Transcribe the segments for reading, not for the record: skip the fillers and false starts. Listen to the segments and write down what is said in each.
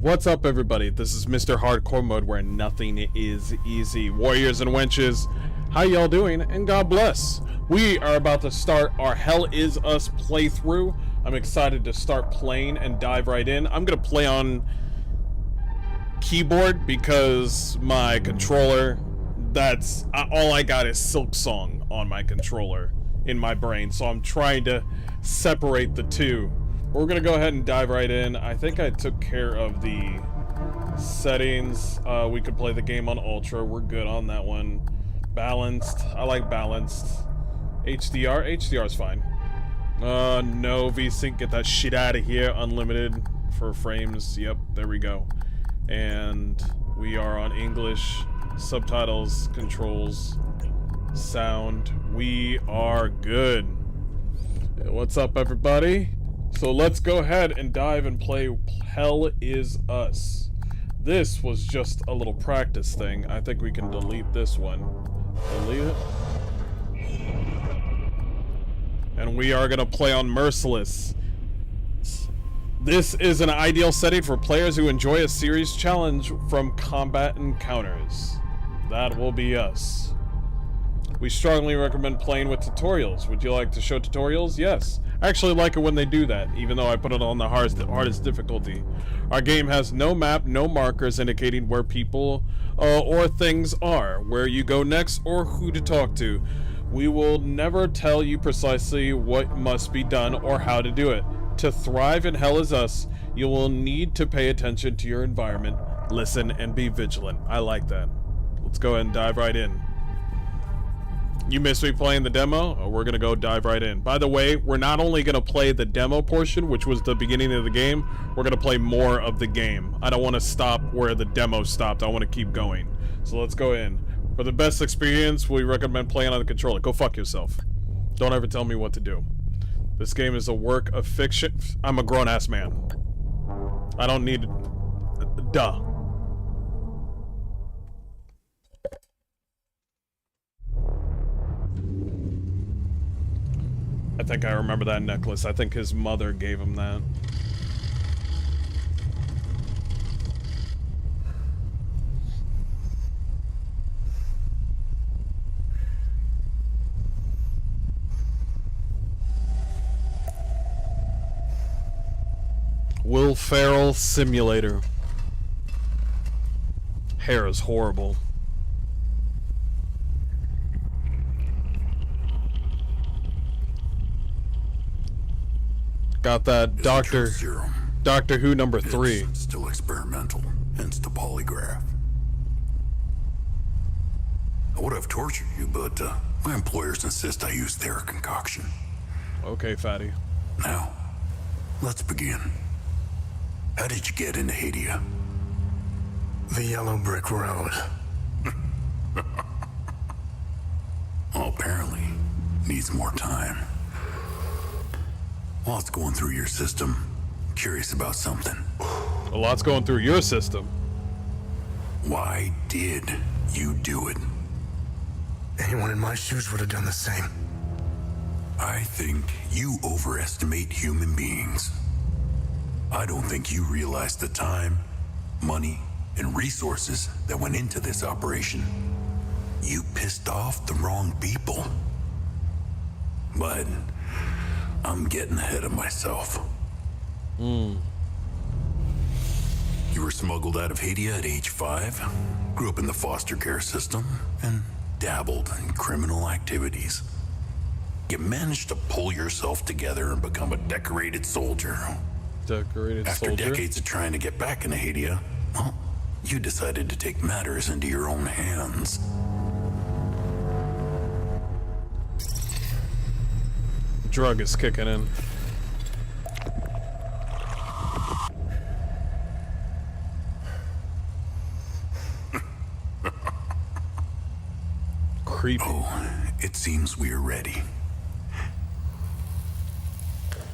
What's up, everybody? This is MrHardcoreMode, where nothing is easy. Warriors and wenches, how y'all doing? And God bless. We are about to start our Hell Is Us playthrough. I'm excited to start playing and dive right in. I'm gonna play on keyboard because my controller, that's all I got is Silk Song on my controller in my brain, so I'm trying to separate the two. We're gonna go ahead and dive right in. I think I took care of the settings. We could play the game on Ultra. We're good on that one. Balanced. I like balanced. HDR. HDR's fine. No VSync. Get that shit out of here. Unlimited for frames. Yep, there we go. And we are on English. Subtitles, controls, sound. We are good. What's up, everybody? So let's go ahead and dive and play Hell Is Us. This was just a little practice thing. I think we can delete this one. Delete it. And we are going to play on Merciless. This is an ideal setting for players who enjoy a serious challenge from combat encounters. That will be us. We strongly recommend playing with tutorials. Would you like to show tutorials? Yes. I actually like it when they do that, even though I put it on the hardest difficulty. Our game has no map, no markers indicating where people or things are, where you go next, or who to talk to. We will never tell you precisely what must be done or how to do it. To thrive in Hell Is Us, you will need to pay attention to your environment, listen, and be vigilant. I like that. Let's go ahead and dive right in. You missed me playing the demo? Oh, we're gonna go dive right in. By the way, we're not only gonna play the demo portion, which was the beginning of the game, we're gonna play more of the game. I don't want to stop where the demo stopped. I want to keep going. So let's go in. For the best experience, we recommend playing on the controller. Go fuck yourself. Don't ever tell me what to do. This game is a work of fiction. I'm a grown-ass man. I don't need... Duh. I think I remember that necklace. I think his mother gave him that. Will Ferrell Simulator. Hair is horrible. Got that Doctor Who number 3. It's still experimental, hence the polygraph. I would have tortured you, but my employers insist I use their concoction. Okay, fatty. Now, let's begin. How did you get into Hadia? The yellow brick road. Well, apparently, needs more time. While it's going through your system, curious about something. A lot's going through your system. Why did you do it? Anyone in my shoes would have done the same. I think you overestimate human beings. I don't think you realize the time, money, and resources that went into this operation. You pissed off the wrong people. But I'm getting ahead of myself. You were smuggled out of Hadia at age 5, grew up in the foster care system, and dabbled in criminal activities. You managed to pull yourself together and become a decorated soldier. After decades of trying to get back into Hadia, well, you decided to take matters into your own hands. Drug is kicking in. Creepy. Oh, it seems we're ready.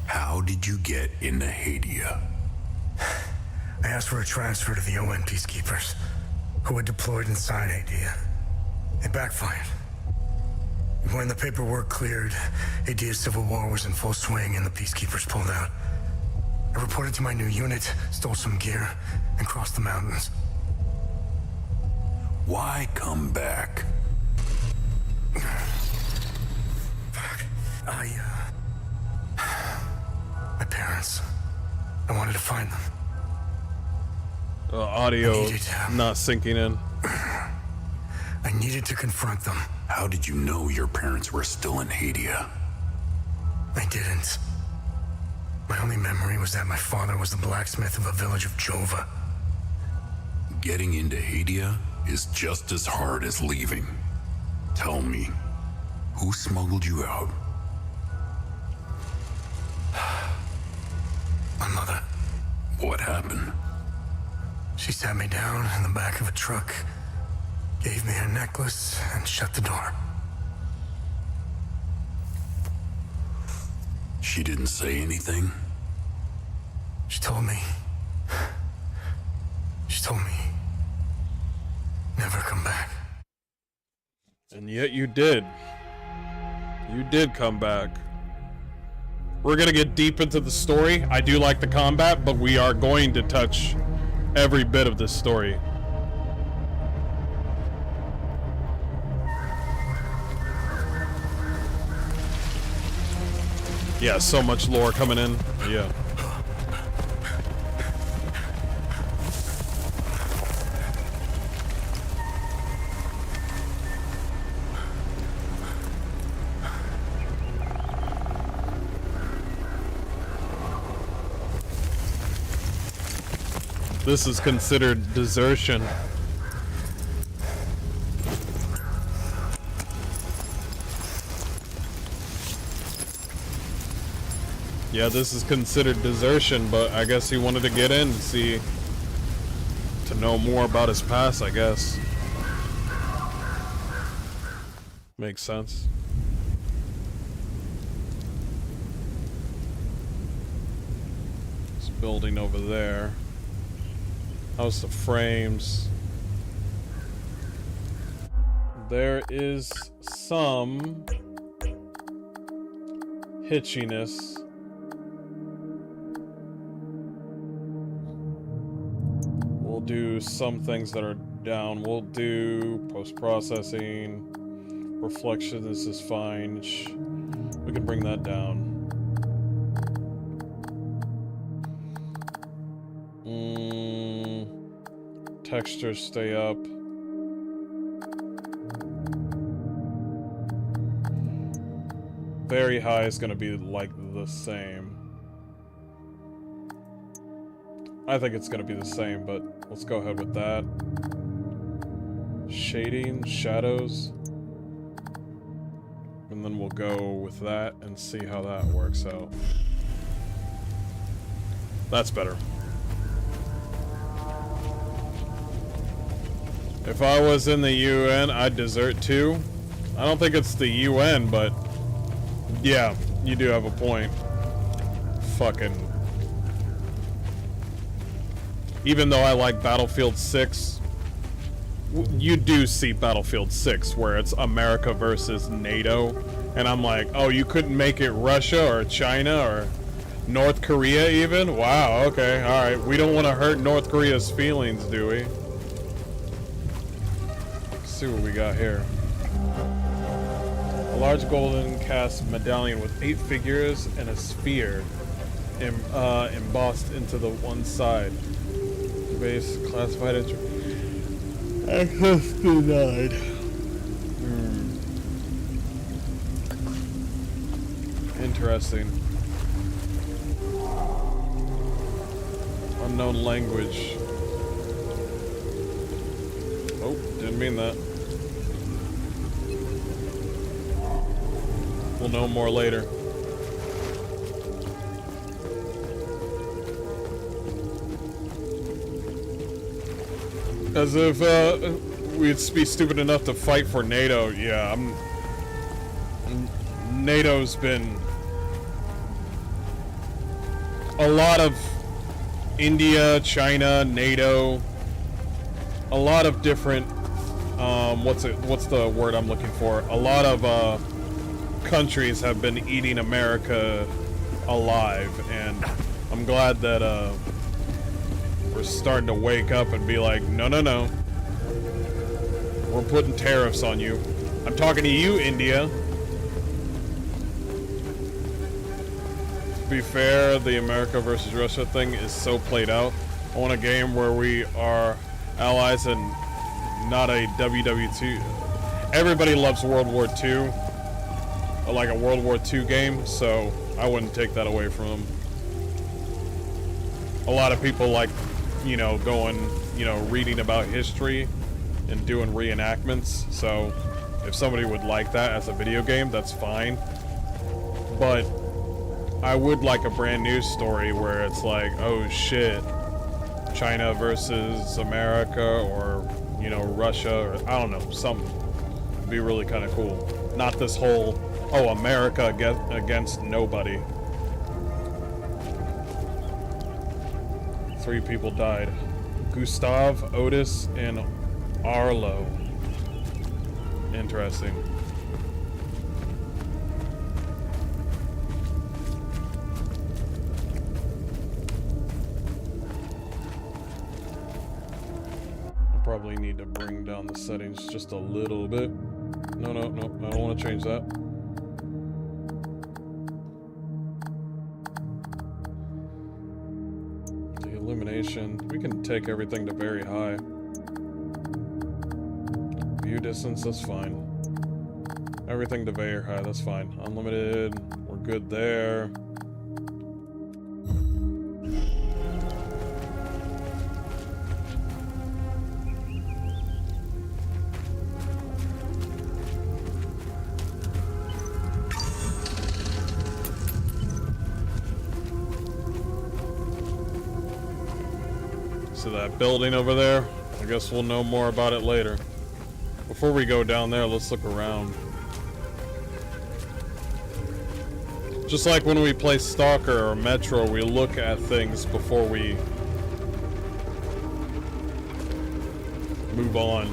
How did you get into Hadia? I asked for a transfer to the UN peacekeepers, who had deployed inside Hadia. It backfired. When the paperwork cleared, Hadia's civil war was in full swing and the peacekeepers pulled out. I reported to my new unit, stole some gear, and crossed the mountains. Why come back? My parents. I wanted to find them. Audio not sinking in. I needed to confront them. How did you know your parents were still in Hadia? I didn't. My only memory was that my father was the blacksmith of a village of Jova. Getting into Hadia is just as hard as leaving. Tell me, who smuggled you out? My mother. What happened? She sat me down in the back of a truck, gave me her necklace, and shut the door. She didn't say anything? She told me, never come back. And yet you did. You did come back. We're gonna get deep into the story. I do like the combat, but we are going to touch every bit of this story. Yeah, so much lore coming in. Yeah. This is considered desertion. Yeah, this is considered desertion, but I guess he wanted to get in and see, to know more about his past, I guess. Makes sense. This building over there. House of Frames. There is some hitchiness. We'll do some things that are down. We'll do post-processing. Reflection, this is fine. We can bring that down. Textures stay up. Very high is gonna be like the same. I think it's gonna be the same, but let's go ahead with that. Shading, shadows. And then we'll go with that and see how that works out. That's better. If I was in the UN, I'd desert too. I don't think it's the UN, but yeah, you do have a point. Fucking. Even though I like Battlefield 6, you do see Battlefield 6 where it's America versus NATO, and I'm like, oh, you couldn't make it Russia or China or North Korea even? Wow, okay, alright. We don't want to hurt North Korea's feelings, do we? See what we got here. A large golden cast medallion with 8 figures and a sphere embossed into the one side. Base classified access denied. Interesting. Unknown language. Oh, didn't mean that. We'll know more later. As if we'd be stupid enough to fight for NATO. Yeah, NATO's been a lot of India, China, NATO, a lot of different what's the word I'm looking for? A lot of countries have been eating America alive, and I'm glad that we're starting to wake up and be like, no, no, no. We're putting tariffs on you. I'm talking to you, India. To be fair, the America versus Russia thing is so played out. I want a game where we are allies and not a WW2. Everybody loves World War II, like a World War II game, so I wouldn't take that away from them. A lot of people like, you know, going, you know, reading about history and doing reenactments, so if somebody would like that as a video game, that's fine. But I would like a brand new story where it's like, oh shit, China versus America, or, you know, Russia, or I don't know, something. It'd be really kind of cool. Not this whole, oh, America against nobody. 3 people died. Gustav, Otis, and Arlo. Interesting. Probably need to bring down the settings just a little bit. No, I don't want to change that. The illumination, we can take everything to very high. View distance, that's fine. Everything to very high, that's fine. Unlimited, we're good there. To that building over there. I guess we'll know more about it later. Before we go down there, let's look around. Just like when we play Stalker or Metro, we look at things before we move on.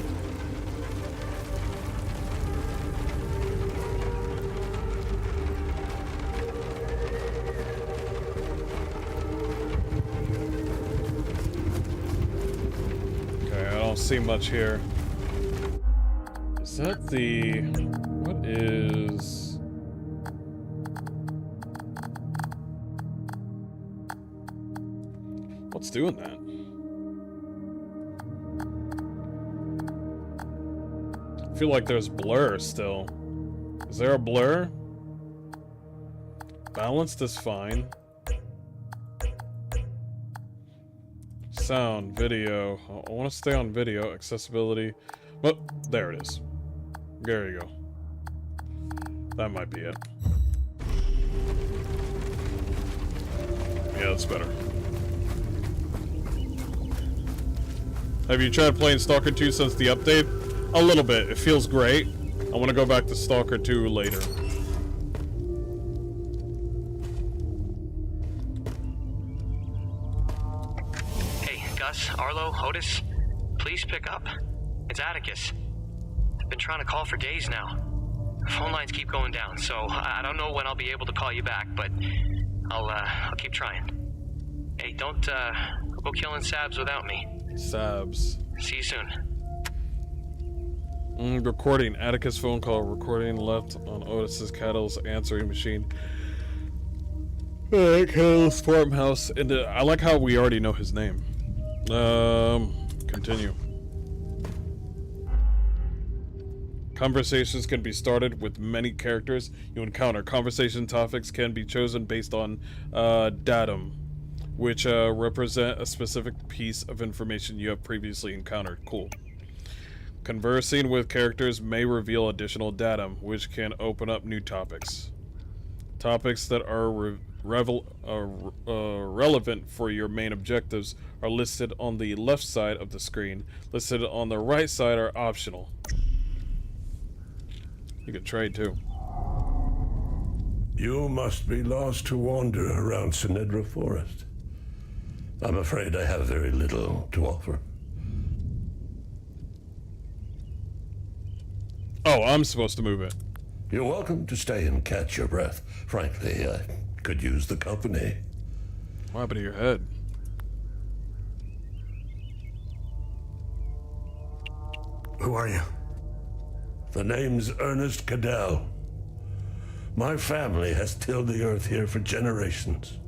See much here. Is that the... what is... what's doing that? I feel like there's blur still. Is there a blur? Balanced is fine. Sound, video. I want to stay on video. Accessibility. Well, there it is. There you go. That might be it. Yeah, that's better. Have you tried playing Stalker 2 since the update? A little bit. It feels great. I want to go back to Stalker 2 later. Arlo, Otis, please pick up. It's Atticus. I've been trying to call for days now. Phone lines keep going down, so I don't know when I'll be able to call you back, but I'll keep trying. Hey, don't go killing Sabs without me. Sabs. See you soon. Recording. Atticus phone call. Recording left on Otis's Cattle's answering machine. Cattle's farmhouse. And I like how we already know his name. Continue. Conversations can be started with many characters you encounter. Conversation topics can be chosen based on datum, which represent a specific piece of information you have previously encountered. Cool. Conversing with characters may reveal additional datum, which can open up new topics. Topics that are relevant for your main objectives are listed on the left side of the screen. Listed on the right side are optional. You can trade too. You must be lost to wander around Sinedra Forest. I'm afraid I have very little to offer. Oh, I'm supposed to move it. You're welcome to stay and catch your breath. Frankly, I could use the company. What happened to your head? Who are you? The name's Ernest Cadell. My family has tilled the earth here for generations.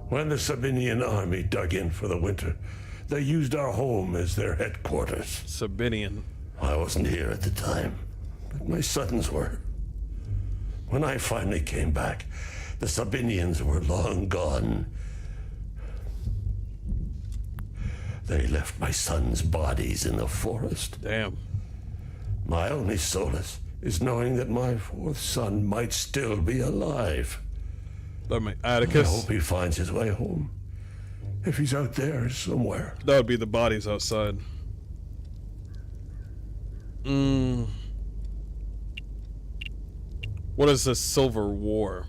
When the Sabinian army dug in for the winter, they used our home as their headquarters. Sabinian. I wasn't here at the time, but my sons were. When I finally came back, the Sabinians were long gone. They left my sons' bodies in the forest. Damn. My only solace is knowing that my fourth son might still be alive. Atticus? I hope he finds his way home. If he's out there somewhere. That would be the bodies outside. What is this Silver War?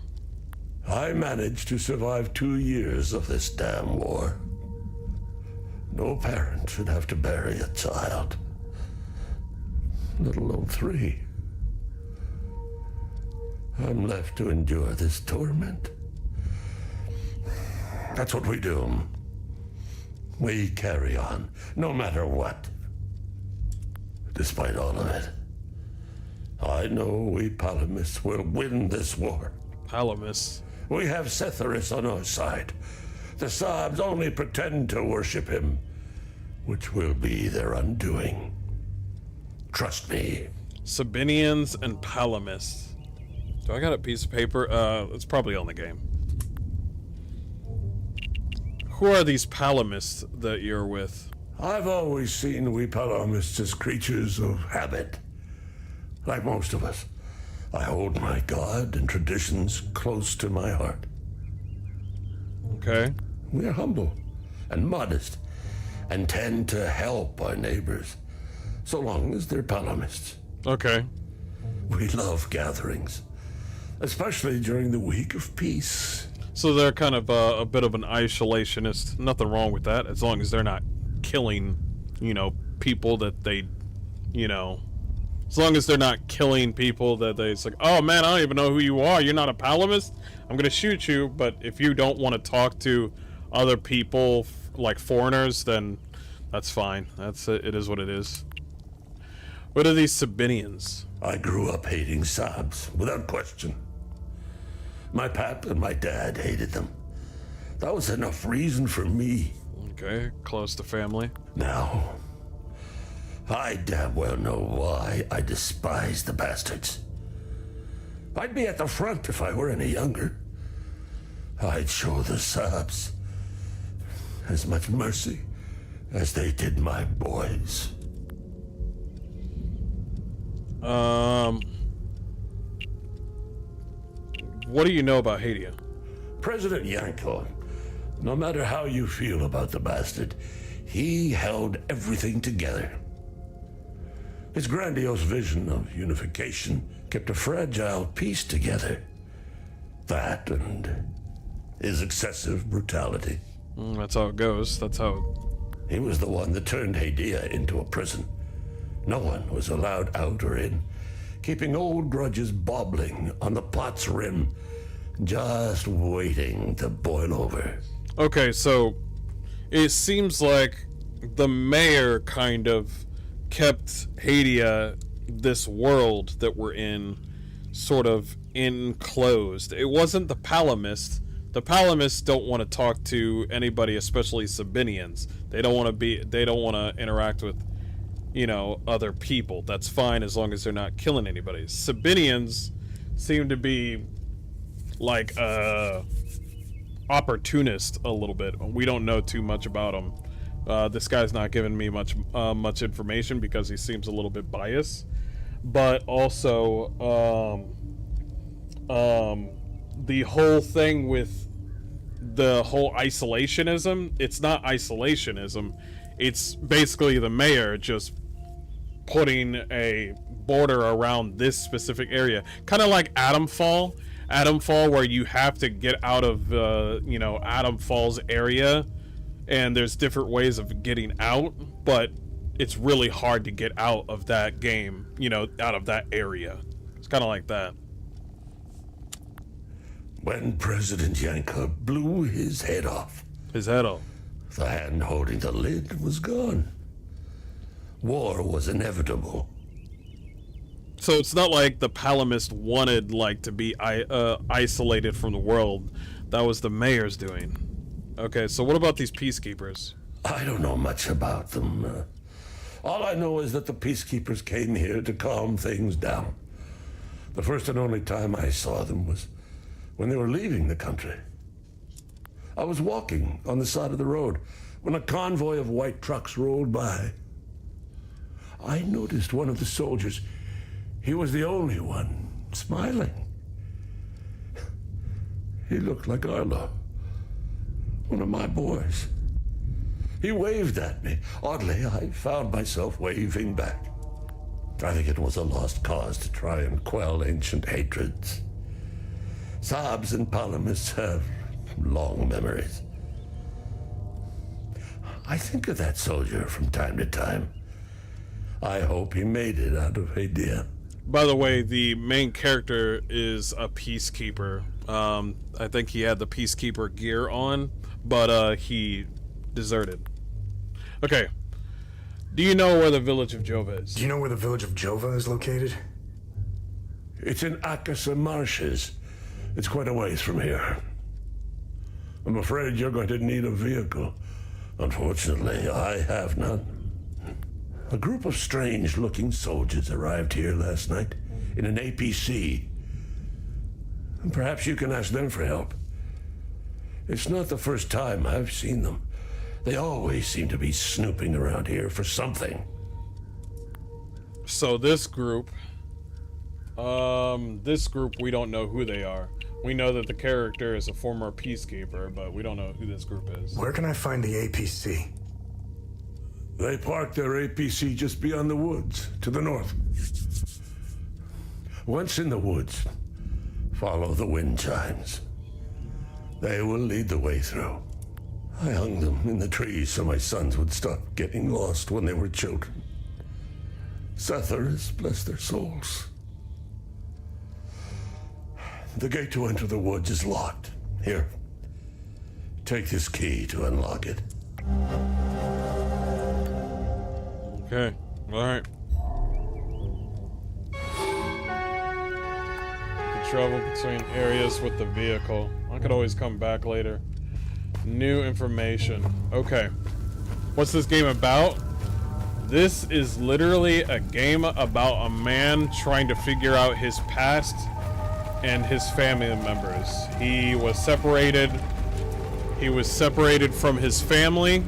I managed to survive 2 years of this damn war. No parent should have to bury a child. Let alone 3. I'm left to endure this torment. That's what we do. We carry on, no matter what. Despite all of it, I know we Palamists will win this war. Palamis. We have Setharis on our side. The Sabs only pretend to worship him, which will be their undoing. Trust me. Sabinians and Palamists. Do I got a piece of paper? It's probably on the game. Who are these Palamists that you're with? I've always seen we Palamists as creatures of habit. Like most of us, I hold my God and traditions close to my heart. Okay. We're humble and modest and tend to help our neighbors, so long as they're Palamists. Okay. We love gatherings, especially during the week of peace. So they're kind of a bit of an isolationist. Nothing wrong with that, as long as they're not killing, people that they, as long as they're not killing people that they, it's like, oh man, I don't even know who you are. You're not a Palamist? I'm going to shoot you. But if you don't want to talk to other people, like foreigners, then that's fine. It is what it is. What are these Sabinians? I grew up hating Sabs, without question. My pap and my dad hated them. That was enough reason for me. Okay, close to family. Now, I damn well know why I despise the bastards. I'd be at the front if I were any younger. I'd show the Sabs as much mercy as they did my boys. What do you know about Hadia? President Yanko, no matter how you feel about the bastard, he held everything together. His grandiose vision of unification kept a fragile peace together. That and his excessive brutality. That's how it goes. That's how... He was the one that turned Hadia into a prison. No one was allowed out or in, keeping old grudges bobbling on the pot's rim, just waiting to boil over. Okay, so it seems like the mayor kind of kept Hadia, this world that we're in, sort of enclosed. It wasn't the Palamists. The Palamists don't want to talk to anybody, especially Sabinians. They don't want to interact with, other people. That's fine as long as they're not killing anybody. Sabinians seem to be like opportunist a little bit. We don't know too much about them. This guy's not giving me much information because he seems a little bit biased. But also, the whole thing with the whole isolationism, it's not isolationism. It's basically the mayor just putting a border around this specific area. Kind of like Atomfall, where you have to get out of, Atomfall's area, and there's different ways of getting out, but it's really hard to get out of that game, out of that area. It's kind of like that. When President Yanka blew his head off, His head off. the hand holding the lid was gone. War was inevitable. So it's not like the Palamist wanted, like, to be isolated from the world. That was the mayor's doing. Okay, so what about these peacekeepers? I don't know much about them. All I know is that the peacekeepers came here to calm things down. The first and only time I saw them was when they were leaving the country. I was walking on the side of the road when a convoy of white trucks rolled by. I noticed one of the soldiers. He was the only one smiling. He looked like Arlo, one of my boys. He waved at me. Oddly, I found myself waving back. I think it was a lost cause to try and quell ancient hatreds. Saabs and Palamists have long memories. I think of that soldier from time to time. I hope he made it out of Hadia. By the way, the main character is a peacekeeper. I think he had the peacekeeper gear on, but he deserted. Okay. Do you know where the village of Jova is? Do you know where the village of Jova is located? It's in Akasa Marshes. It's quite a ways from here. I'm afraid you're going to need a vehicle. Unfortunately, I have none. A group of strange-looking soldiers arrived here last night in an APC. And perhaps you can ask them for help. It's not the first time I've seen them. They always seem to be snooping around here for something. So this group, we don't know who they are. We know that the character is a former peacekeeper, but we don't know who this group is. Where can I find the APC? They parked their APC just beyond the woods, to the north. Once in the woods, follow the wind chimes. They will lead the way through. I hung them in the trees so my sons would stop getting lost when they were children. Setharus, bless their souls. The gate to enter the woods is locked. Here, take this key to unlock it. Okay, alright. Travel between areas with the vehicle. I could always come back later. New information. Okay. What's this game about? This is literally a game about a man trying to figure out his past and his family members. He was separated from his family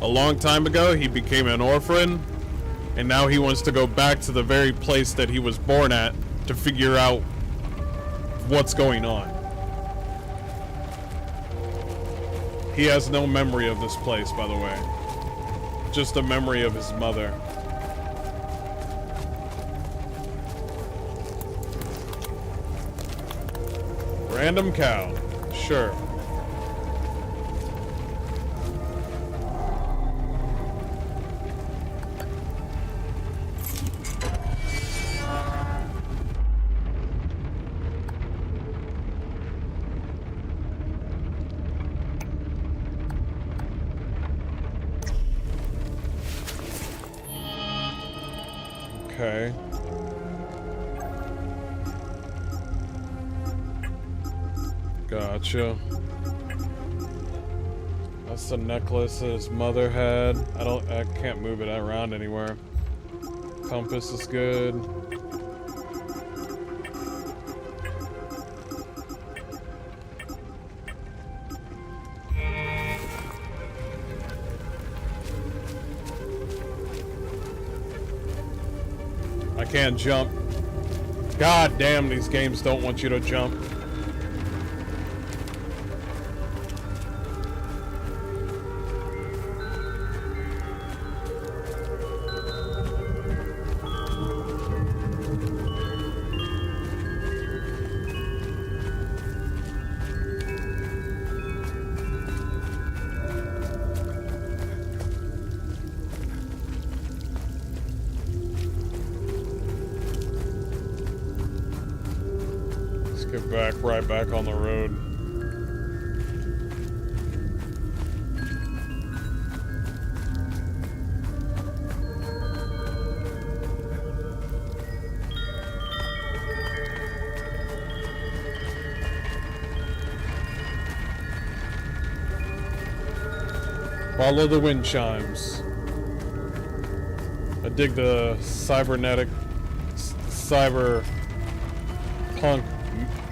a long time ago. He became an orphan, and now he wants to go back to the very place that he was born at to figure out what's going on. He has no memory of this place, by the way. Just a memory of his mother. Random cow. Sure. Okay. Gotcha. That's the necklace that his mother had. I can't move it around anywhere. Compass is good. I can't jump. God damn, these games don't want you to jump. Get back, right back on the road. Follow the wind chimes. I dig the cybernetic, cyber punk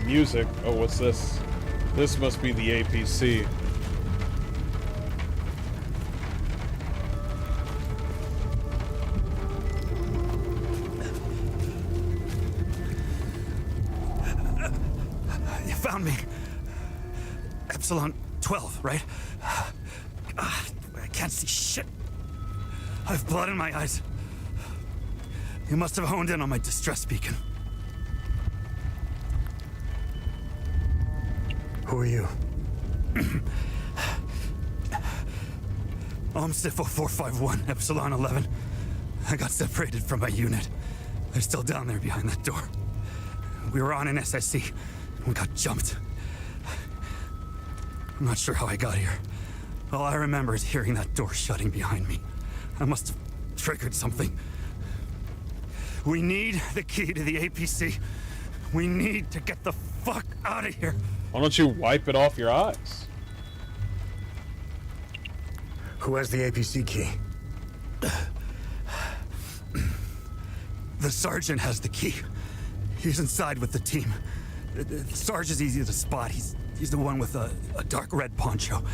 music. Oh, what's this? This must be the APC. You found me. Epsilon 12, right? I can't see shit. I have blood in my eyes. You must have honed in on my distress beacon. Who are you? I'm Sifo 451, Epsilon 11. I got separated from my unit. They're still down there behind that door. We were on an SSC. We got jumped. I'm not sure how I got here. All I remember is hearing that door shutting behind me. I must have triggered something. We need the key to the APC. We need to get the fuck out of here. Why don't you wipe it off your eyes? Who has the APC key? The sergeant has the key. He's inside with the team. The Sarge is easy to spot. He's the one with a dark red poncho.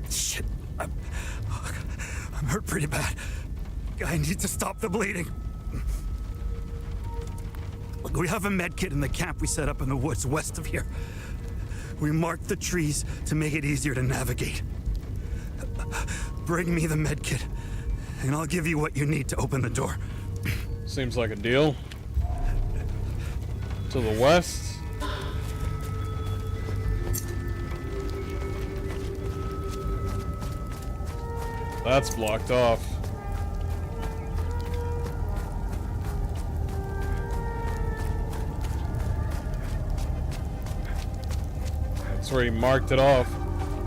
Shit. I'm hurt pretty bad. I need to stop the bleeding. We have a med kit in the camp we set up in the woods west of here. We marked the trees to make it easier to navigate. Bring me the med kit, and I'll give you what you need to open the door. Seems like a deal. To the west. That's blocked off. That's where he marked it off.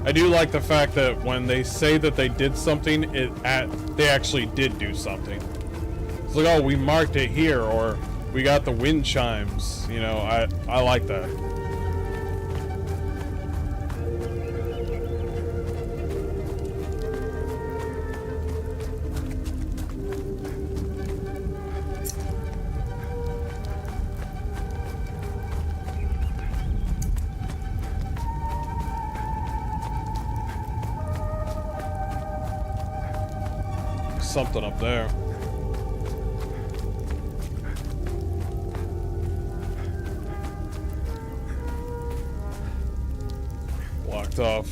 I do like the fact that when they say that they did something, they actually did do something. It's like, oh, we marked it here, or we got the wind chimes. You know, I like that. Something up there. Blocked off.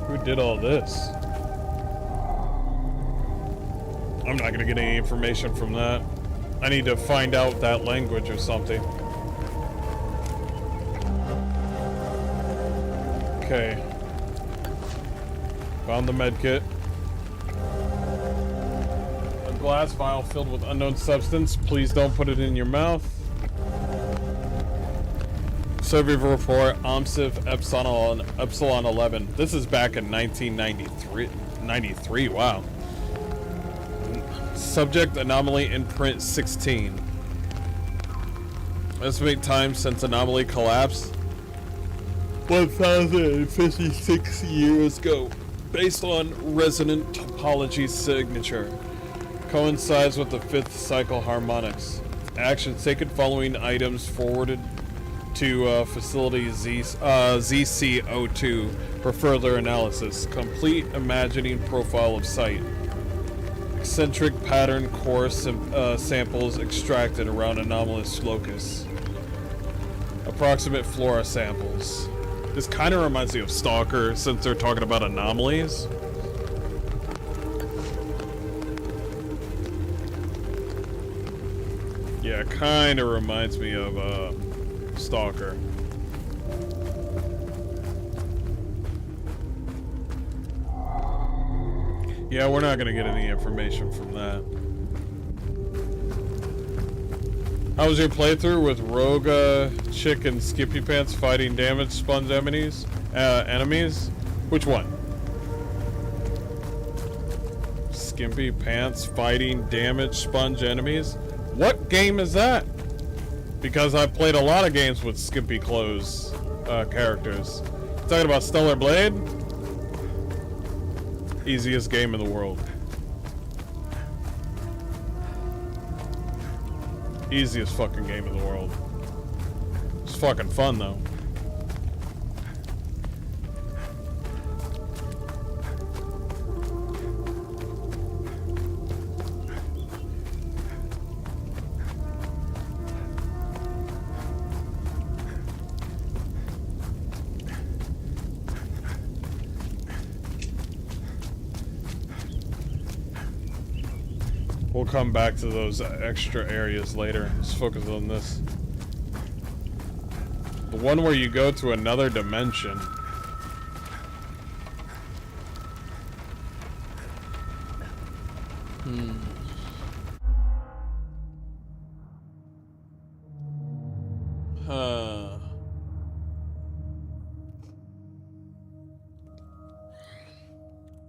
Who did all this? I'm not gonna get any information from that. I need to find out that language or something. Okay. Found the medkit. A glass vial filled with unknown substance. Please don't put it in your mouth. Survey report, OMSIF Epsilon 11. This is back in 1993. Wow. Subject anomaly in print 16. Estimate time since anomaly collapsed. 1,056 years ago. Based on resonant topology signature. Coincides with the 5th cycle harmonics. Actions taken following items forwarded to facility ZC02 for further analysis. Complete imagining profile of site. Eccentric pattern core samples extracted around anomalous locus. Approximate flora samples. This kind of reminds me of Stalker since they're talking about anomalies. Yeah, kind of reminds me of Stalker. Yeah, we're not gonna get any information from that. How was your playthrough with Rogue Chick and Skippy Pants fighting damage sponge enemies? Which one? Skimpy Pants fighting damage sponge enemies? What game is that? Because I've played a lot of games with skimpy clothes characters. Talking about Stellar Blade? Easiest game in the world. Easiest fucking game in the world. It's fucking fun though. We'll come back to those extra areas later. Let's focus on this. The one where you go to another dimension.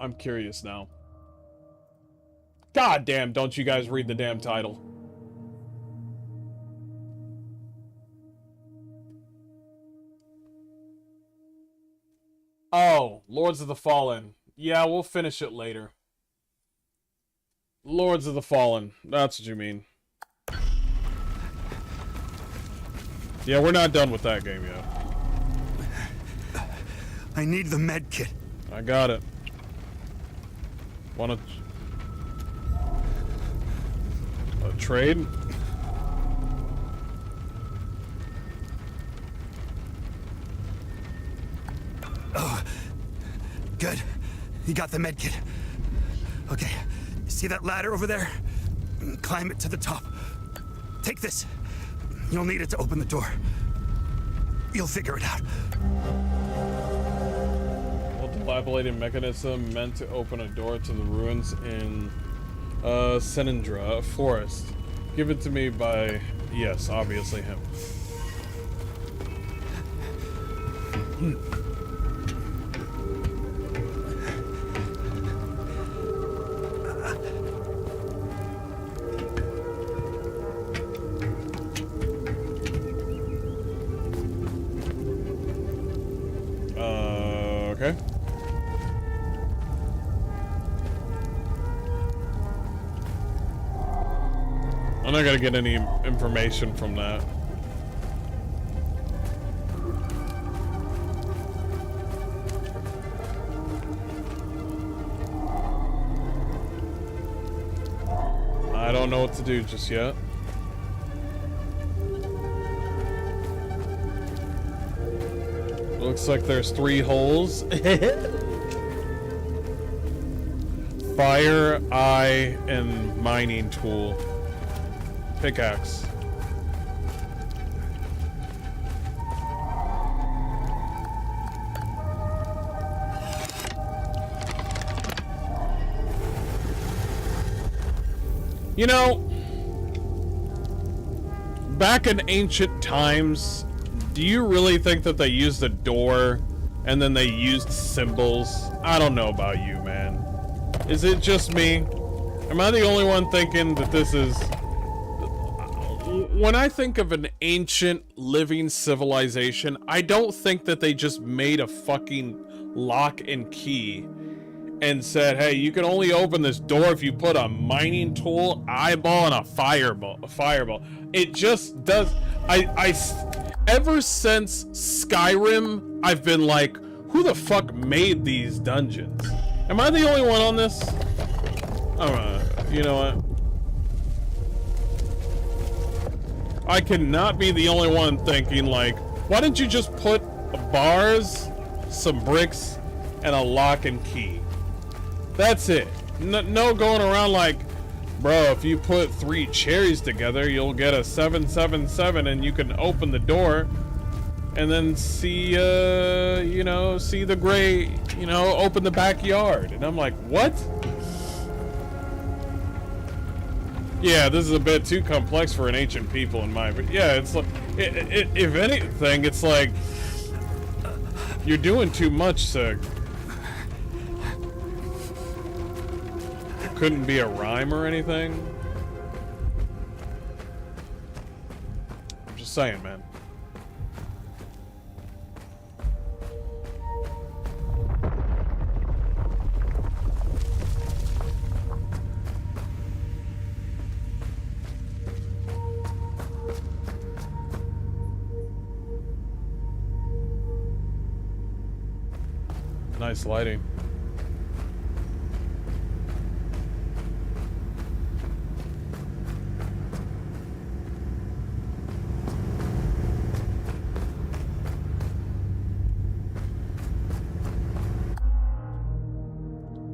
I'm curious now. God damn, don't you guys read the damn title. Oh, Lords of the Fallen. Yeah, we'll finish it later. Lords of the Fallen. That's what you mean. Yeah, we're not done with that game yet. I need the med kit. I got it. Wanna... trade? Oh, good. You got the med kit. Okay, see that ladder over there? Climb it to the top. Take this. You'll need it to open the door. You'll figure it out. Dilapidated mechanism meant to open a door to the ruins in Senindra, a forest. Give it to me by, yes, obviously him. Okay. I'm not gonna get any information from that. I don't know what to do just yet. Looks like there's 3 holes. Fire, eye, and mining tool. Pickaxe. You know, back in ancient times, do you really think that they used a door and then they used symbols? I don't know about you, man. Is it just me? Am I the only one thinking that this is... When I think of an ancient living civilization, I don't think that they just made a fucking lock and key and said, hey, you can only open this door if you put a mining tool, eyeball, and a fireball. It just does. Ever since Skyrim, I've been like, who the fuck made these dungeons? Am I the only one on this? You know what? I cannot be the only one thinking like, why didn't you just put bars, some bricks, and a lock and key? That's it. No going around like, bro, if you put 3 cherries together, you'll get a 777 and you can open the door and then see, you know, see the gray, you know, open the backyard. And I'm like, what? Yeah, this is a bit too complex for an ancient people in my opinion. Yeah, it's like, if anything, it's like, you're doing too much, so couldn't be a rhyme or anything. I'm just saying, man. Nice lighting.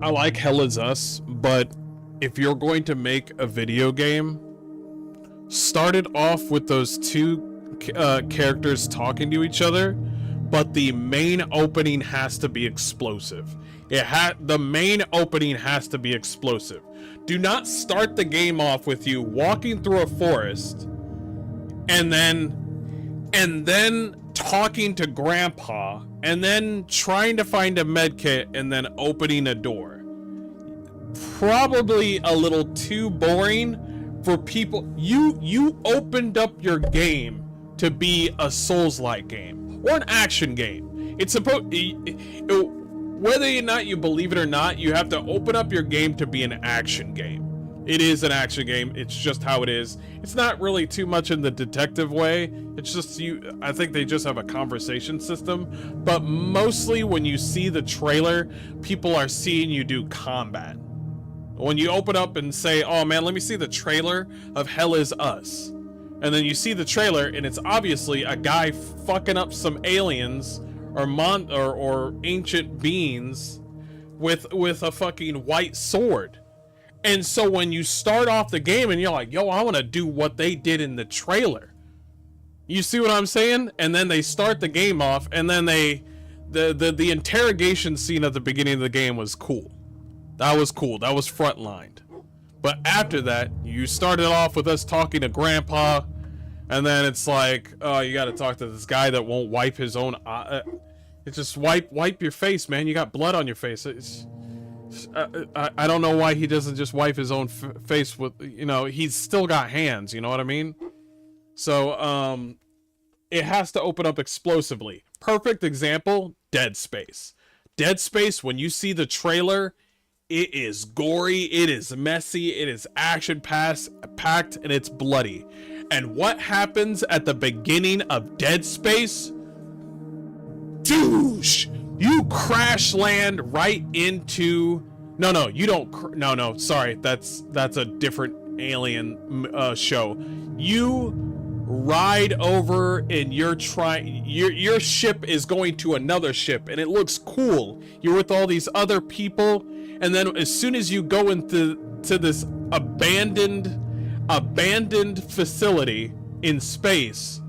I like Hell Is Us, but if you're going to make a video game, start it off with those two characters talking to each other, but the main opening has to be explosive. The main opening has to be explosive. Do not start the game off with you walking through a forest and then talking to Grandpa and then trying to find a medkit and then opening a door. Probably a little too boring for people. You opened up your game to be a Souls-like game or an action game. It's supposed, whether or not you believe it or not, you have to open up your game to be an action game. It is an action game. It's just how it is. It's not really too much in the detective way. It's just I think they just have a conversation system. But mostly when you see the trailer, people are seeing you do combat. When you open up and say, oh man, let me see the trailer of Hell Is Us. And then you see the trailer and it's obviously a guy fucking up some aliens or ancient beings with a fucking white sword. And so when you start off the game and you're like, yo, I want to do what they did in the trailer. You see what I'm saying? And then they start the game off and then the interrogation scene at the beginning of the game was cool. That was cool. That was frontlined. But after that, you started off with us talking to Grandpa, and then it's like, oh, you got to talk to this guy that won't wipe his own eye. It's just wipe your face, man. You got blood on your face. I don't know why he doesn't just wipe his own face with, he's still got hands. You know what I mean? So, it has to open up explosively. Perfect example, Dead Space. Dead Space, when you see the trailer, it is gory, it is messy, it is action-packed, and it's bloody. And what happens at the beginning of Dead Space? Douche! You crash land right into... No, you don't... No, sorry. That's a different alien show. You ride over and your ship is going to another ship and it looks cool. You're with all these other people, and then as soon as you go into this abandoned facility in space,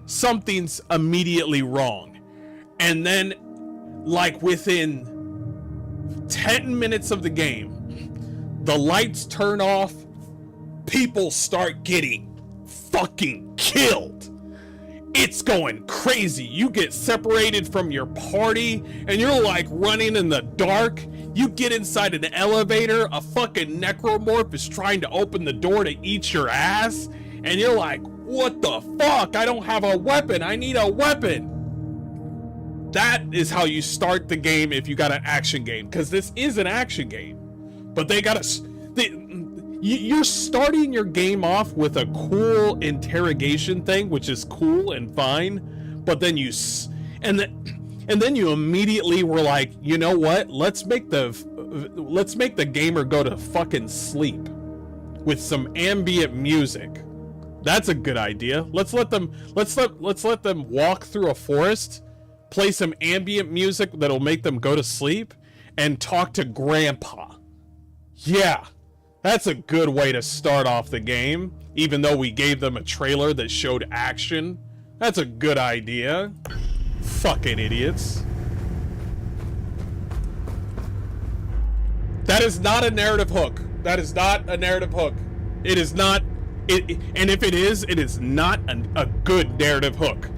something's immediately wrong. And then, like, within 10 minutes of the game, the lights turn off, people start getting fucking killed. It's going crazy. You get separated from your party, and you're, like, running in the dark. You get inside an elevator, a fucking necromorph is trying to open the door to eat your ass, and you're like, what the fuck? I don't have a weapon. I need a weapon. That is how you start the game if you got an action game, because this is an action game. But you're starting your game off with a cool interrogation thing, which is cool and fine. But then you immediately were like, you know what? Let's make the gamer go to fucking sleep with some ambient music. That's a good idea. Let's let them walk through a forest, play some ambient music that'll make them go to sleep, and talk to Grandpa. Yeah, that's a good way to start off the game, even though we gave them a trailer that showed action. That's a good idea. Fucking idiots. That is not a narrative hook. That is not a narrative hook. It is not. And if it is not a good narrative hook.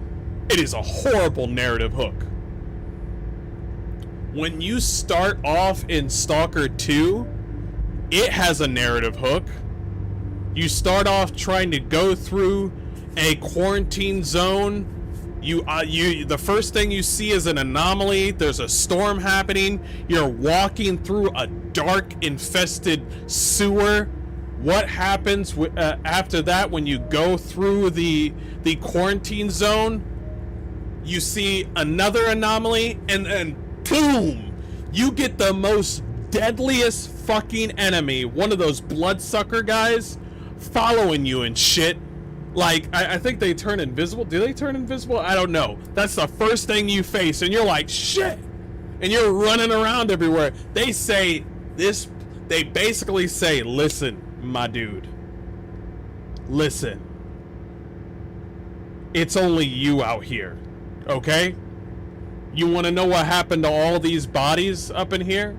It is a horrible narrative hook. When you start off in Stalker 2, it has a narrative hook. You start off trying to go through a quarantine zone. The first thing you see is an anomaly. There's a storm happening. You're walking through a dark, infested sewer. What happens after that when you go through the quarantine zone? You see another anomaly, and then boom! You get the most deadliest fucking enemy, one of those bloodsucker guys, following you and shit. Like, I think they turn invisible. Do they turn invisible? I don't know. That's the first thing you face, and you're like, shit! And you're running around everywhere. They basically say, listen, my dude. Listen. It's only you out here. Okay? You want to know what happened to all these bodies up in here?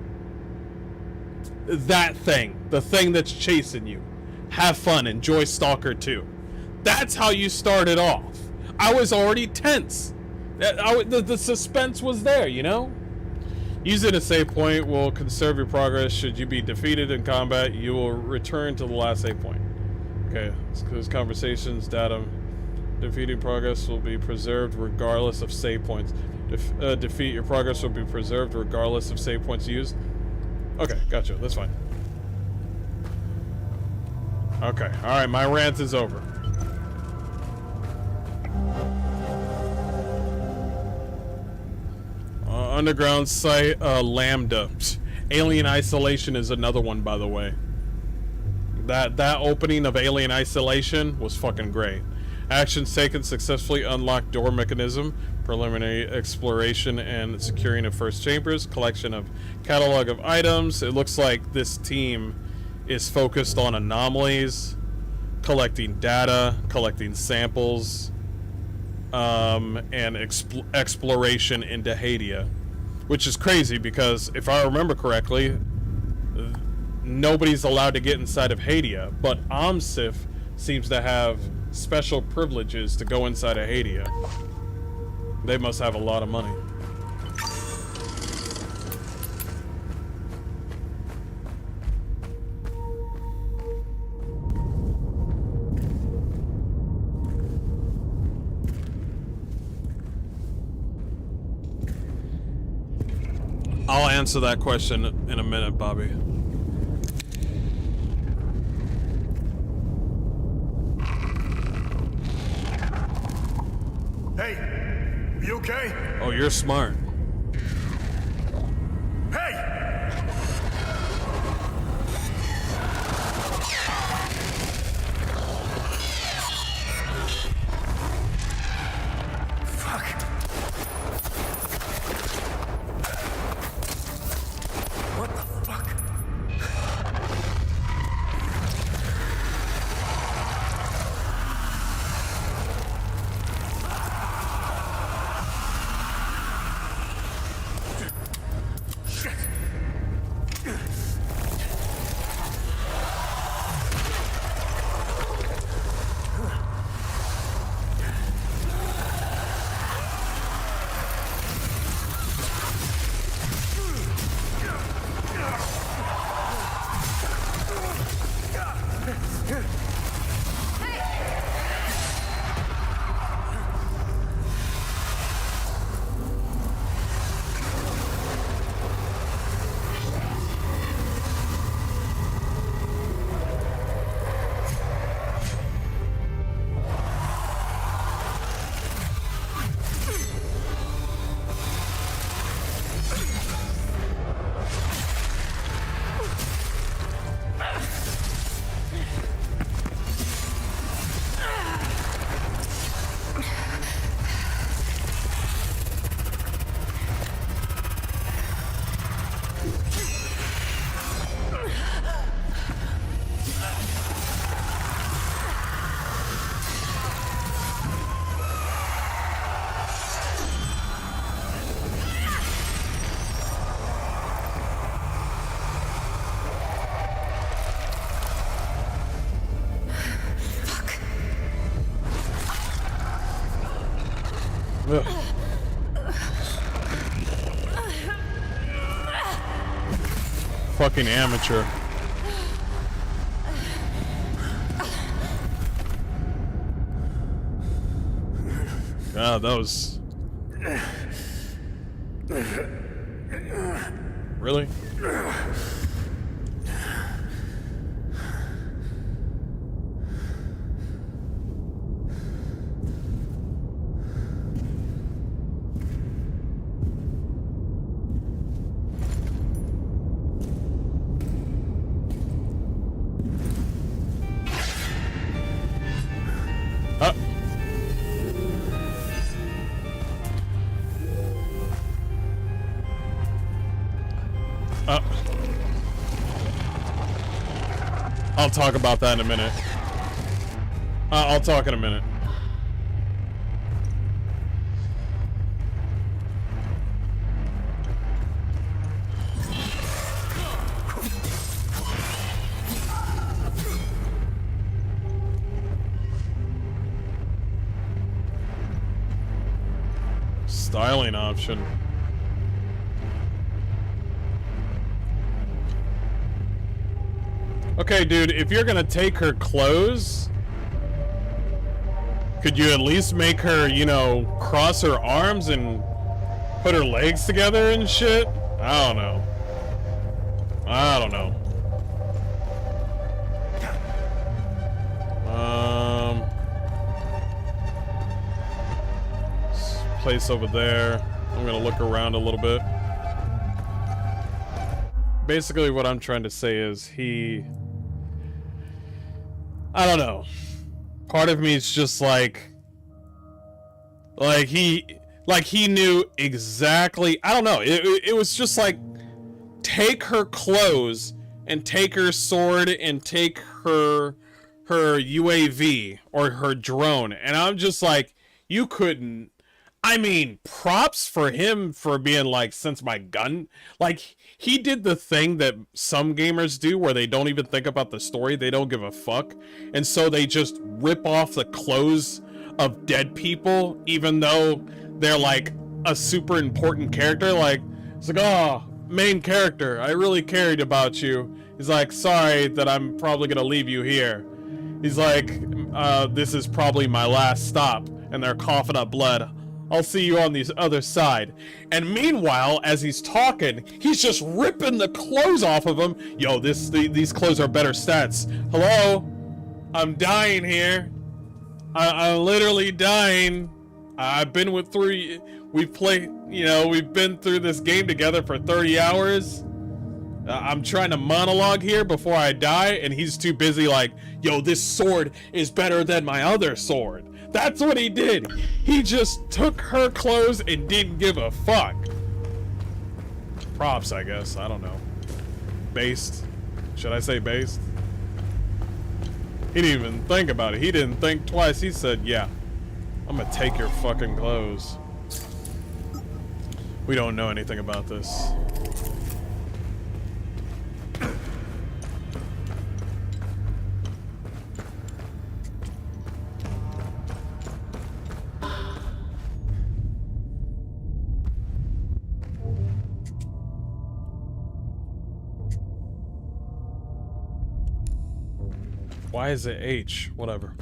That thing. The thing that's chasing you. Have fun. Enjoy Stalker 2. That's how you started off. I was already tense. The suspense was there, you know? Using a save point will conserve your progress. Should you be defeated in combat, you will return to the last save point. Okay, because conversations, data, defeating progress will be preserved regardless of save points. Defeat your progress will be preserved regardless of save points used. Okay, gotcha. That's fine. Okay, alright, my rant is over. Underground site, Lambda. Alien Isolation is another one, by the way. That opening of Alien Isolation was fucking great. Actions taken successfully unlock door mechanism, preliminary exploration and securing of first chambers, collection of catalog of items. It looks like this team is focused on anomalies, collecting data, collecting samples, and exploration into Hadia. Which is crazy because, if I remember correctly, nobody's allowed to get inside of Hadia, but Omsif seems to have special privileges to go inside of Hadia. They must have a lot of money. I'll answer that question in a minute, Bobby. Hey, you okay? Oh, you're smart. Hey! Fuck. What the fuck? Shit. fucking amateur. God, that was... Really? I'll talk about that in a minute. I'll talk in a minute. Styling option. Okay, dude, if you're gonna take her clothes, could you at least make her, you know, cross her arms and put her legs together and shit? I don't know. I don't know. Place over there. I'm gonna look around a little bit. Basically, what I'm trying to say is I don't know. Part of me is just like he knew exactly. I don't know. It was just like, take her clothes and take her sword and take her UAV or her drone, and I'm just like, you couldn't. I mean, props for him for being like, since my gun, like, he did the thing that some gamers do where they don't even think about the story, they don't give a fuck, and so they just rip off the clothes of dead people, even though they're like a super important character. Like, it's like, oh, main character, I really cared about you. He's like, sorry that I'm probably gonna leave you here. He's like, this is probably my last stop, and they're coughing up blood. I'll see you on the other side. And meanwhile, as he's talking, he's just ripping the clothes off of him. Yo, these clothes are better stats. Hello? I'm dying here. I'm literally dying. I've been with we've been through this game together for 30 hours. I'm trying to monologue here before I die, and he's too busy like, yo, this sword is better than my other sword. That's what he did. He just took her clothes and didn't give a fuck. Props, I guess. I don't know. Based. Should I say based? He didn't even think about it. He didn't think twice. He said, yeah, I'm gonna take your fucking clothes. We don't know anything about this. Why is it H? Whatever.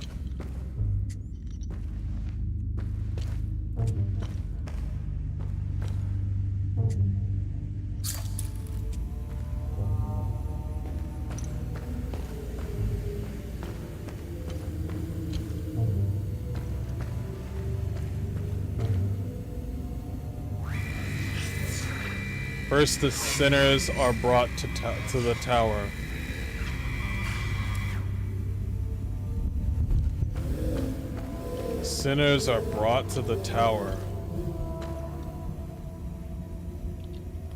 First, the sinners are brought to the tower. Sinners are brought to the tower.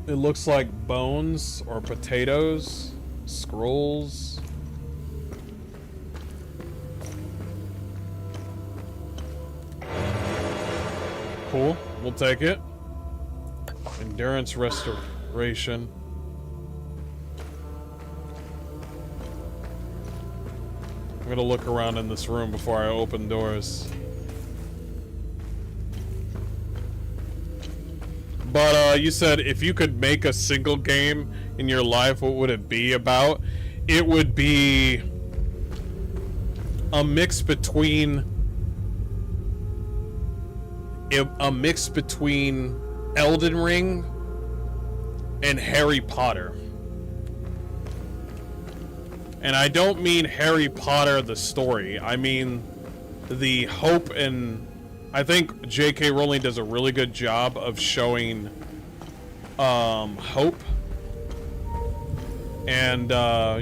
It looks like bones or potatoes, scrolls. Cool, we'll take it. Endurance restoration. I'm gonna look around in this room before I open doors. But you said if you could make a single game in your life, what would it be about? It would be a mix between Elden Ring and Harry Potter. And I don't mean Harry Potter the story. I mean the hope, and I think J.K. Rowling does a really good job of showing hope and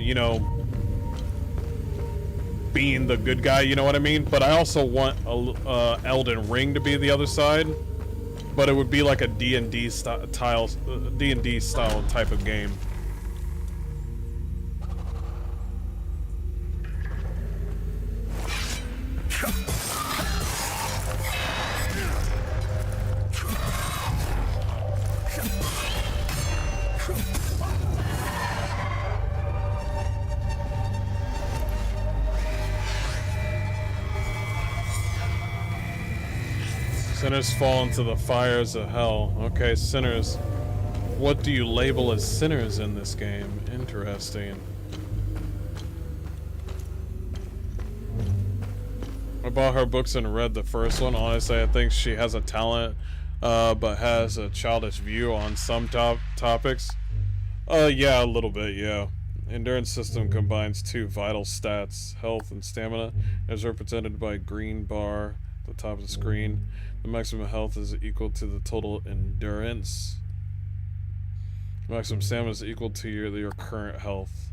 you know, being the good guy, you know what I mean? But I also want Elden Ring to be the other side, but it would be like a D&D style type of game. Sinners fall into the fires of hell. Okay, sinners. What do you label as sinners in this game? Interesting. I bought her books and read the first one. Honestly, I think she has a talent, but has a childish view on some topics. Yeah, a little bit, yeah. Endurance system combines two vital stats, health and stamina, as represented by a green bar at the top of the screen. The maximum health is equal to the total endurance. Maximum stamina is equal to your current health.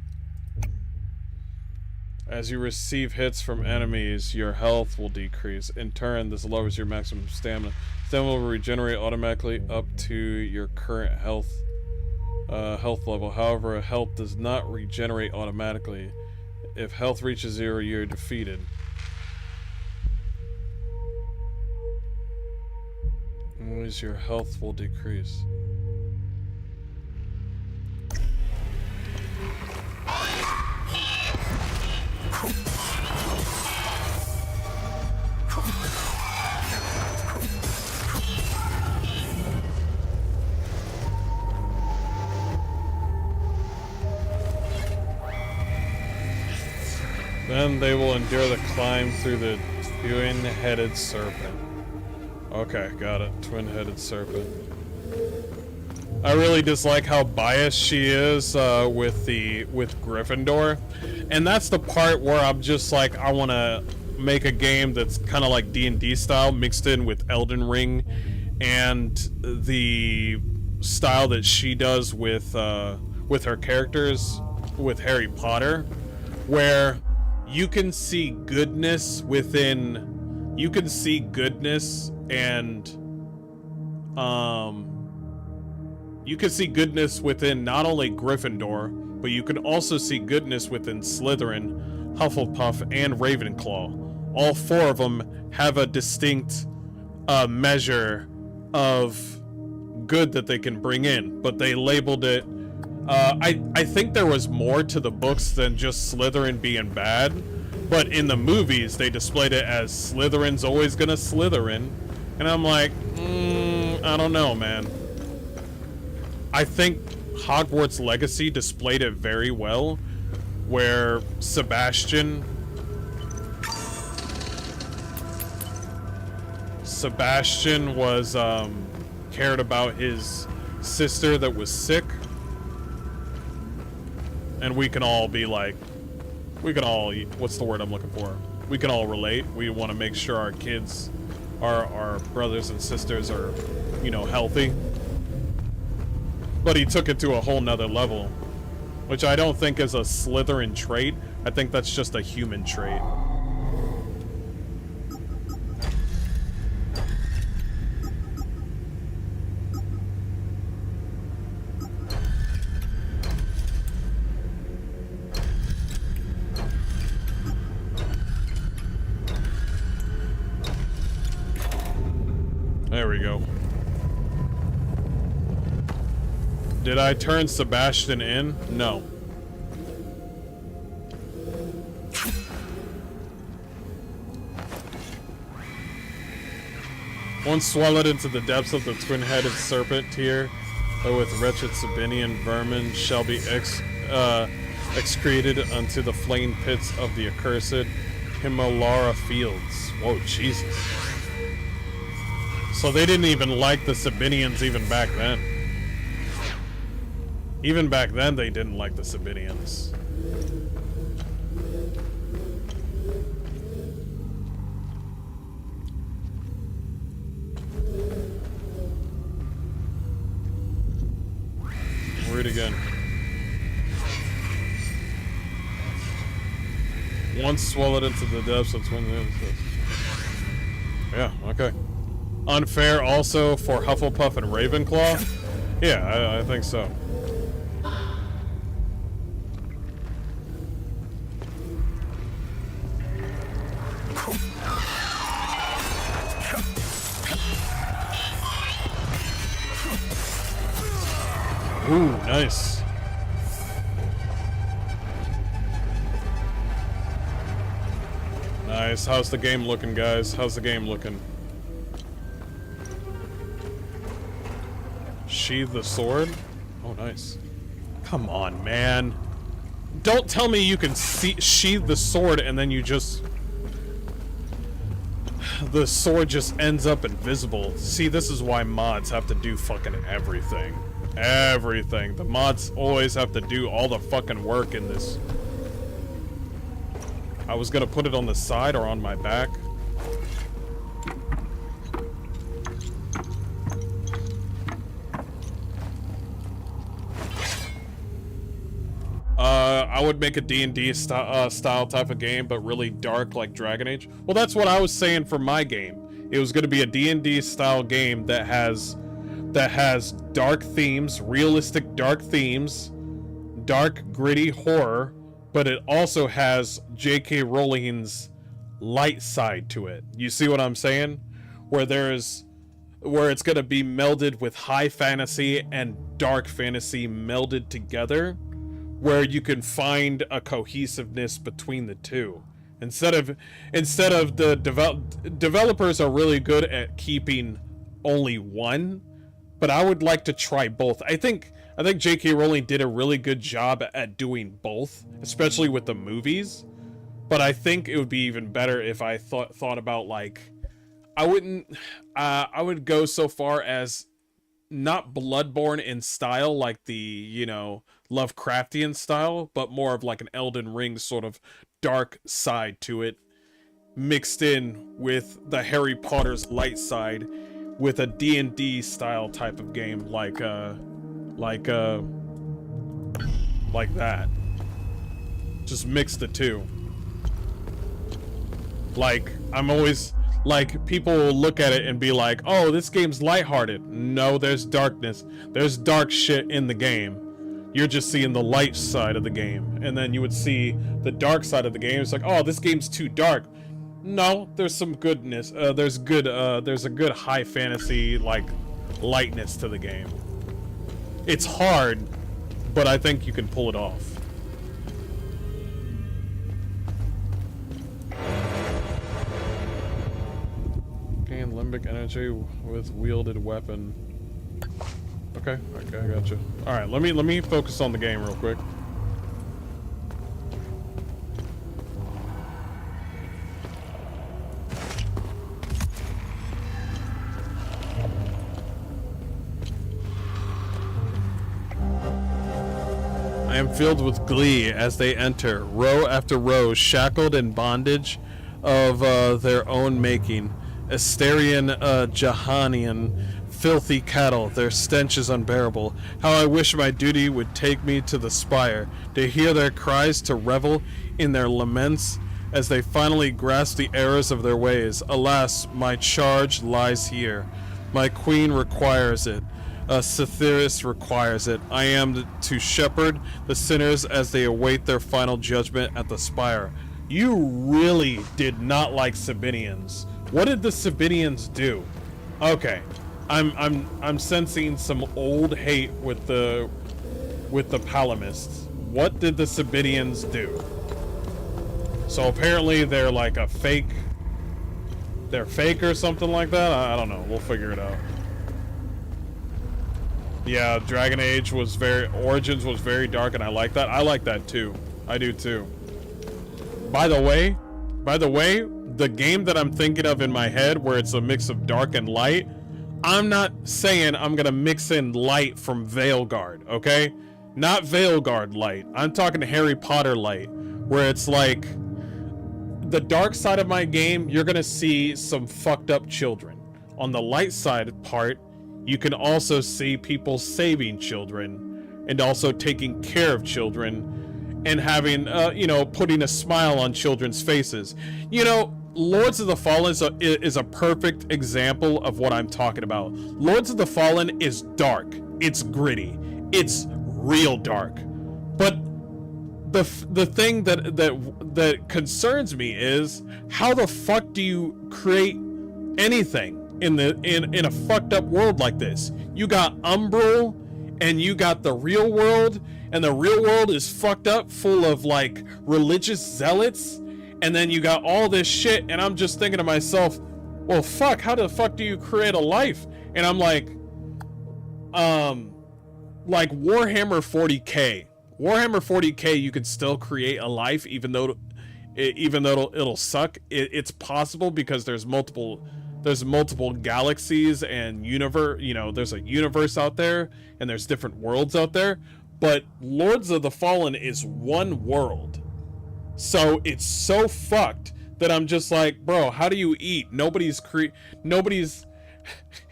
As you receive hits from enemies, your health will decrease. In turn, this lowers your maximum stamina. Stamina will regenerate automatically up to your current health level. However, health does not regenerate automatically. If health reaches 0, you're defeated. Always your health will decrease. Then they will endure the climb through the twin-headed serpent. Okay, got it. Twin-headed serpent. I really dislike how biased she is with Gryffindor, and that's the part where I'm just like, I want to make a game that's kind of like D&D style mixed in with Elden Ring and the style that she does with her characters with Harry Potter, where you can see goodness within. You can see goodness and you can see goodness within not only Gryffindor, but you can also see goodness within Slytherin, Hufflepuff, and Ravenclaw. All four of them have a distinct measure of good that they can bring in, but they labeled it. I think there was more to the books than just Slytherin being bad, but in the movies they displayed it as Slytherin's always gonna Slytherin, and I'm like, I don't know, man. I think Hogwarts Legacy displayed it very well, where Sebastian was cared about his sister that was sick, and we can all be like, what's the word I'm looking for? We can all relate. We want to make sure our kids, our brothers and sisters are, you know, healthy. But he took it to a whole nother level, which I don't think is a Slytherin trait. I think that's just a human trait. There we go. Did I turn Sebastian in? No. Once swallowed into the depths of the twin-headed serpent tier, with wretched Sabinian vermin shall be excreted unto the flame pits of the accursed Himalara fields. Whoa, Jesus. So they didn't even like the Sabinians even back then. Even back then, they didn't like the Sabinians. Read again. Once swallowed into the depths of twin. Yeah, okay. Unfair also for Hufflepuff and Ravenclaw? Yeah, I think so. Ooh, nice. Nice. How's the game looking, guys? How's the game looking? Sheathe the sword? Oh, nice. Come on, man. Don't tell me you can sheathe the sword and then you just... The sword just ends up invisible. See, this is why mods have to do fucking everything. Everything. The mods always have to do all the fucking work in this. I was gonna put it on the side or on my back. I would make a D&D style type of game, but really dark like Dragon Age. Well, that's what I was saying for my game. It was gonna be a D&D style game that has dark themes, realistic dark themes, dark gritty horror, but it also has J.K. Rowling's light side to it. You see what I'm saying? Where it's gonna be melded with high fantasy and dark fantasy melded together, where you can find a cohesiveness between the two. Instead of the developers are really good at keeping only one, but I would like to try both. I think J.K. Rowling did a really good job at doing both, especially with the movies. But I think it would be even better if I thought about, like, I would go so far as not Bloodborne in style, like the, you know, Lovecraftian style, but more of like an Elden Ring sort of dark side to it, mixed in with the Harry Potter's light side, with a D&D style type of game, like that. Just mix the two. Like, I'm always, like, people will look at it and be like, oh, this game's lighthearted. No, there's darkness. There's dark shit in the game. You're just seeing the light side of the game. And then you would see the dark side of the game. It's like, oh, this game's too dark. No, there's some goodness. There's a good high fantasy, like, lightness to the game. It's hard, but I think you can pull it off. Gain limbic energy with wielded weapon. Okay, I gotcha. All right, let me focus on the game real quick. I am filled with glee as they enter, row after row, shackled in bondage of their own making. Asterian, Jahanian, filthy cattle, their stench is unbearable. How I wish my duty would take me to the spire, to hear their cries, to revel in their laments, as they finally grasp the errors of their ways. Alas, my charge lies here. My queen requires it. Cytheris requires it. I am to shepherd the sinners as they await their final judgment at the spire. You really did not like Sabinians. What did the Sabinians do? Okay, I'm sensing some old hate with the Palamists. What did the Sabinians do? So apparently they're like a fake they're fake or something like that. I don't know. We'll figure it out. Yeah, Dragon Age was Origins was very dark, and I like that. I like that too. I do too. By the way, the game that I'm thinking of in my head, where it's a mix of dark and light, I'm not saying I'm gonna mix in light from Veilguard, okay? Not Veilguard light. I'm talking Harry Potter light, where it's like the dark side of my game, you're gonna see some fucked up children. On the light side part, you can also see people saving children and also taking care of children and having, you know, putting a smile on children's faces. You know, Lords of the Fallen is a perfect example of what I'm talking about. Lords of the Fallen is dark. It's gritty. It's real dark. But the thing that concerns me is, how the fuck do you create anything in a fucked up world like this? You got Umbral and you got the real world, and the real world is fucked up, full of like religious zealots, and then you got all this shit, and I'm just thinking to myself, well fuck, how the fuck do you create a life? And I'm like Warhammer 40k. Warhammer 40k, you can still create a life even though it'll suck. It's possible because there's multiple galaxies and universe, you know, there's a universe out there and there's different worlds out there. But Lords of the Fallen is one world. So it's so fucked that I'm just like, bro, how do you eat? Nobody's,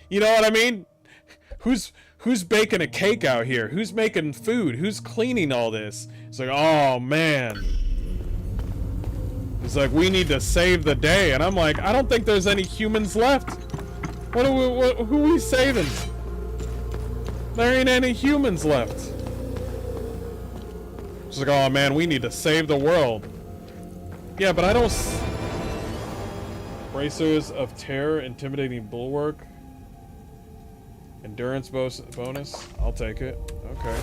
you know what I mean? Who's baking a cake out here? Who's making food? Who's cleaning all this? It's like, oh man. It's like, we need to save the day. And I'm like, I don't think there's any humans left. Who are we saving? There ain't any humans left. It's like, oh man, we need to save the world. Yeah, but I don't... Bracers of Terror, Intimidating Bulwark. Endurance bonus. I'll take it. Okay.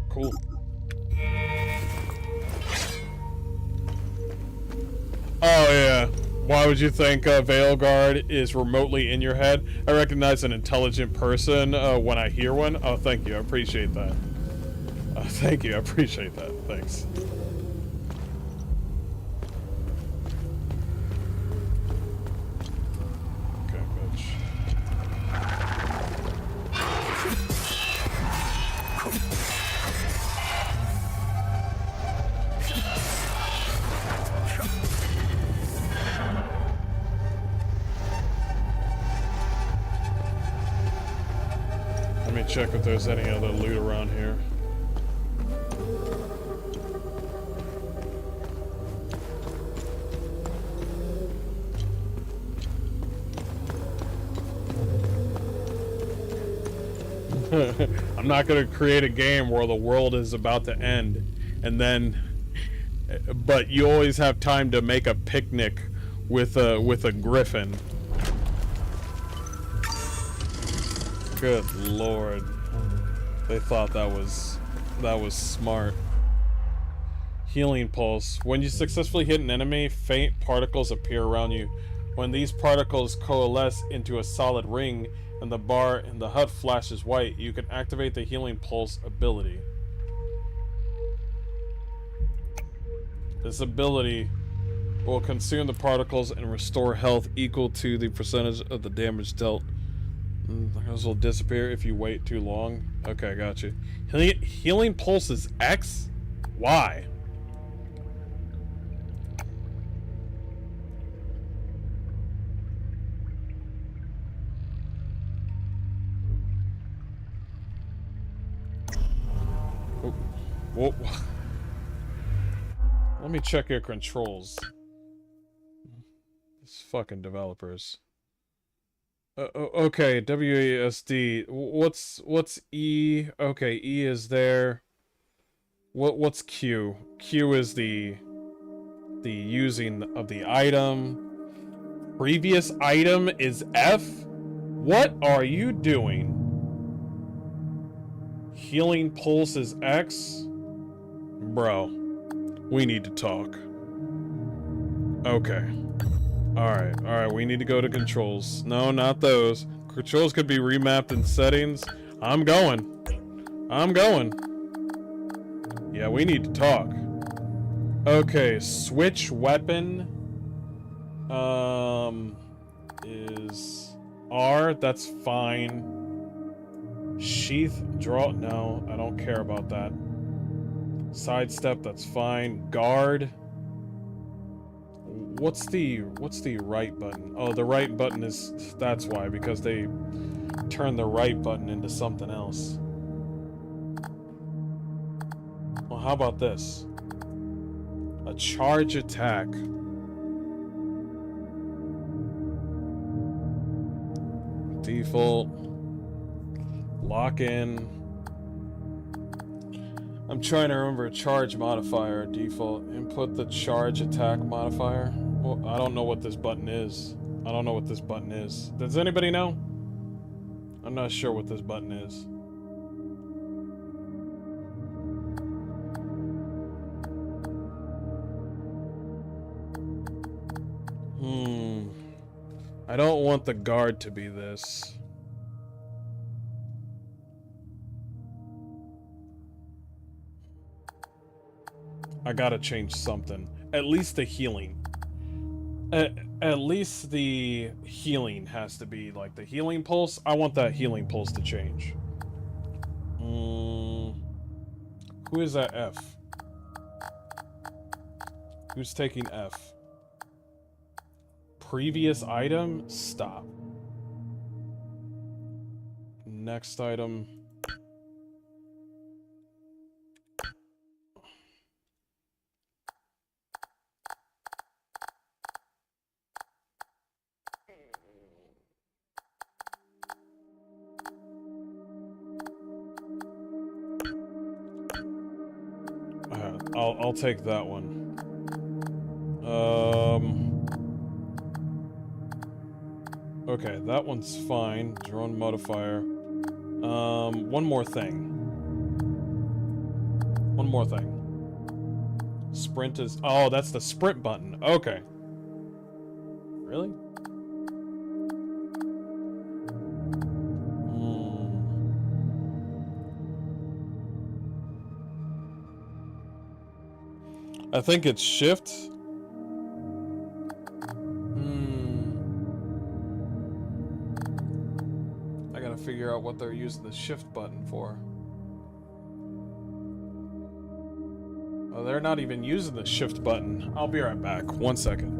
Cool. Oh yeah. Why would you think Veilguard is remotely in your head? I recognize an intelligent person when I hear one. Oh, thank you. I appreciate that. Thank you. I appreciate that. Thanks. Okay, bitch. Let me check if there's any other loot around here. I'm not going to create a game where the world is about to end and then, but you always have time to make a picnic with a griffin. Good lord. They thought that was smart. Healing pulse. When you successfully hit an enemy, faint particles appear around you. When these particles coalesce into a solid ring and the bar in the HUD flashes white, you can activate the healing pulse ability. This ability will consume the particles and restore health equal to the percentage of the damage dealt. This will disappear if you wait too long. Okay, got you. Healing pulse is X? Why? Whoa. Let me check your controls. These fucking developers. Okay, WASD. What's E? Okay, E is there. What's Q? Q is the using of the item. Previous item is F. What are you doing? Healing pulse is X. Bro, we need to talk. Okay. Alright, we need to go to controls. No, not those. Controls could be remapped in settings. I'm going. Yeah, we need to talk. Okay, switch weapon. Is R, that's fine. Sheath, draw, no, I don't care about that. Sidestep, that's fine. Guard. What's the right button? Oh, the right button is, that's why, because they turned the right button into something else. Well, how about this? A charge attack. Default. Lock in. I'm trying to remember a charge modifier. Default. Input the charge attack modifier. Well, I don't know what this button is. Does anybody know? I'm not sure what this button is. I don't want the guard to be this. I gotta change something. At least the healing. At least the healing has to be like the healing pulse. I want that healing pulse to change. Who is that F? Who's taking F? Previous item? Stop. Next item. I'll take that one. Okay, that one's fine. Drone modifier. One more thing. Sprint is... Oh, that's the sprint button. Okay. Really? I think it's shift. I gotta figure out what they're using the shift button for. Oh, they're not even using the shift button. I'll be right back. 1 second.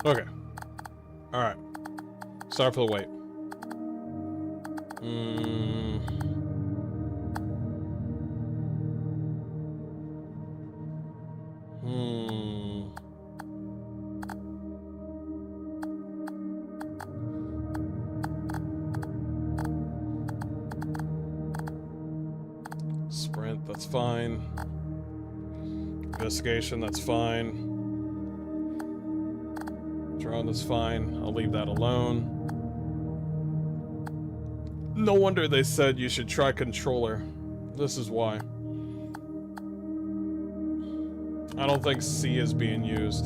Okay. Alright. Sorry for the wait. Sprint, that's fine. Investigation, that's fine. Drone, that's fine. I'll leave that alone. No wonder they said you should try controller. This is why. I don't think C is being used.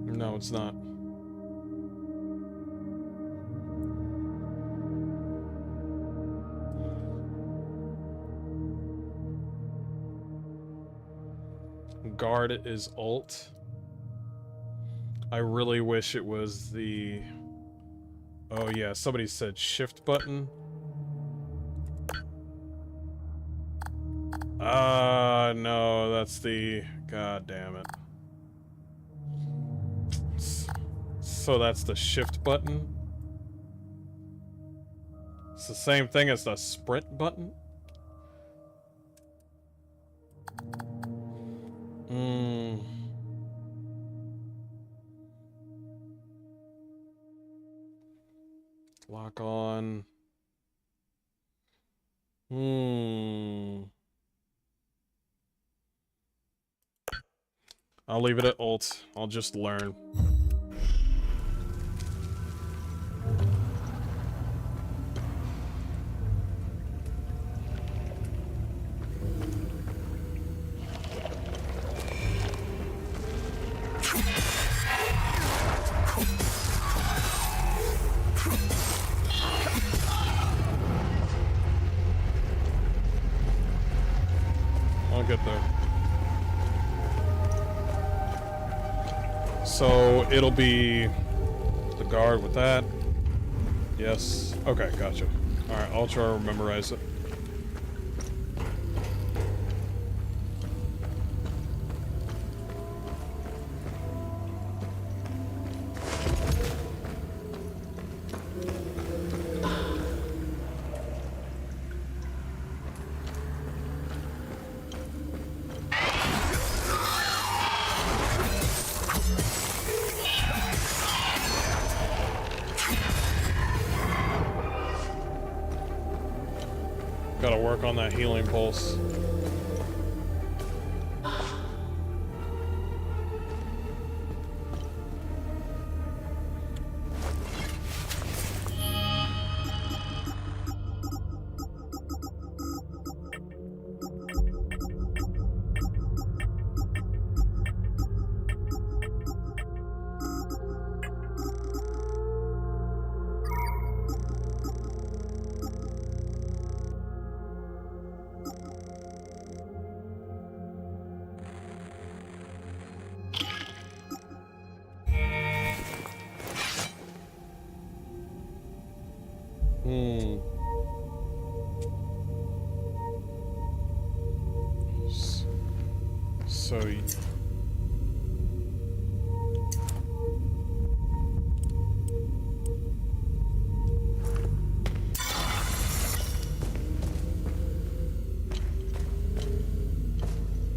No, it's not. Guard is alt. I really wish it was the... Oh yeah, somebody said shift button. No, that's the... God damn it. So that's the shift button? It's the same thing as the sprint button? Lock on. I'll leave it at alt. I'll just learn. I'll get there. So it'll be the guard with that. Yes. Okay, gotcha. Alright, I'll try to memorize it. Gotta work on that healing pulse.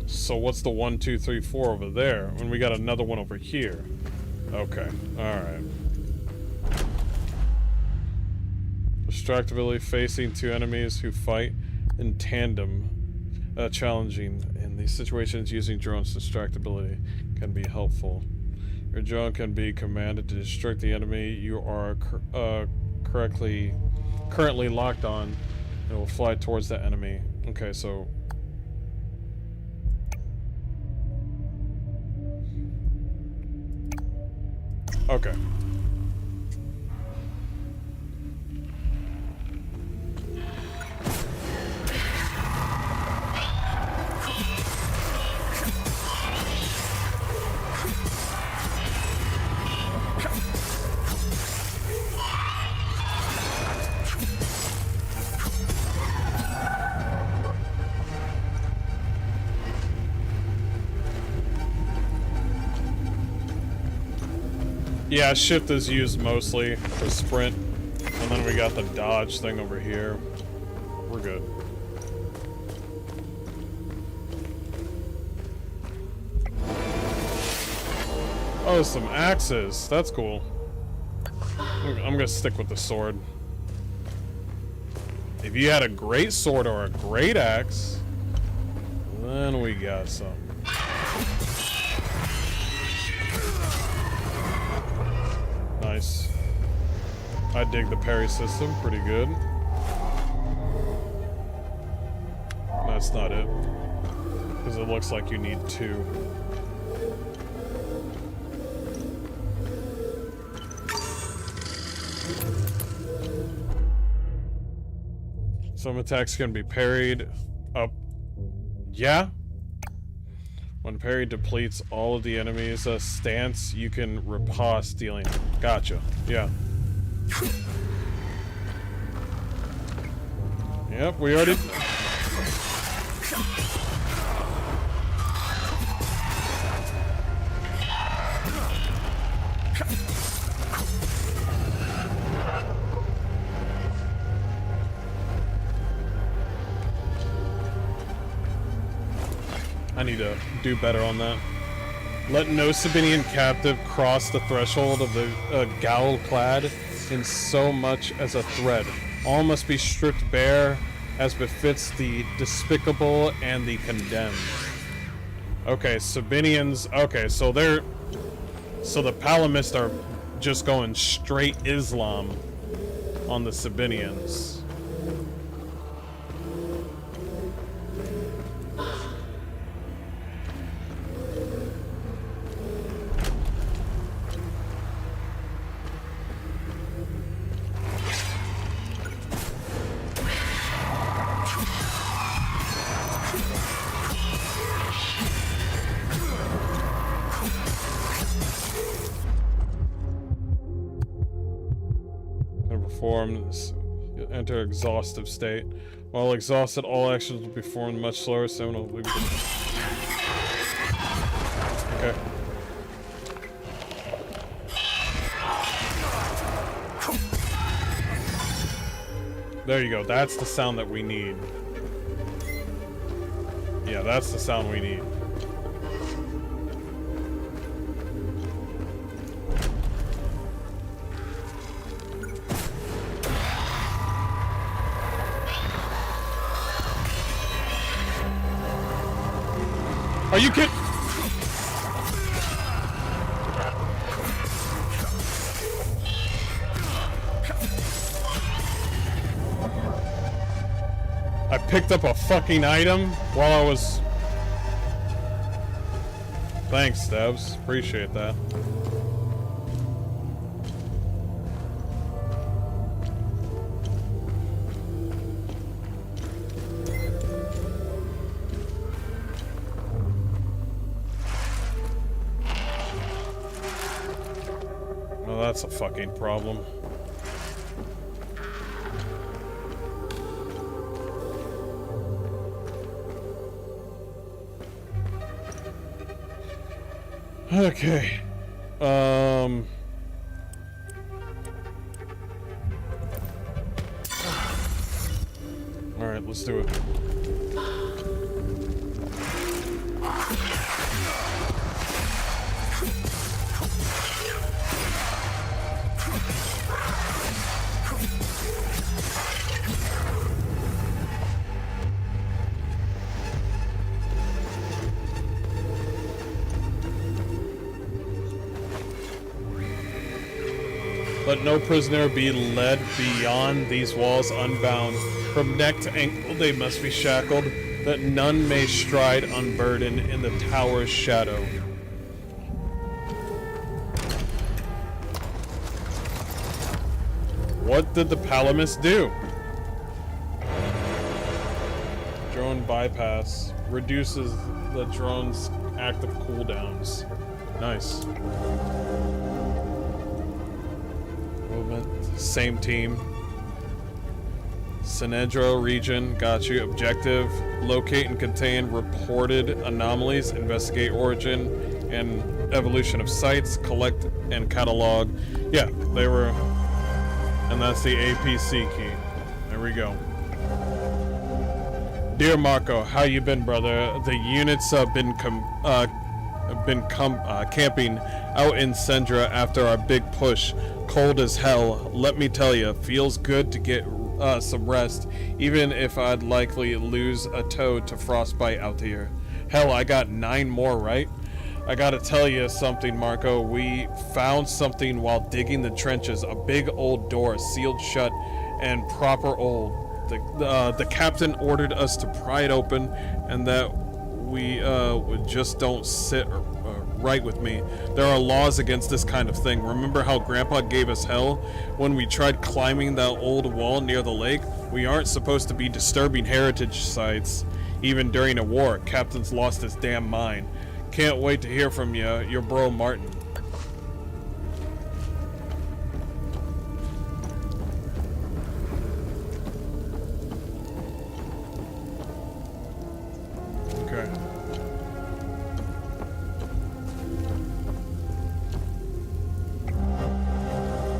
So what's the 1, 2, 3, 4 over there? And we got another one over here. Okay, alright. Distractibility, facing two enemies who fight in tandem. Challenging. In these situations, using drone's distractibility can be helpful. Your drone can be commanded to distract the enemy you are currently locked on, and it will fly towards the enemy. Okay, so... Okay. Yeah, shift is used mostly for sprint. And then we got the dodge thing over here. We're good. Oh, some axes. That's cool. I'm gonna stick with the sword. If you had a great sword or a great axe, then we got some. Nice. I dig the parry system, pretty good. That's not it. Because it looks like you need two. Some attacks can be parried up. Yeah. When parry depletes all of the enemy's stance, you can riposte dealing. Gotcha. Yeah. Yep, we already... I need to do better on that. Let no Sabinian captive cross the threshold of the Gaul-clad in so much as a thread. All must be stripped bare as befits the despicable and the condemned. Okay, Sabinians... Okay, so they're... So the Palamists are just going straight Islam on the Sabinians. Enter exhaustive state. While exhausted, all actions will be performed much slower. Stamina will be... Okay. There you go. That's the sound that we need. Yeah, that's the sound we need. Are you kidding? I picked up a fucking item while I was... Thanks, Devs. Appreciate that. That's a fucking problem. Okay. All right, let's do it. Let no prisoner be led beyond these walls unbound. From neck to ankle they must be shackled, that none may stride unburdened in the tower's shadow. What did the Palamists do? Drone bypass. Reduces the drone's active cooldowns. Nice. Same team. Sinedro region, got you. Objective, locate and contain reported anomalies, investigate origin, and evolution of sites, collect and catalog. Yeah, they were, and that's the APC key. There we go. Dear Marco, how you been, brother? The units been camping out in Sendra after our big push. Cold as hell. Let me tell you, feels good to get some rest, even if I'd likely lose a toe to frostbite out here. Hell, I got 9 more, right? I gotta tell you something, Marco. We found something while digging the trenches. A big old door, sealed shut and proper old. The captain ordered us to pry it open, and that we just don't sit right with me. There are laws against this kind of thing. Remember how Grandpa gave us hell when we tried climbing that old wall near the lake? We aren't supposed to be disturbing heritage sites, even during a war. Captain's lost his damn mind. Can't wait to hear from you, your bro Martin. Okay.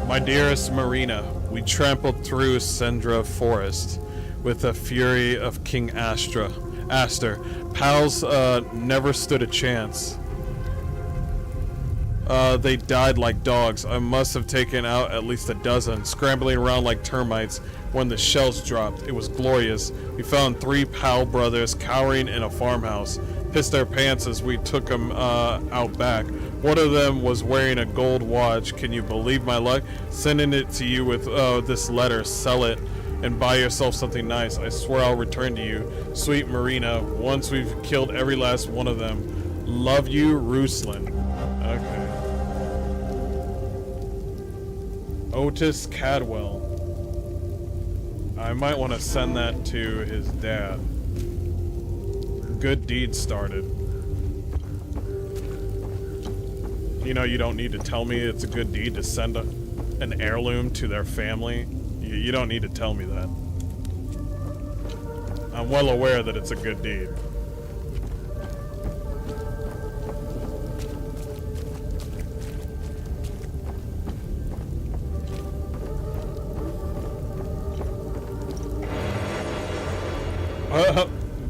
My dearest Marina, we trampled through Sendra Forest with the fury of King Aster. Pals never stood a chance. They died like dogs. I must have taken out at least a dozen, scrambling around like termites when the shells dropped. It was glorious. We found 3 Pal brothers cowering in a farmhouse. Pissed their pants as we took them out back. One of them was wearing a gold watch. Can you believe my luck? Sending it to you with this letter. Sell it and buy yourself something nice. I swear I'll return to you, sweet Marina, once we've killed every last one of them. Love you, Ruslan. Okay. Otis Cadwell. I might want to send that to his dad. Good deed started. You know, you don't need to tell me it's a good deed to send an heirloom to their family. You don't need to tell me that. I'm well aware that it's a good deed.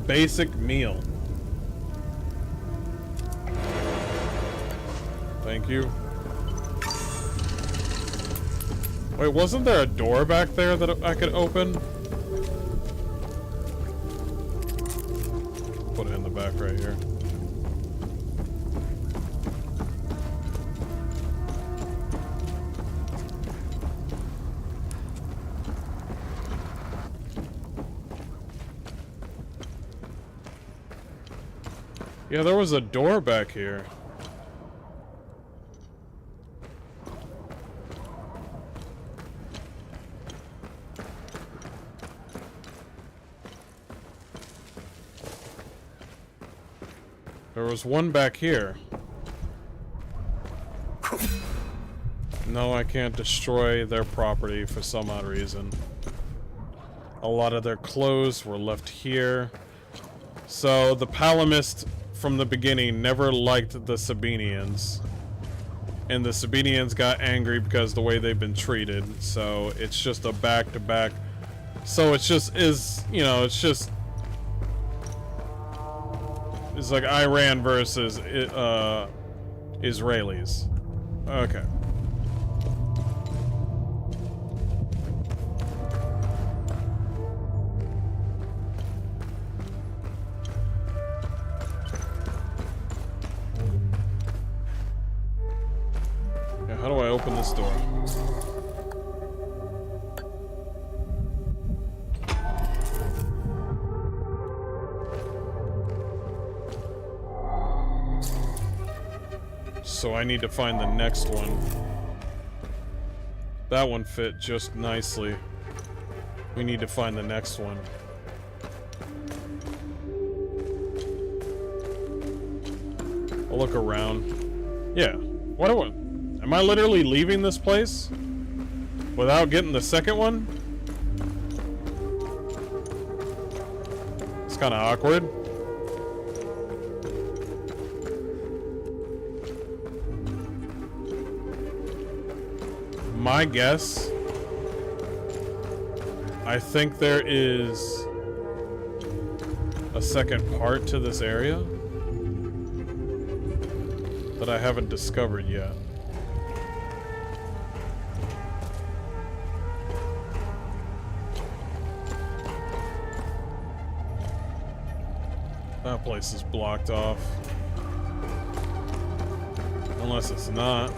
Basic meal. Thank you. Wait, wasn't there a door back there that I could open? Put it in the back right here. Yeah, there was a door back here. There was one back here. No, I can't destroy their property for some odd reason. A lot of their clothes were left here. So the Palamist from the beginning never liked the Sabinians. And the Sabinians got angry because the way they've been treated. So it's just a back-to-back. So it's just you know, it's just... It's like Iran versus Israelis. Okay. Yeah, how do I open this door? So I need to find the next one. That one fit just nicely. We need to find the next one. I'll look around. Yeah. What do I... Am I literally leaving this place? Without getting the second one? It's kind of awkward. my guess, I think there is a second part to this area that I haven't discovered yet. That place is blocked off. Unless it's not.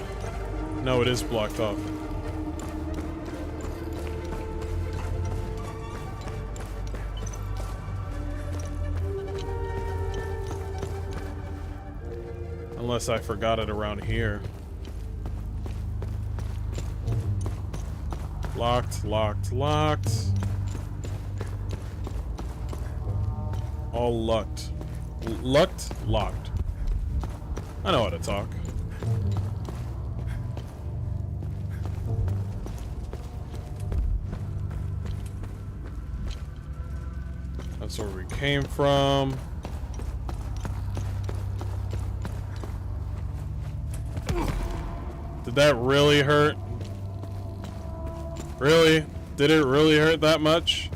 No, it is blocked off. Unless I forgot it around here. Locked, locked, locked. All lucked. Lucked, locked. I know how to talk. That's where we came from. Did that really hurt? Really? Did it really hurt that much?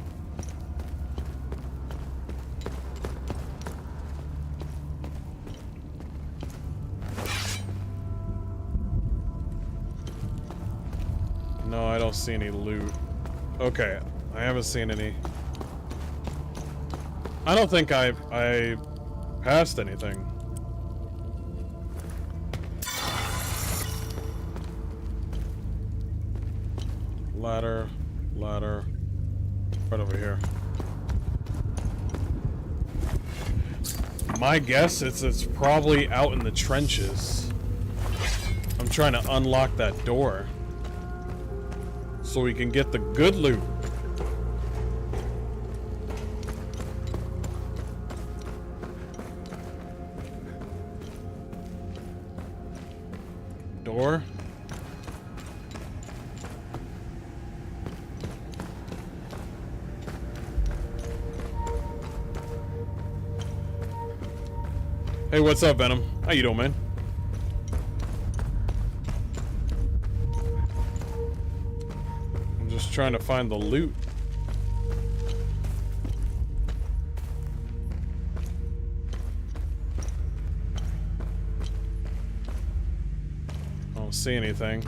No, I don't see any loot. Okay, I haven't seen any. I don't think I passed anything. Ladder, ladder, right over here. My guess is it's probably out in the trenches. I'm trying to unlock that door so we can get the good loot. Door. Hey, what's up, Venom? How you doing, man? I'm just trying to find the loot. I don't see anything.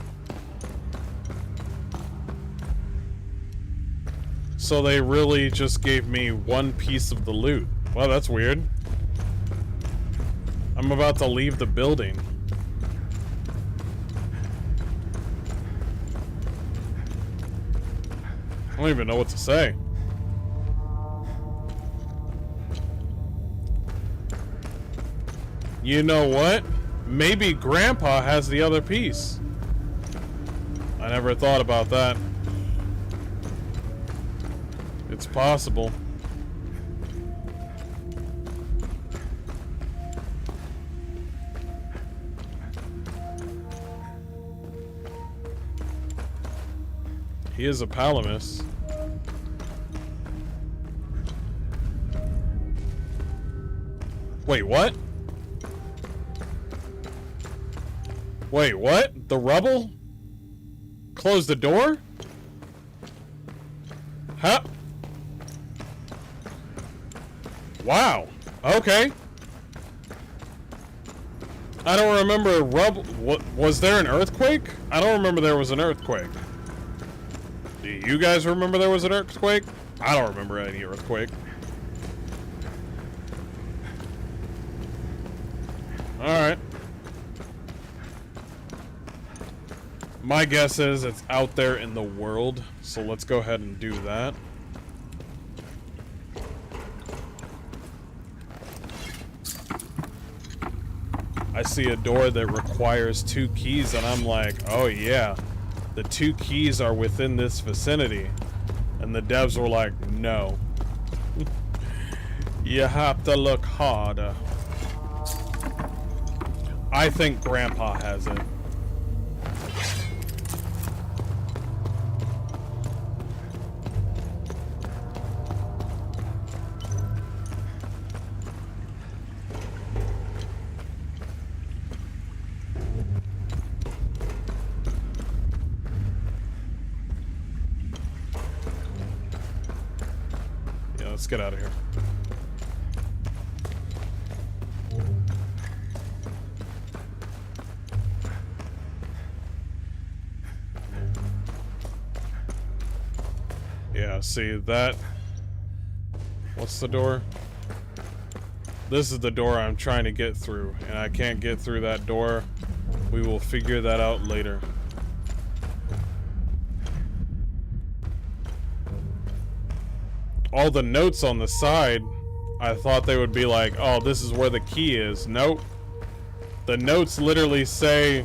So they really just gave me one piece of the loot. Wow, that's weird. I'm about to leave the building. I don't even know what to say. You know what? Maybe Grandpa has the other piece. I never thought about that. It's possible. He is a Palamus. Wait, what? Wait, what? The rubble? Close the door? Huh? Wow. Okay. I don't remember rubble. What, was there an earthquake? I don't remember there was an earthquake. Do you guys remember there was an earthquake? I don't remember any earthquake. Alright. My guess is it's out there in the world, so let's go ahead and do that. I see a door that requires 2 keys, and I'm like, oh yeah, the 2 keys are within this vicinity. And the devs were like, no. You have to look harder. I think Grandpa has it. let's get out of here. Yeah, see that? What's the door? This is the door I'm trying to get through, and I can't get through that door. We will figure that out later. All the notes on the side, I thought they would be like, oh, this is where the key is. Nope. The notes literally say,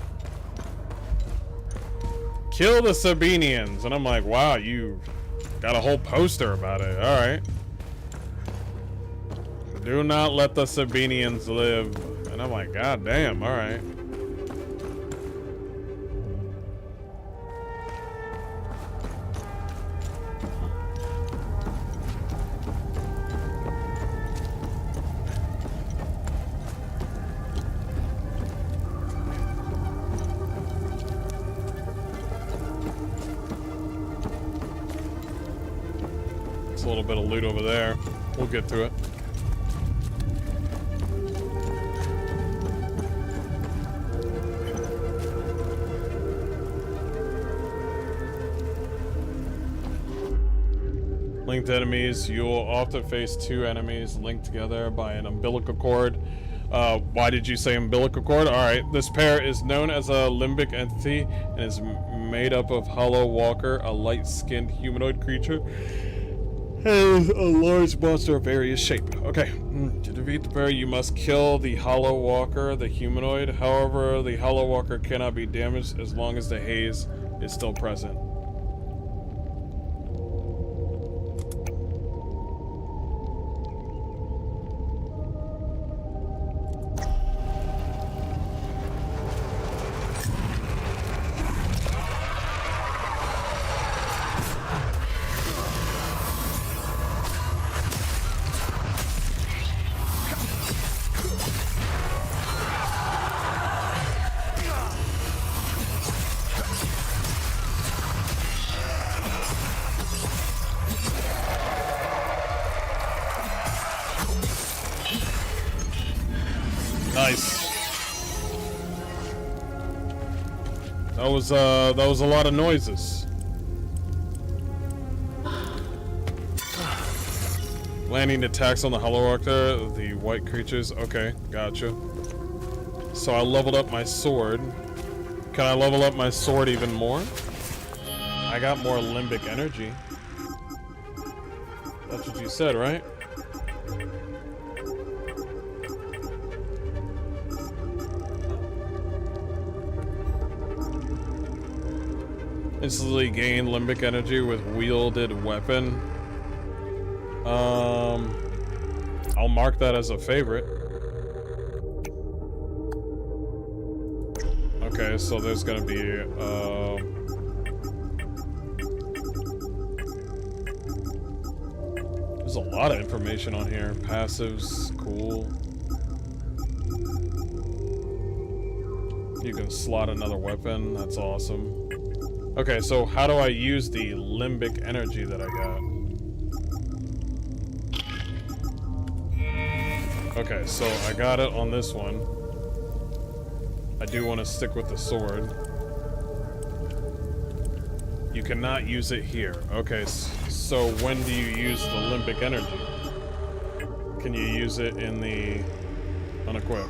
kill the Sabinians. And I'm like, wow, you got a whole poster about it. All right. Do not let the Sabinians live. And I'm like, god damn, all right. It's a little bit of loot over there. We'll get to it. Linked enemies. You will often face two enemies linked together by an umbilical cord. Why did you say umbilical cord? Alright, this pair is known as a limbic entity and is made up of Hollow Walker, a light-skinned humanoid creature, and a large monster of various shape. Okay, to defeat the pair, you must kill the Hollow Walker, the humanoid. However, the Hollow Walker cannot be damaged as long as the haze is still present. Nice. That was a lot of noises. Landing attacks on the Hollow Walker, the white creatures. Okay, gotcha. So I leveled up my sword. Can I level up my sword even more? I got more limbic energy. That's what you said, right? Instantly gain limbic energy with wielded weapon. I'll mark that as a favorite. Okay, so there's gonna be there's a lot of information on here. Passives, cool. You can slot another weapon, that's awesome. Okay, so how do I use the limbic energy that I got? Okay, so I got it on this one. I do want to stick with the sword. You cannot use it here. Okay, so when do you use the limbic energy? Can you use it in the unequip?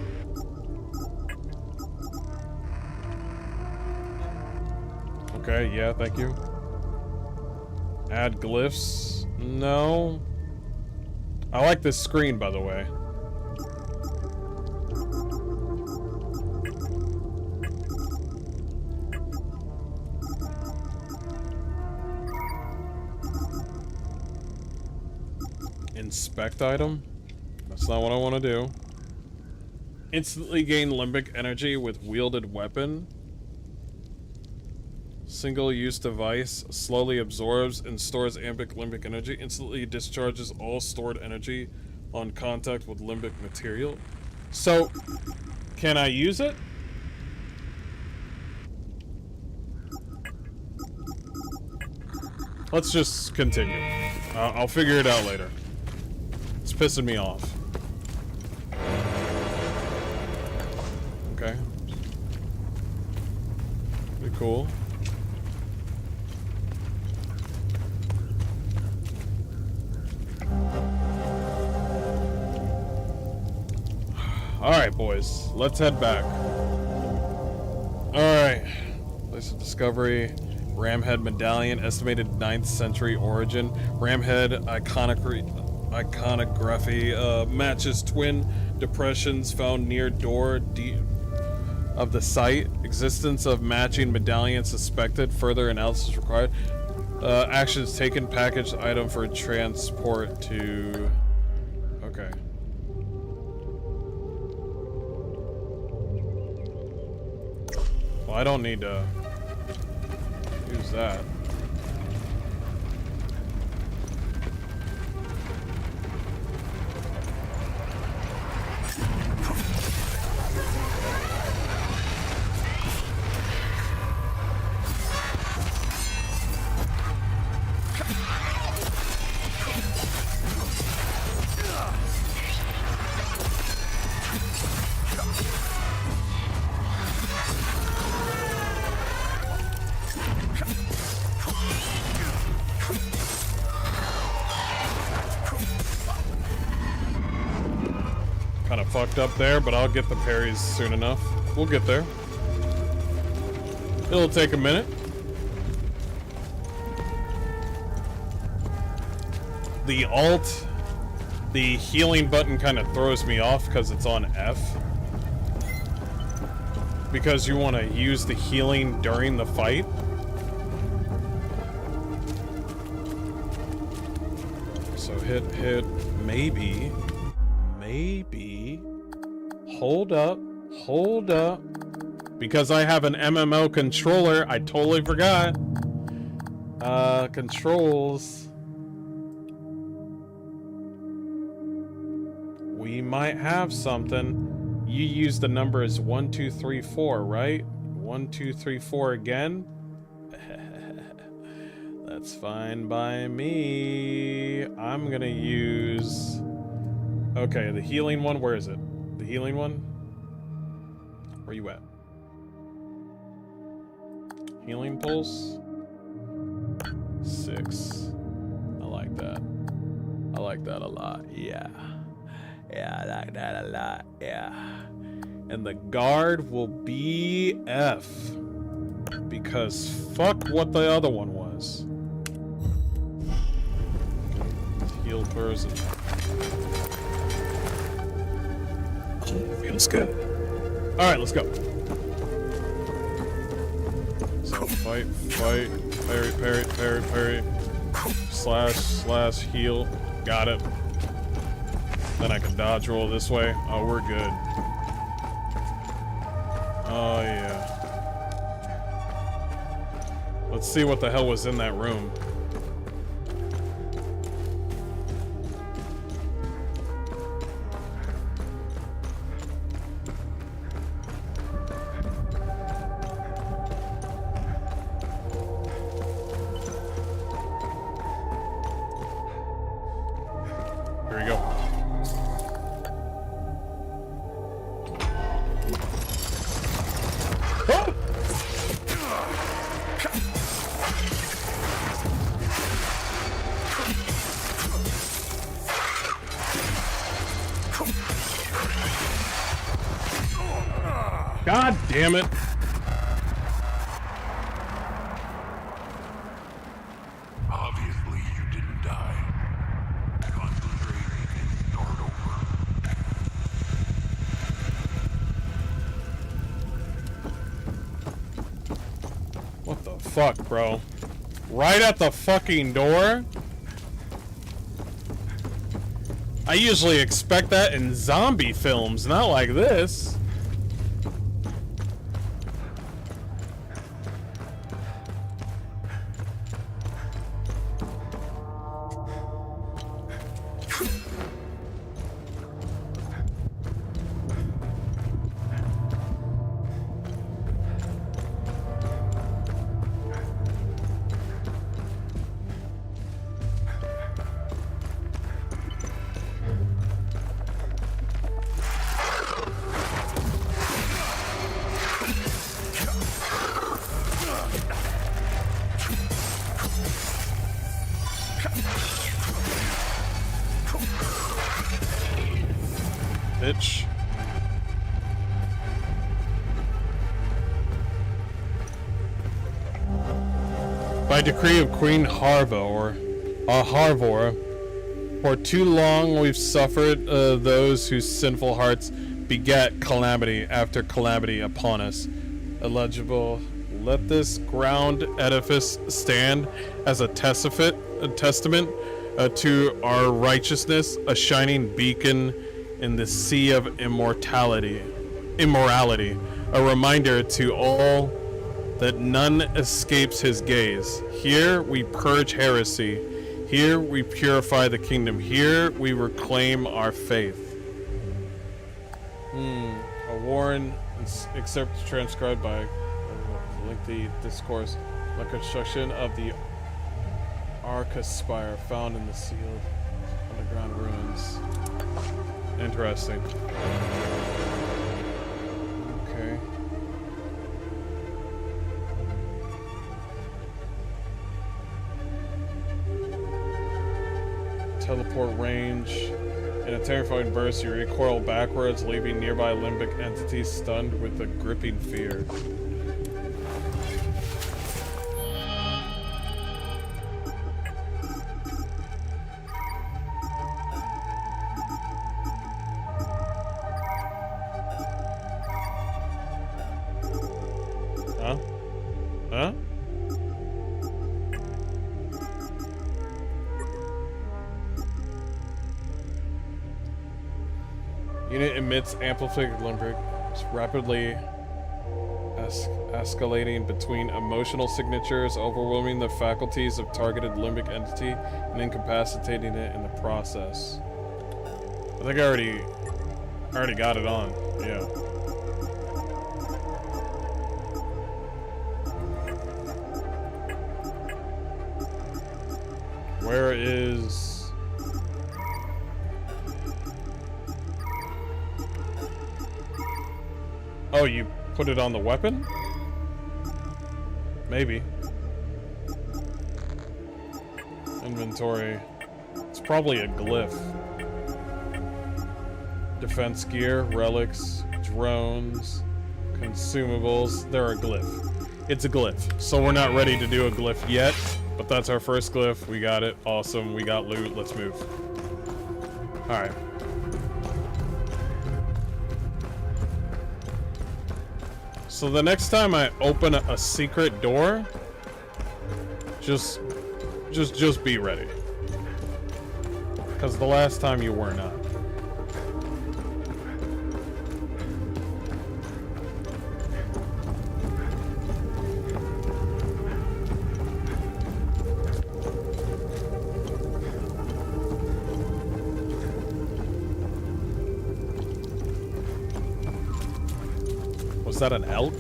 Okay, yeah, thank you. Add glyphs? No. I like this screen, by the way. Inspect item? That's not what I want to do. Instantly gain limbic energy with wielded weapon. Single-use device slowly absorbs and stores ambic limbic energy. Instantly discharges all stored energy on contact with limbic material. So, can I use it? Let's just continue. I'll figure it out later. pissing me off. Okay. Pretty cool. Alright, boys. Let's head back. Alright. Place of discovery. Ramhead medallion. Estimated 9th century origin. Ramhead iconography matches twin depressions found near door of the site. Existence of matching medallion suspected. Further analysis required. Actions taken. Packaged item for transport to... Okay. Well, I don't need to use that. Kind of fucked up there, but I'll get the parries soon enough. We'll get there. It'll take a minute. The alt, the healing button kind of throws me off because it's on F. Because you want to use the healing during the fight. So hit, maybe. Hold up. Because I have an MMO controller, I totally forgot. Controls. We might have something. You use the numbers 1, 2, 3, 4, right? 1, 2, 3, 4 again? That's fine by me. I'm gonna use... Okay, the healing one, where is it? The healing one? Where you at? Healing pulse? 6. I like that. I like that a lot, yeah. Yeah, I like that a lot, yeah. And the guard will be F. Because fuck what the other one was. Heal person. Feels good. Alright, let's go. So fight, parry. Slash, heal. Got it. Then I can dodge roll this way. Oh, we're good. Oh, yeah. Let's see what the hell was in that room. Here we go. Oh! God damn it. Obviously, you didn't die. Concentrate and start over. What the fuck, bro? Right at the fucking door? I usually expect that in zombie films, not like this. bitch. By decree of Queen Harvor, for too long we've suffered those whose sinful hearts beget calamity after calamity upon us. Illegible. Let this ground edifice stand as a testament to our righteousness, a shining beacon in the sea of immorality, a reminder to all that none escapes his gaze. Here we purge heresy. Here we purify the kingdom. Here we reclaim our faith. A Warren excerpt transcribed by lengthy discourse, the construction of the Arca Spire found in the sealed underground ruins. Interesting. Okay. Teleport range. In a terrifying burst, you recoil backwards, leaving nearby limbic entities stunned with a gripping fear. Huh? Huh? Unit emits amplified limbic, rapidly escalating between emotional signatures, overwhelming the faculties of targeted limbic entity, and incapacitating it in the process. I think I already got it on. Yeah. Where is... Oh, you put it on the weapon? Maybe. Inventory. It's probably a glyph. Defense gear, relics, drones, consumables. They're a glyph. It's a glyph. So we're not ready to do a glyph yet, but that's our first glyph. We got it. Awesome. We got loot. Let's move. Alright. So the next time I open a secret door, just be ready. Because the last time you were not. Was that an elk?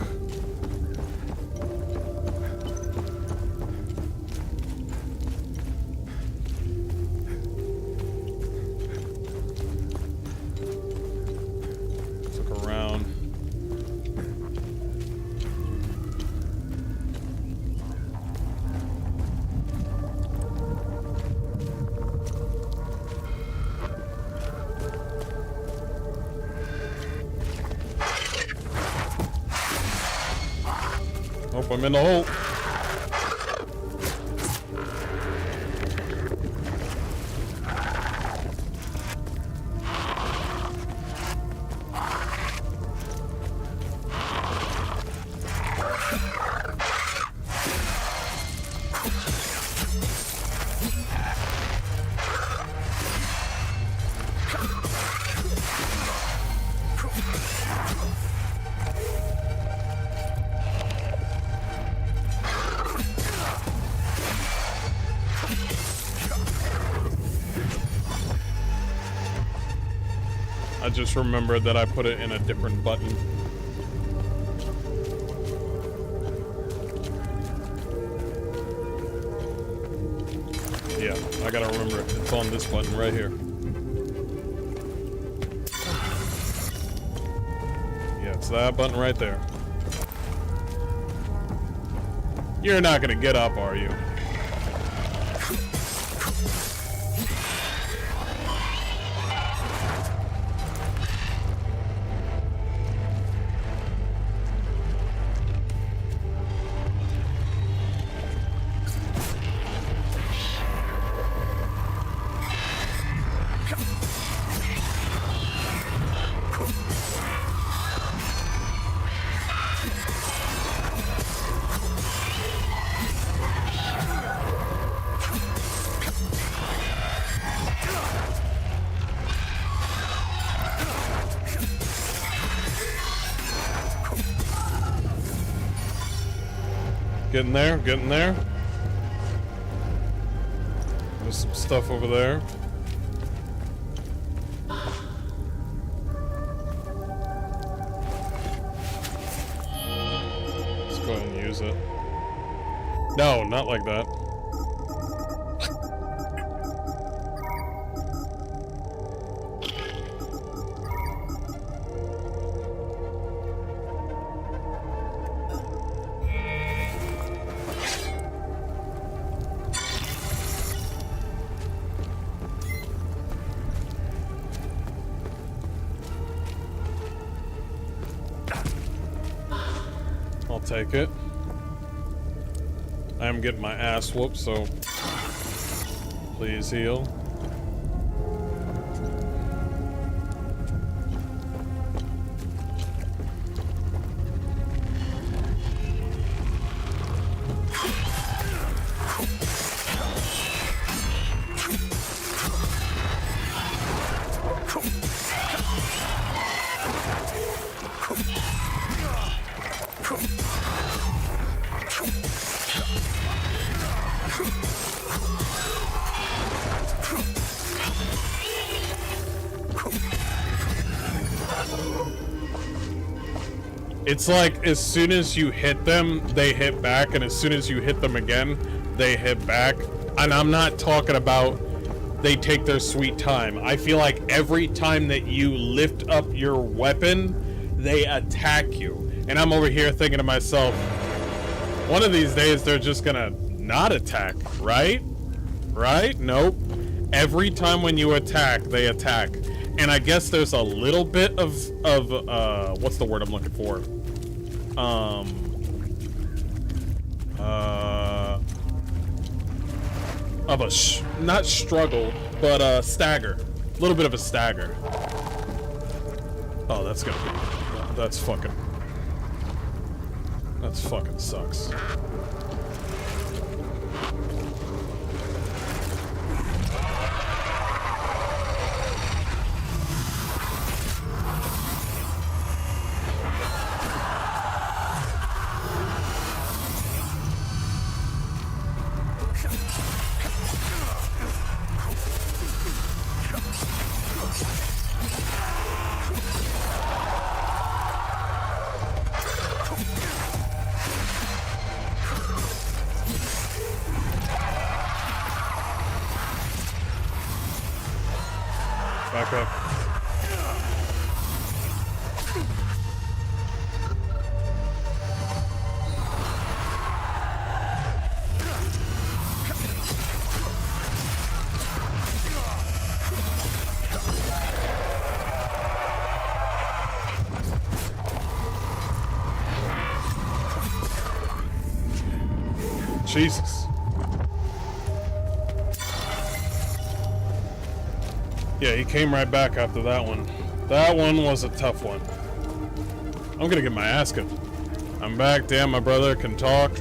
Look around. Hope I'm in the hole. I just remembered that I put it in a different button. Yeah, I gotta remember it. It's on this button right here. Yeah, it's that button right there. You're not gonna get up, are you? Getting there, getting there. There's some stuff over there. Let's go ahead and use it. No, not like that. I'll take it. I am getting my ass whooped, so please heal. It's like as soon as you hit them, they hit back, and as soon as you hit them again, they hit back. And I'm not talking about they take their sweet time. I feel like every time that you lift up your weapon, they attack you. And I'm over here thinking to myself, one of these days they're just gonna not attack, right? Right? Nope. Every time when you attack, they attack. And I guess there's a little bit of what's the word I'm looking for? Of a not struggle, but stagger. A little bit of a stagger. Oh, that's gonna be, that's fucking sucks. Back up. Jesus. Yeah, he came right back after that one. That one was a tough one. I'm gonna get my ass kicked. I'm back. Damn, my brother can talk.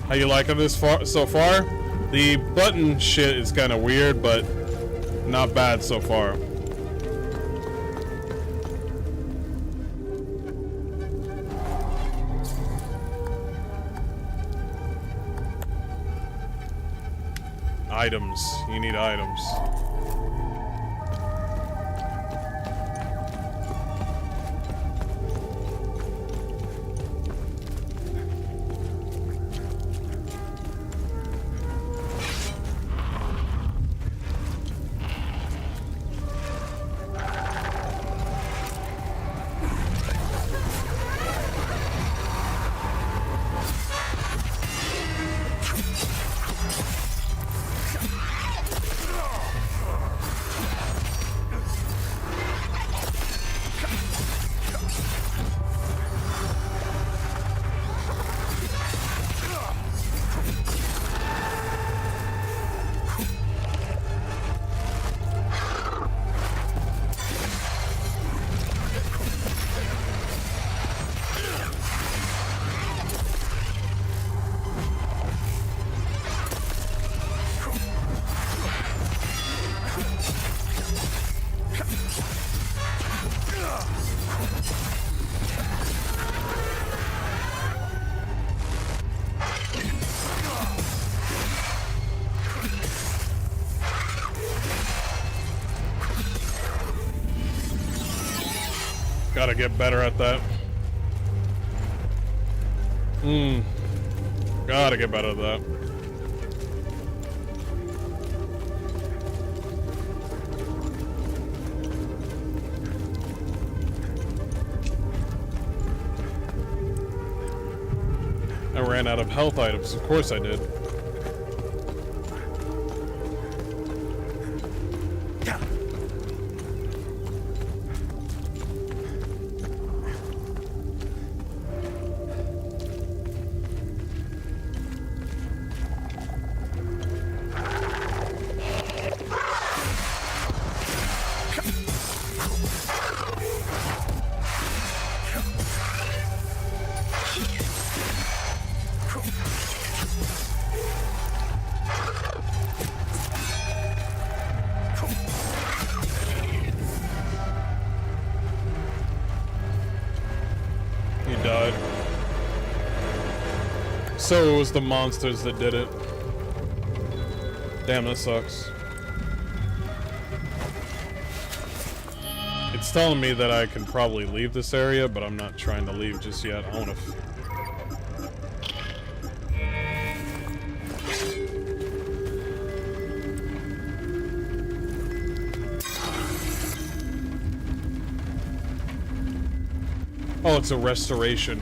How you liking this so far? The button shit is kind of weird, but not bad so far. Items. You need items. Gotta get better at that. Gotta get better at that. I ran out of health items. Of course I did. So it was the monsters that did it. Damn, that sucks. It's telling me that I can probably leave this area, but I'm not trying to leave just yet. I wanna... Oh, it's a restoration.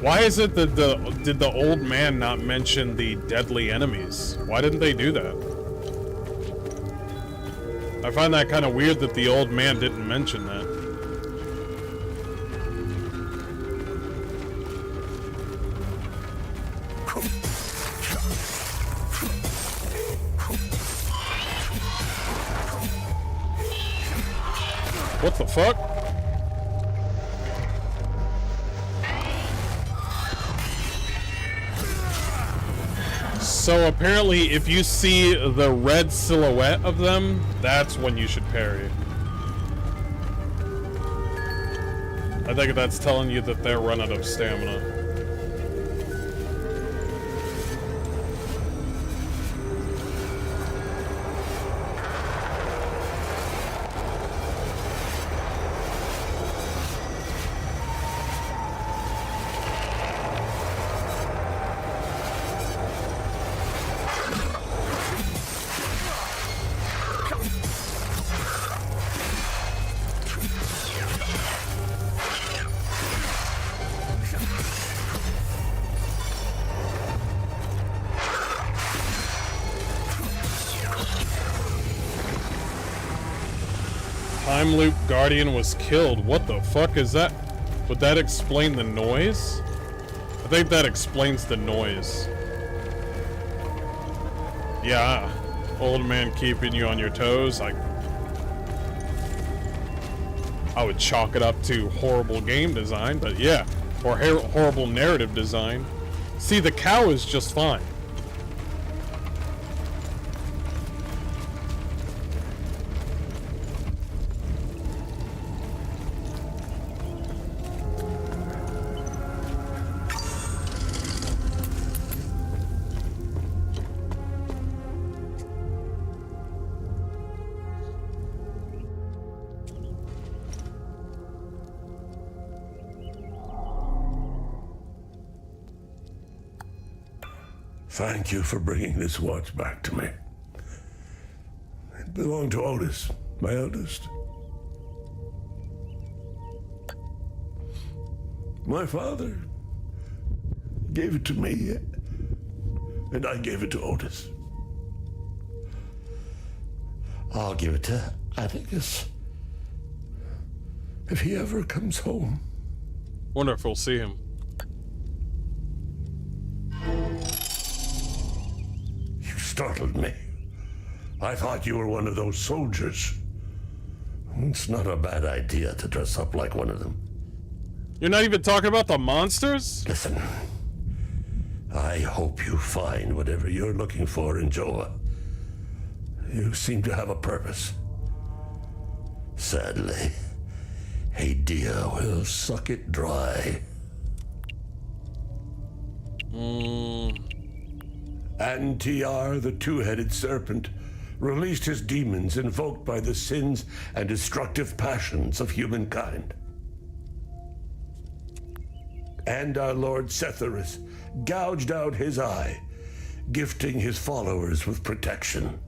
Why is it that did the old man not mention the deadly enemies? Why didn't they do that? I find that kind of weird that the old man didn't mention that. What the fuck? So apparently if you see the red silhouette of them, that's when you should parry. I think that's telling you that they're running out of stamina. Time Loop Guardian was killed. What the fuck is that? Would that explain the noise? I think that explains the noise. Yeah. Old man keeping you on your toes. I would chalk it up to horrible game design, but yeah. Or horrible narrative design. See, the cow is just fine. Thank you for bringing this watch back to me. It belonged to Otis, my eldest. My father gave it to me, and I gave it to Otis. I'll give it to Atticus if he ever comes home. Wonder if we'll see him. Startled me. I thought you were one of those soldiers. It's not a bad idea to dress up like one of them. You're not even talking about the monsters? Listen, I hope you find whatever you're looking for in Joa. You seem to have a purpose. Sadly, Hadia will suck it dry. And TR, the two-headed serpent, released his demons invoked by the sins and destructive passions of humankind. And our Lord Setharus gouged out his eye, gifting his followers with protection.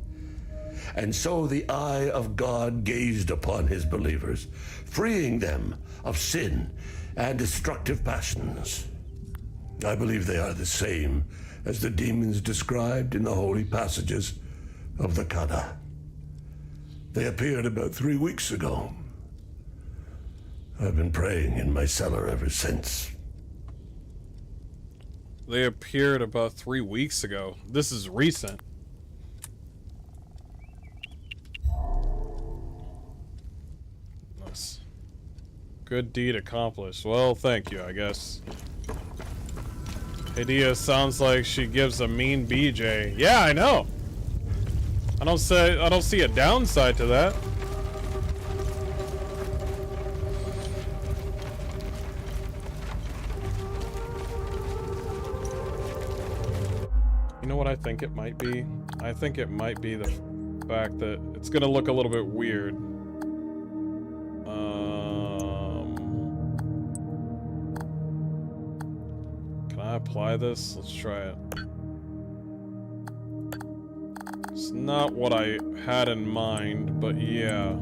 And so the eye of God gazed upon his believers, freeing them of sin and destructive passions. I believe they are the same as the demons described in the holy passages of the Kada. They appeared about 3 weeks ago. I've been praying in my cellar ever since. They appeared about 3 weeks ago. This is recent. Nice. Good deed accomplished. Well, thank you, I guess. Hidea sounds like she gives a mean BJ. Yeah, I know. I don't see a downside to that. You know what I think it might be? I think it might be the fact that it's gonna look a little bit weird. Can I apply this? Let's try it. It's not what I had in mind, but yeah.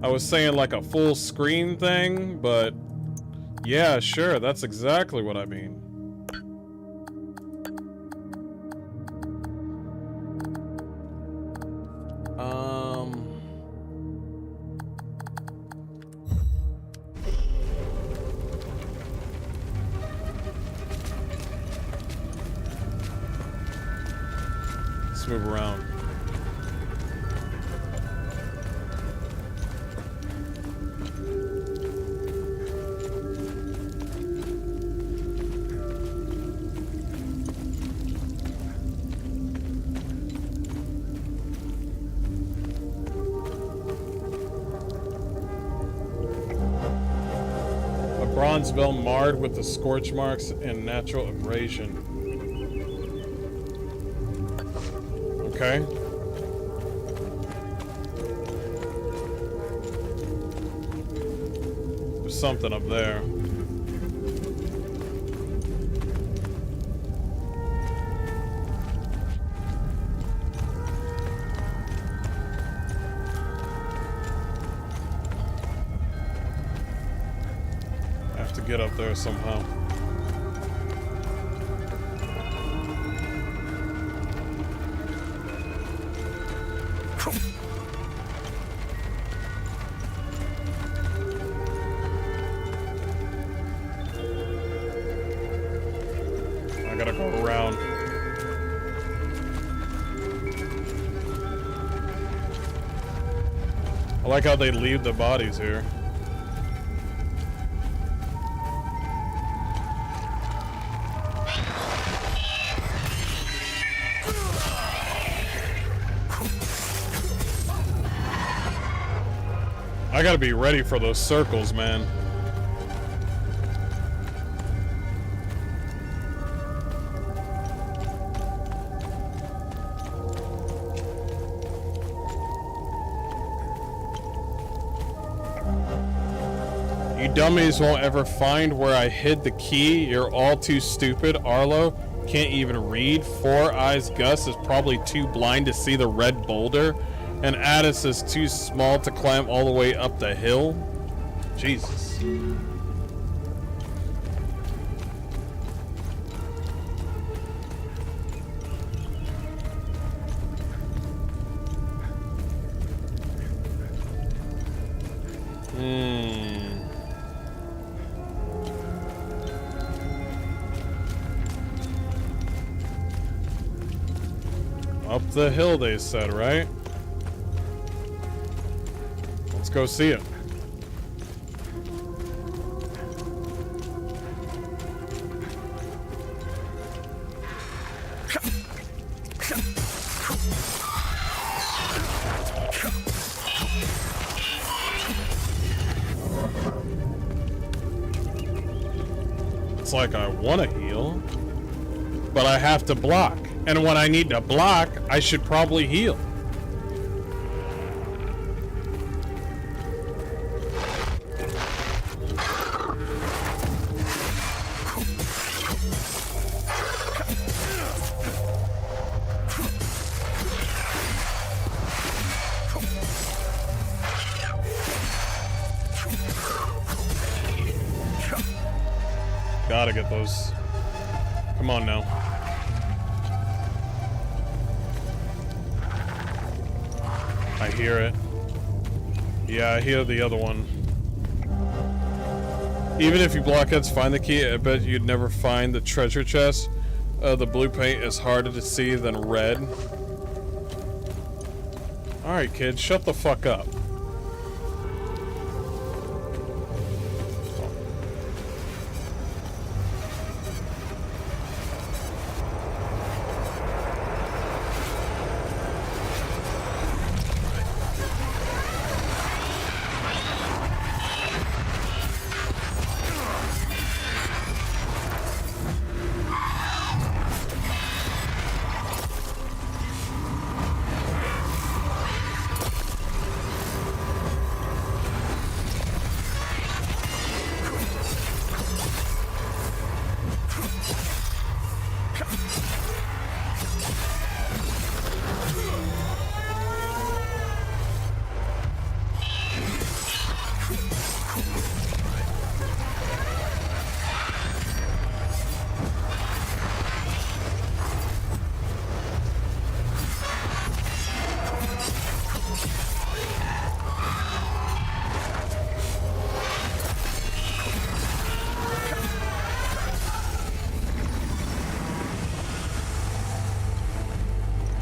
I was saying like a full screen thing, but yeah, sure, that's exactly what I mean. Let's move around. A bronze bell marred with the scorch marks and natural abrasion. Okay. There's something up there. I have to get up there somehow. I gotta go around. I like how they leave the bodies here. I gotta be ready for those circles, man. You dummies won't ever find where I hid the key. You're all too stupid. Arlo can't even read. Four Eyes Gus is probably too blind to see the red boulder. And Addis is too small to climb all the way up the hill. Jesus. Up the hill, they said, right? Let's go see it. It's like I want to heal, but I have to block. And when I need to block, I should probably heal. Gotta get those. Come on now. I hear it. Yeah, I hear the other one. Even if you blockheads find the key, I bet you'd never find the treasure chest. The blue paint is harder to see than red. Alright, kids, shut the fuck up.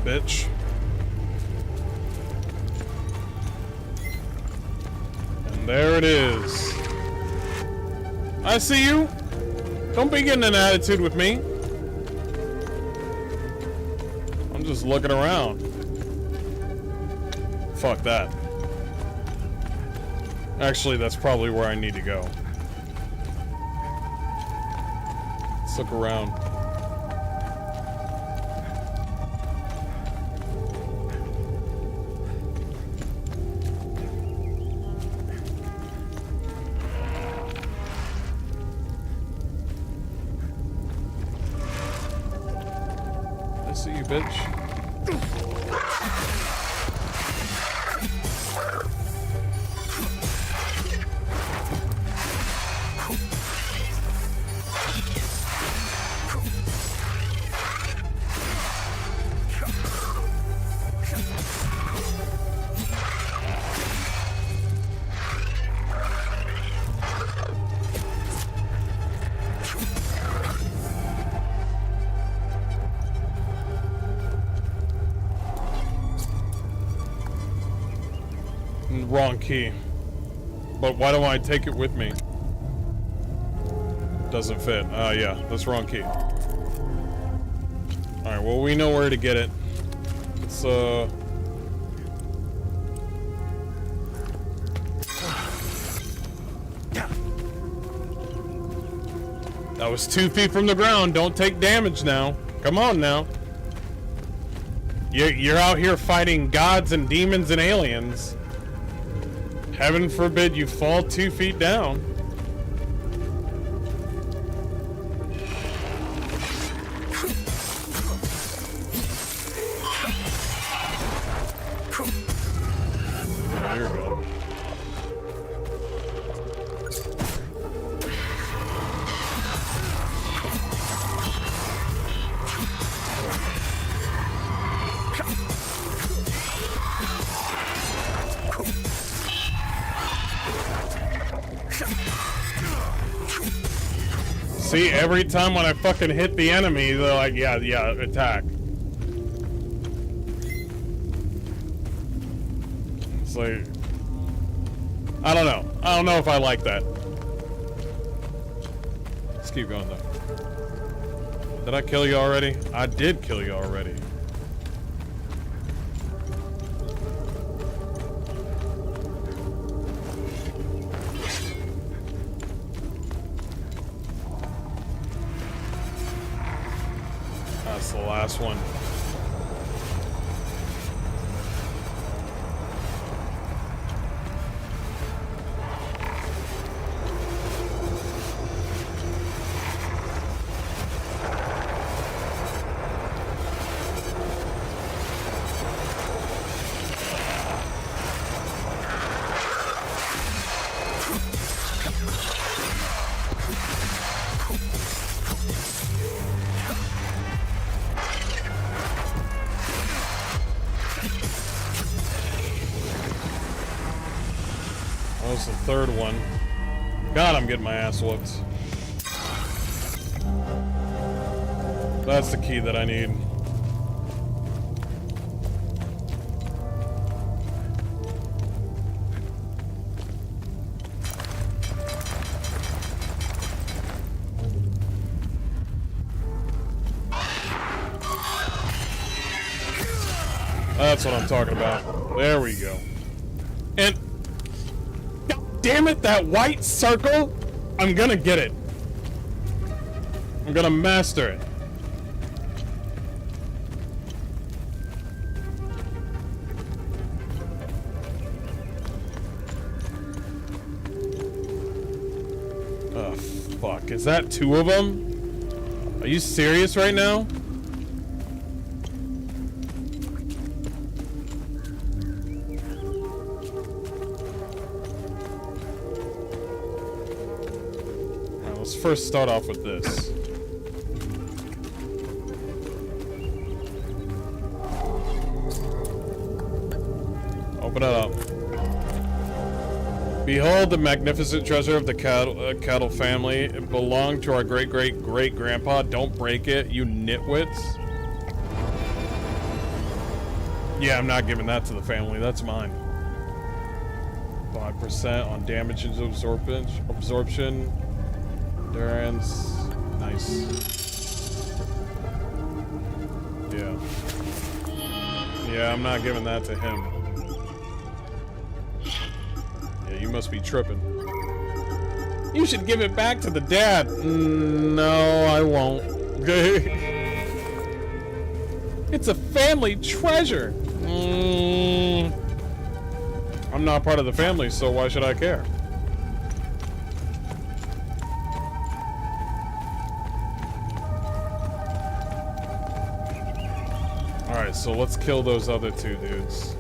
Bitch. And there it is. I see you. Don't be getting an attitude with me. I'm just looking around. Fuck that. Actually, that's probably where I need to go. Let's look around. I see you, bitch. Wrong key. But why don't I take it with me? Doesn't fit. Yeah, that's wrong key. Alright, well, we know where to get it. It's, That was 2 feet from the ground. Don't take damage now. Come on now. You're out here fighting gods and demons and aliens. Heaven forbid you fall 2 feet down. There you go. See, every time when I fucking hit the enemy, they're like, yeah, attack. It's like, I don't know. I don't know if I like that. Let's keep going though. Did I kill you already? I did kill you already. the last one. That was the third one. God, I'm getting my ass whooped. That's the key that I need. That's what I'm talking about. There we go. And God damn it, that white circle! I'm gonna get it. I'm gonna master it. Oh, fuck. Is that two of them? Are you serious right now? Let's first start off with this. Open it up. Behold the magnificent treasure of the cattle family. It belonged to our great-great-great-grandpa. Don't break it, you nitwits. Yeah, I'm not giving that to the family. That's mine. 5% on damage and absorption. Endurance. Nice. Yeah. Yeah, I'm not giving that to him. Yeah, you must be tripping. You should give it back to the dad. No, I won't. It's a family treasure. I'm not part of the family, so why should I care? Alright, so let's kill those other two dudes.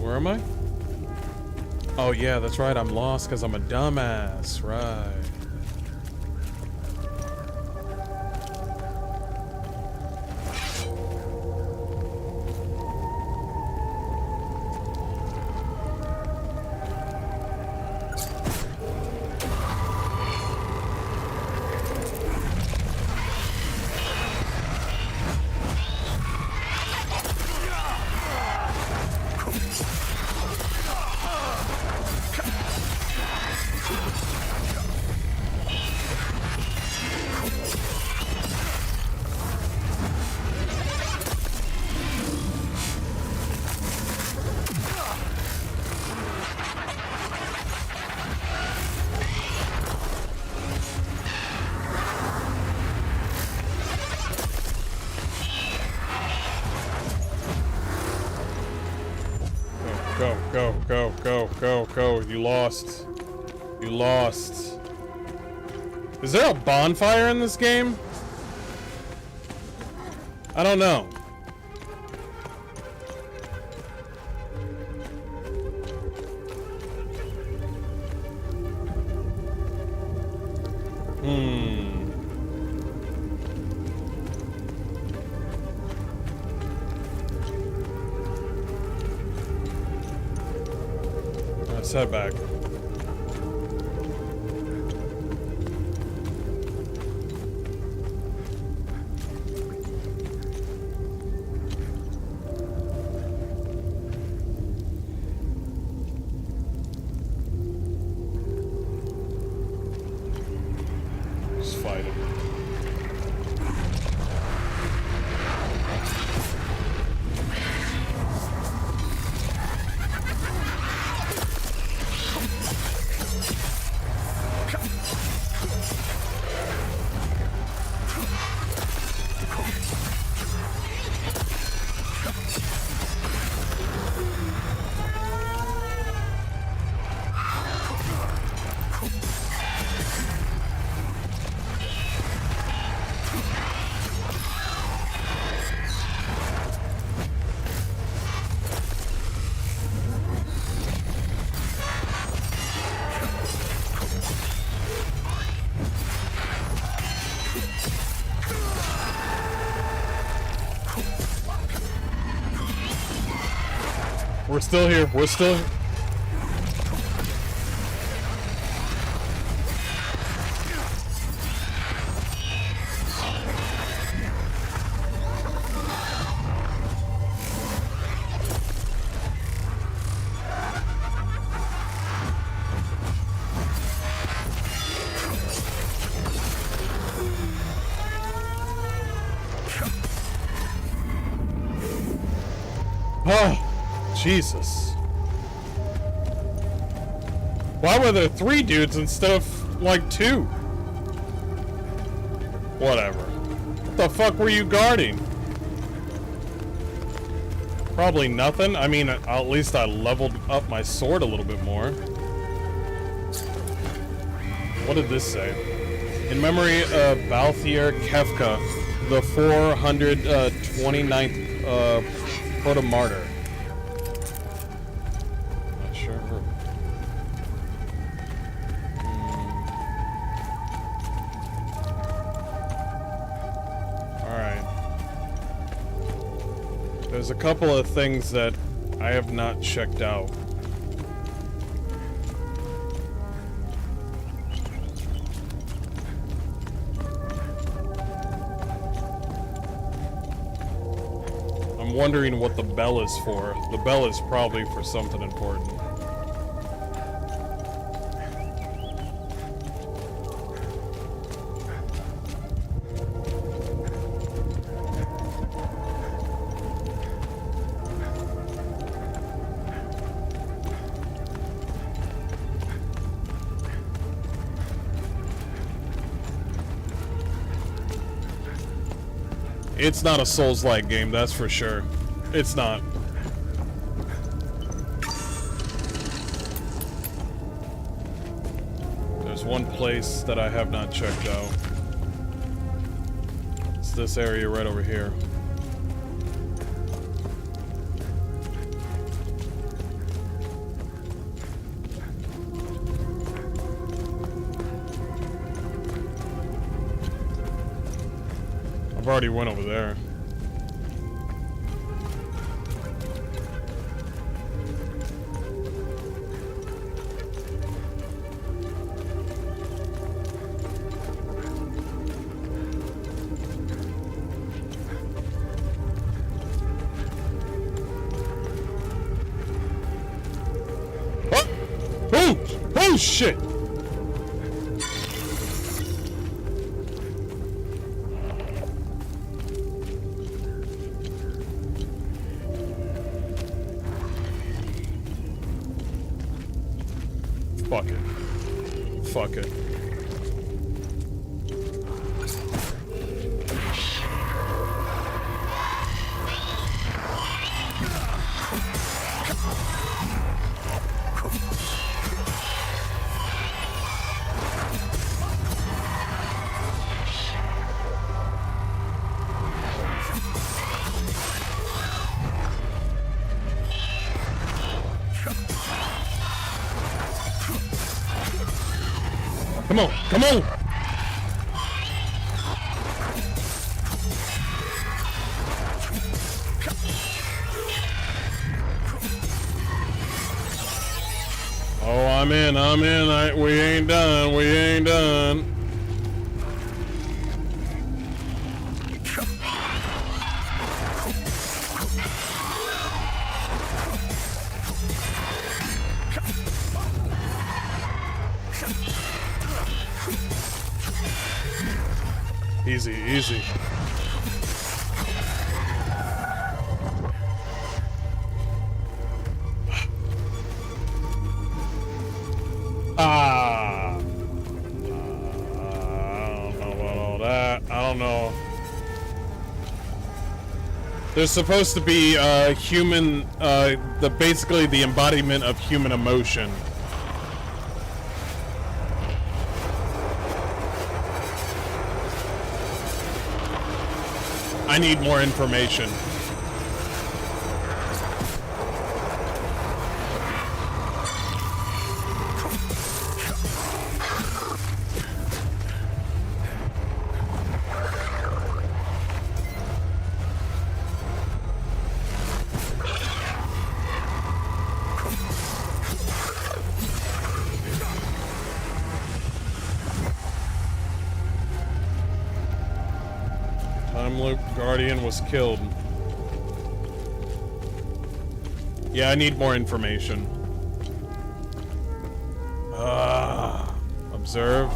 Where am I? Oh yeah, that's right, I'm lost because I'm a dumbass, right. Go. You lost. You lost. Is there a bonfire in this game? I don't know. Let's head back. Just fight it. We're still here. We're still here. Oh, Jesus. Why were there 3 dudes instead of, like, 2? Whatever. What the fuck were you guarding? Probably nothing. I mean, at least I leveled up my sword a little bit more. What did this say? In memory of Balthier Kefka, the 429th Proto-Martyr. Not sure. Alright. There's a couple of things that I have not checked out. I'm wondering what the bell is for. The bell is probably for something important. It's not a Souls-like game, that's for sure. It's not. There's one place that I have not checked out. It's this area right over here. I've already went over there. Oh! Oh! Oh shit! Fuck it. Fuck it. Come on, come on! Oh, I'm in. We ain't done, we ain't done. Easy, easy. I don't know about all that. I don't know. There's supposed to be human, basically the embodiment of human emotion. I need more information. time loop Guardian was killed. Yeah, I need more information. Observe.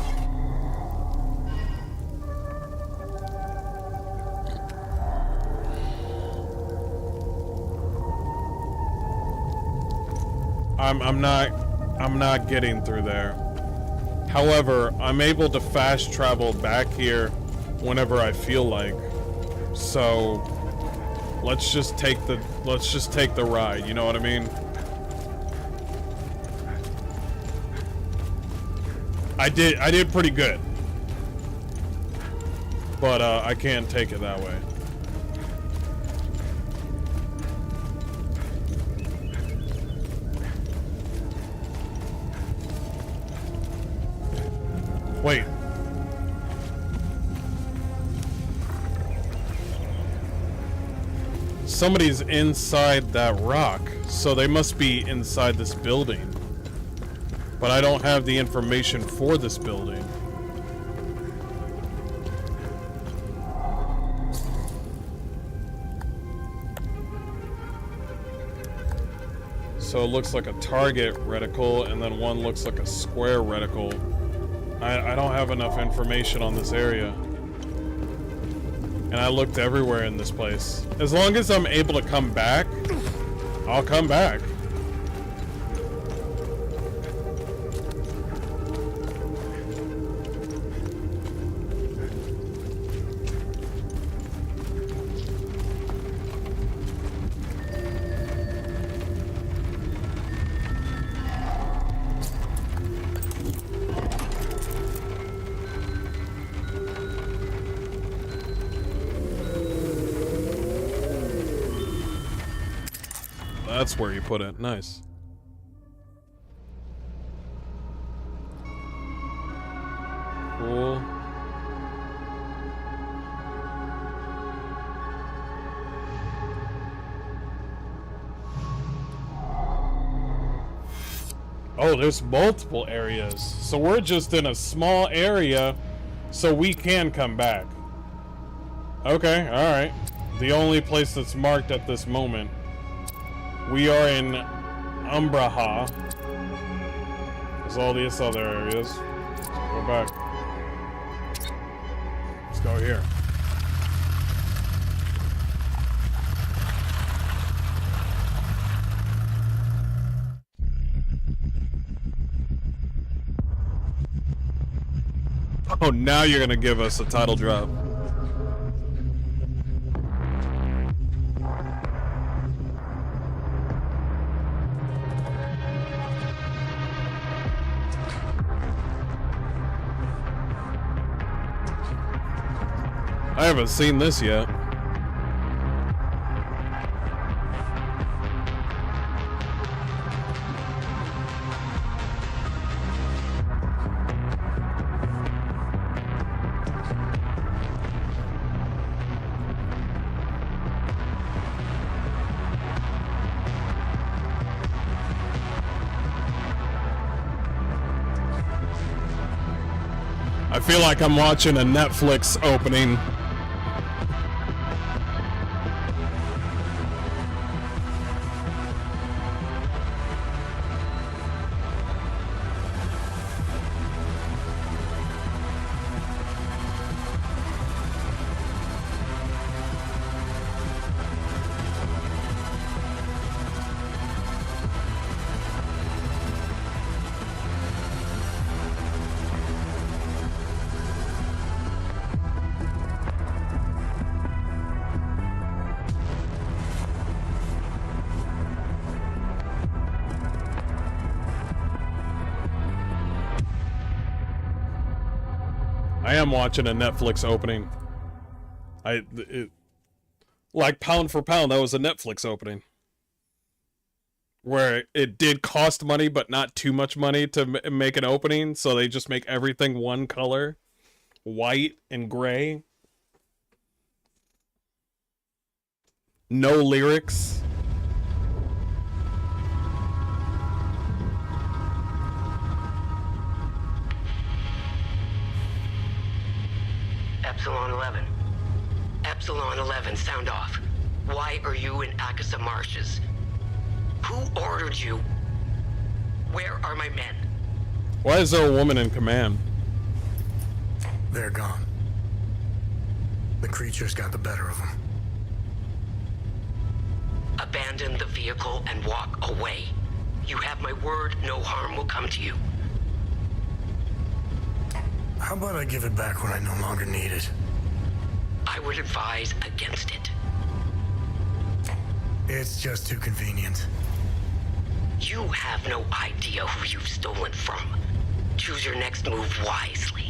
I'm not getting through there. However, I'm able to fast travel back here whenever I feel like. So let's just take the ride, you know what I mean? I did pretty good. But I can't take it that way. Wait. Somebody's inside that rock, so they must be inside this building. But I don't have the information for this building. So it looks like a target reticle, and then one looks like a square reticle. I don't have enough information on this area. And I looked everywhere in this place. As long as I'm able to come back, I'll come back. That's where you put it. Nice. Cool. Oh, there's multiple areas. So we're just in a small area, so we can come back. Okay, alright. The only place that's marked at this moment. We are in Umbraha. There's all these other areas. Let's go back. Let's go here. Oh, now you're gonna give us a title drop. I haven't seen this yet. I feel like I'm watching a Netflix opening. I am watching a Netflix opening. Like pound for pound, that was a Netflix opening. Where it did cost money, but not too much money to make an opening, so they just make everything one color. White and gray. No lyrics. Epsilon 11. Epsilon 11, sound off. Why are you in Akasa Marshes? Who ordered you? Where are my men? Why is there a woman in command? They're gone. The creatures got the better of them. Abandon the vehicle and walk away. You have my word, no harm will come to you. How about I give it back when I no longer need it? I would advise against it. It's just too convenient. You have no idea who you've stolen from. Choose your next move wisely.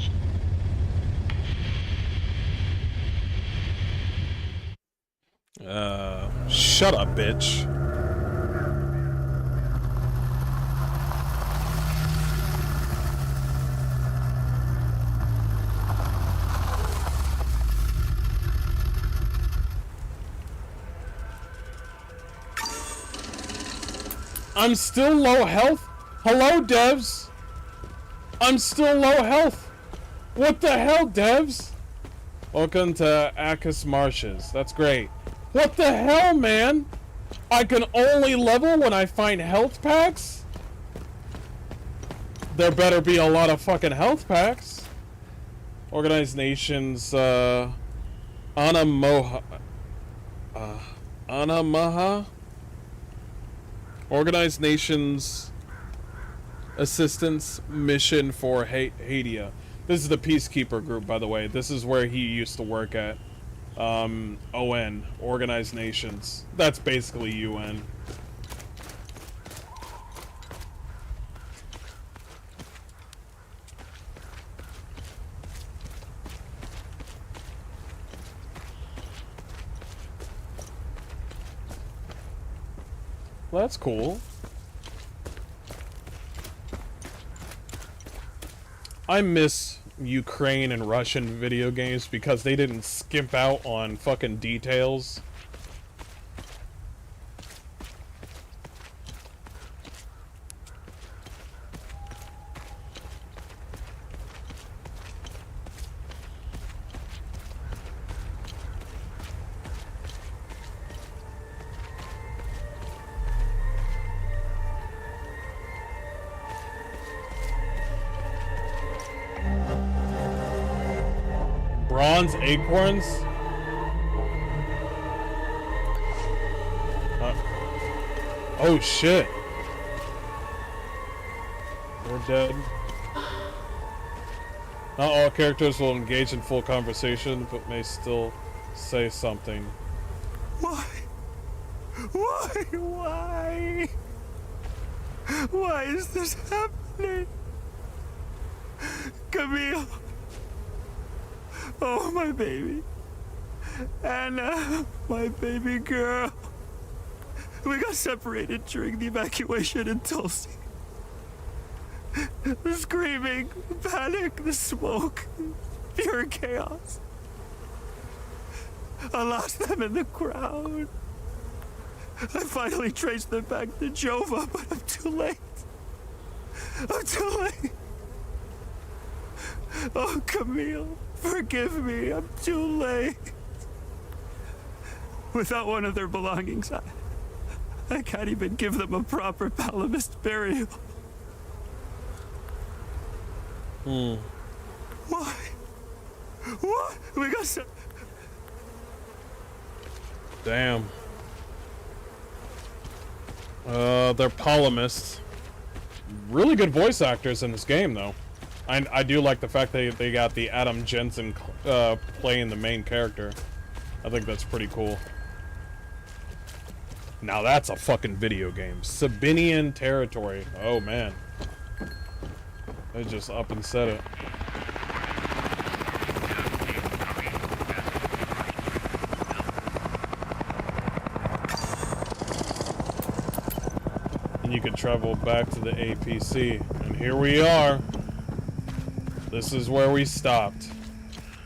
Shut up, bitch. I'm still low health? Hello, devs? I'm still low health. What the hell, devs? Welcome to Akasa Marshes. That's great. What the hell, man? I can only level when I find health packs? There better be a lot of fucking health packs. Organized Nations, Anamaha. Organized Nations Assistance Mission for Hadia. This is the Peacekeeper group, by the way. This is where he used to work at. ON, Organized Nations. That's basically UN. Well, that's cool. I miss Ukraine and Russian video games because they didn't skimp out on fucking details. Bronze acorns? Oh shit. We're dead. Not all characters will engage in full conversation, but may still say something. Why? Why is this happening? Camille. Oh, my baby. Anna, my baby girl. We got separated during the evacuation in Tulsi. The screaming, the panic, the smoke, pure chaos. I lost them in the crowd. I finally traced them back to Jova, but I'm too late. I'm too late. Oh, Camille, forgive me. I'm too late. Without one of their belongings, I can't even give them a proper Palamist burial. Why? What? We got some... Damn. They're Palamists. Really good voice actors in this game, though. I do like the fact that they got the Adam Jensen playing the main character. I think that's pretty cool. Now that's a fucking video game. Sabinian territory. Oh man. I just up and said it. And you could travel back to the APC. And here we are. This is where we stopped.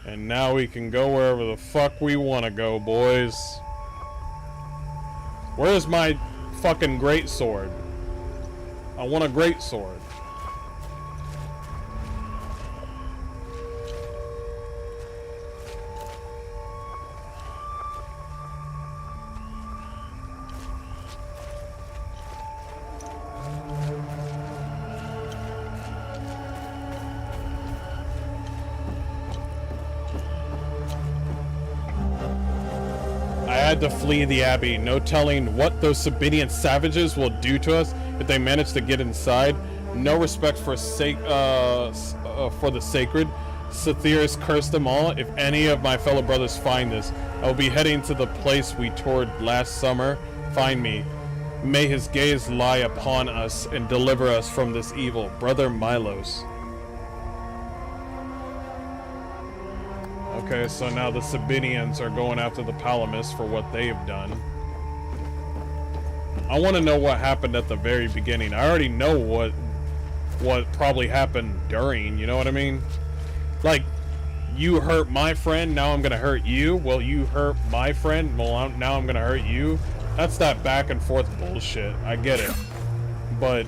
And now we can go wherever the fuck we want to go, boys. Where's my fucking greatsword? I want a greatsword. had to flee the Abbey. No telling what those Sabinian savages will do to us if they manage to get inside. No respect for the sacred. Sathirus cursed them all. If any of my fellow brothers find this, I will be heading to the place we toured last summer. Find me. May his gaze lie upon us and deliver us from this evil. Brother Milos. Okay, so now the Sabinians are going after the Palamis for what they have done. I want to know what happened at the very beginning. I already know what probably happened during, you know what I mean? Like, you hurt my friend, now I'm gonna hurt you. Well, you hurt my friend, well, now I'm gonna hurt you. That's that back and forth bullshit. I get it. But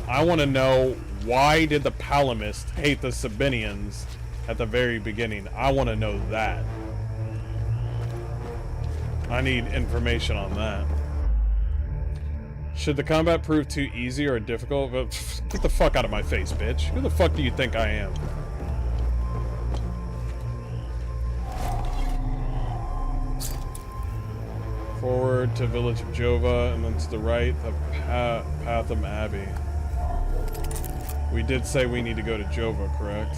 I want to know, why did the Palamists hate the Sabinians at the very beginning? I want to know that. I need information on that. Should the combat prove too easy or difficult? Get the fuck out of my face, bitch. Who the fuck do you think I am? Forward to Village of Jova, and then to the right, the Patham Abbey. We did say we need to go to Jova, correct?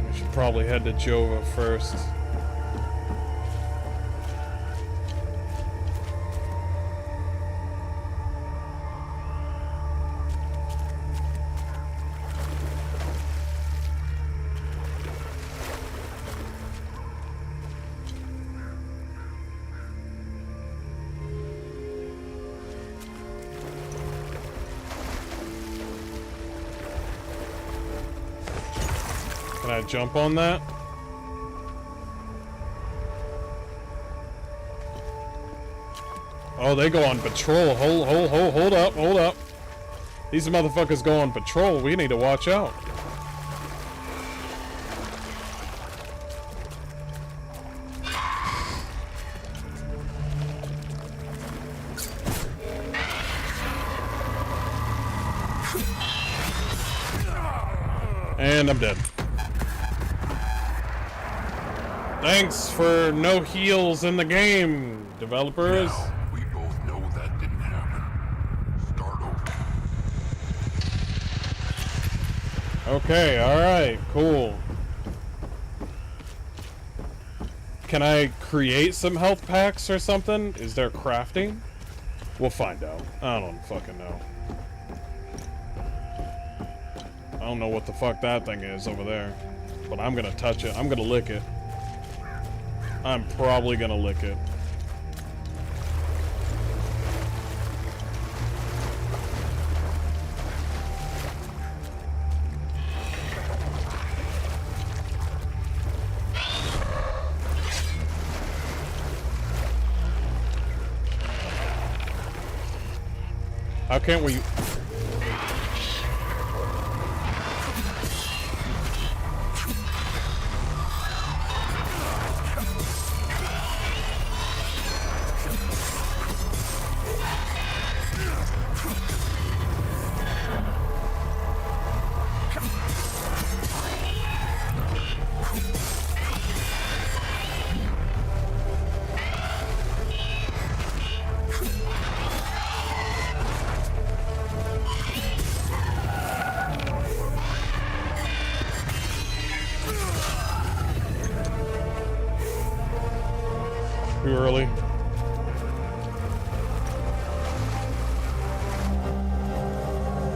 We should probably head to Jova first. Can I jump on that? Oh, they go on patrol. Hold up. These motherfuckers go on patrol. We need to watch out. And I'm dead. Thanks for no heals in the game, developers. Now, we both know that didn't happen. Start over. Okay, alright, cool. Can I create some health packs or something? Is there crafting? We'll find out. I don't fucking know. I don't know what the fuck that thing is over there. But I'm gonna touch it. I'm gonna lick it. I'm probably gonna lick it. How can't we... Too early.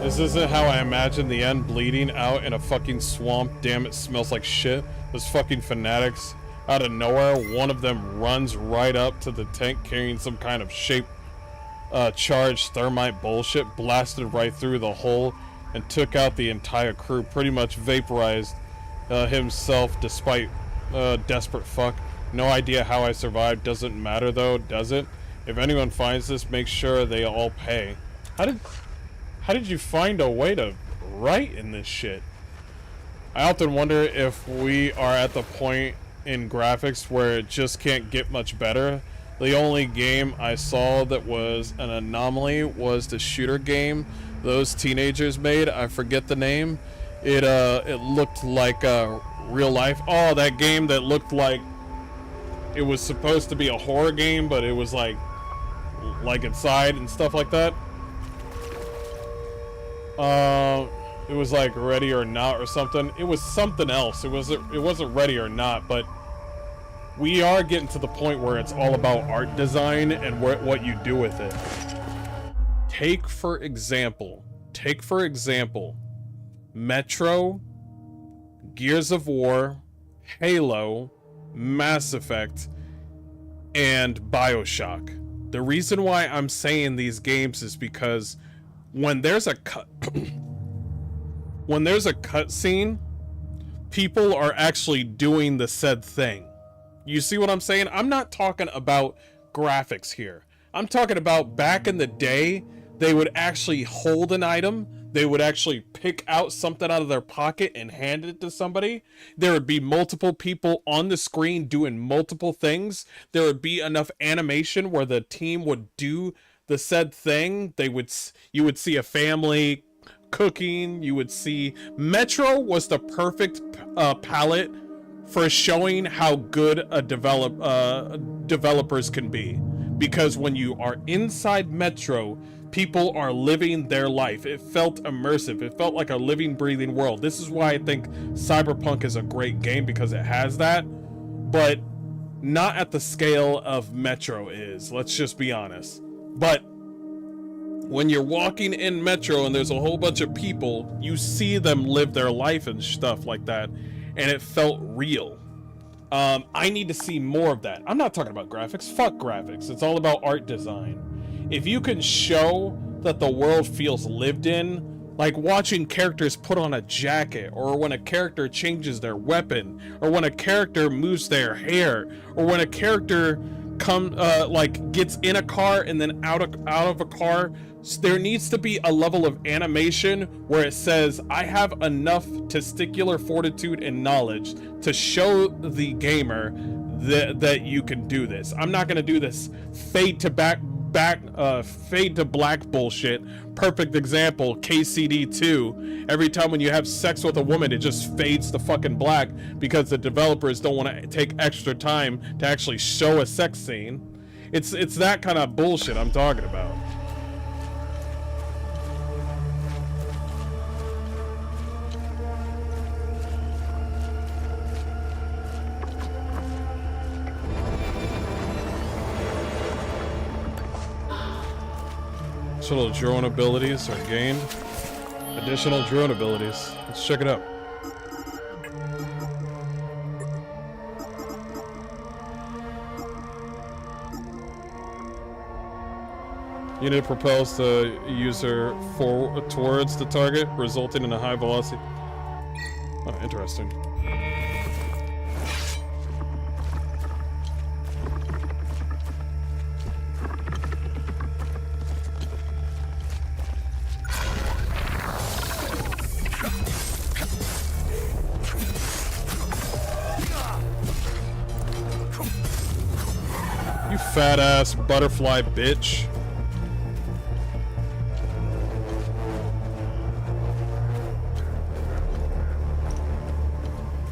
This isn't how I imagined the end, bleeding out in a fucking swamp. Damn, it smells like shit. Those fucking fanatics. Out of nowhere, one of them runs right up to the tank carrying some kind of charged thermite bullshit, blasted right through the hole and took out the entire crew. Pretty much vaporized himself despite desperate fuck. No idea how I survived. Doesn't matter though, does it? If anyone finds this, make sure they all pay. How did you find a way to write in this shit? I often wonder if we are at the point in graphics where it just can't get much better. The only game I saw that was an anomaly was the shooter game those teenagers made. I forget the name. It looked like real life. Oh, that game that looked like it was supposed to be a horror game, but it was like inside and stuff like that. It was like Ready or Not or something. It was something else. It wasn't Ready or Not, but we are getting to the point where it's all about art design and what you do with it. Take for example, Metro, Gears of War, Halo, Mass Effect, and BioShock. The reason why I'm saying these games is because when there's a cutscene, people are actually doing the said thing. You see what I'm saying? I'm not talking about graphics here. I'm talking about back in the day, they would actually hold an item. They would actually pick out something out of their pocket and hand it to somebody. There would be multiple people on the screen doing multiple things. There would be enough animation where the team would do the said thing. You would see a family cooking. You would see Metro was the perfect palette for showing how good a developers can be, because when you are inside Metro, people are living their life. It felt immersive. It felt like a living, breathing world. This is why I think Cyberpunk is a great game, because it has that, but not at the scale of Metro is. Let's just be honest. But when you're walking in Metro and there's a whole bunch of people, you see them live their life and stuff like that, and it felt real. I need to see more of that. I'm not talking about graphics. Fuck graphics. It's all about art design. If you can show that the world feels lived in, like watching characters put on a jacket, or when a character changes their weapon, or when a character moves their hair, or when a character gets in a car and then out of a car, there needs to be a level of animation where it says, I have enough testicular fortitude and knowledge to show the gamer that you can do this. I'm not gonna do this fade to black bullshit. Perfect example, KCD2. Every time when you have sex with a woman, it just fades to fucking black because the developers don't want to take extra time to actually show a sex scene. It's that kind of bullshit I'm talking about. Additional drone abilities are gained. Additional drone abilities. Let's check it out. Unit propels the user forward towards the target, resulting in a high velocity. Oh, interesting. Fat ass butterfly bitch.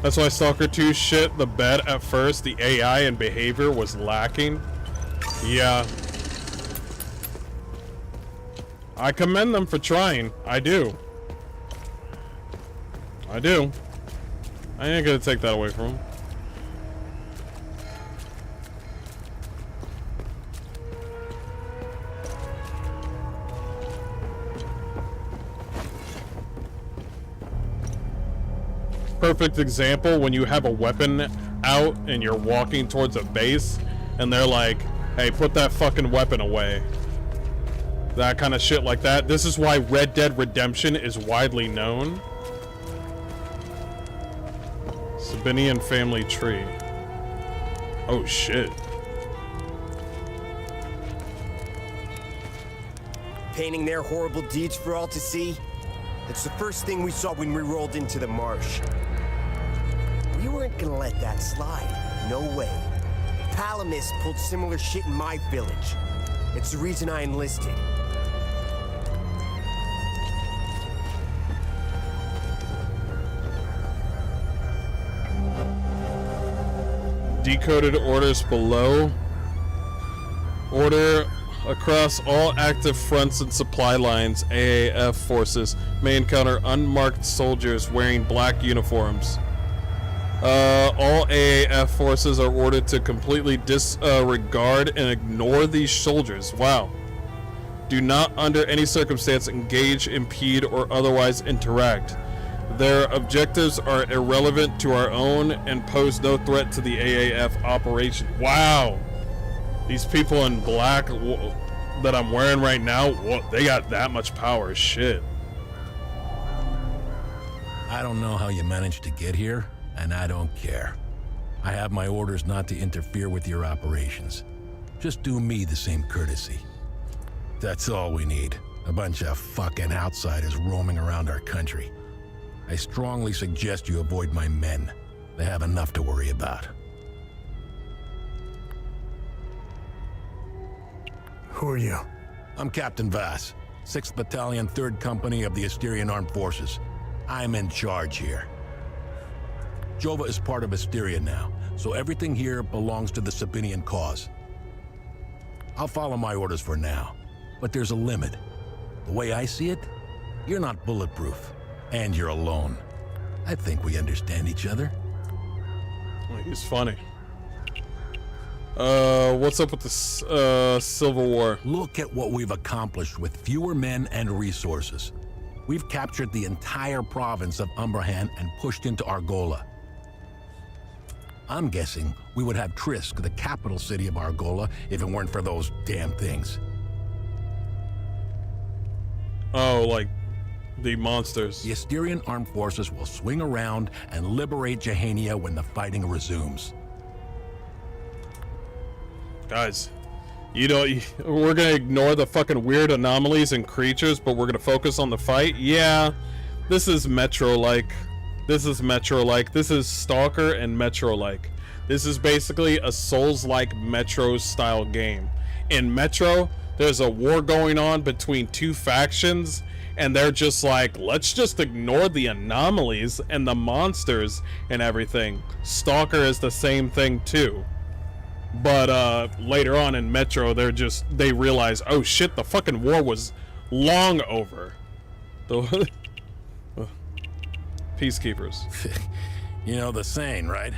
That's why Stalker 2 shit the bed at first. The AI and behavior was lacking. Yeah. I commend them for trying. I do. I do. I ain't gonna take that away from them. Perfect example, when you have a weapon out and you're walking towards a base and they're like, hey, put that fucking weapon away. That kind of shit like that. This is why Red Dead Redemption is widely known. Sabinian family tree. Oh shit. Painting their horrible deeds for all to see. It's the first thing we saw when we rolled into the marsh. We weren't gonna let that slide. No way. Palamis pulled similar shit in my village. It's the reason I enlisted. Decoded orders below. Order across all active fronts and supply lines. AAF forces may encounter unmarked soldiers wearing black uniforms. All AAF forces are ordered to completely disregard and ignore these soldiers. Wow. Do not under any circumstance engage, impede, or otherwise interact. Their objectives are irrelevant to our own and pose no threat to the AAF operation. Wow. These people in black that I'm wearing right now, they got that much power. Shit. I don't know how you managed to get here, and I don't care. I have my orders not to interfere with your operations. Just do me the same courtesy. That's all we need. A bunch of fucking outsiders roaming around our country. I strongly suggest you avoid my men. They have enough to worry about. Who are you? I'm Captain Vass, 6th Battalion, 3rd Company of the Asterian Armed Forces. I'm in charge here. Jova is part of Asteria now, so everything here belongs to the Sabinian cause. I'll follow my orders for now, but there's a limit. The way I see it, you're not bulletproof, and you're alone. I think we understand each other. He's funny. What's up with the Civil War? Look at what we've accomplished with fewer men and resources. We've captured the entire province of Umbrahan and pushed into Argola. I'm guessing we would have Trisk, the capital city of Argola, if it weren't for those damn things. Oh, like the monsters. The Asterian armed forces will swing around and liberate Jehania when the fighting resumes. Guys, you know, we're gonna ignore the fucking weird anomalies and creatures, but we're gonna focus on the fight? Yeah, this is Metro-like. This is Metro-like. This is Stalker and Metro-like. This is basically a Souls-like Metro-style game. In Metro, there's a war going on between two factions, and they're just like, let's just ignore the anomalies and the monsters and everything. Stalker is the same thing too. But later on in Metro, they realize, oh shit, the fucking war was long over. The peacekeepers. You know the saying, right?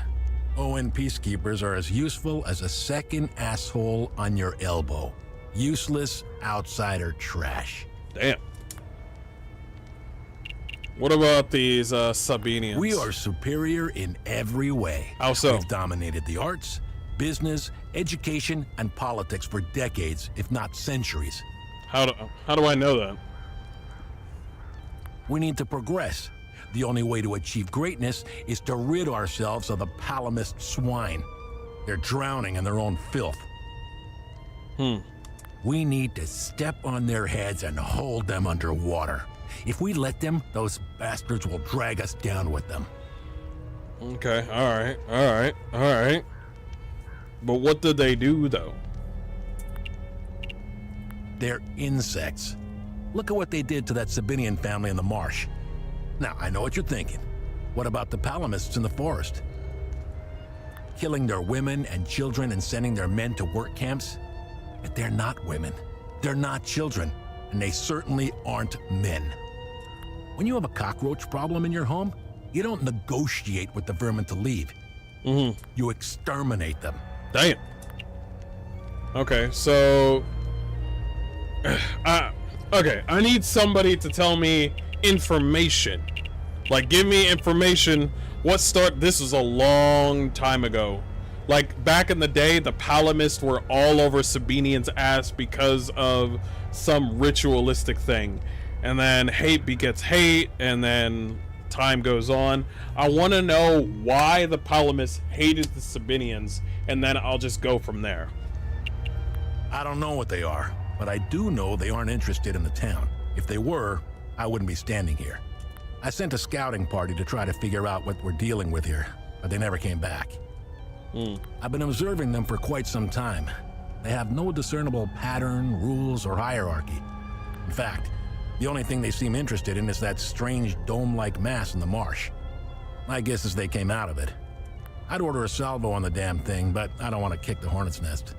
ON peacekeepers are as useful as a second asshole on your elbow. Useless outsider trash. Damn. What about these Sabinians? We are superior in every way. How so? We've dominated the arts, business, education, and politics for decades, if not centuries. How do I know that? We need to progress. The only way to achieve greatness is to rid ourselves of the Palamist swine. They're drowning in their own filth. We need to step on their heads and hold them underwater. If we let them, those bastards will drag us down with them. Okay, alright. But what did they do, though? They're insects. Look at what they did to that Sabinian family in the marsh. Now, I know what you're thinking. What about the Palamists in the forest? Killing their women and children and sending their men to work camps? But they're not women. They're not children. And they certainly aren't men. When you have a cockroach problem in your home, you don't negotiate with the vermin to leave. You exterminate them. Damn. Okay, so... okay, I need somebody to tell me information. Like, give me information. This was a long time ago. Like, back in the day, the Palamists were all over Sabinian's ass because of some ritualistic thing. And then hate begets hate, and then time goes on. I want to know why the Palamists hated the Sabinians, and then I'll just go from there. I don't know what they are, but I do know they aren't interested in the town. If they were, I wouldn't be standing here. I sent a scouting party to try to figure out what we're dealing with here, but they never came back. I've been observing them for quite some time. They have no discernible pattern, rules, or hierarchy. In fact, the only thing they seem interested in is that strange dome-like mass in the marsh. My guess is they came out of it. I'd order a salvo on the damn thing, but I don't want to kick the hornet's nest.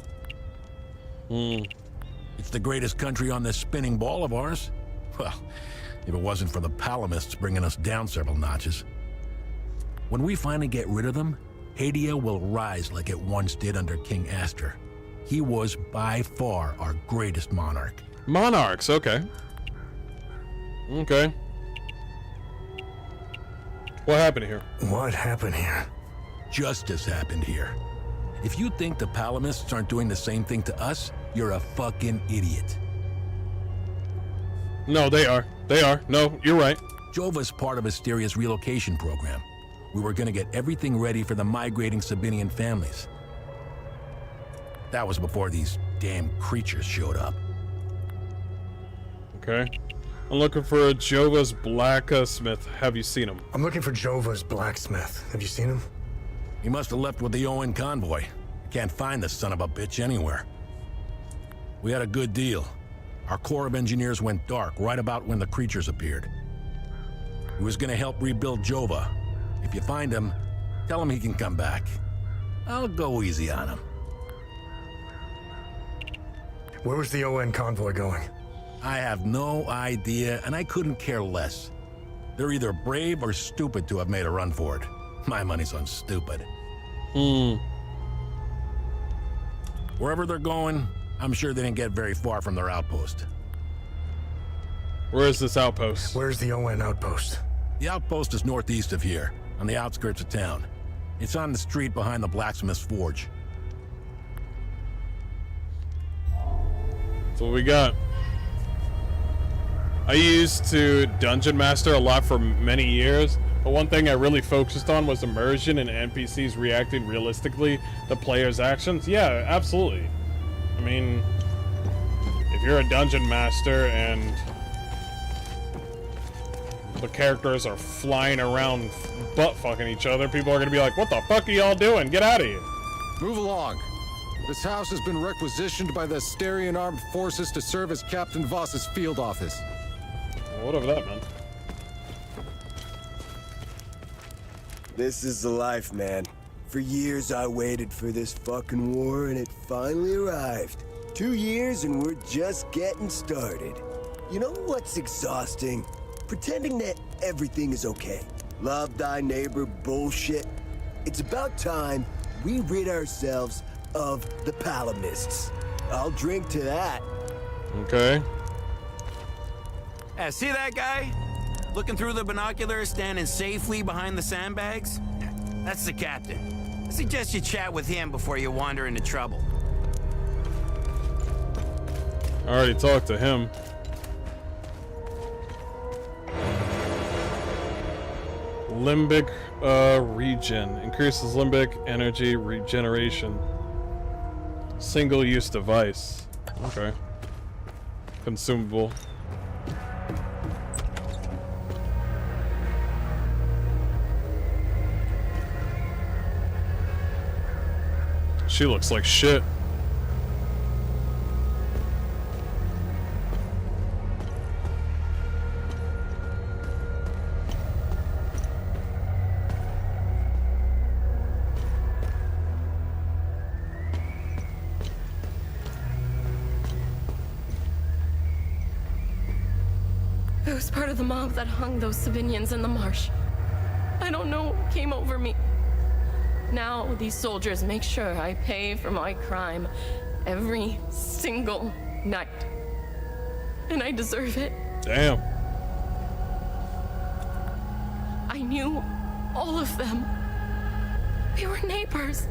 It's the greatest country on this spinning ball of ours. Well, if it wasn't for the Palamists bringing us down several notches. When we finally get rid of them, Hadia will rise like it once did under King Astor. He was by far our greatest monarch. Monarchs, okay. Okay. What happened here? What happened here? Justice happened here. If you think the Palamists aren't doing the same thing to us, you're a fucking idiot. No, they are. They are. No, you're right. Jova's part of Asteria's relocation program. We were gonna get everything ready for the migrating Sabinian families. That was before these damn creatures showed up. Okay. I'm looking for a Jova's blacksmith. Have you seen him? I'm looking for Jova's blacksmith. Have you seen him? He must have left with the UN convoy. Can't find the son of a bitch anywhere. We had a good deal. Our Corps of Engineers went dark right about when the creatures appeared. He was gonna help rebuild Jova. If you find him, tell him he can come back. I'll go easy on him. Where was the UN convoy going? I have no idea, and I couldn't care less. They're either brave or stupid to have made a run for it. My money's on stupid. Wherever they're going, I'm sure they didn't get very far from their outpost. Where is this outpost? Where's the UN outpost? The outpost is northeast of here, on the outskirts of town. It's on the street behind the blacksmith's forge. That's what we got. I used to Dungeon Master a lot for many years, but one thing I really focused on was immersion and NPCs reacting realistically to players' actions. Yeah, absolutely. I mean, if you're a Dungeon Master and the characters are flying around butt-fucking each other, people are gonna be like, what the fuck are y'all doing? Get out of here. Move along. This house has been requisitioned by the Asterian Armed Forces to serve as Captain Voss's field office. Whatever that meant. This is the life, man. For years I waited for this fucking war and it finally arrived. 2 years and we're just getting started. You know what's exhausting? Pretending that everything is okay. Love thy neighbor bullshit. It's about time we rid ourselves of the Palamists. I'll drink to that. Okay. See that guy? Looking through the binoculars, standing safely behind the sandbags? That's the captain. I suggest you chat with him before you wander into trouble. I already talked to him. Limbic regen. Increases limbic energy regeneration. Single-use device. Okay. Consumable. She looks like shit. I was part of the mob that hung those civilians in the marsh. I don't know what came over me. Now these soldiers make sure I pay for my crime every single night. And I deserve it. Damn. I knew all of them. We were neighbors.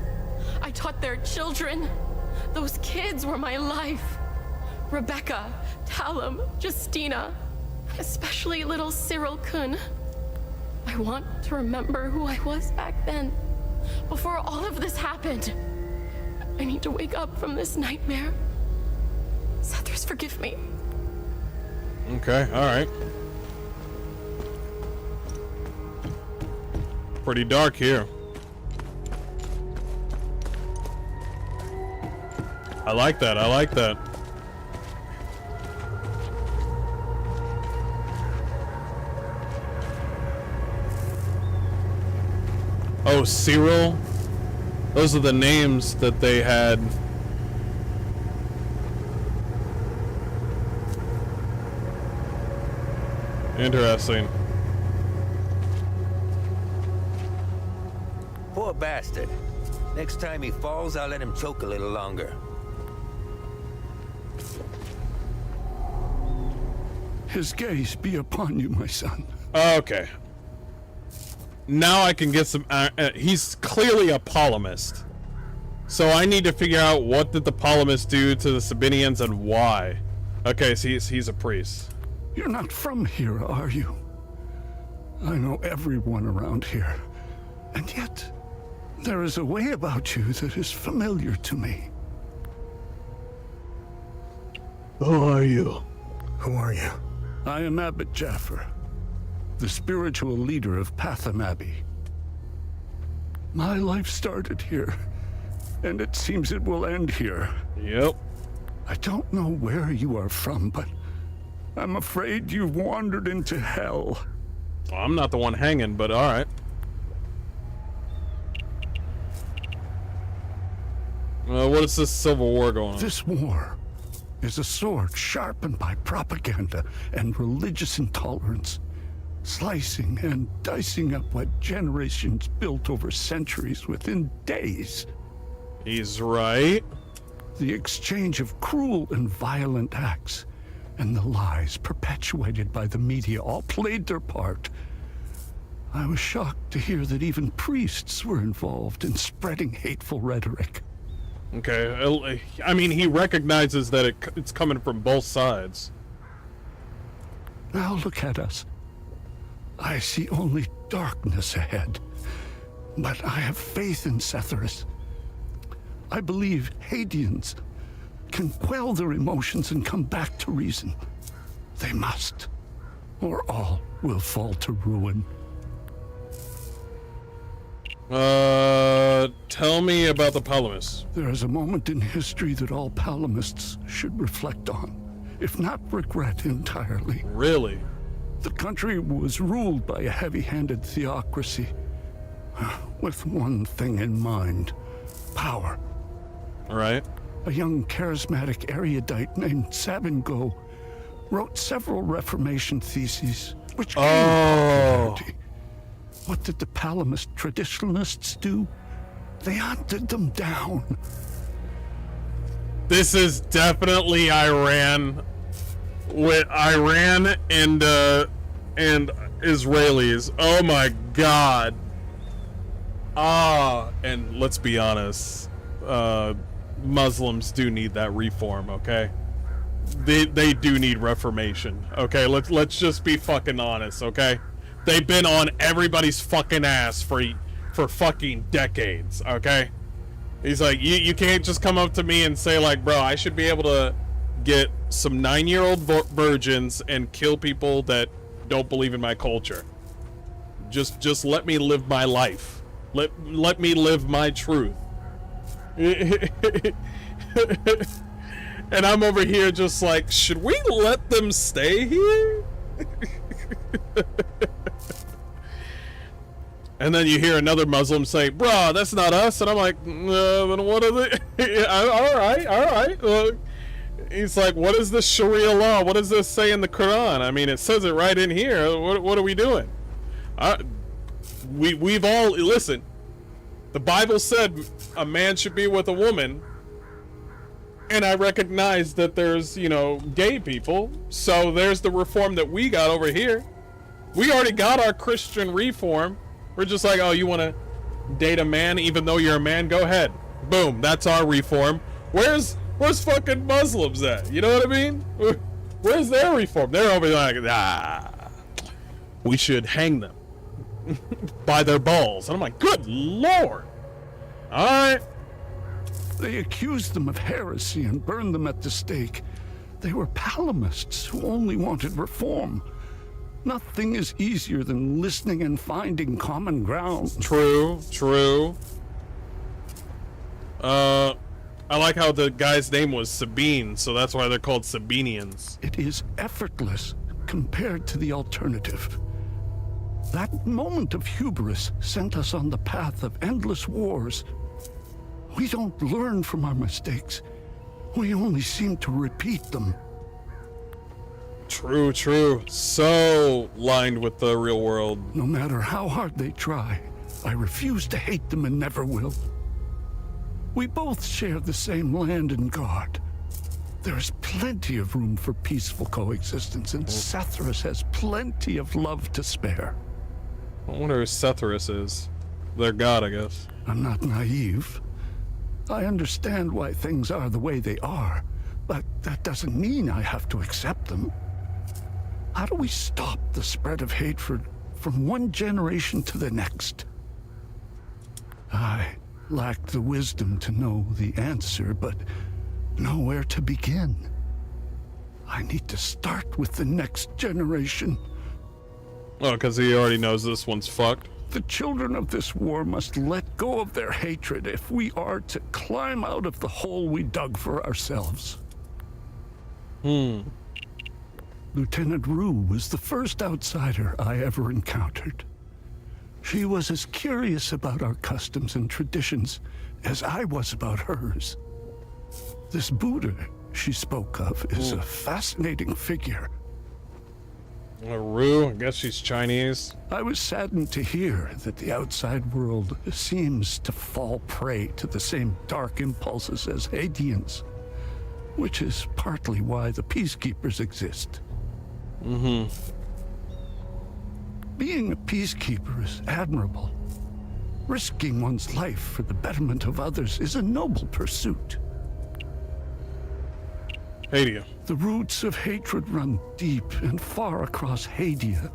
I taught their children. Those kids were my life. Rebecca, Talum, Justina, especially little Cyril Kun. I want to remember who I was back then. Before all of this happened, I need to wake up from this nightmare. Sethras, forgive me. Okay, alright. Pretty dark here. I like that, I like that. Oh, Cyril? Those are the names that they had. Interesting. Poor bastard. Next time he falls, I'll let him choke a little longer. His gaze be upon you, my son. Okay. Now I can get some... he's clearly a polemist. So I need to figure out what did the polemist do to the Sabinians and why. Okay, so he's a priest. You're not from here, are you? I know everyone around here. And yet, there is a way about you that is familiar to me. Who are you? Who are you? I am Abbot Jaffer, the spiritual leader of Patham Abbey. My life started here, and it seems it will end here. Yep. I don't know where you are from, but I'm afraid you've wandered into hell. Well, I'm not the one hanging, but alright. What is this civil war going on? This war is a sword sharpened by propaganda and religious intolerance, slicing and dicing up what generations built over centuries within days. He's right. The exchange of cruel and violent acts and the lies perpetuated by the media all played their part. I was shocked to hear that even priests were involved in spreading hateful rhetoric. Okay, I mean, he recognizes that it's coming from both sides. Now look at us. I see only darkness ahead, but I have faith in Setherus. I believe Hadeans can quell their emotions and come back to reason. They must, or all will fall to ruin. Tell me about the Palamists. There is a moment in history that all Palamists should reflect on, if not regret entirely. Really? The country was ruled by a heavy-handed theocracy, with one thing in mind: power. All right. A young charismatic erudite named Sabingo wrote several Reformation theses, which gained popularity. What did the Palamist traditionalists do? They hunted them down. This is definitely Iran, with Iran and Israelis. Oh my God. And let's be honest, Muslims do need that reform. Okay, they do need reformation. Okay, let's just be fucking honest. Okay. They've been on everybody's fucking ass for fucking decades, okay? He's like, you can't just come up to me and say like, bro, I should be able to get some 9-year-old virgins and kill people that don't believe in my culture. Just let me live my life. Let me live my truth. And I'm over here just like, should we let them stay here? And then you hear another Muslim say, "Bruh, that's not us." And I'm like, then what are they? All right. He's like, what is this Sharia law? What does this say in the Quran? I mean, it says it right in here. What are we doing? We've all, listen, the Bible said a man should be with a woman. And I recognize that there's, gay people. So there's the reform that we got over here. We already got our Christian reform. We're just like, oh, you want to date a man even though you're a man? Go ahead. Boom. That's our reform. Where's fucking Muslims at? You know what I mean? Where's their reform? They're over there like, we should hang them by their balls. And I'm like, good Lord. All right. They accused them of heresy and burned them at the stake. They were Palamists who only wanted reform. Nothing is easier than listening and finding common ground. True. I like how the guy's name was Sabine, so that's why they're called Sabinians. It is effortless compared to the alternative. That moment of hubris sent us on the path of endless wars. We don't learn from our mistakes. We only seem to repeat them. True, true. So lined with the real world. No matter how hard they try, I refuse to hate them and never will. We both share the same land and guard. There's plenty of room for peaceful coexistence, and Sethrus has plenty of love to spare. I wonder who Sethrus is. Their god, I guess. I'm not naive. I understand why things are the way they are, but that doesn't mean I have to accept them. How do we stop the spread of hatred from one generation to the next? I lack the wisdom to know the answer, but know where to begin. I need to start with the next generation. Oh, because he already knows this one's fucked. The children of this war must let go of their hatred if we are to climb out of the hole we dug for ourselves. Lieutenant Rue was the first outsider I ever encountered. She was as curious about our customs and traditions as I was about hers. This Buddha she spoke of is a fascinating figure. Rue, I guess she's Chinese. I was saddened to hear that the outside world seems to fall prey to the same dark impulses as Hadeans, which is partly why the peacekeepers exist. Being a peacekeeper is admirable. Risking one's life for the betterment of others is a noble pursuit. Hadia. The roots of hatred run deep and far across Hadia.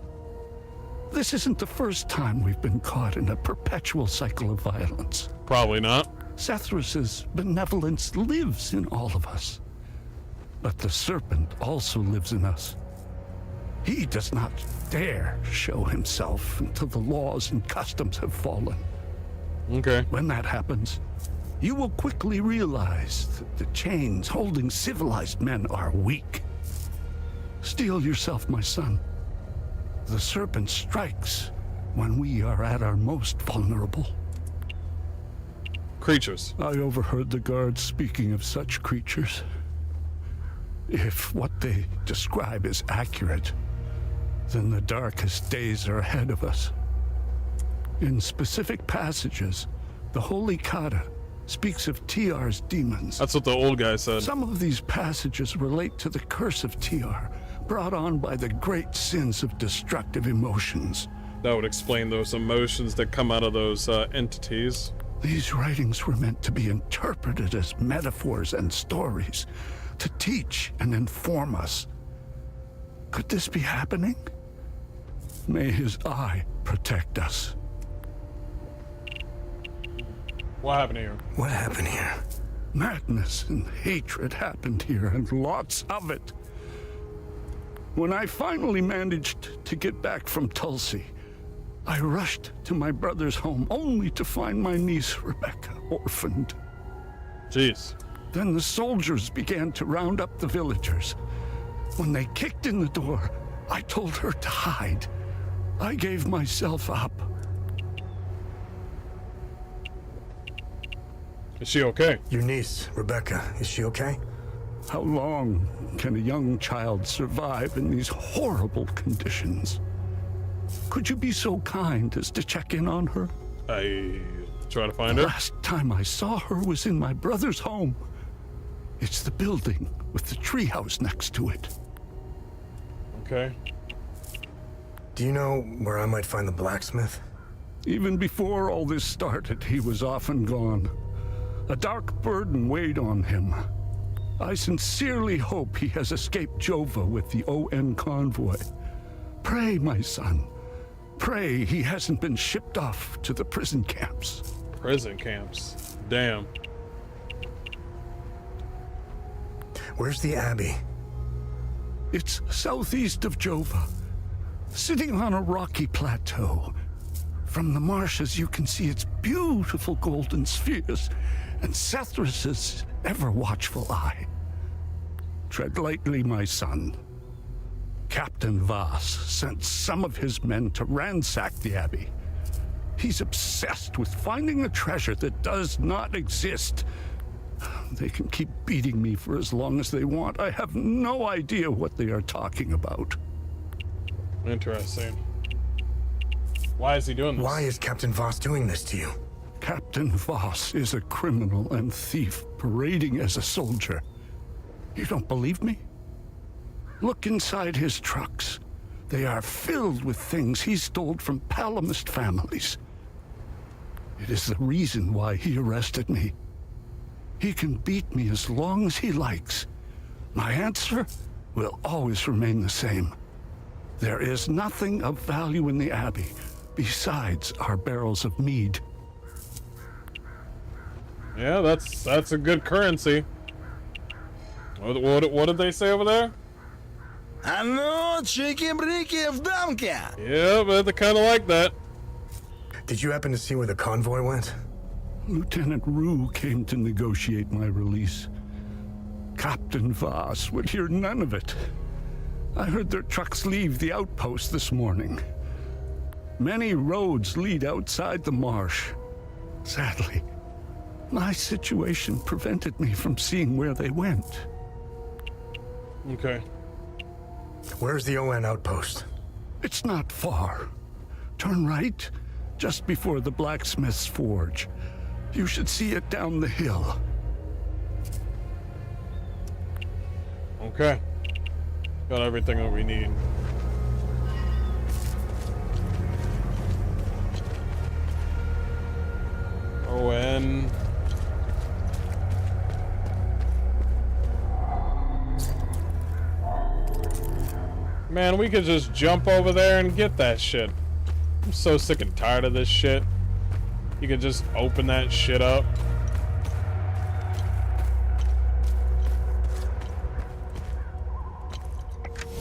This isn't the first time we've been caught in a perpetual cycle of violence. Probably not. Sethrus's benevolence lives in all of us. But the serpent also lives in us. He does not dare show himself until the laws and customs have fallen. Okay. When that happens, you will quickly realize that the chains holding civilized men are weak. Steel yourself, my son. The serpent strikes when we are at our most vulnerable. Creatures. I overheard the guards speaking of such creatures. If what they describe is accurate, then the darkest days are ahead of us. In specific passages, the Holy Kata speaks of TR's demons. That's what the old guy said. Some of these passages relate to the curse of TR, brought on by the great sins of destructive emotions. That would explain those emotions that come out of those entities. These writings were meant to be interpreted as metaphors and stories, to teach and inform us. Could this be happening? May his eye protect us. What happened here? What happened here? Madness and hatred happened here, and lots of it. When I finally managed to get back from Tulsi, I rushed to my brother's home only to find my niece, Rebecca, orphaned. Jeez. Then the soldiers began to round up the villagers. When they kicked in the door, I told her to hide. I gave myself up. Is she okay? Your niece, Rebecca, is she okay? How long can a young child survive in these horrible conditions? Could you be so kind as to check in on her? I try to find her. Last time I saw her was in my brother's home. It's the building with the treehouse next to it. Okay. Do you know where I might find the blacksmith? Even before all this started, he was often gone. A dark burden weighed on him. I sincerely hope he has escaped Jova with the ON convoy. Pray, my son. Pray he hasn't been shipped off to the prison camps. Prison camps? Damn. Where's the Abbey? It's southeast of Jova, sitting on a rocky plateau. From the marshes you can see its beautiful golden spheres and Sethrus's ever-watchful eye. Tread lightly, my son. Captain Voss sent some of his men to ransack the Abbey. He's obsessed with finding a treasure that does not exist. They can keep beating me for as long as they want. I have no idea what they are talking about. Interesting. Why is he doing this? Why is Captain Voss doing this to you? Captain Voss is a criminal and thief parading as a soldier. You don't believe me? Look inside his trucks. They are filled with things he stole from Palamist families. It is the reason why he arrested me. He can beat me as long as he likes. My answer will always remain the same. There is nothing of value in the Abbey besides our barrels of mead. Yeah, that's a good currency. What did they say over there? Ano, chiki-briki в дамке. Yeah, but they kind of like that. Did you happen to see where the convoy went? Lieutenant Rue came to negotiate my release. Captain Voss would hear none of it. I heard their trucks leave the outpost this morning. Many roads lead outside the marsh. Sadly, my situation prevented me from seeing where they went. Okay. Where's the ON outpost? It's not far. Turn right, just before the blacksmith's forge. You should see it down the hill. Okay. Got everything that we need. ON. Man, we could just jump over there and get that shit. I'm so sick and tired of this shit. You could just open that shit up.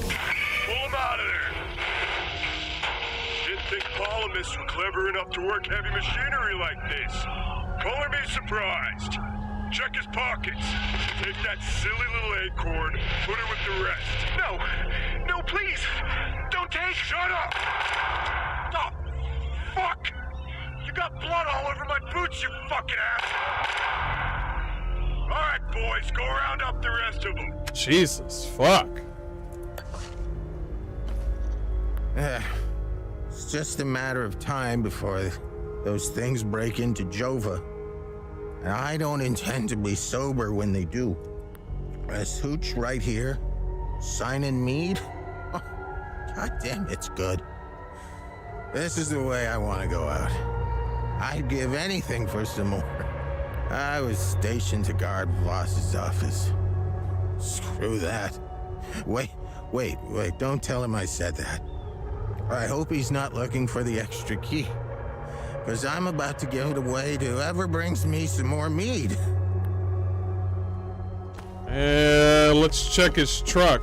Pull him out of there. Didn't think Palamist were clever enough to work heavy machinery like this. Color me surprised. Check his pockets. Take that silly little acorn, put her with the rest. No! No, please! Don't take... Shut up! Oh, fuck! You got blood all over my boots, you fucking asshole! Alright, boys, go round up the rest of them. Jesus, fuck. It's just a matter of time before those things break into Jova. And I don't intend to be sober when they do. As Hooch right here, signing mead? Oh, God damn, it's good. This is the way I want to go out. I'd give anything for some more. I was stationed to guard Voss's office. Screw that. Wait, don't tell him I said that. I hope he's not looking for the extra key. Because I'm about to give it away to whoever brings me some more mead. Let's check his truck.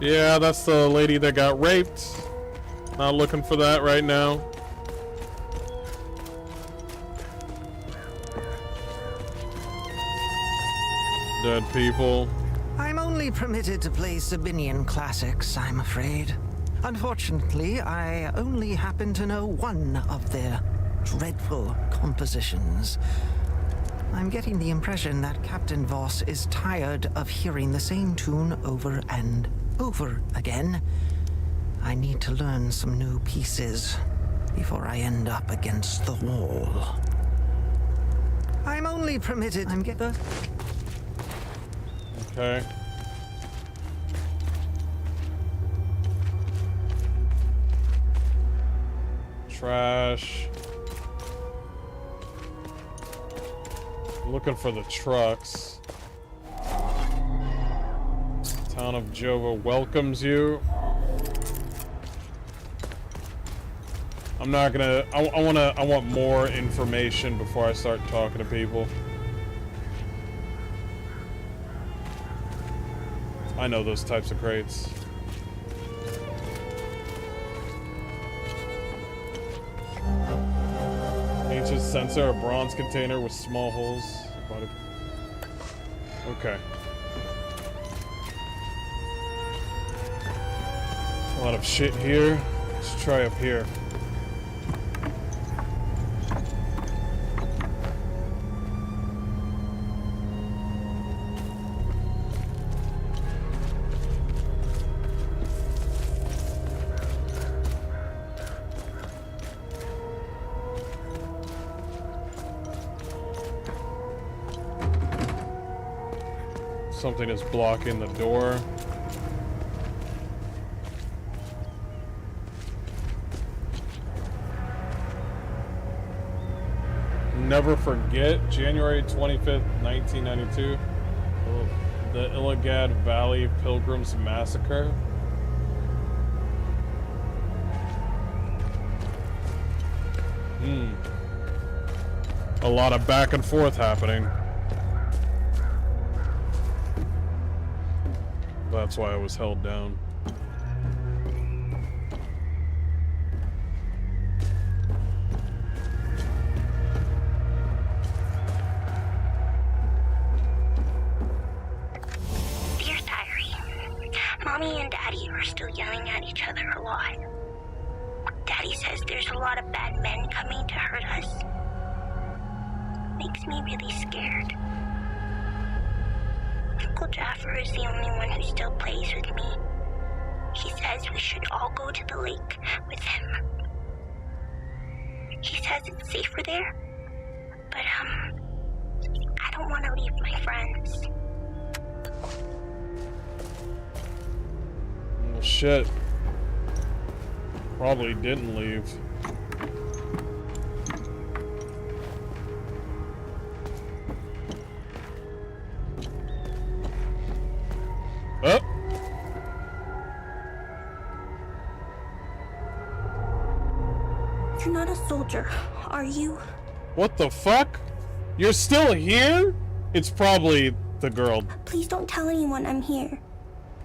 Yeah, that's the lady that got raped. Not looking for that right now. Dead people. I'm only permitted to play Sabinian classics, I'm afraid. Unfortunately, I only happen to know one of their dreadful compositions. I'm getting the impression that Captain Voss is tired of hearing the same tune over and over again. I need to learn some new pieces before I end up against the wall. I'm only permitted... Okay. Trash. Looking for the trucks. Town of Jova welcomes you. I'm not gonna... I want more information before I start talking to people. I know those types of crates. Ancient sensor, a bronze container with small holes. Okay. A lot of shit here. Let's try up here. Something is blocking the door. Never forget January 25th, 1992. The Illagad Valley Pilgrims Massacre. A lot of back and forth happening. That's why I was held down. Dear Diary, Mommy and Daddy are still yelling at each other a lot. Daddy says there's a lot of bad men coming to hurt us. Makes me really scared. Uncle Jaffer is the only one who still plays with me. He says we should all go to the lake with him. He says it's safer there, but I don't want to leave my friends. Well, shit. Probably didn't leave. Oh. You're not a soldier, are you? What the fuck? You're still here? It's probably the girl. Please don't tell anyone I'm here.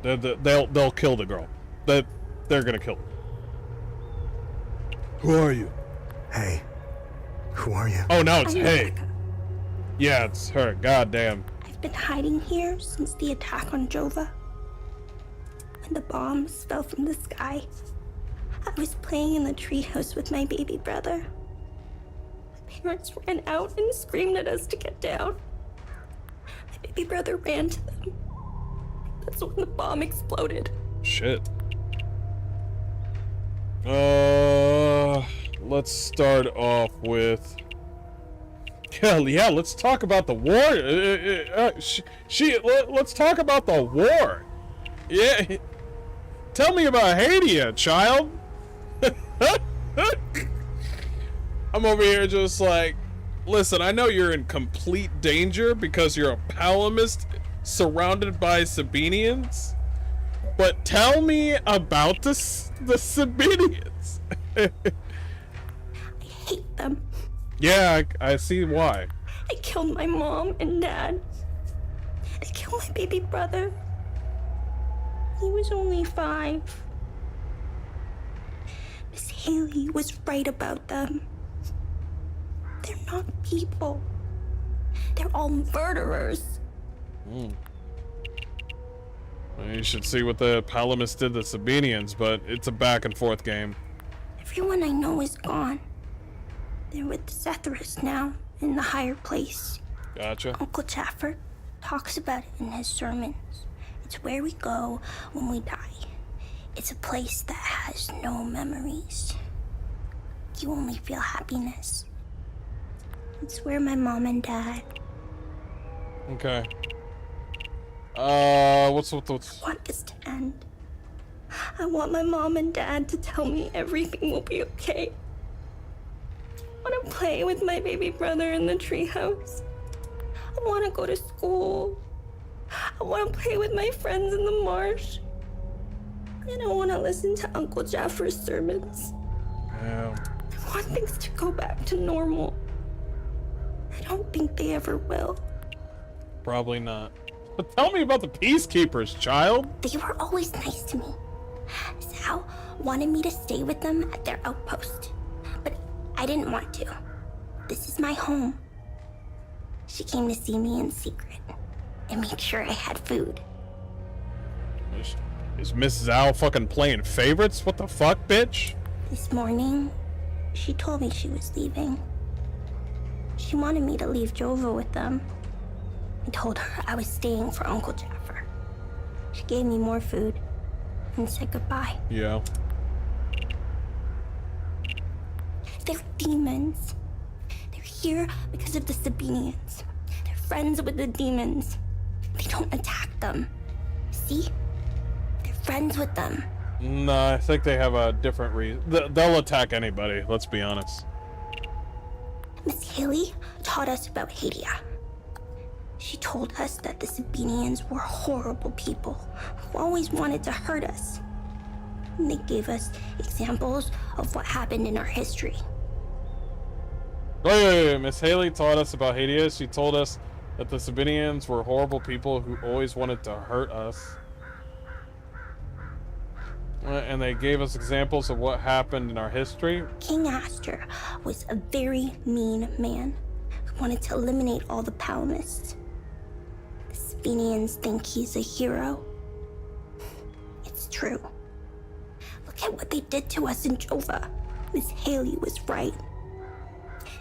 They'll kill the girl. They're gonna kill her. Who are you? Hey. Who are you? Oh, now it's I'm hey. Rebecca. Yeah, it's her. Goddamn. I've been hiding here since the attack on Jova. When the bombs fell from the sky, I was playing in the treehouse with my baby brother. My parents ran out and screamed at us to get down. My baby brother ran to them. That's when the bomb exploded. Shit. Let's start off with... Yeah, let's talk about the war. Let's talk about the war. Yeah. Tell me about Hadia, child. I'm over here just like, listen, I know you're in complete danger because you're a Palamist surrounded by Sabinians, but tell me about the Sabinians. I hate them. Yeah, I see why. I killed my mom and dad. I killed my baby brother. He was only 5. Miss Haley was right about them. They're not people. They're all murderers. Well, you should see what the Palamists did to the Sabinians, but it's a back and forth game. Everyone I know is gone. They're with Zethras now, in the higher place. Gotcha. Uncle Jaffer talks about it in his sermons. It's where we go when we die. It's a place that has no memories. You only feel happiness. It's where my mom and dad... Okay. What's... I want this to end. I want my mom and dad to tell me everything will be okay. I want to play with my baby brother in the treehouse. I want to go to school. I want to play with my friends in the marsh. And I want to listen to Uncle Jaffer's sermons. Yeah. I want things to go back to normal. I don't think they ever will. Probably not. But tell me about the peacekeepers, child. They were always nice to me. Sal wanted me to stay with them at their outpost, but I didn't want to. This is my home. She came to see me in secret and make sure I had food. Is Miss Zhao fucking playing favorites? What the fuck, bitch? This morning, she told me she was leaving. She wanted me to leave Jova with them. I told her I was staying for Uncle Jaffer. She gave me more food and said goodbye. Yeah. They're demons. They're here because of the Sabinians. They're friends with the demons. They don't attack them. See? They're friends with them. No, I think they have a different reason. They'll attack anybody, let's be honest. Miss Haley taught us about Hadia. She told us that the Sabinians were horrible people who always wanted to hurt us. And they gave us examples of what happened in our history. Wait. Miss Haley taught us about Hadia. She told us that the Sabinians were horrible people who always wanted to hurt us. And they gave us examples of what happened in our history. King Astor was a very mean man who wanted to eliminate all the Palamists. The Sabinians think he's a hero. It's true. Look at what they did to us in Jova. Miss Haley was right.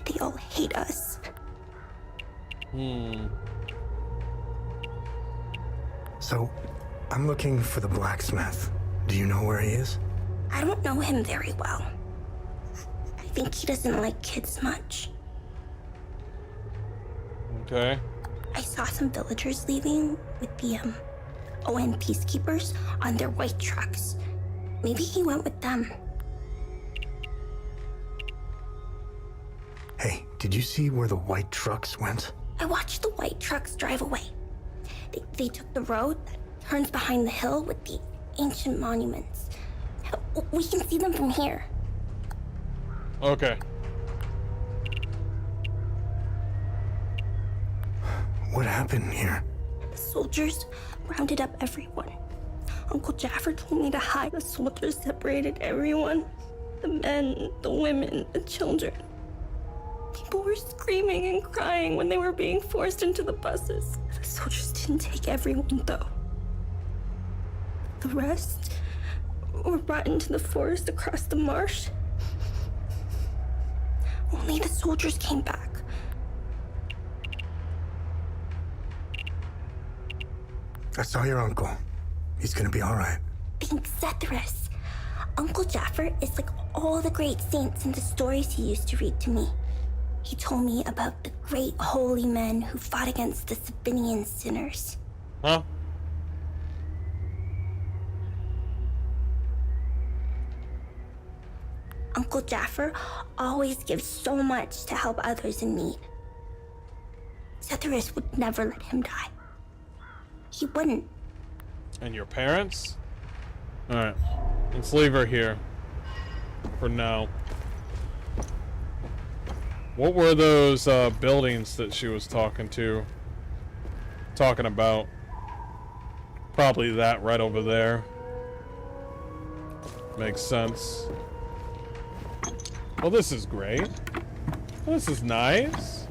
They all hate us. So, I'm looking for the blacksmith. Do you know where he is? I don't know him very well. I think he doesn't like kids much. Okay. I saw some villagers leaving with the ON peacekeepers on their white trucks. Maybe he went with them. Hey, did you see where the white trucks went? I watched the white trucks drive away. They took the road that turns behind the hill with the ancient monuments. We can see them from here. Okay. What happened here? The soldiers rounded up everyone. Uncle Jaffer told me to hide. The soldiers separated everyone. The men, the women, the children. People were screaming and crying when they were being forced into the buses. The soldiers didn't take everyone, though. The rest were brought into the forest across the marsh. Only the soldiers came back. I saw your uncle. He's gonna be all right. Thanks, Zethris. Uncle Jaffer is like all the great saints in the stories he used to read to me. He told me about the great holy men who fought against the Sabinian sinners. Huh? Uncle Jaffer always gives so much to help others in need. Zethris would never let him die. He wouldn't. And your parents? Alright. Let's leave her here. For now. What were those buildings that she was talking about? Probably that right over there. Makes sense. Well, this is great. This is nice.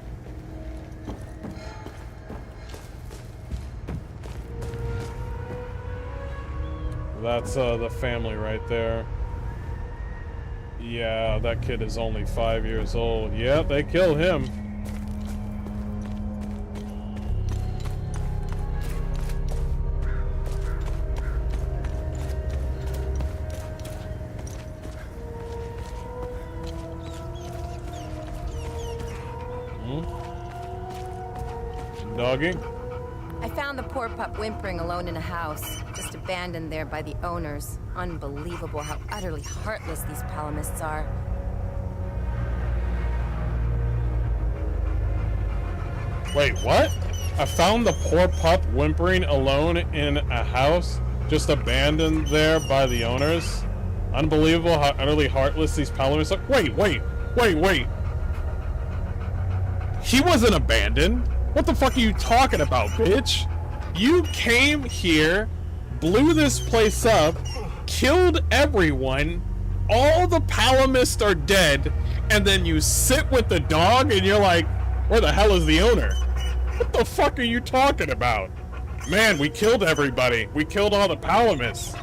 That's the family right there. Yeah, that kid is only 5 years old. Yeah, they kill him. Doggy? I found the poor pup whimpering alone in a house, just abandoned there by the owners. Unbelievable how utterly heartless these Palamists are. Wait, what? I found the poor pup whimpering alone in a house, just abandoned there by the owners. Unbelievable how utterly heartless these Palamists are. Wait. He wasn't abandoned. What the fuck are you talking about, bitch? You came here, blew this place up, killed everyone, all the Palamists are dead, and then you sit with the dog and you're like, where the hell is the owner? What the fuck are you talking about? Man, we killed everybody. We killed all the Palamists.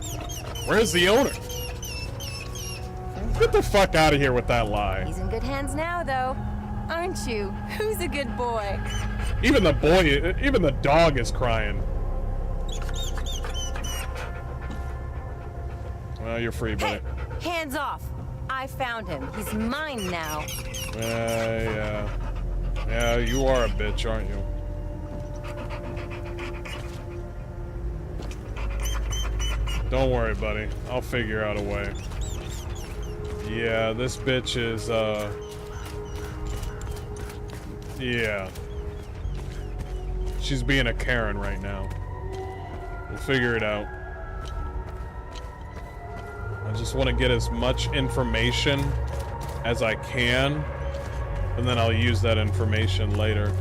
Where's the owner? Get the fuck out of here with that lie. He's in good hands now, though. Aren't you? Who's a good boy? Even the dog is crying. Well, you're free, buddy. Hey, hands off. I found him. He's mine now. Yeah. Yeah, you are a bitch, aren't you? Don't worry, buddy. I'll figure out a way. Yeah, this bitch is, yeah. She's being a Karen right now. We'll figure it out. I just want to get as much information as I can, and then I'll use that information later.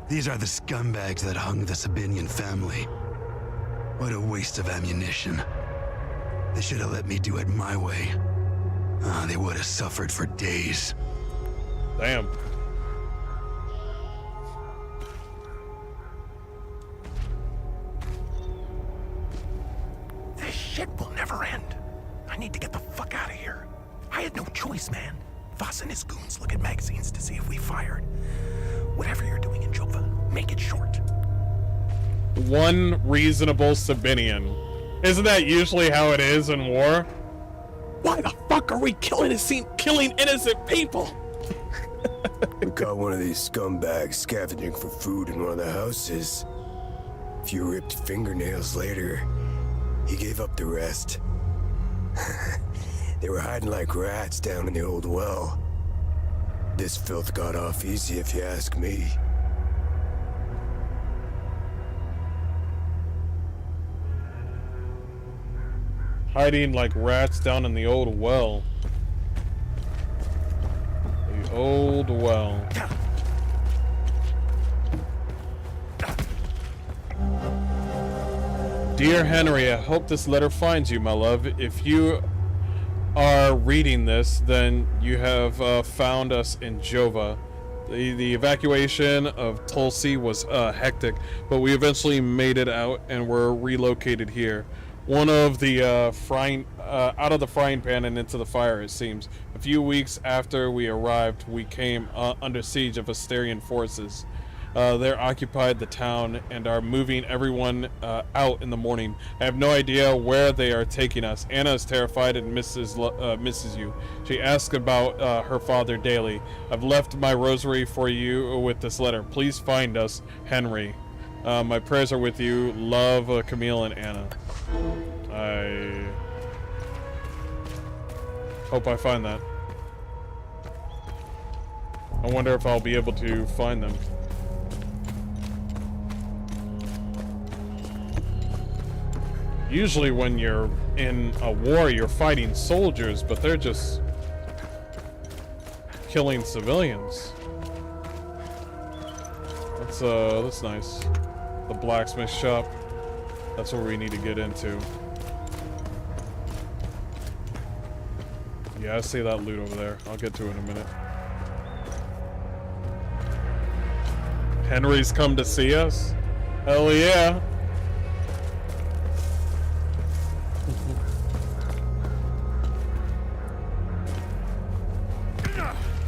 These are the scumbags that hung the Sabinian family. What a waste of ammunition. They should have let me do it my way. They would have suffered for days. Damn. This shit will never end. I need to get the fuck out of here. I had no choice, man. Voss and his goons look at magazines to see if we fired. Whatever you're doing in Jova, make it short. One reasonable Sabinian. Isn't that usually how it is in war? Why the fuck are we killing innocent people? We caught one of these scumbags scavenging for food in one of the houses. A few ripped fingernails later, he gave up the rest. They were hiding like rats down in the old well. This filth got off easy if you ask me. Hiding like rats down in the old well. The old well. Dear Henry, I hope this letter finds you, my love. If you are reading this, then you have found us in Jova. The evacuation of Tulsi was hectic, but we eventually made it out and were relocated here. One of the out of the frying pan and into the fire, it seems. A few weeks after we arrived, we came under siege of Asterian forces. They occupied the town and are moving everyone out in the morning. I have no idea where they are taking us. Anna is terrified and misses you. She asks about her father daily. I've left my rosary for you with this letter. Please find us, Henry. My prayers are with you. Love, Camille and Anna. I hope I find that. I wonder if I'll be able to find them. Usually when you're in a war, you're fighting soldiers, but they're just killing civilians. That's nice. The blacksmith shop. That's where we need to get into. Yeah, I see that loot over there. I'll get to it in a minute. Henry's come to see us? Hell yeah.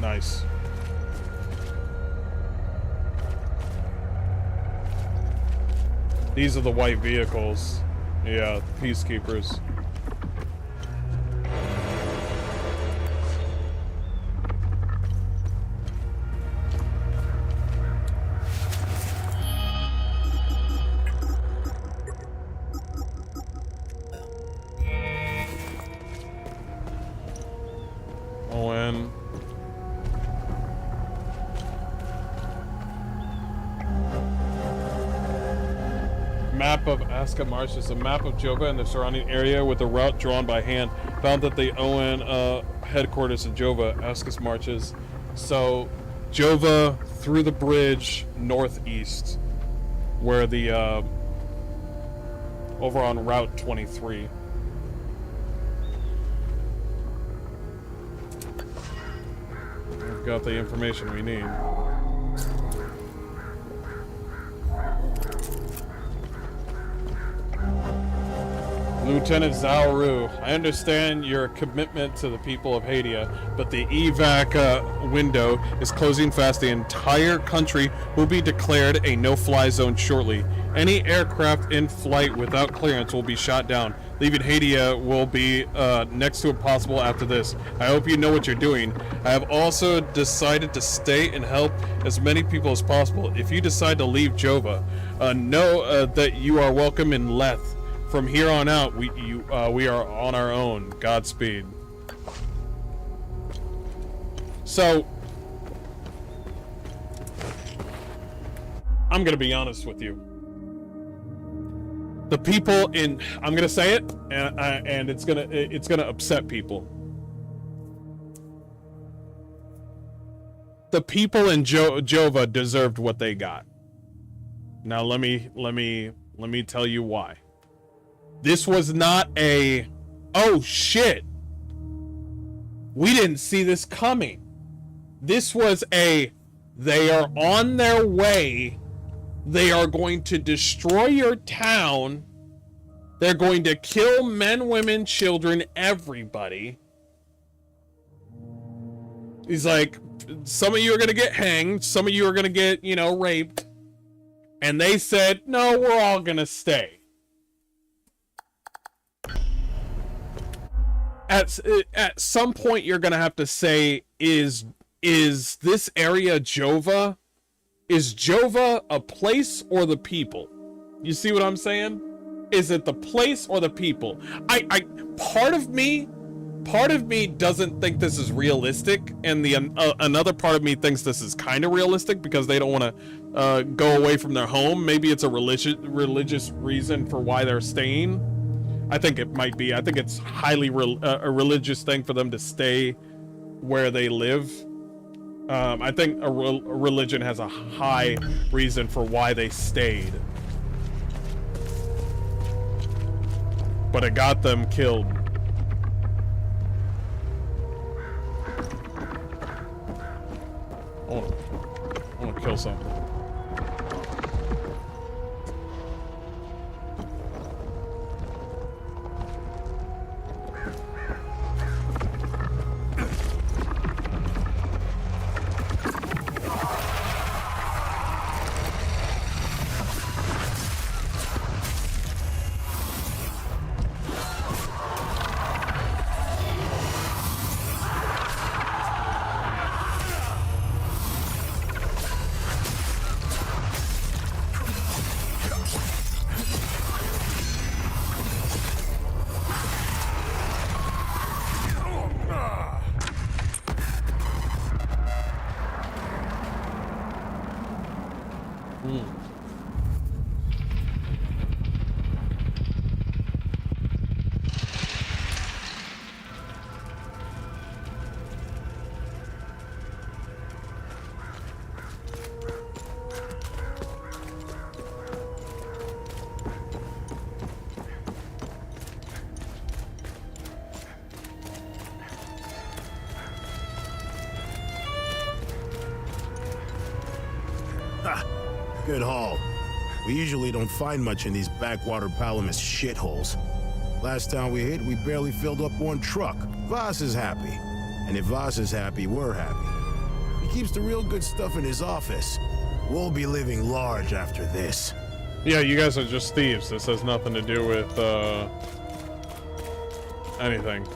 Nice. These are the white vehicles. Yeah, peacekeepers. Owen. Map of Ascot Marsh is a map of Jova and the surrounding area with a route drawn by hand. Found that the Owen headquarters in Jova, Ascot Marshes. So Jova through the bridge northeast, where the over on Route 23. We've got the information we need. Lieutenant Zaoru, I understand your commitment to the people of Hadia, but the evac window is closing fast. The entire country will be declared a no-fly zone shortly. Any aircraft in flight without clearance will be shot down. Leaving Hadia will be next to impossible after this. I hope you know what you're doing. I have also decided to stay and help as many people as possible. If you decide to leave Jova, know that you are welcome in Leth. From here on out, we are on our own. Godspeed. So, I'm gonna be honest with you. The people in, I'm gonna say it, and it's gonna upset people. The people in Jova deserved what they got. Now let me tell you why. This was not a, oh shit, we didn't see this coming. This was a, they are on their way. They are going to destroy your town. They're going to kill men, women, children, everybody. He's like, some of you are going to get hanged. Some of you are going to get, you know, raped. And they said, no, we're all going to stay. At some point, you're gonna have to say, is this area Jova? Is Jova a place or the people? You see what I'm saying? Is it the place or the people? Part of me doesn't think this is realistic, and another part of me thinks this is kind of realistic because they don't want to go away from their home. Maybe it's a religious reason for why they're staying. I think it might be. I think it's highly a religious thing for them to stay where they live. I think a religion has a high reason for why they stayed. But it got them killed. I want to kill something. Good haul. We usually don't find much in these backwater Palamas shitholes. Last time we hit, we barely filled up one truck. Voss is happy. And if Voss is happy, we're happy. He keeps the real good stuff in his office. We'll be living large after this. Yeah, you guys are just thieves. This has nothing to do with, anything.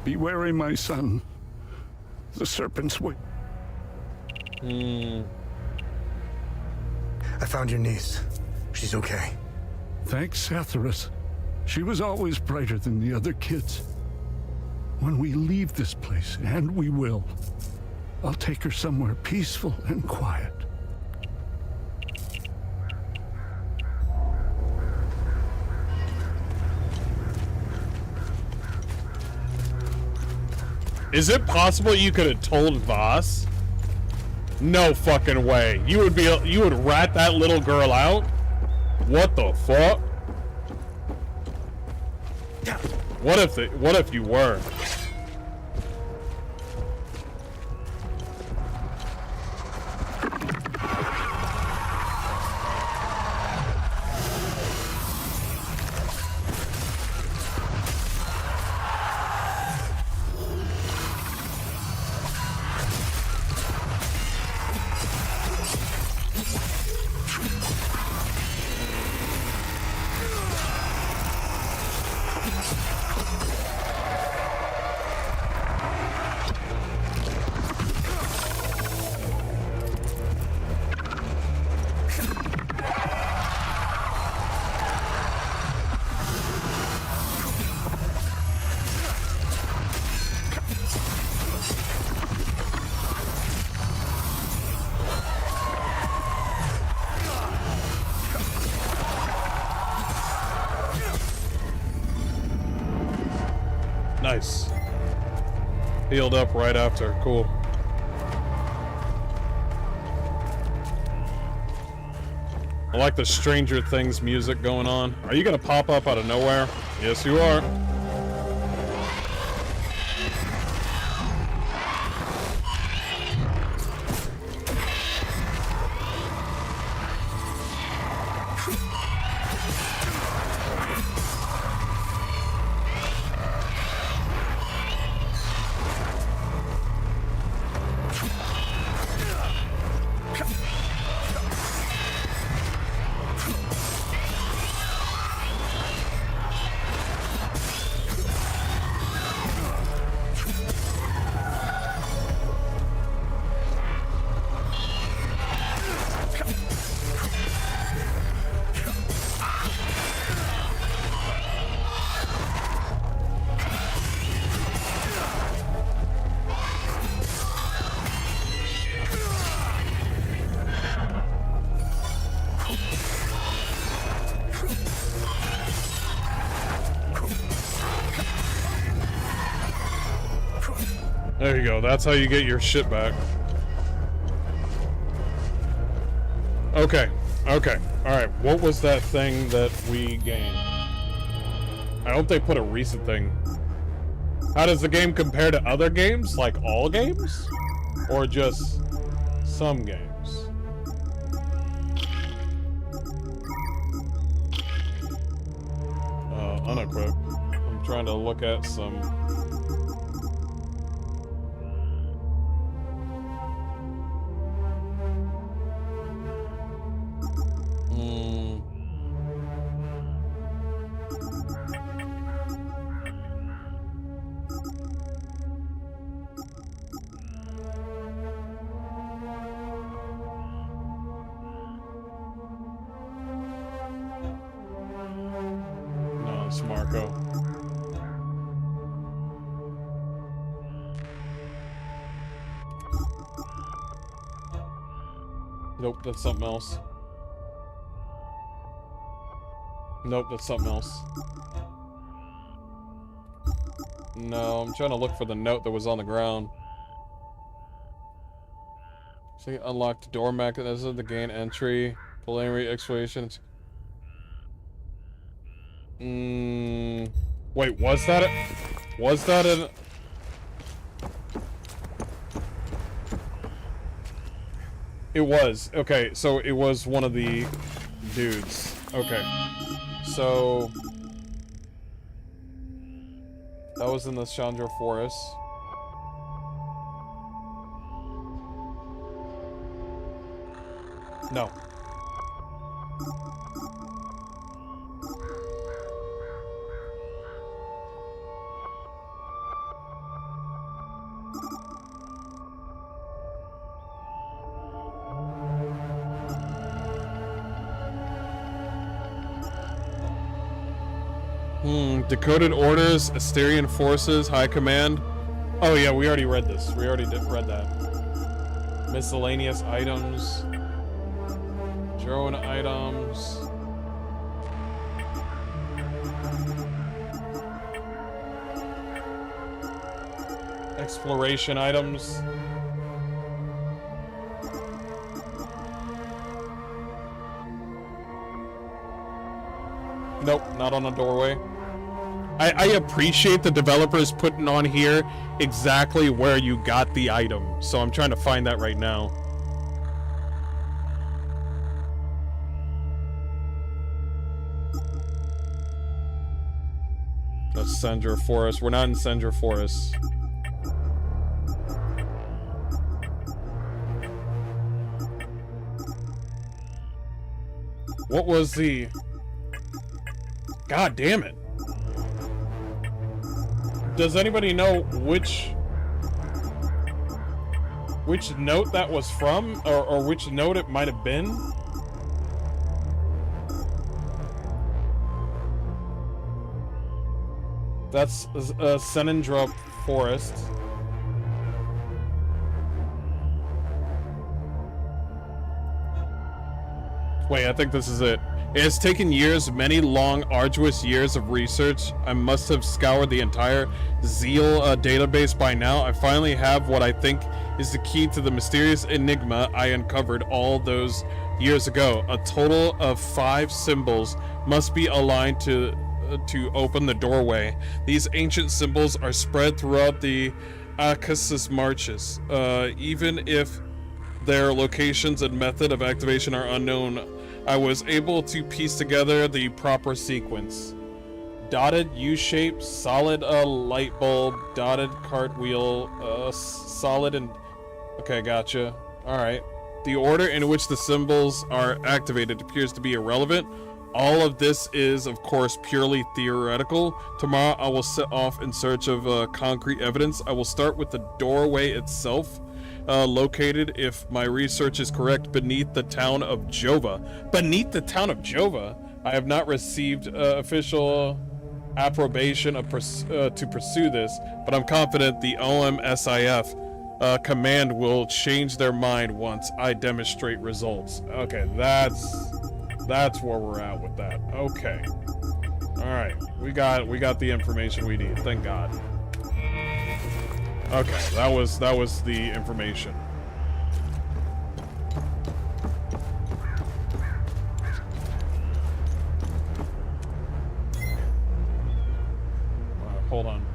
Be wary, my son. The serpent's way. I found your niece. She's okay. Thanks, Atheris. She was always brighter than the other kids. When we leave this place, and we will, I'll take her somewhere peaceful and quiet. Is it possible you could have told Voss? No fucking way. You would rat that little girl out? What the fuck? What if you were? Nice. Healed up right after. Cool. I like the Stranger Things music going on. Are you gonna pop up out of nowhere? Yes, you are. There you go. That's how you get your shit back. Okay. Okay. Alright. What was that thing that we gained? I hope they put a recent thing. How does the game compare to other games? Like all games? Or just some games? Unequipped. I'm trying to look at some... Marco. Nope, that's something else. Nope, that's something else. No, I'm trying to look for the note that was on the ground. See, unlocked door mechanism to gain entry. Preliminary exploration. Wait, was that it? Was that it? It was. Okay, so it was one of the dudes. Okay. So... that was in the Chandra Forest. No. Decoded orders, Asterian forces, high command. Oh yeah, we already read this. We already read that. Miscellaneous items. Drone items. Exploration items. Nope, not on a doorway. I appreciate the developers putting on here exactly where you got the item, so I'm trying to find that right now. That's Sendra Forest. We're not in Sendra Forest. What was the... God damn it. Does anybody know which note that was from, or which note it might have been? That's Senendra Forest. Wait, I think this is it. It has taken years, many long, arduous years of research. I must have scoured the entire Zeal database by now. I finally have what I think is the key to the mysterious enigma I uncovered all those years ago. A total of 5 symbols must be aligned to open the doorway. These ancient symbols are spread throughout the Caucasus Marches. Even if their locations and method of activation are unknown, I was able to piece together the proper sequence. Dotted U-shape, solid light bulb, dotted cartwheel, solid and... Okay, gotcha. Alright. The order in which the symbols are activated appears to be irrelevant. All of this is, of course, purely theoretical. Tomorrow I will set off in search of concrete evidence. I will start with the doorway itself. Located, if my research is correct, beneath the town of Jova. Beneath the town of Jova? I have not received official approbation to pursue this, but I'm confident the OMSIF command will change their mind once I demonstrate results. Okay, that's where we're at with that. Okay. Alright, we got the information we need, thank God. Okay, that was the information. Hold on.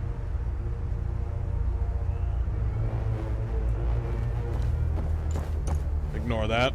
Ignore that.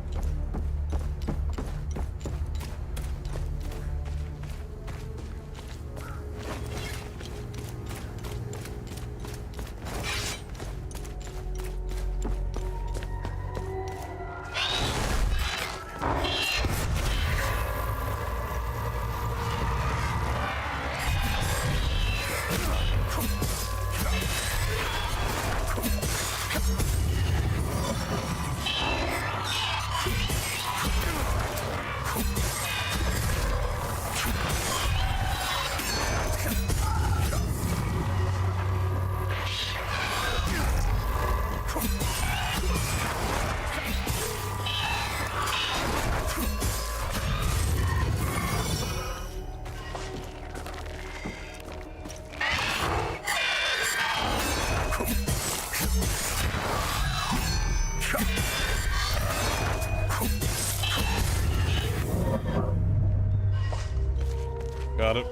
Got it.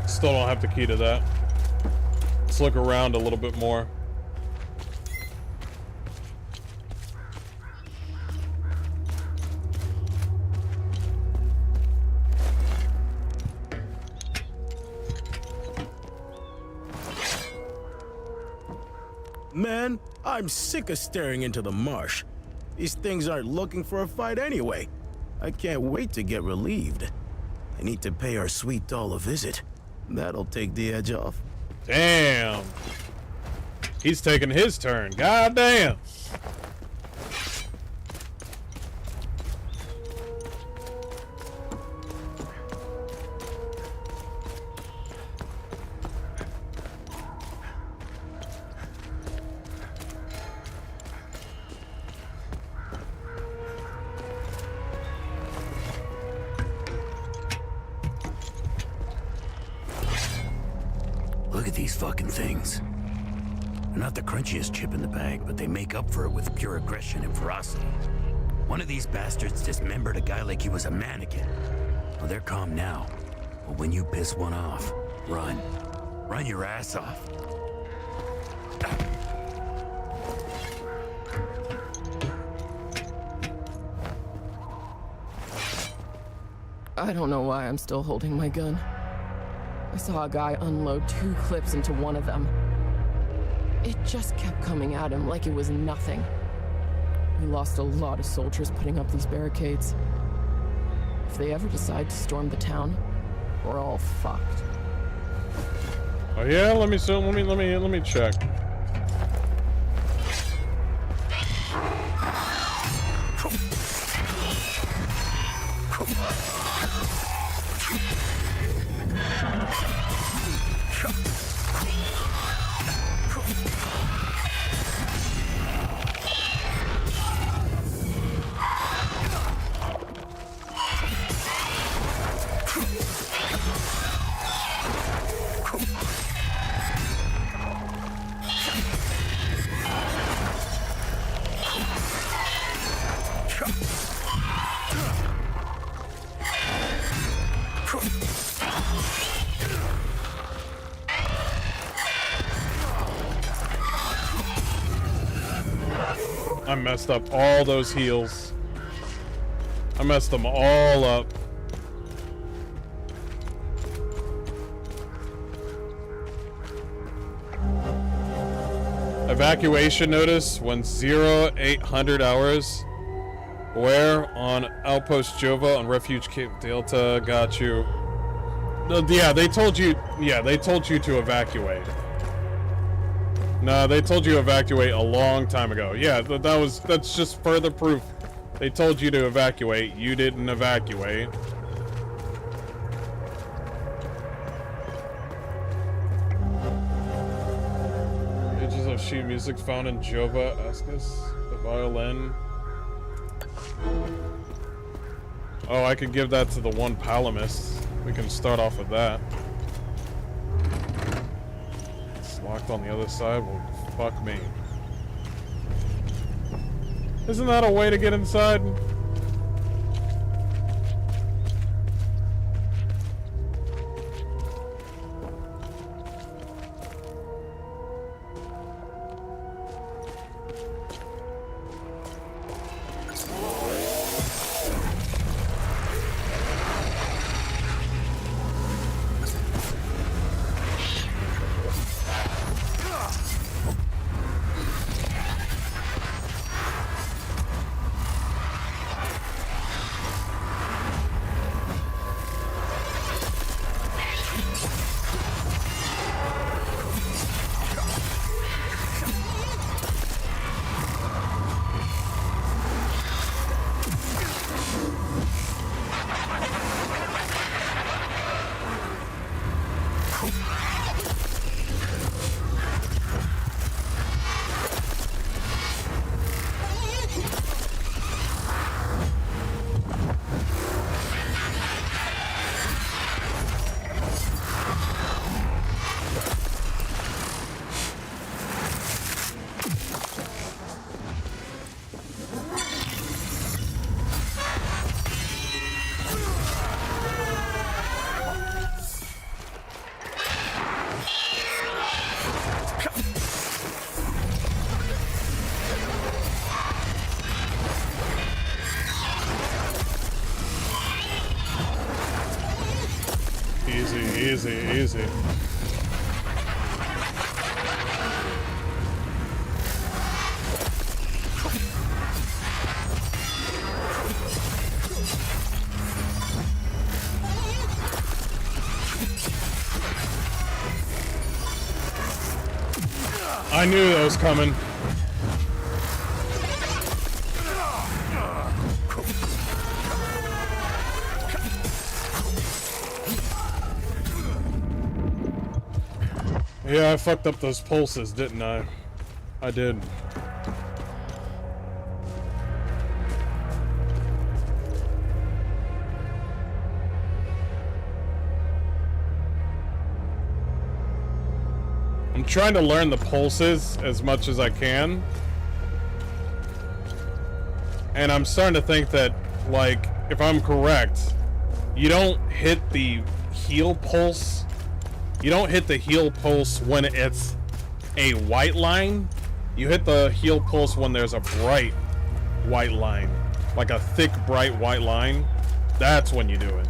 Still don't have the key to that. Let's look around a little bit more. Man, I'm sick of staring into the marsh. These things aren't looking for a fight anyway. I can't wait to get relieved. I need to pay our sweet doll a visit. That'll take the edge off. Damn. He's taking his turn. God damn. Look at these fucking things. They're not the crunchiest chip in the bag, but they make up for it with pure aggression and ferocity. One of these bastards dismembered a guy like he was a mannequin. Well, they're calm now. But when you piss one off, run. Run your ass off. I don't know why I'm still holding my gun. I saw a guy unload 2 clips into one of them. It just kept coming at him like it was nothing. We lost a lot of soldiers putting up these barricades. If they ever decide to storm the town, we're all fucked. Oh yeah, let me check. I messed up all those heals. I messed them all up. Evacuation notice when 0800 hours. Where? On Outpost Jova on Refuge Cape Delta. Got you. Yeah, they told you. Yeah, they told you to evacuate. No, they told you to evacuate a long time ago. Yeah, that's just further proof. They told you to evacuate. You didn't evacuate. Pages of sheet music found in Jova. Ask us the violin. Oh, I could give that to the one Palamist. We can start off with that. It's locked on the other side. Well, fuck me. Isn't that a way to get inside? Easy. I knew that was coming. Yeah, I fucked up those pulses, didn't I? I did. I'm trying to learn the pulses as much as I can. And I'm starting to think that, like, if I'm correct, you don't hit the heal pulse. You don't hit the heal pulse when it's a white line. You hit the heal pulse when there's a bright white line. Like a thick, bright white line. That's when you do it.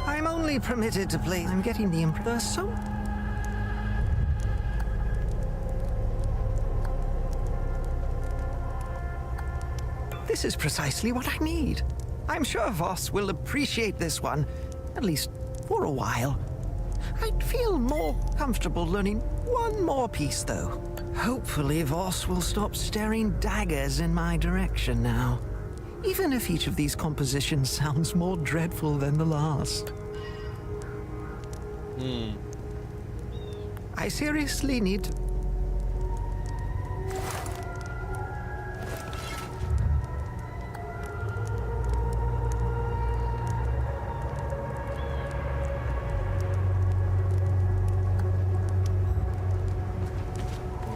I'm only permitted to play. I'm getting the impress so. This is precisely what I need. I'm sure Voss will appreciate this one, at least for a while. I'd feel more comfortable learning one more piece, though. Hopefully Voss will stop staring daggers in my direction now, even if each of these compositions sounds more dreadful than the last. I seriously need to...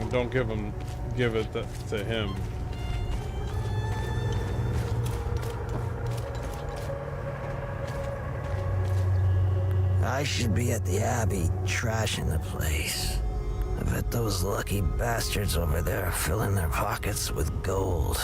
Don't give it to him. I should be at the Abbey, trashing the place. I bet those lucky bastards over there are filling their pockets with gold.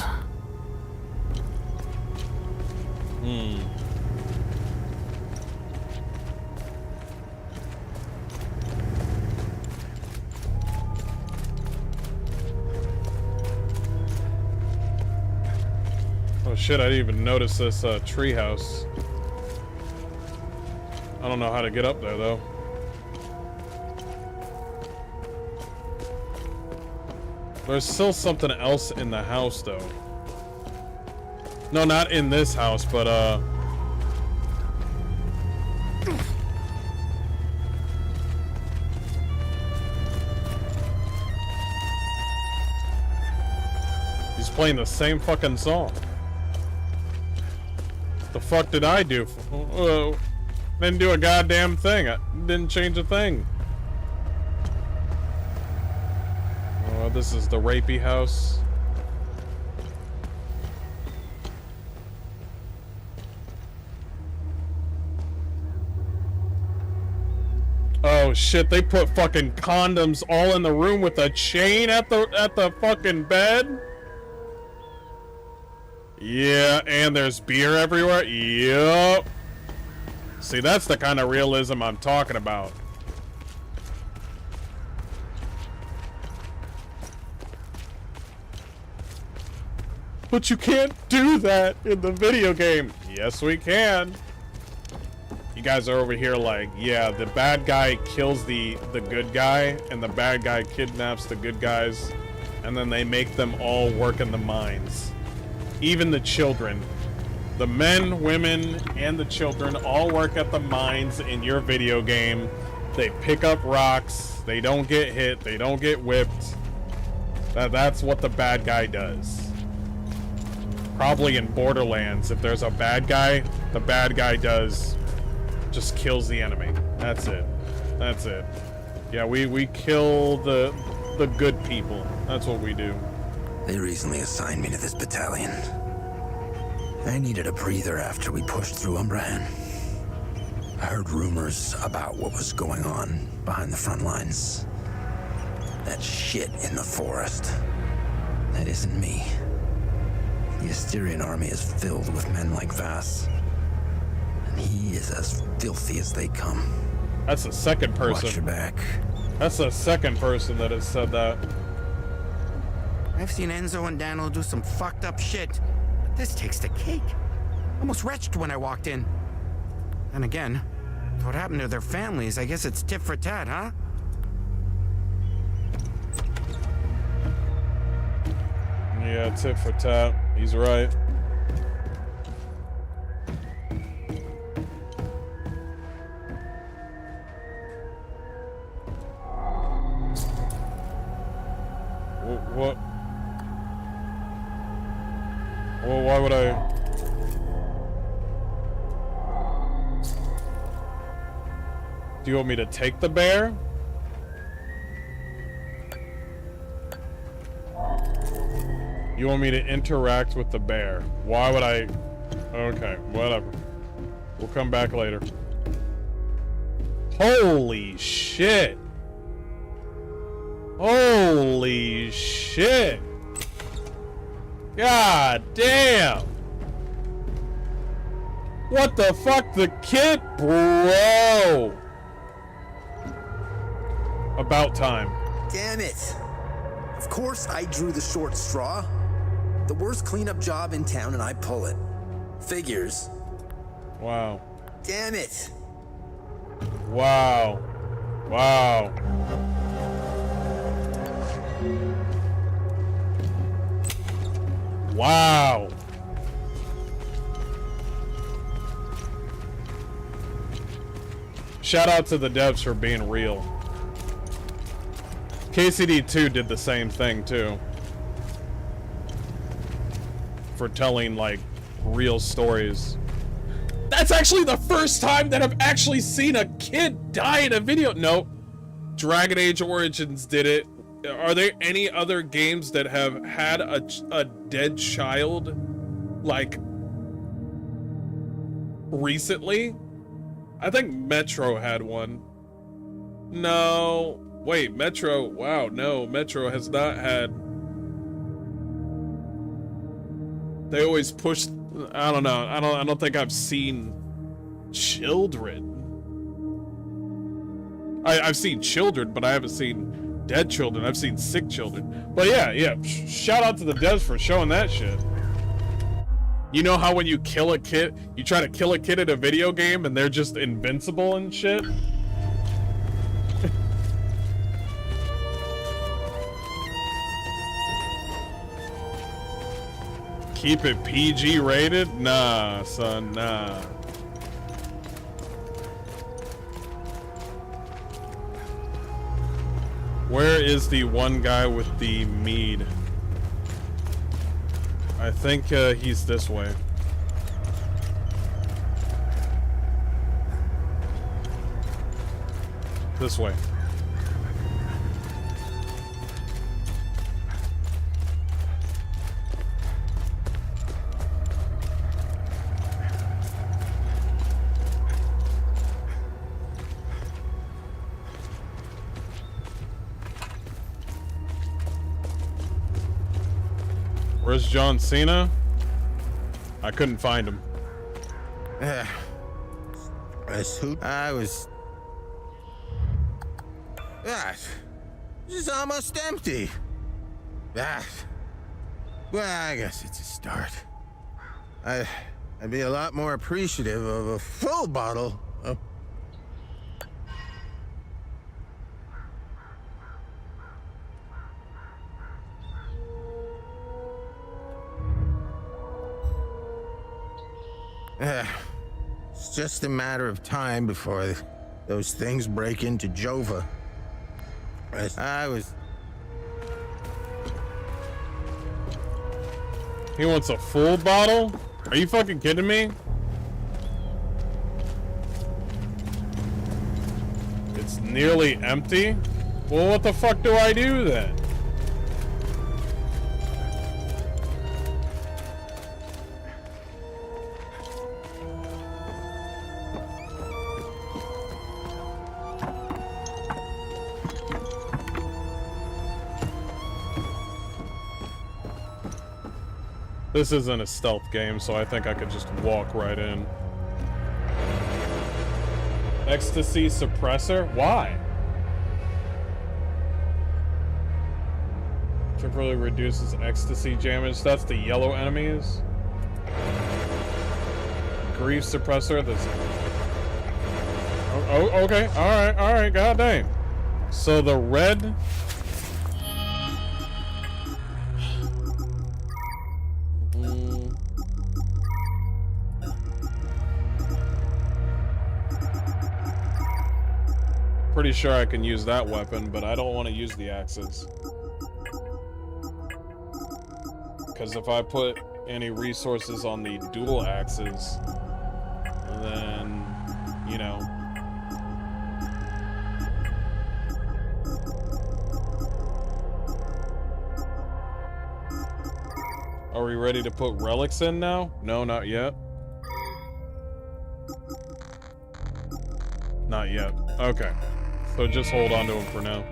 Oh shit, I didn't even notice this treehouse. I don't know how to get up there though. There's still something else in the house though. No, not in this house, but he's playing the same fucking song. The fuck did I do? Didn't do a goddamn thing. I didn't change a thing. Oh, this is the rapey house. Oh shit, they put fucking condoms all in the room with a chain at the fucking bed? Yeah, and there's beer everywhere. Yup. See, that's the kind of realism I'm talking about. But you can't do that in the video game. Yes, we can. You guys are over here like, yeah, the bad guy kills the good guy, and the bad guy kidnaps the good guys, and then they make them all work in the mines. Even the children. The men, women, and the children all work at the mines in your video game. They pick up rocks. They don't get hit. They don't get whipped. That's what the bad guy does. Probably in Borderlands, if there's a bad guy, the bad guy just kills the enemy. That's it. That's it. Yeah, we kill the good people. That's what we do. They recently assigned me to this battalion. I needed a breather after we pushed through Umbrahan. I heard rumors about what was going on behind the front lines. That shit in the forest. That isn't me. The Asterian army is filled with men like Vass. And he is as filthy as they come. That's the second person. Watch your back. That's the second person that has said that. I've seen Enzo and Daniel do some fucked up shit. This takes the cake. Almost retched when I walked in. And again, what happened to their families? I guess it's tit for tat, huh? Yeah, tit for tat. He's right. What? Well, why would I? Do you want me to take the bear? You want me to interact with the bear? Why would I? Okay, whatever. We'll come back later. Holy shit. Holy shit. God damn. What the fuck? The kid? Bro. About time. Damn it. Of course I drew the short straw. The worst cleanup job in town and I pull it. Figures. Wow. Damn it. Wow. Wow. Wow. Shout out to the devs for being real. KCD2 did the same thing too. For telling like real stories. That's actually the first time that I've actually seen a kid die in a video. No, Dragon Age Origins did it. Are there any other games that have had a dead child like recently? I think Metro had one. No, wait, Metro. Wow, no, Metro has not had. They always push. I don't know. I don't think I've seen children. I've seen children, but I haven't seen dead children. I've seen sick children. But yeah. Shout out to the devs for showing that shit. You know how when you kill a kid, you try to kill a kid in a video game and they're just invincible and shit? Keep it PG rated? Nah, son, nah. Where is the one guy with the mead? I think he's this way. This way. Where's John Cena? I couldn't find him. I was... This is almost empty. Well, I guess it's a start. I'd be a lot more appreciative of a full bottle of... It's just a matter of time before those things break into Jova. I was... He wants a full bottle? Are you fucking kidding me? It's nearly empty? Well, what the fuck do I do then? This isn't a stealth game, so I think I could just walk right in. Ecstasy suppressor? Why? Temporarily reduces ecstasy damage. That's the yellow enemies. grief suppressor. That's... Oh, okay. All right. God dang. So the red... Pretty sure I can use that weapon, but I don't want to use the axes. Because if I put any resources on the dual axes, then, you know. Are we ready to put relics in now? No, not yet. Not yet. Okay. So just hold on to him for now.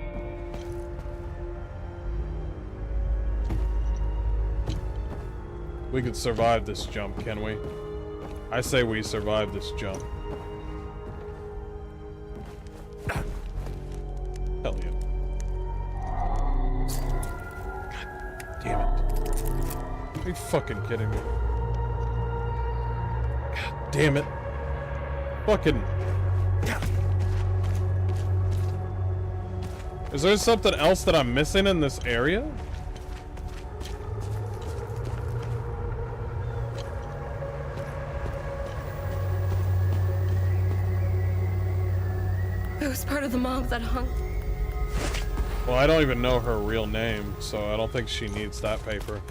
We could survive this jump, can we? I say we survive this jump. Hell yeah. God damn it. Are you fucking kidding me? God damn it. Fucking... Is there something else that I'm missing in this area? I was part of the mob that hung. Well, I don't even know her real name, so I don't think she needs that paper.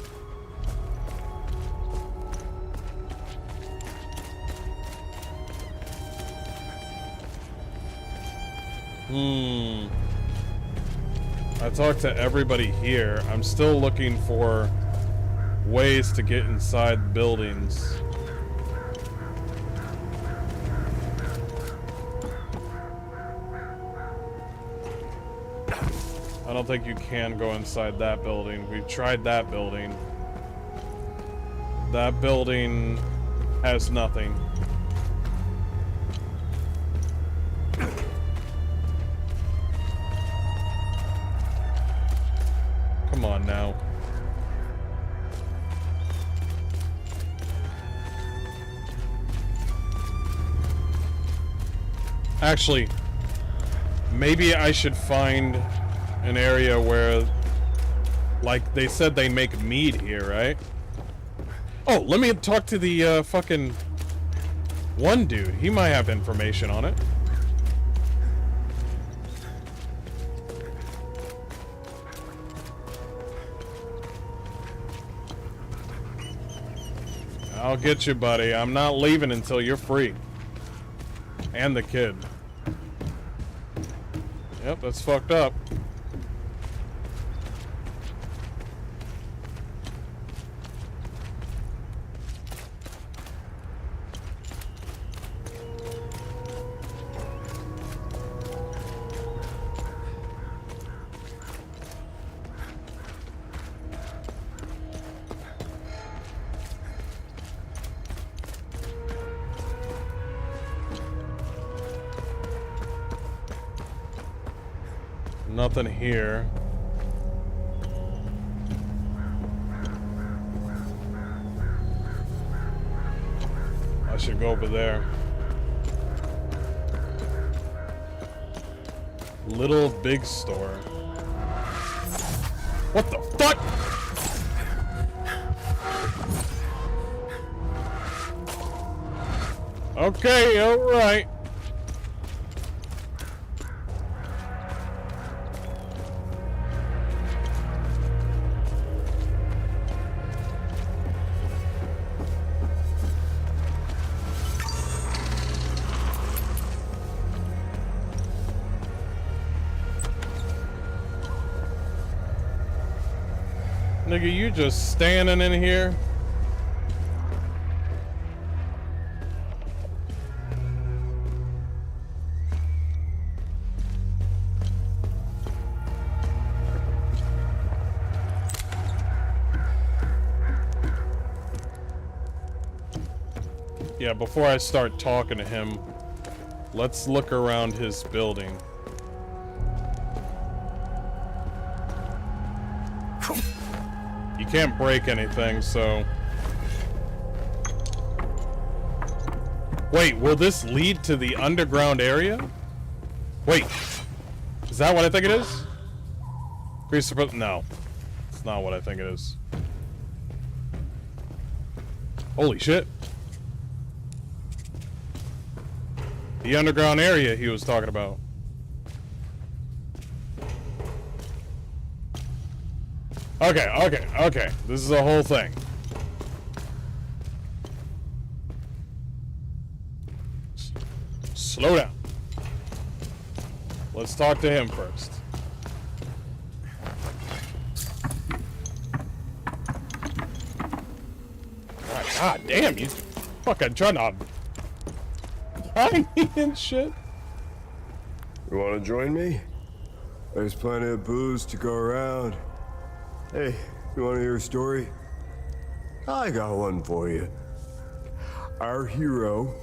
I talked to everybody here. I'm still looking for ways to get inside buildings. I don't think you can go inside that building. We've tried that building. That building has nothing. Come on now. Actually, maybe I should find an area where, like, they said they make mead here, right? Oh, let me talk to the, fucking one dude. He might have information on it. I'll get you, buddy. I'm not leaving until you're free. And the kid. Yep, that's fucked up. Nothing here. I should go over there. Little big store. What the fuck? Okay, alright. Nigga, you just standing in here? Yeah, before I start talking to him, let's look around his building. You can't break anything, so... Wait, will this lead to the underground area? Wait, is that what I think it is? No, it's not what I think it is. Holy shit. The underground area he was talking about. Okay. This is a whole thing. Slow down. Let's talk to him first. God damn, you fucking trying to hide me and shit. You wanna join me? There's plenty of booze to go around. Hey, you wanna hear a story? I got one for you. Our hero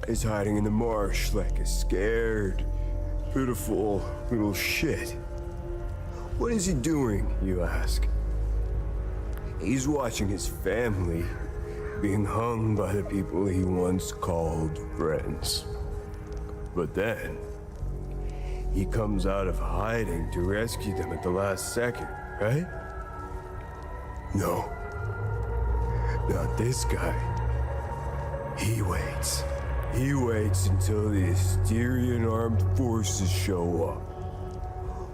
is hiding in the marsh like a scared, pitiful little shit. What is he doing, you ask? He's watching his family being hung by the people he once called friends. But then, he comes out of hiding to rescue them at the last second, right? No. Not this guy. He waits. He waits until the Asterian armed forces show up.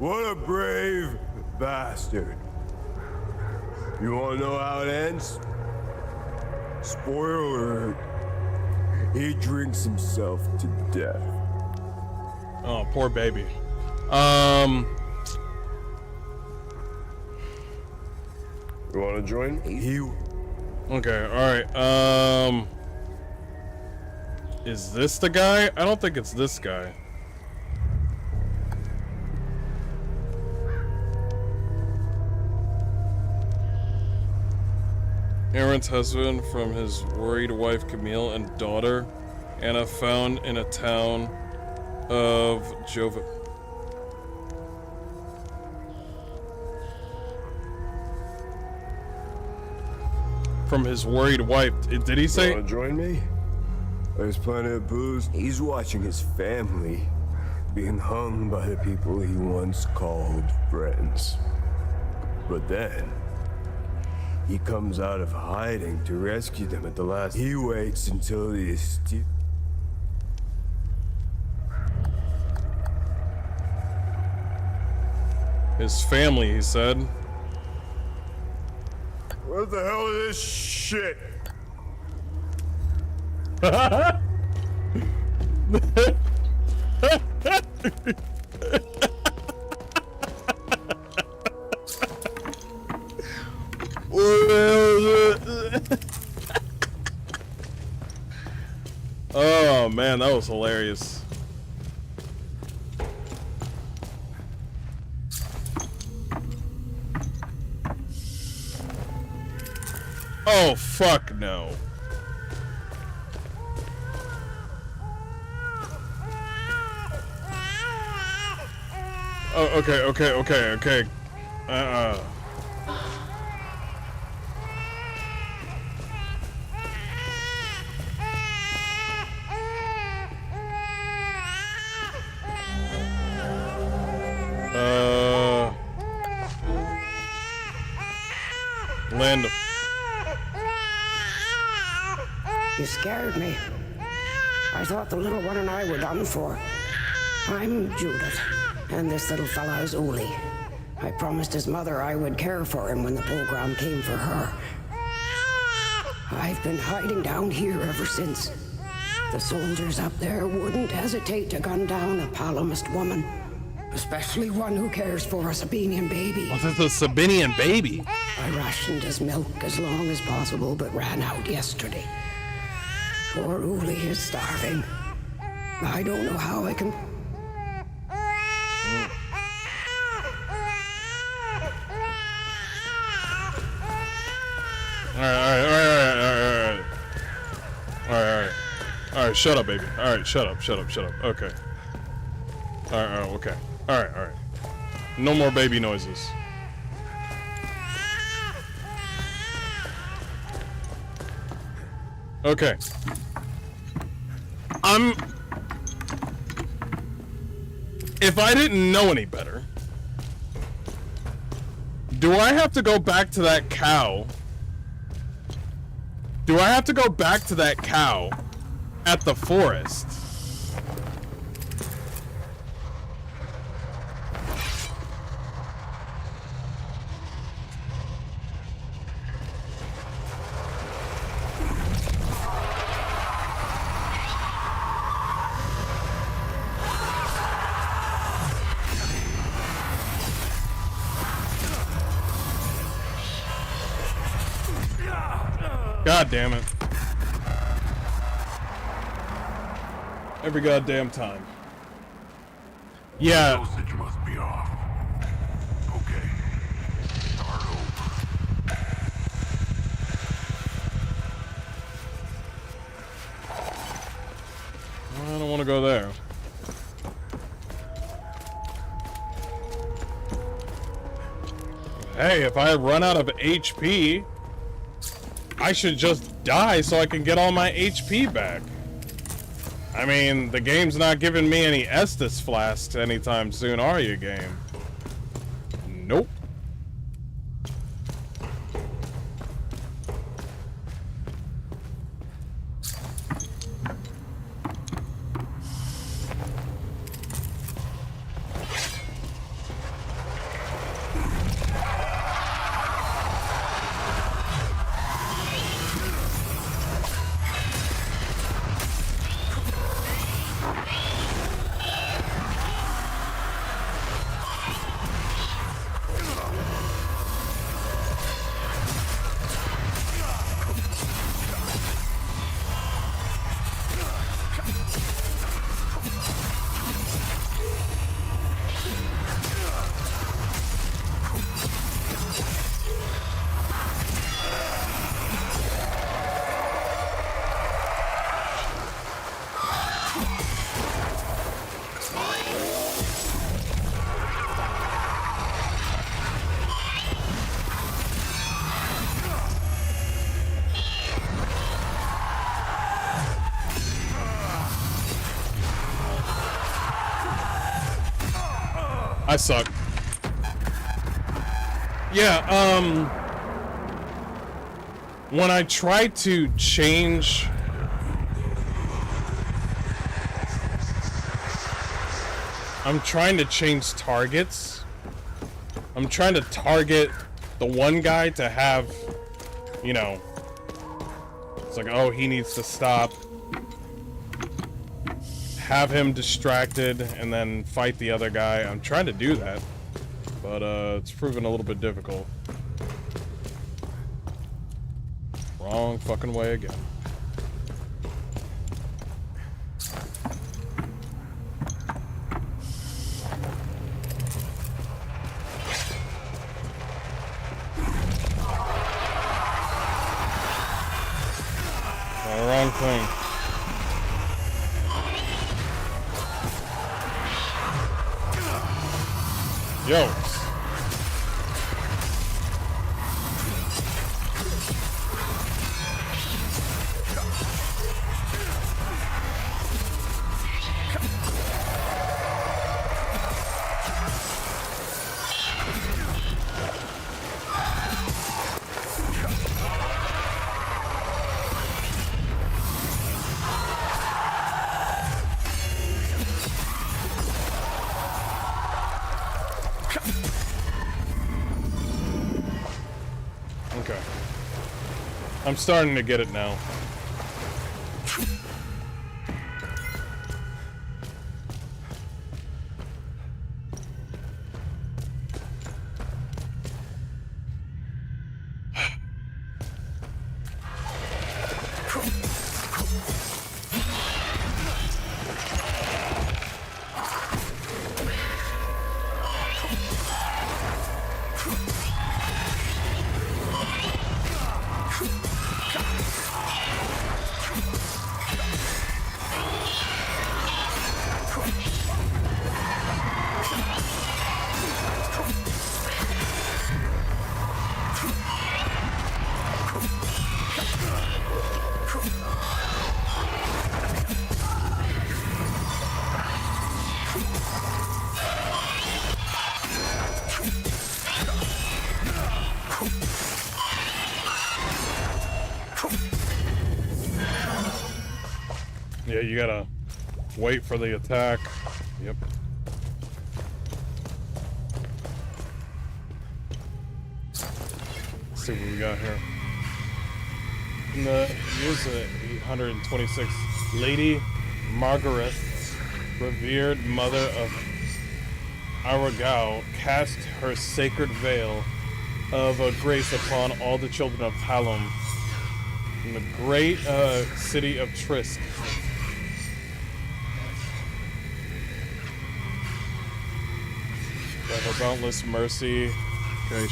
What a brave bastard. You wanna know how it ends? Spoiler alert. He drinks himself to death. Oh, poor baby. You wanna join? Okay, alright, is this the guy? I don't think it's this guy. Aaron's husband from his worried wife Camille and daughter Anna found in a town of Jova. From his worried wife. Did he say? You wanna join me? There's plenty of booze. He's watching his family being hung by the people he once called friends. But then, he comes out of hiding to rescue them at the last. He waits until the His family, he said. What the hell is this shit? Oh man, that was hilarious. Oh fuck no. Oh, okay. Land. You scared me. I thought the little one and I were done for. I'm Judith, and this little fella is Uli. I promised his mother I would care for him when the program came for her. I've been hiding down here ever since. The soldiers up there wouldn't hesitate to gun down a Palamist woman, especially one who cares for a Sabinian baby. What's this, a Sabinian baby? I rationed his milk as long as possible, but ran out yesterday. Poor Uli is starving. I don't know how I can... Alright, shut up, baby. Alright, shut up. Okay. Alright, okay. Alright. No more baby noises. Okay. If I didn't know any better, do I have to go back to that cow? Do I have to go back to that cow at the forest? God damn it. Every goddamn time. Yeah. Dosage must be off. Okay. Start over. I don't want to go there. Hey, if I run out of HP, I should just die so I can get all my HP back. I mean, the game's not giving me any Estus flasks anytime soon, are you, game? Nope. I suck. Yeah, when I try to change I'm trying to change targets. I'm trying to target the one guy to have, you know, it's like, oh, he needs to stop. Have him distracted and then fight the other guy. I'm trying to do that, but it's proven a little bit difficult. Wrong fucking way again. Wrong thing. Yo. Okay. I'm starting to get it now. Yeah, you gotta wait for the attack. Yep. Let's see what we got here. Here's a 826. Lady Margaret, revered mother of Aragao, cast her sacred veil of grace upon all the children of Halom in the great city of Trisk. By her boundless mercy, okay,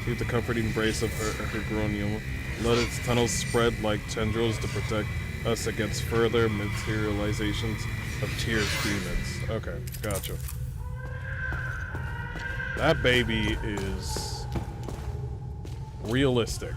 keep the comforting embrace of her grown. Let its tunnels spread like tendrils to protect us against further materializations of Tyr's demons. Okay, gotcha. That baby is realistic.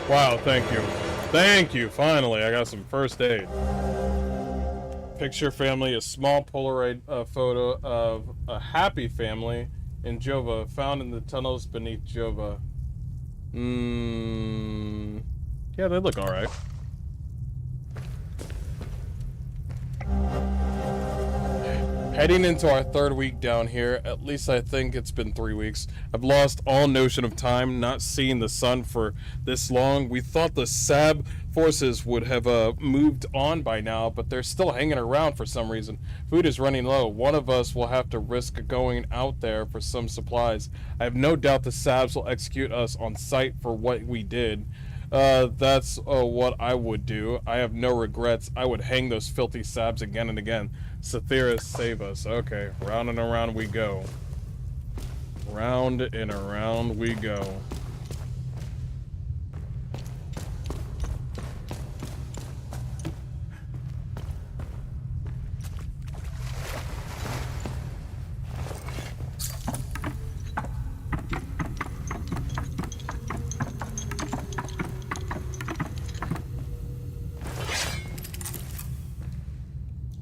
Wow, thank you. Thank you, finally, I got some first aid. Picture family, a small Polaroid photo of a happy family in Jova, found in the tunnels beneath Jova. Yeah, they look alright. Heading into our third week down here, at least I think it's been 3 weeks. I've lost all notion of time, not seeing the sun for this long. We thought the SAB forces would have moved on by now, but they're still hanging around for some reason. Food is running low. One of us will have to risk going out there for some supplies. I have no doubt the SABs will execute us on sight for what we did. That's what I would do. I have no regrets. I would hang those filthy SABs again and again. Sathira, save us. Okay, round and around we go. Round and around we go.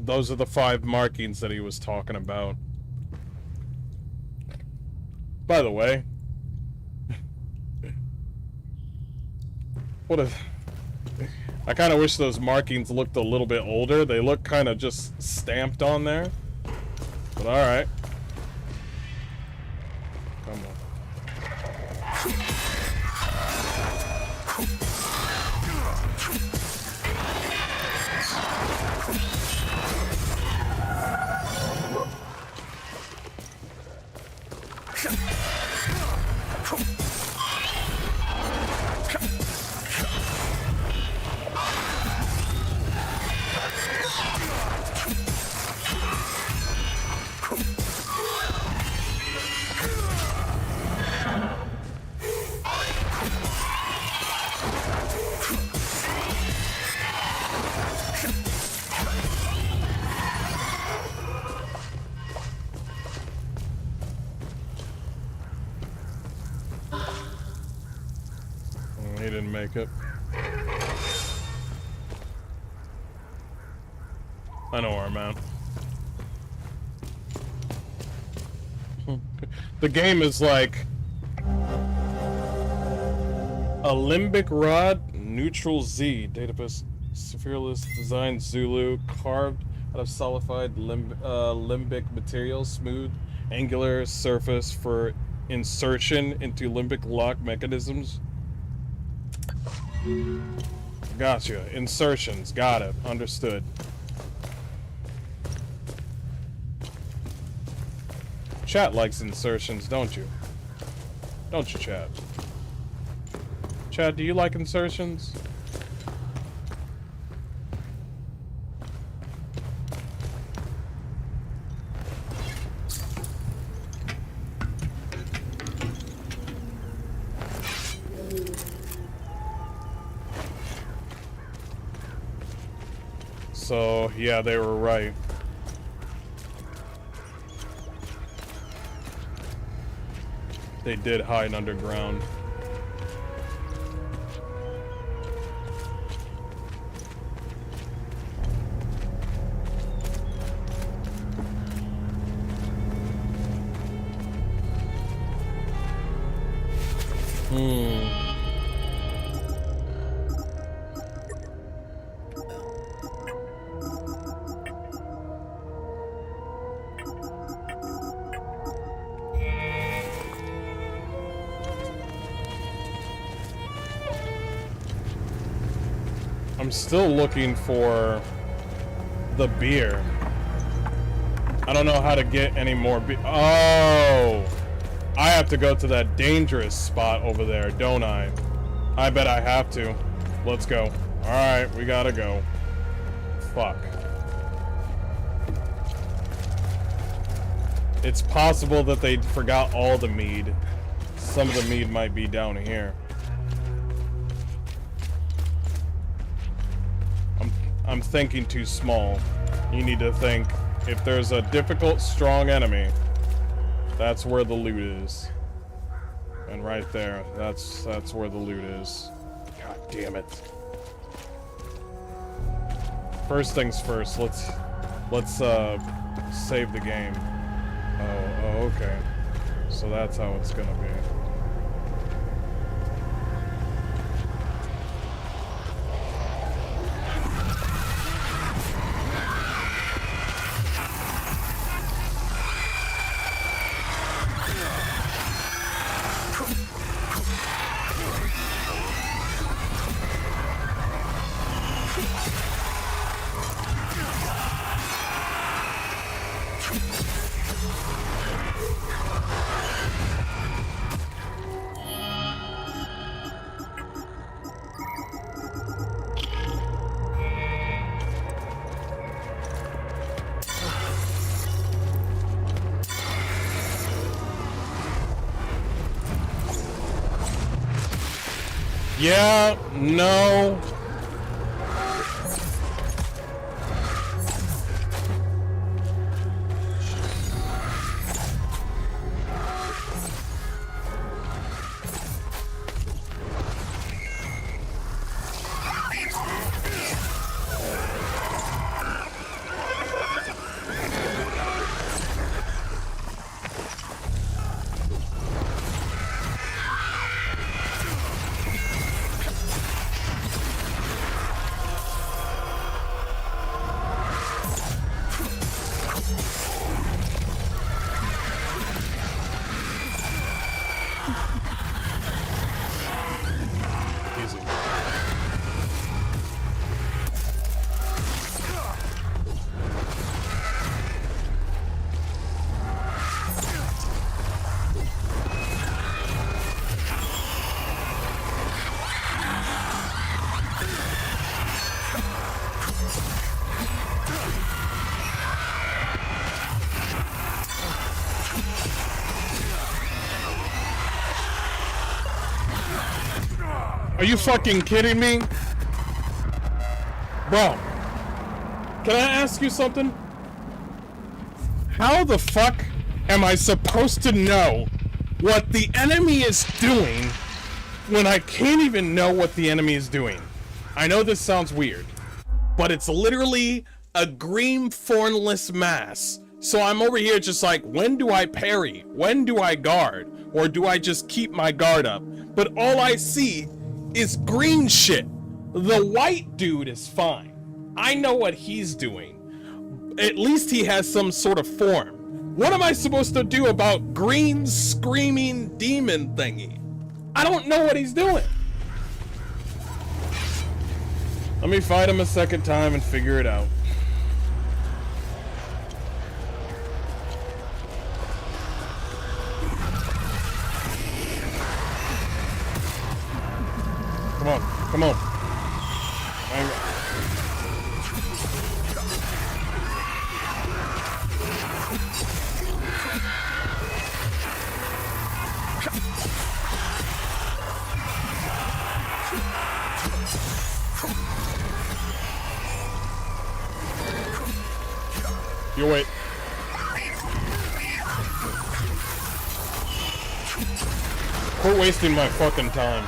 Those are the 5 markings that he was talking about. By the way, I kind of wish those markings looked a little bit older. They look kind of just stamped on there. But alright. Come on. He didn't make it. I know where I'm at. The game is like a limbic rod, neutral Z, database, Fearless design Zulu, carved out of solidified limbic material, smooth, angular surface for insertion into limbic lock mechanisms. Gotcha. Insertions. Got it. Understood. Chat likes insertions, don't you? Don't you, Chad? Chad, do you like insertions? So, yeah, they were right. They did hide underground. I'm still looking for the beer. I don't know how to get any more beer. Oh! I have to go to that dangerous spot over there, don't I? I bet I have to. Let's go. Alright, we gotta go. Fuck. It's possible that they forgot all the mead. Some of the mead might be down here. I'm thinking too small. You need to think, if there's a difficult, strong enemy, that's where the loot is. And right there, that's where the loot is. God damn it. First things first, let's save the game. Oh, okay. So that's how it's gonna be. Yeah, no. Are you fucking kidding me? Bro, can I ask you something? How the fuck am I supposed to know what the enemy is doing when I can't even know what the enemy is doing? I know this sounds weird, but it's literally a green thornless mass. So I'm over here just like, when do I parry? When do I guard? Or do I just keep my guard up? But all I see is green shit. The white dude is fine. I know what he's doing. At least he has some sort of form. What am I supposed to do about green screaming demon thingy? I don't know what he's doing. Let me fight him a second time and figure it out. Come on, come on. You wait. Quit wasting my fucking time.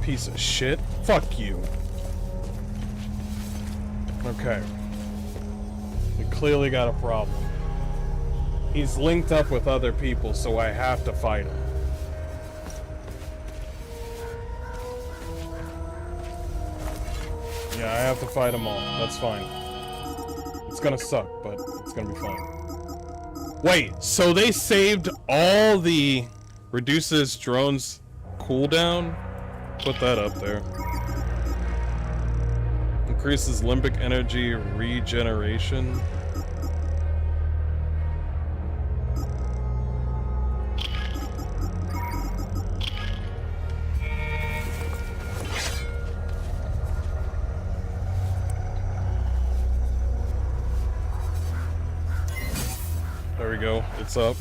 Piece of shit. Fuck you. Okay. We clearly got a problem. He's linked up with other people, so I have to fight him. Yeah, I have to fight them all. That's fine. It's gonna suck, but it's gonna be fine. Wait, so they saved all the reduces drones cooldown? Put that up there. Increases limbic energy regeneration. There we go. It's up.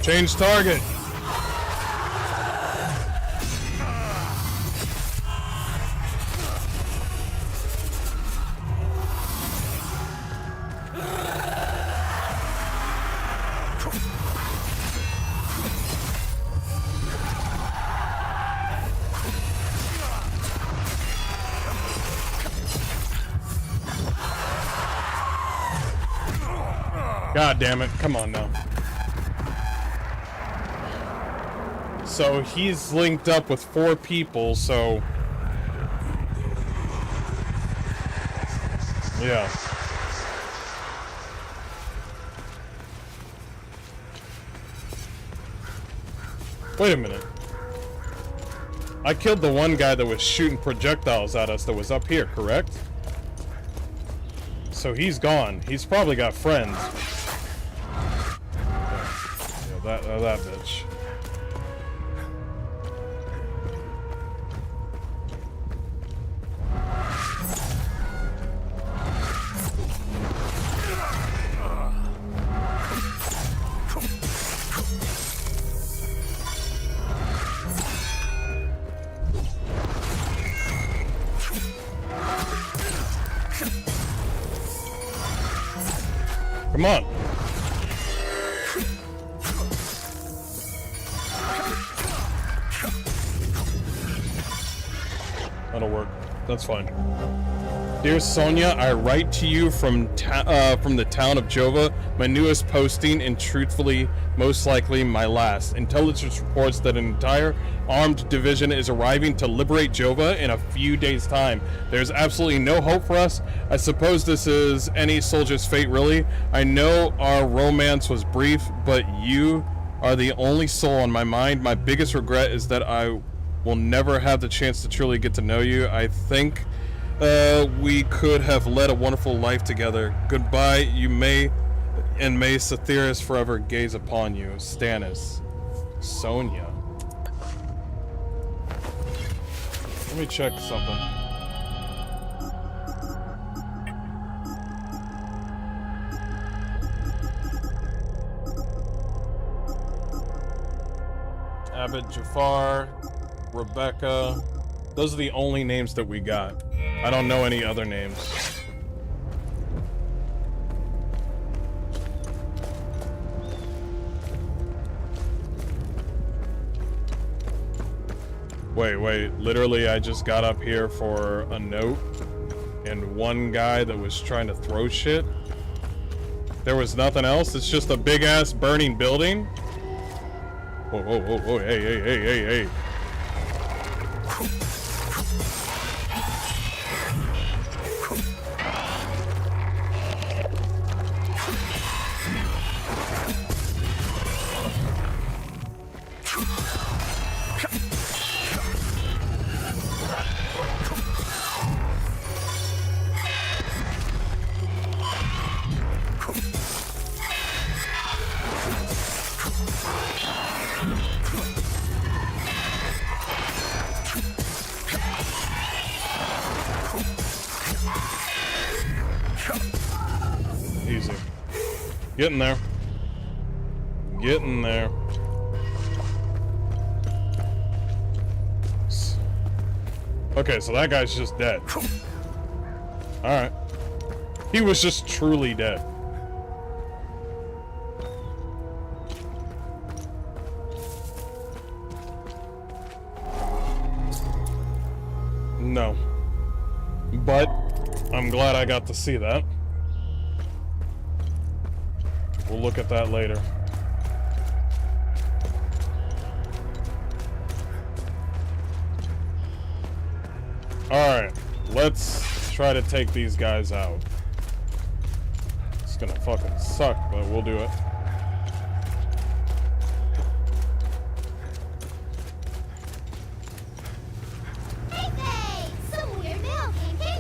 Change target. God damn it. Come on now. So he's linked up with 4 people, so... yeah. Wait a minute. I killed the one guy that was shooting projectiles at us that was up here, correct? So he's gone. He's probably got friends. Yeah, that bitch. Come on. That'll work. That's fine. Dear Sonia, I write to you from the town of Jova, my newest posting and truthfully, most likely my last. Intelligence reports that an entire armed division is arriving to liberate Jova in a few days' time. There's absolutely no hope for us. I suppose this is any soldier's fate, really. I know our romance was brief, but you are the only soul on my mind. My biggest regret is that I will never have the chance to truly get to know you. I think we could have led a wonderful life together. Goodbye. You may Cytheris forever gaze upon you. Stannis. Sonia. Let me check something. Abbot Jafar, Rebecca. Those are the only names that we got. I don't know any other names. Wait, literally I just got up here for a note and one guy that was trying to throw shit. There was nothing else? It's just a big ass burning building? Whoa, hey. Easy. Getting there. Getting there. Okay, so that guy's just dead. Alright. He was just truly dead. No. But I'm glad I got to see that. We'll look at that later. Alright, let's try to take these guys out. It's gonna fucking suck, but we'll do it.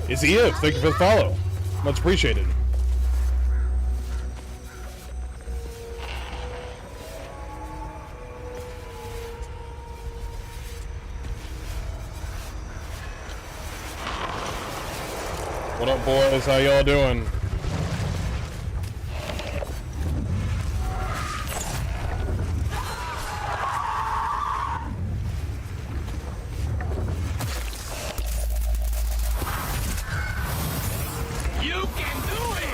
It's Eve, thank you for the follow. Much appreciated. What up, boys? How y'all doing? You can do it!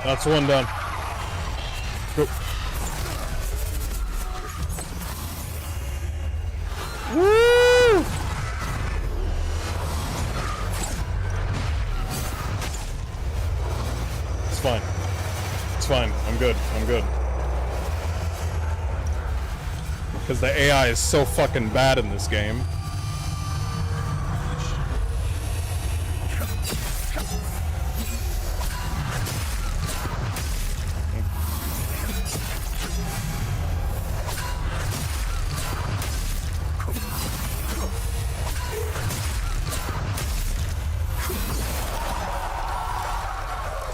That's one done. Go. Woo! It's fine. It's fine. I'm good. I'm good. Because the AI is so fucking bad in this game.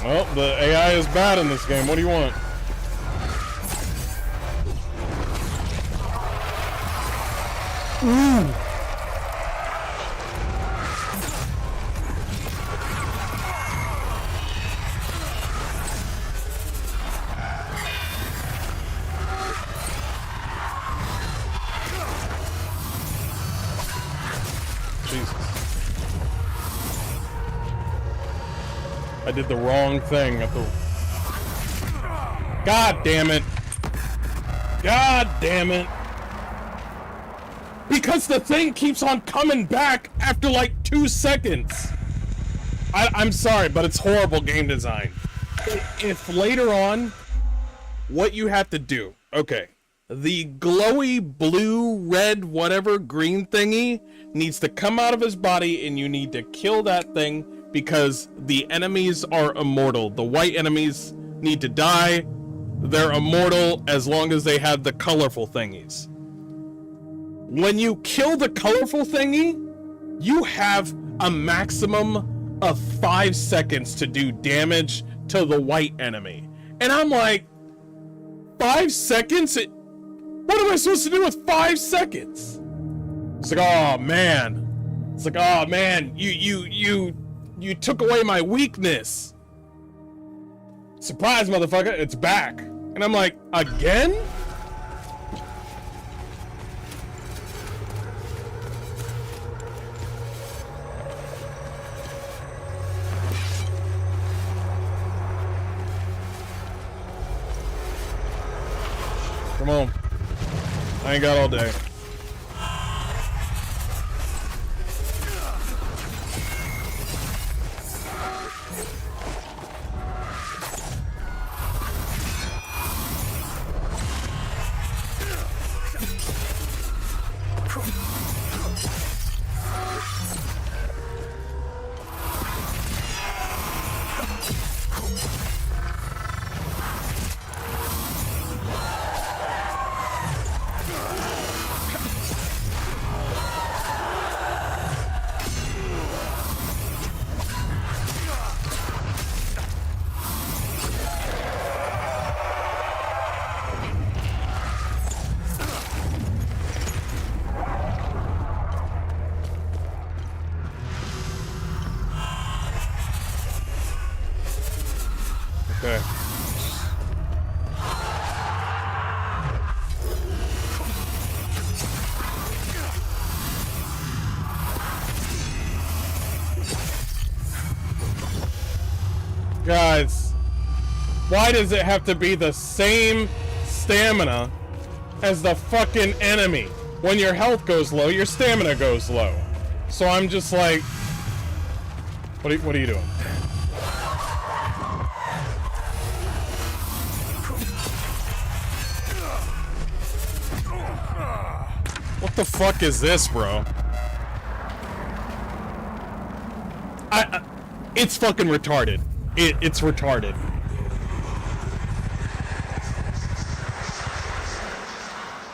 Well, the AI is bad in this game. What do you want? Ooh. Jesus. I did the wrong thing at the... God damn it! God damn it. Because the thing keeps on coming back after like 2 seconds. I'm sorry, but it's horrible game design. If later on, what you have to do, okay, the glowy blue, red, whatever, green thingy needs to come out of his body and you need to kill that thing because the enemies are immortal. The white enemies need to die. They're immortal as long as they have the colorful thingies. When you kill the colorful thingy, you have a maximum of 5 seconds to do damage to the white enemy. And I'm like, 5 seconds? What am I supposed to do with 5 seconds? It's like, oh man. It's like, oh man, you took away my weakness. Surprise, motherfucker, it's back. And I'm like, again? Come on. I ain't got all day. Okay. Guys, why does it have to be the same stamina as the fucking enemy? When your health goes low, your stamina goes low. So I'm just like, what are you doing? What the fuck is this, bro? It's fucking retarded. It's retarded.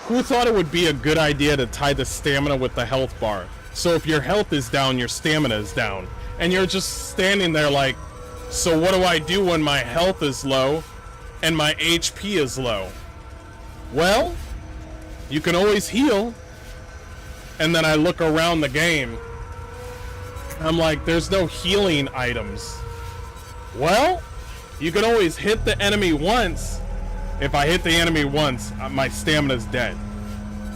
Who thought it would be a good idea to tie the stamina with the health bar? So if your health is down, your stamina is down. And you're just standing there like, so what do I do when my health is low and my HP is low? Well, you can always heal. And then I look around the game. I'm like, there's no healing items. Well, you can always hit the enemy once. If I hit the enemy once, my stamina's dead.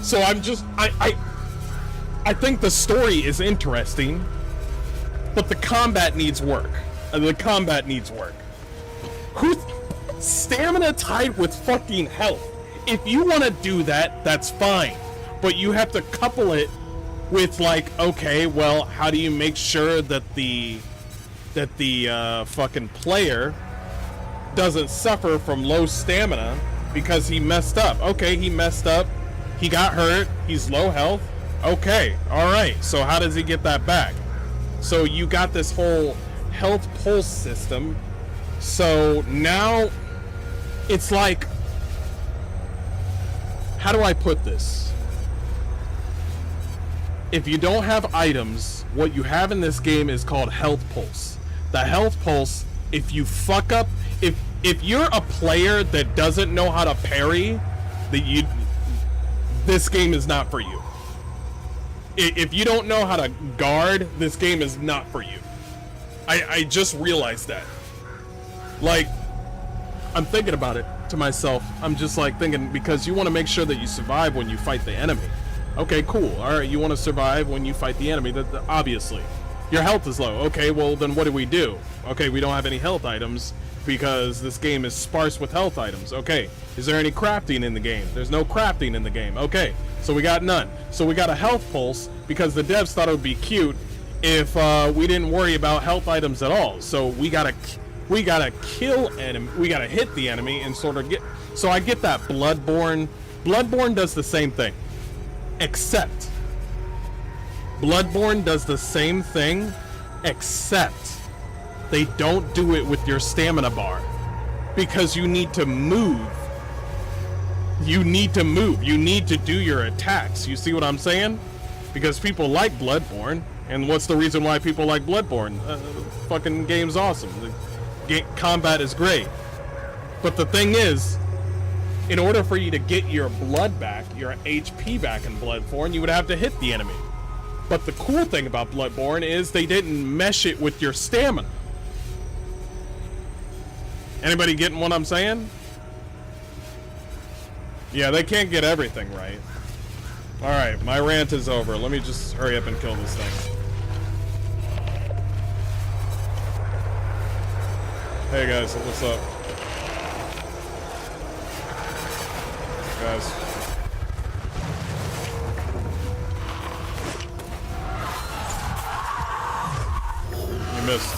So I'm just, I think the story is interesting, but the combat needs work. The combat needs work. Stamina tied with fucking health. If you want to do that, that's fine. But you have to couple it with like, okay, well, how do you make sure that the fucking player doesn't suffer from low stamina because he messed up? Okay, he messed up. He got hurt. He's low health. Okay, all right. So how does he get that back? So you got this whole health pulse system. So now it's like, how do I put this? If you don't have items, what you have in this game is called health pulse. The health pulse, if you fuck up, if you're a player that doesn't know how to parry, this game is not for you. If you don't know how to guard, this game is not for you. I just realized that. Like, I'm thinking about it to myself. I'm just like thinking, because you want to make sure that you survive when you fight the enemy. Okay, cool. All right, you want to survive when you fight the enemy, obviously. Your health is low. Okay, well then what do? Okay, we don't have any health items because this game is sparse with health items. Okay, is there any crafting in the game? There's no crafting in the game. Okay, so we got none. So we got a health pulse because the devs thought it would be cute if we didn't worry about health items at all. So we gotta kill enemy. We gotta hit the enemy and sort of get. So I get that Bloodborne. Bloodborne does the same thing, except Bloodborne does the same thing, except they don't do it with your stamina bar because you need to move. You need to move. You need to do your attacks. You see what I'm saying? Because people like Bloodborne. And what's the reason why people like Bloodborne? Fucking game's awesome. The combat is great. But the thing is, in order for you to get your blood back, your HP back in Bloodborne, you would have to hit the enemy. But the cool thing about Bloodborne is they didn't mesh it with your stamina. Anybody getting what I'm saying? Yeah, they can't get everything right. Alright, my rant is over. Let me just hurry up and kill this thing. Hey guys, what's up? Guys. You missed.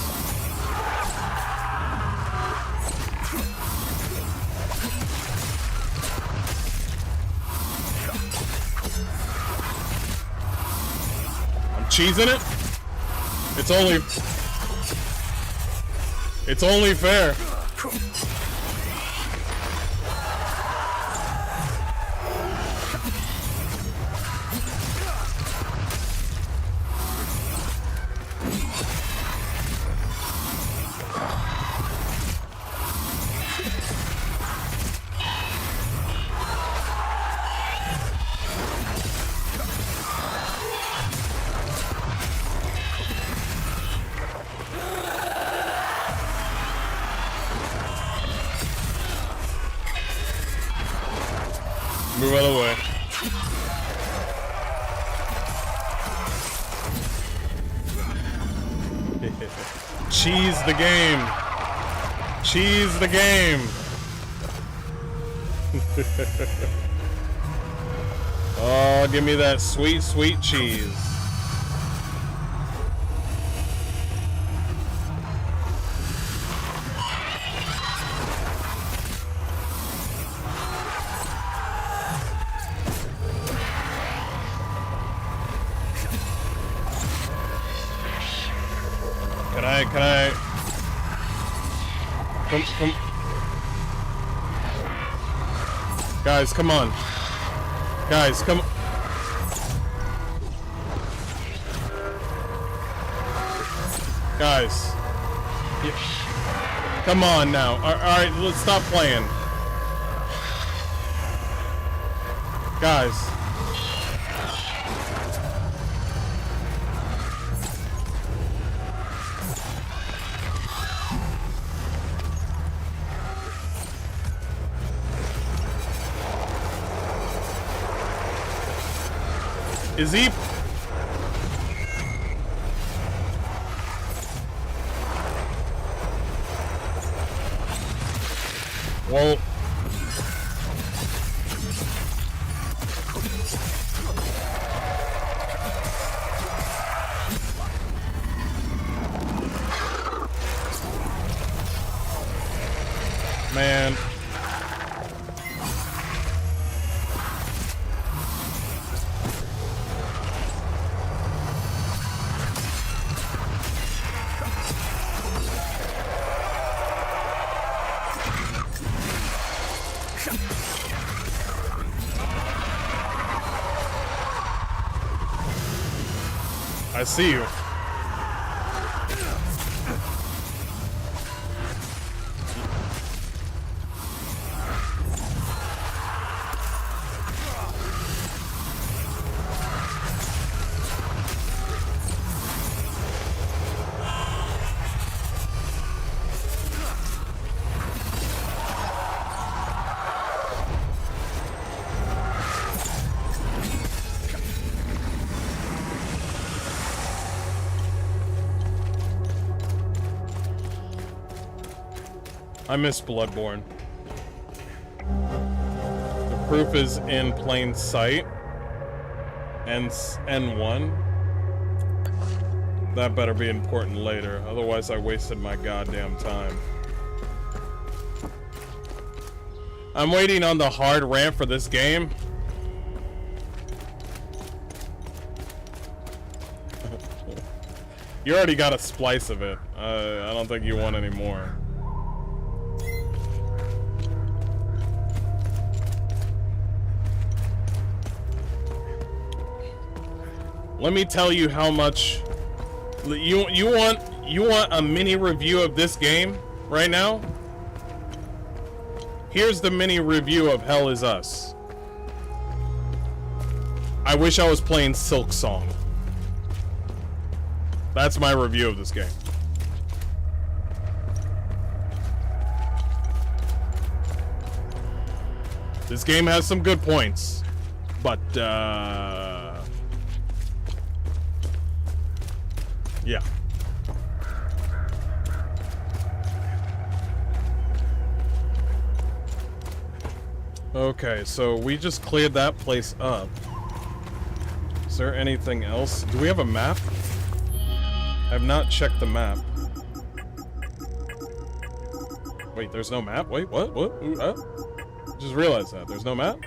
I'm cheesing it. It's only fair. Move out of the way. Cheese the game. Cheese the game. Oh, give me that sweet, sweet cheese. Can I? Come. Guys, come on. Guys, come. Guys. Yeah. Come on now. Alright, let's stop playing. Guys. Is he? Well. Man. I see you. I miss Bloodborne. The proof is in plain sight. N1. That better be important later, otherwise I wasted my goddamn time. I'm waiting on the hard ramp for this game. You already got a splice of it. I don't think you want any more. Let me tell you how much you want a mini review of this game right now? Here's the mini review of Hell Is Us. I wish I was playing Silk Song. That's my review of this game. This game has some good points, but yeah. Okay, so we just cleared that place up. Is there anything else? Do we have a map? I have not checked the map. Wait, there's no map? Wait, what? What? Just realized that. There's no map?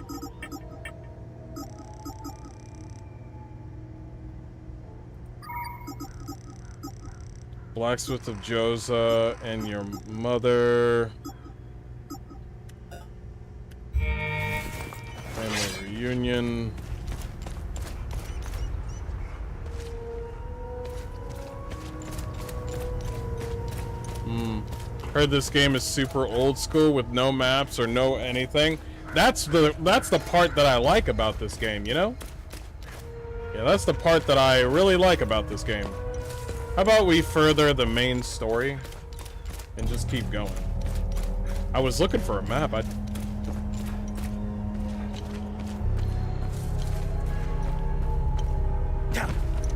Blacksmith of Joza and your mother. Family reunion. Heard this game is super old school with no maps or no anything. That's the part that I like about this game, you know? Yeah, that's the part that I really like about this game. How about we further the main story and just keep going? I was looking for a map. I'm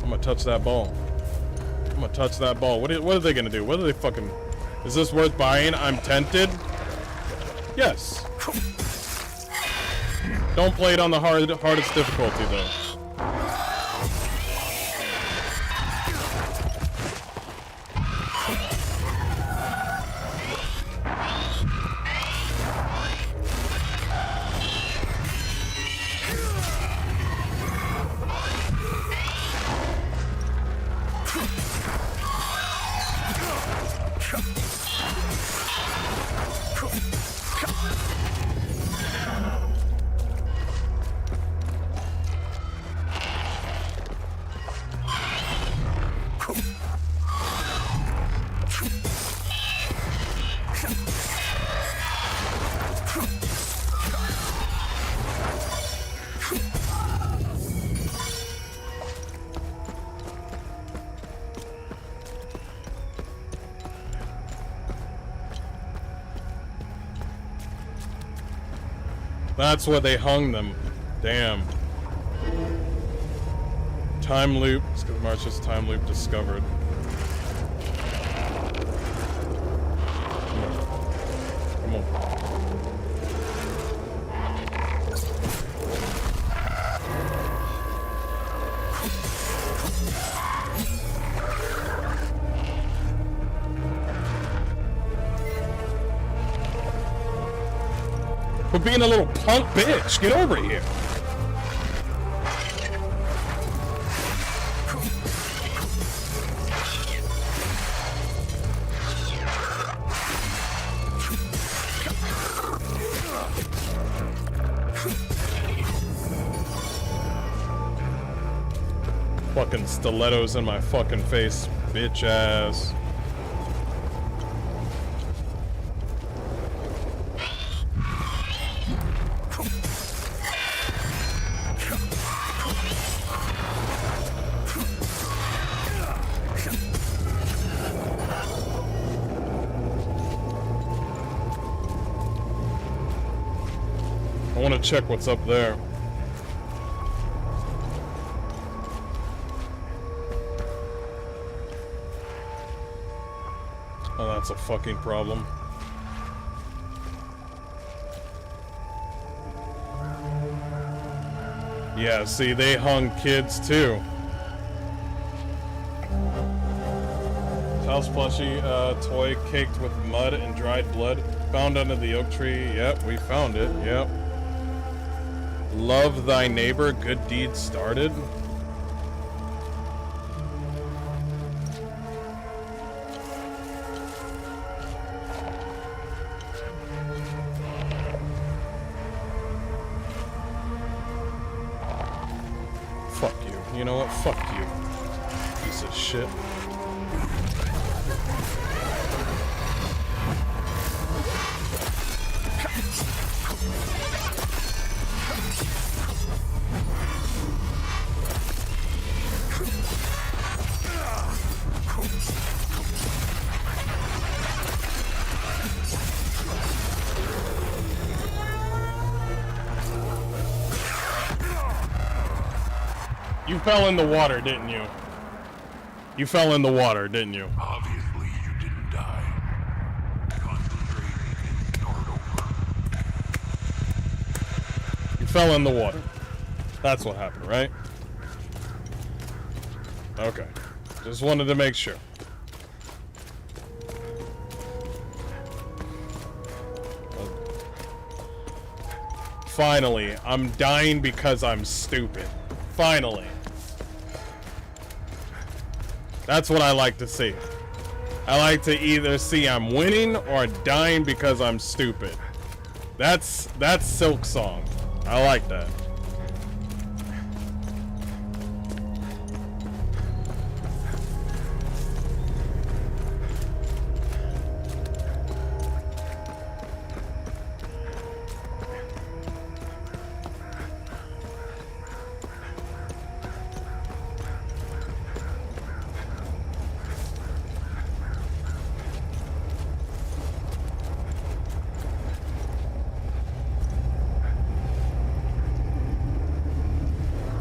gonna touch that ball. I'm gonna touch that ball. What are they gonna do? What are they fucking... Is this worth buying? I'm tempted. Yes. Don't play it on the hardest difficulty, though. That's where they hung them. Damn. Time loop. March's time loop discovered. Come on. For being a little punk bitch. Get over here. Fucking stilettos in my fucking face, bitch ass. I want to check what's up there. Oh, that's a fucking problem. Yeah, see, they hung kids too. House plushie, toy caked with mud and dried blood. Found under the oak tree. Yep, we found it. Yep. Love thy neighbor, good deeds started. Fuck you. You know what? Fuck you. Piece of shit. You fell in the water, didn't you? You fell in the water, didn't you? Obviously, you didn't die. Concentrate and start over. You fell in the water. That's what happened, right? Okay. Just wanted to make sure. Finally, I'm dying because I'm stupid. Finally. That's what I like to see. I like to either see I'm winning or dying because I'm stupid. That's Silk Song. I like that.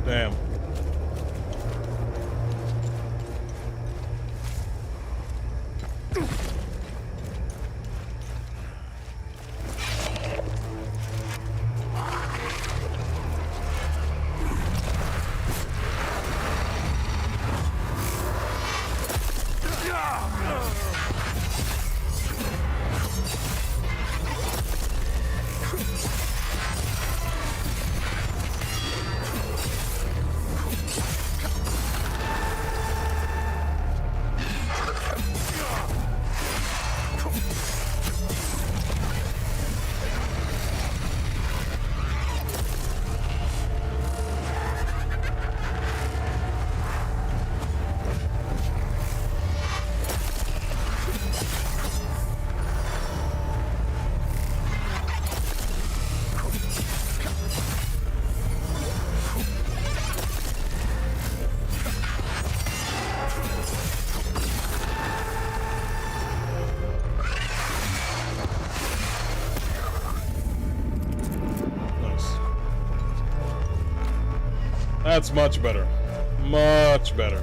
Damn. That's much better. Much better.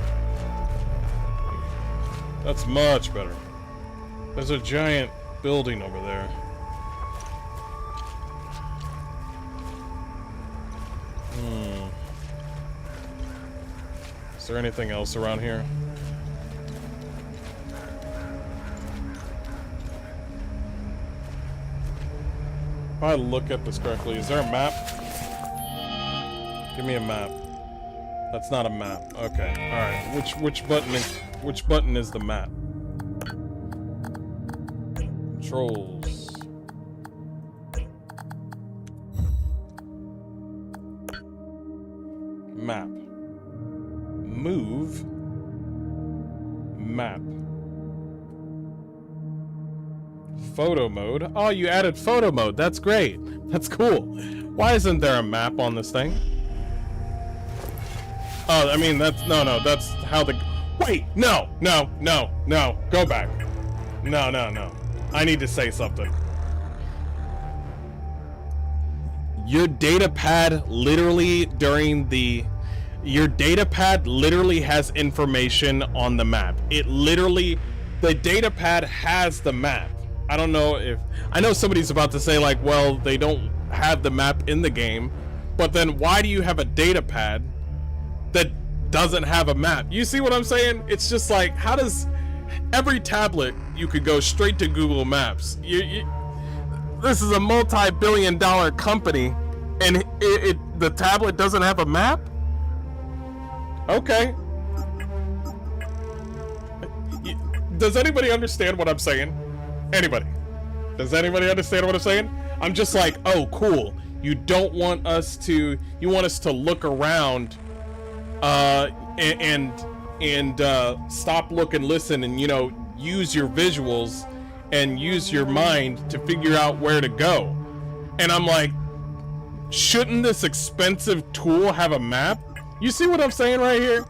That's much better. There's a giant building over there. Is there anything else around here? If I look at this correctly, is there a map? Give me a map. That's not a map. Okay. All right. Which button is the map? Controls. Map. Move. Map. Photo mode. Oh, you added photo mode. That's great. That's cool. Why isn't there a map on this thing? Oh, I mean, that's that's how the... Wait, no, go back. No. I need to say something. Your data pad literally your data pad literally has information on the map. The data pad has the map. I don't know if... I know somebody's about to say, like, well, they don't have the map in the game, But then why do you have a data pad that doesn't have a map? You see what I'm saying? It's just like, how does every tablet, you could go straight to Google Maps. This is a multi-billion-dollar company, and the tablet doesn't have a map? Okay. Does anybody understand what I'm saying? Anybody? Does anybody understand what I'm saying? I'm just like, oh, cool. You don't want us to, you want us to look around and stop, look, and listen, and, you know, use your visuals and use your mind to figure out where to go. And I'm like, shouldn't this expensive tool have a map? You see what I'm saying right here?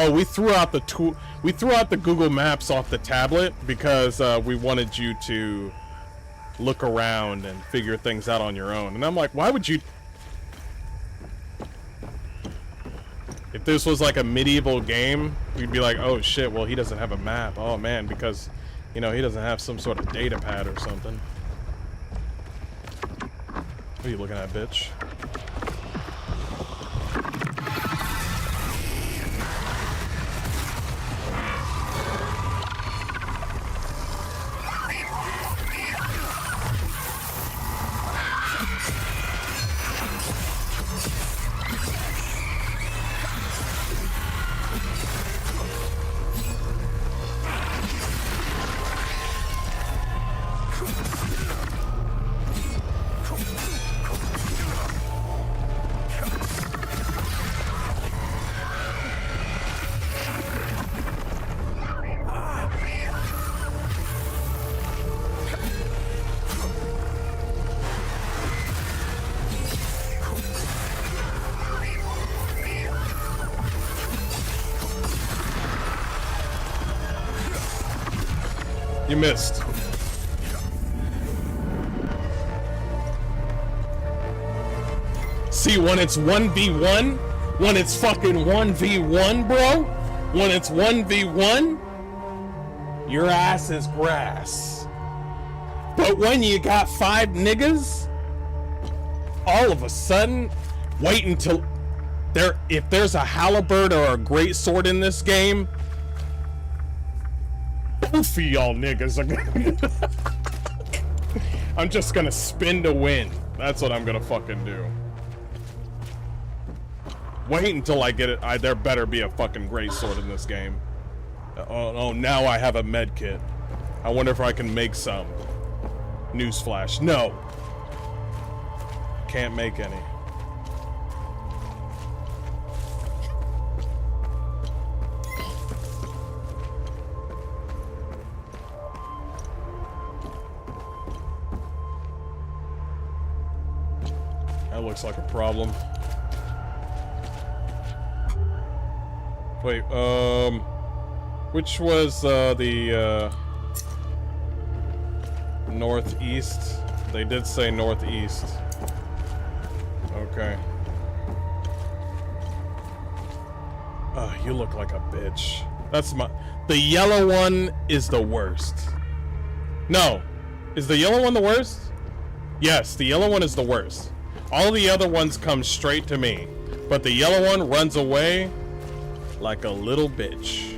Oh, we threw out the tool. We threw out the Google Maps off the tablet because we wanted you to look around and figure things out on your own. And I'm like, why would you? If this was like a medieval game, we'd be like, oh shit, well, he doesn't have a map. Oh man, because, you know, he doesn't have some sort of data pad or something. What are you looking at, bitch? You missed. See, when it's 1v1, when it's fucking 1v1, bro, when it's 1v1, your ass is grass. But when you got 5 niggas, all of a sudden, wait until if there's a halberd or a greatsword in this game, both of y'all niggas are gonna I'm just gonna spin to win. That's what I'm gonna fucking do. Wait until I get it. There better be a fucking greatsword in this game. Oh, now I have a med kit. I wonder if I can make some. Newsflash. No. Can't make any. That looks like a problem. Wait, which was the northeast? They did say northeast. Okay. You look like a bitch. That's the yellow one is the worst. No. Is the yellow one the worst? Yes, the yellow one is the worst. All the other ones come straight to me, but the yellow one runs away like a little bitch.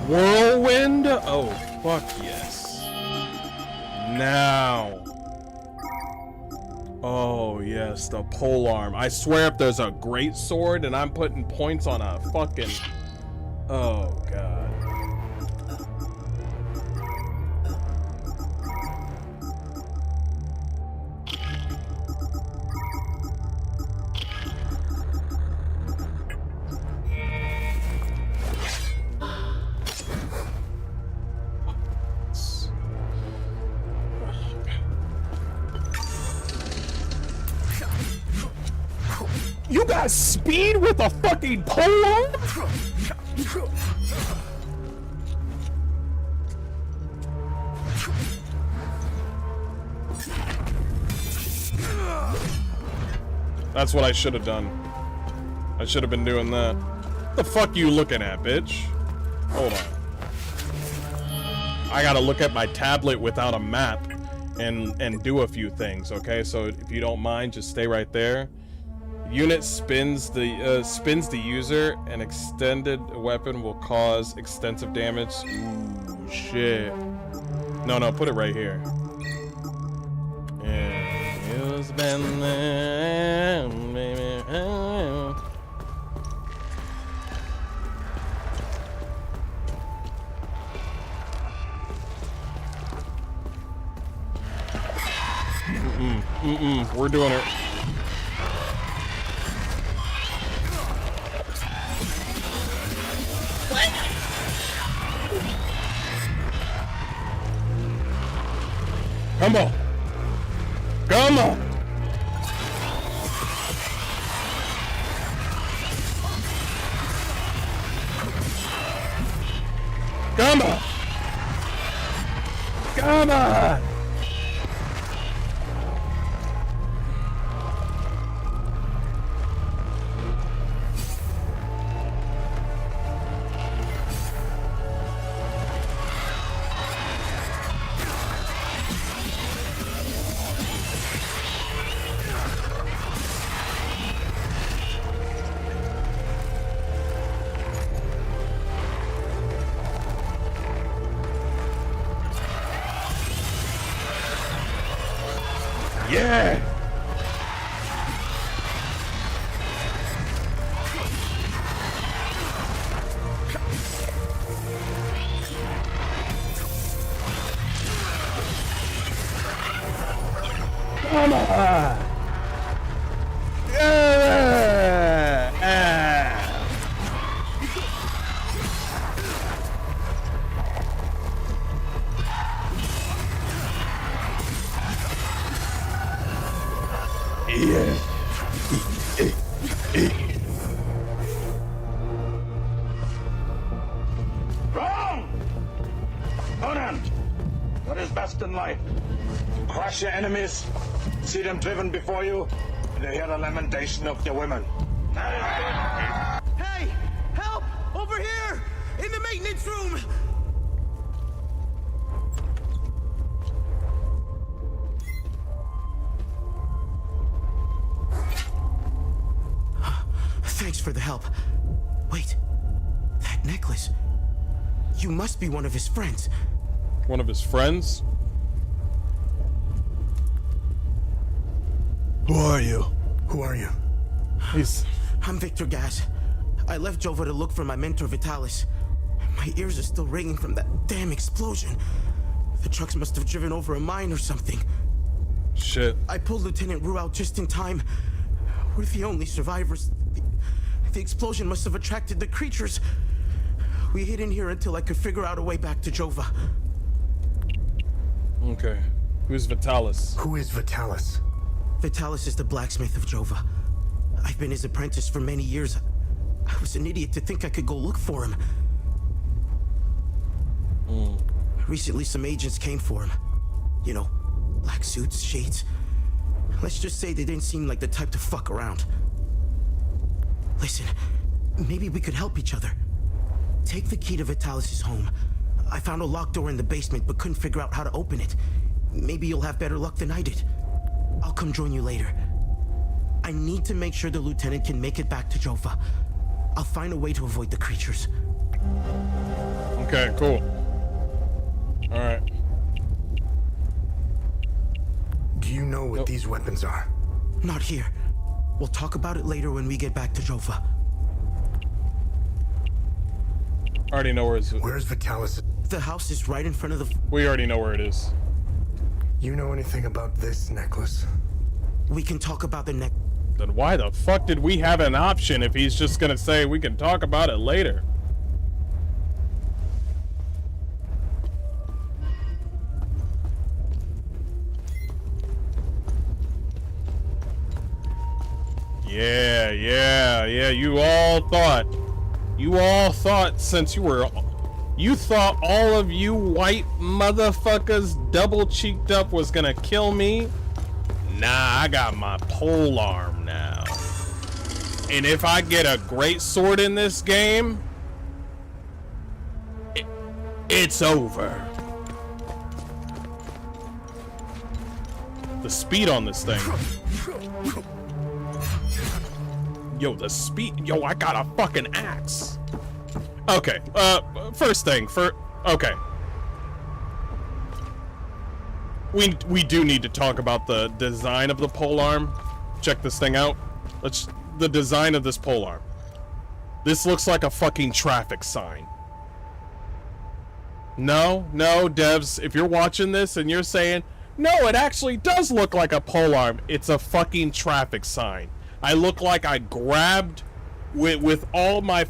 Whirlwind? Oh, fuck yes. Now. Oh, yes, the polearm. I swear if there's a great sword and I'm putting points on a fucking... Oh, God. You got speed with a fucking pole? That's what I should have done. I should have been doing that. What the fuck you looking at, bitch? Hold on. I gotta look at my tablet without a map and do a few things, okay? So if you don't mind, just stay right there. Unit spins the user. An extended weapon will cause extensive damage. Ooh, shit. No, put it right here. Yeah. You's been there, baby. We're doing it. What? Come on. Come on. Come on. Come on. Yeah. Come on. Wrong! Conan, what is best in life? Crush your enemies, see them driven before you, and to hear the lamentation of your women. Hey! Help! Over here! In the maintenance room! Thanks for the help. Wait, that necklace. You must be one of his friends. One of his friends? Who are you? Who are you? I'm Victor Gaz. I left Jova to look for my mentor Vitalis. My ears are still ringing from that damn explosion. The trucks must have driven over a mine or something. Shit. I pulled Lieutenant Rue out just in time. We're the only survivors. The explosion must have attracted the creatures. We hid in here until I could figure out a way back to Jova. Okay. Who's Vitalis? Who is Vitalis? Vitalis is the blacksmith of Jova. I've been his apprentice for many years. I was an idiot to think I could go look for him. Recently, some agents came for him. You know, black suits, shades. Let's just say they didn't seem like the type to fuck around. Listen, maybe we could help each other. Take the key to Vitalis' home. I found a locked door in the basement, but couldn't figure out how to open it. Maybe you'll have better luck than I did. I'll come join you later. I need to make sure the lieutenant can make it back to Jova. I'll find a way to avoid the creatures. Okay, cool. Alright. Do you know what these weapons are? Not here. We'll talk about it later when we get back to Jova. I already know where it's... Where's Vitalis? The house is right in front of the... We already know where it is. You know anything about this necklace? We can talk about the necklace. Then why the fuck did we have an option if he's just gonna say we can talk about it later? Yeah. Yeah, you all thought since you thought all of you white motherfuckers double-cheeked up was gonna kill me? Nah, I got my pole arm now. And if I get a great sword in this game, it's over. The speed on this thing. Yo, the speed. Yo, I got a fucking axe. Okay, first thing, okay. We do need to talk about the design of the polearm. Check this thing out. The design of this polearm. This looks like a fucking traffic sign. No, devs, if you're watching this and you're saying, no, it actually does look like a polearm, it's a fucking traffic sign. I look like I grabbed with all my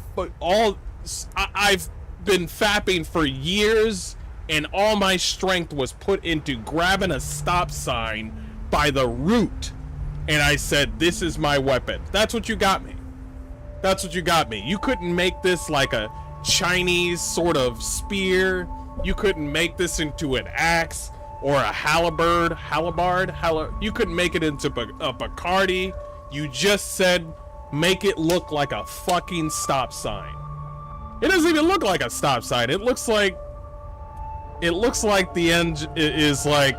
I've been fapping for years, and all my strength was put into grabbing a stop sign by the root, and I said, this is my weapon. That's what you got me. That's what you got me. You couldn't make this like a Chinese sort of spear. You couldn't make this into an axe or a halberd. You couldn't make it into a Bacardi. You just said, make it look like a fucking stop sign. It doesn't even look like a stop sign. It looks like the end is like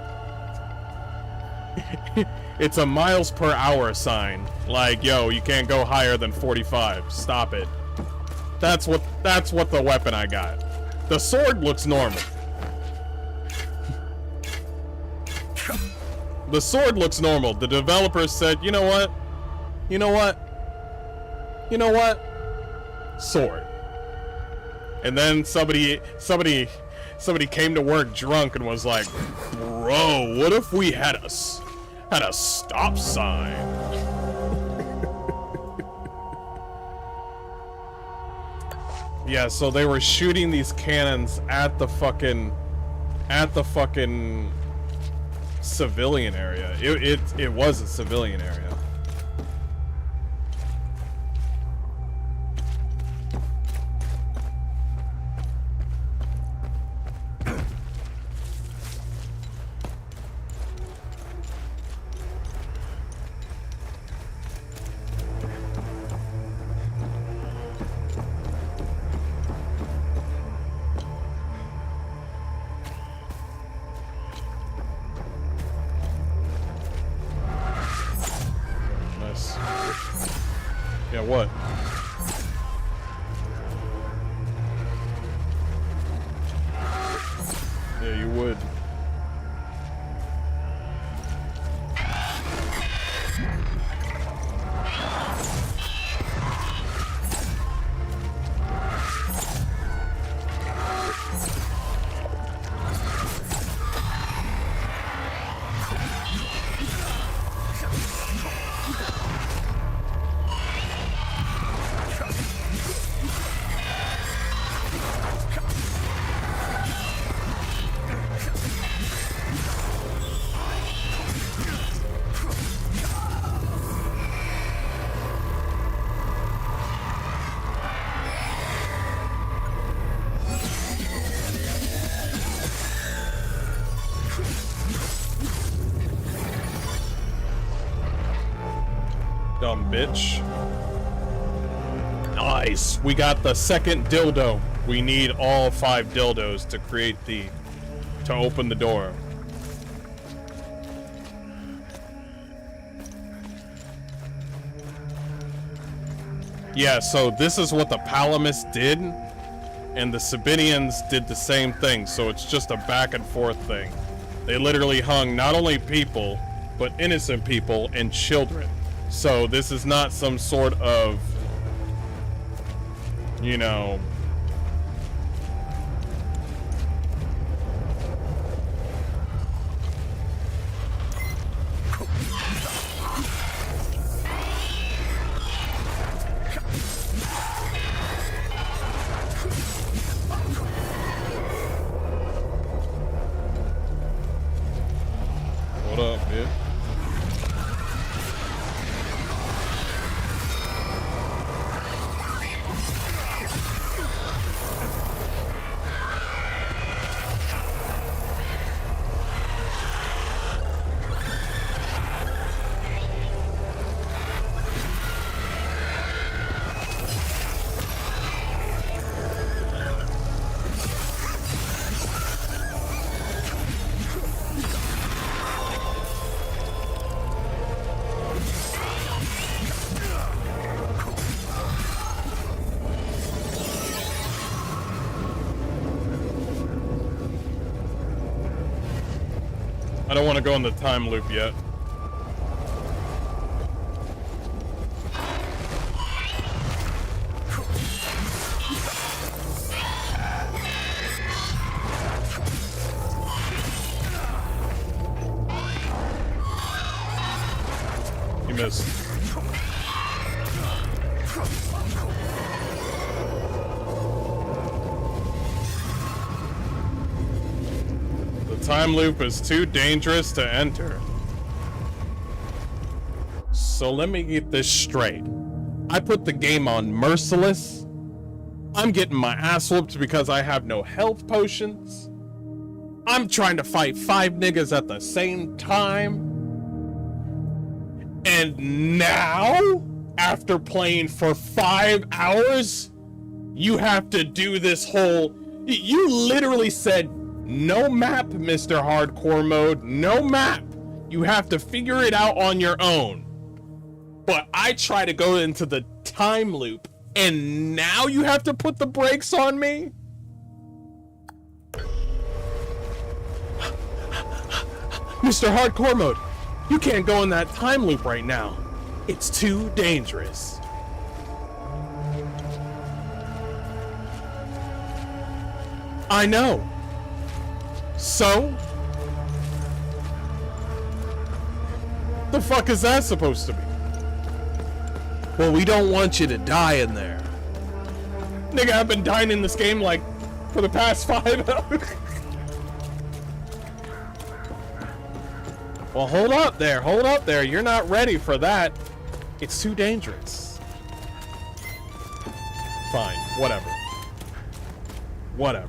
it's a miles per hour sign. Like, yo, you can't go higher than 45. Stop it. That's what the weapon I got. The sword looks normal. The sword looks normal. The developers said, you know what? Sword. And then somebody came to work drunk and was like, bro, what if we had a stop sign? Yeah, so they were shooting these cannons at the fucking civilian area. It was a civilian area. Yeah, what? Yeah, you would. Dumb bitch. Nice. We got the second dildo. We need all 5 dildos to create to open the door. Yeah, so this is what the Palamas did, and the Sabinians did the same thing, so it's just a back and forth thing. They literally hung not only people, but innocent people and children. So this is not some sort of, you know, what up, bitch? don't want to go in the time loop yet. You missed. Time loop is too dangerous to enter. So let me get this straight. I put the game on Merciless. I'm getting my ass whooped because I have no health potions. I'm trying to fight 5 niggas at the same time. And now, after playing for 5 hours, you have to do this whole... You literally said, no map, Mr. Hardcore Mode, no map. You have to figure it out on your own. But I try to go into the time loop, and now you have to put the brakes on me? Mr. Hardcore Mode, you can't go in that time loop right now. It's too dangerous. I know. So? The fuck is that supposed to be? Well, we don't want you to die in there. Nigga, I've been dying in this game like for the past 5 hours. Well, hold up there. You're not ready for that. It's too dangerous. Fine, whatever. Whatever.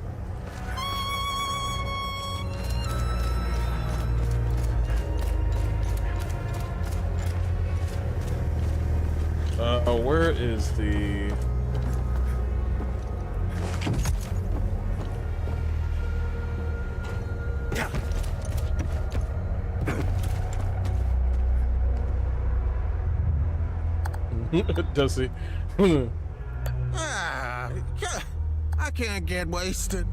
Where is the... Does he? I can't get wasted.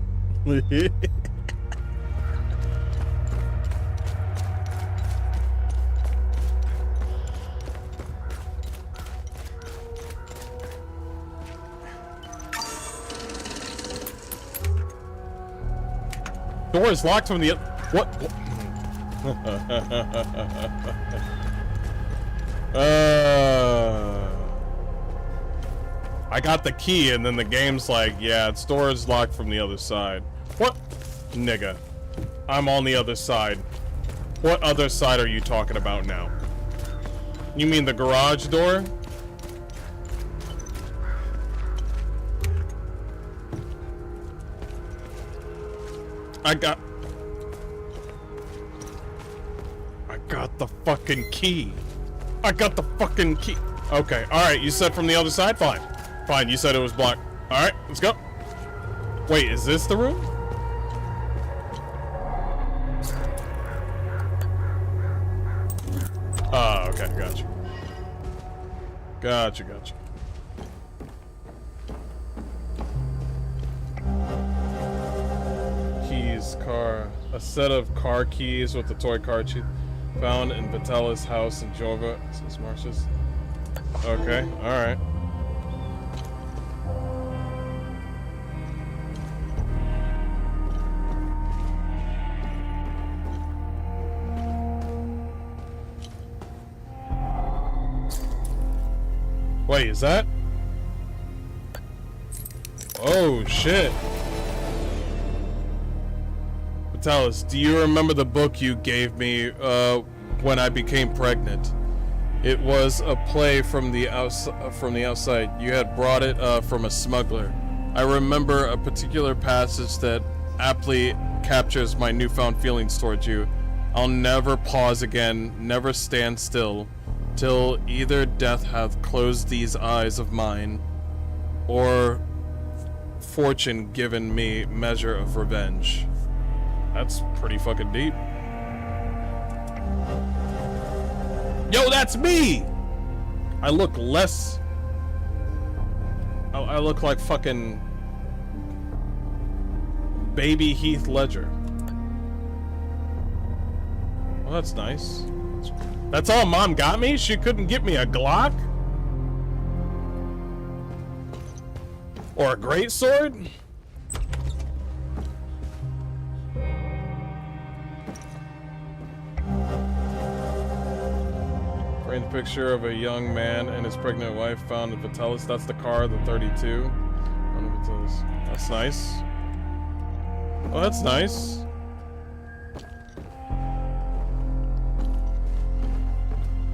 Door is locked from the... What? I got the key and then the game's like, yeah, its door is locked from the other side. What? Nigga. I'm on the other side. What other side are you talking about now? You mean the garage door? I got the fucking key. I got the fucking key. Okay, alright, you said from the other side? Fine. Fine, you said it was blocked. Alright, let's go. Wait, is this the room? Oh, okay, gotcha. Gotcha. Keys, car. A set of car keys with the toy car key found in Vitalis' house in Jova. Says Marcius. Okay, alright. Wait, is that? Oh, shit. Vitalis, do you remember the book you gave me when I became pregnant? It was a play from the outside. You had brought it from a smuggler. I remember a particular passage that aptly captures my newfound feelings towards you. I'll never pause again, never stand still, till either death hath closed these eyes of mine, or fortune given me measure of revenge. That's pretty fucking deep. Yo, that's me! I look less... I look like fucking... baby Heath Ledger. Well, that's nice. That's all Mom got me? She couldn't get me a Glock? Or a greatsword? Framed picture of a young man and his pregnant wife found in Vitalis. That's the car, the 32. That's nice. Oh, that's nice.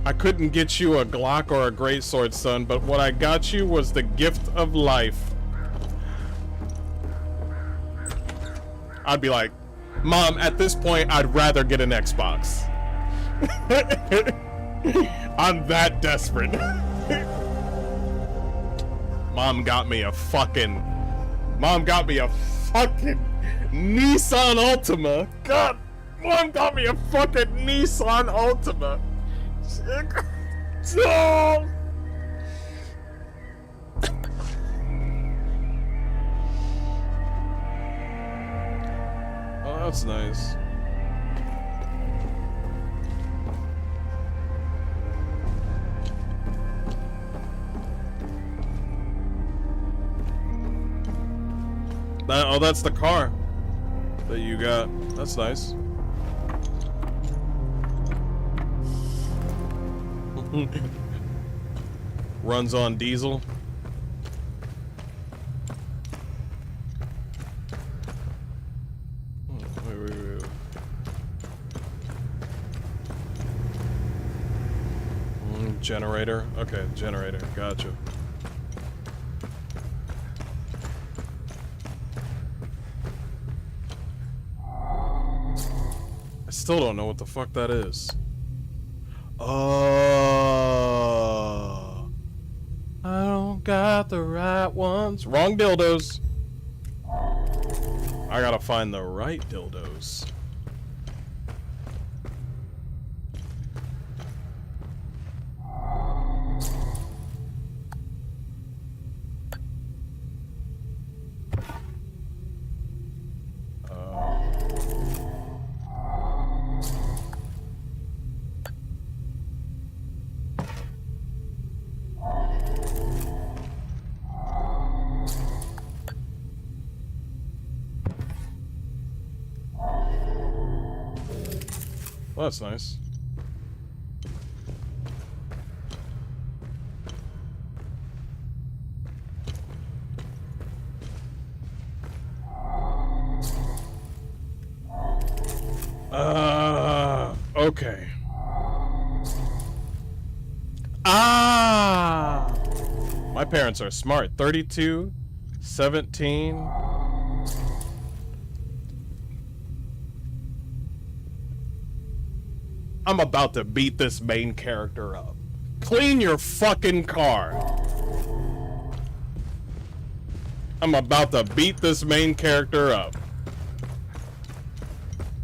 I couldn't get you a Glock or a greatsword, son, but what I got you was the gift of life. I'd be like, Mom, at this point, I'd rather get an Xbox. I'm that desperate. Mom got me a fucking Nissan Altima. God, Mom got me a fucking Nissan Altima. Oh. Oh, that's nice. Oh, that's the car that you got. That's nice. Runs on diesel. Wait. Generator. Okay, generator. Gotcha. I still don't know what the fuck that is. Oh, I don't got the right ones. Wrong dildos. I gotta find the right dildos. Well, that's nice. Okay. My parents are smart. 32, 17. I'm about to beat this main character up. Clean your fucking car. I'm about to beat this main character up.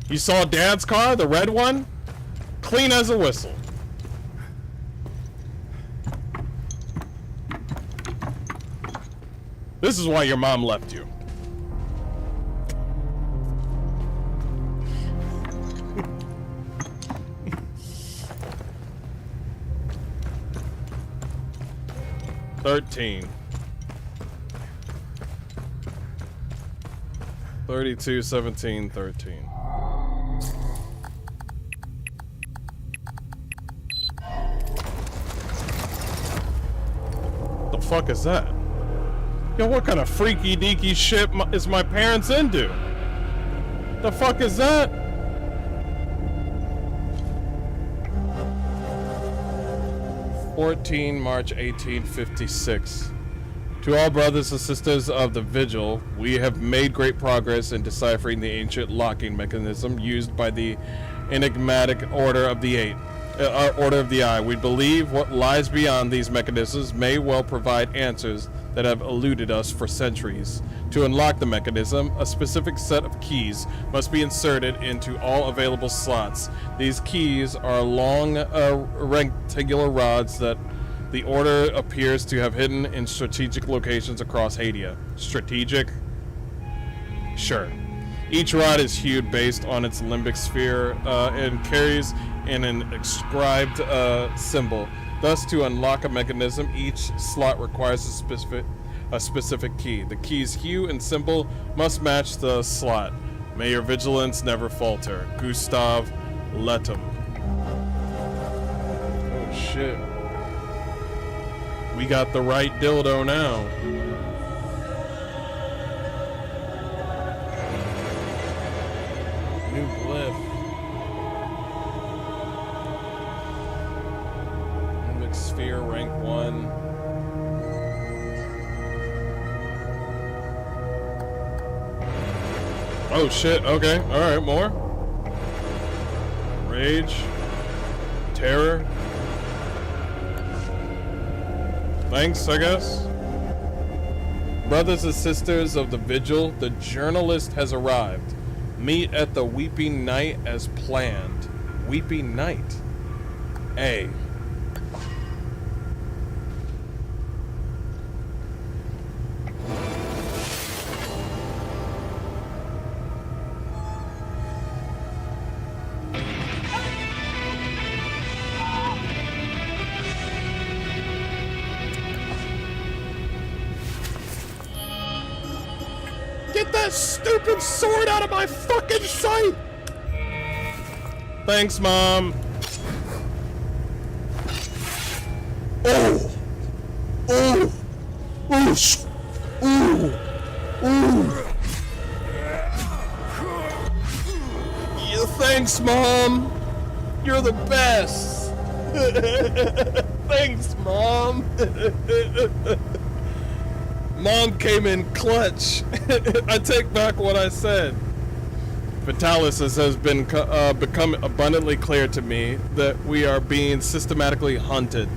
You saw Dad's car, the red one? Clean as a whistle. This is why your mom left you. $13. 32, 17, 13. The fuck is that? Yo, what kind of freaky deaky shit is my parents into? The fuck is that? March 1856. To all brothers and sisters of the Vigil, we have made great progress in deciphering the ancient locking mechanism used by the enigmatic Order of the Order of the Eye. We believe what lies beyond these mechanisms may well provide answers that have eluded us for centuries. To unlock the mechanism, a specific set of keys must be inserted into all available slots. These keys are long rectangular rods that the Order appears to have hidden in strategic locations across Hadia. Strategic? Sure. Each rod is hued based on its limbic sphere and carries an inscribed symbol. Thus, to unlock a mechanism, each slot requires a specific key. The key's hue and symbol must match the slot. May your vigilance never falter. Gustav Letum. Oh shit. We got the right dildo now. New glyph. Limbic sphere, rank 1. Oh shit, okay, alright, more. Rage. Terror. Thanks, I guess. Brothers and sisters of the Vigil, the journalist has arrived. Meet at the Weeping Night as planned. Weeping Night. A. Get that stupid sword out of my fucking sight! Thanks, Mom. Oh! Oh! Oh! Ooh! Ooh! Yeah, thanks, Mom. You're the best. Thanks, Mom. Mom came in clutch. I take back what I said. Vitalis, has been become abundantly clear to me that we are being systematically hunted.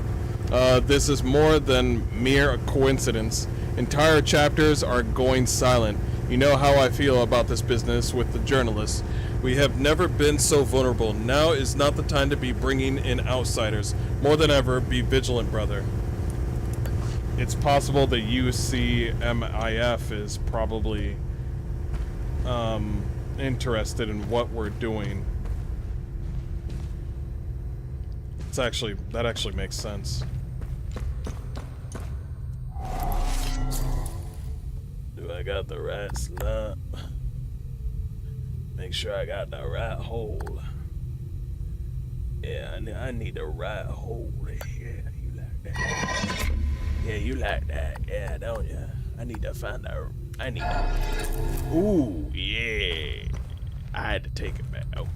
This is more than mere coincidence. Entire chapters are going silent. You know how I feel about this business with the journalists. We have never been so vulnerable. Now is not the time to be bringing in outsiders. More than ever, be vigilant, brother. It's possible the UCMIF is probably interested in what we're doing. That actually makes sense. Do I got the right slot? Make sure I got the right hole. Yeah, I need the right hole. Yeah, you like that. Yeah, you like that. Yeah, don't ya? I need to find out. Ooh, yeah. I had to take it back. Oh,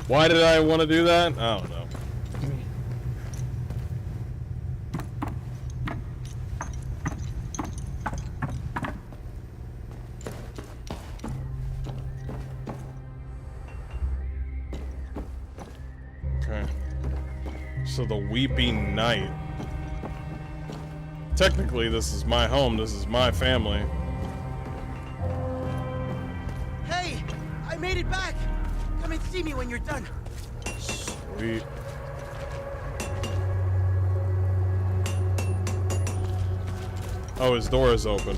Why did I want to do that? I don't know. So the Weeping Night. Technically, this is my home. This is my family. Hey, I made it back. Come and see me when you're done. Sweet. Oh, his door is open.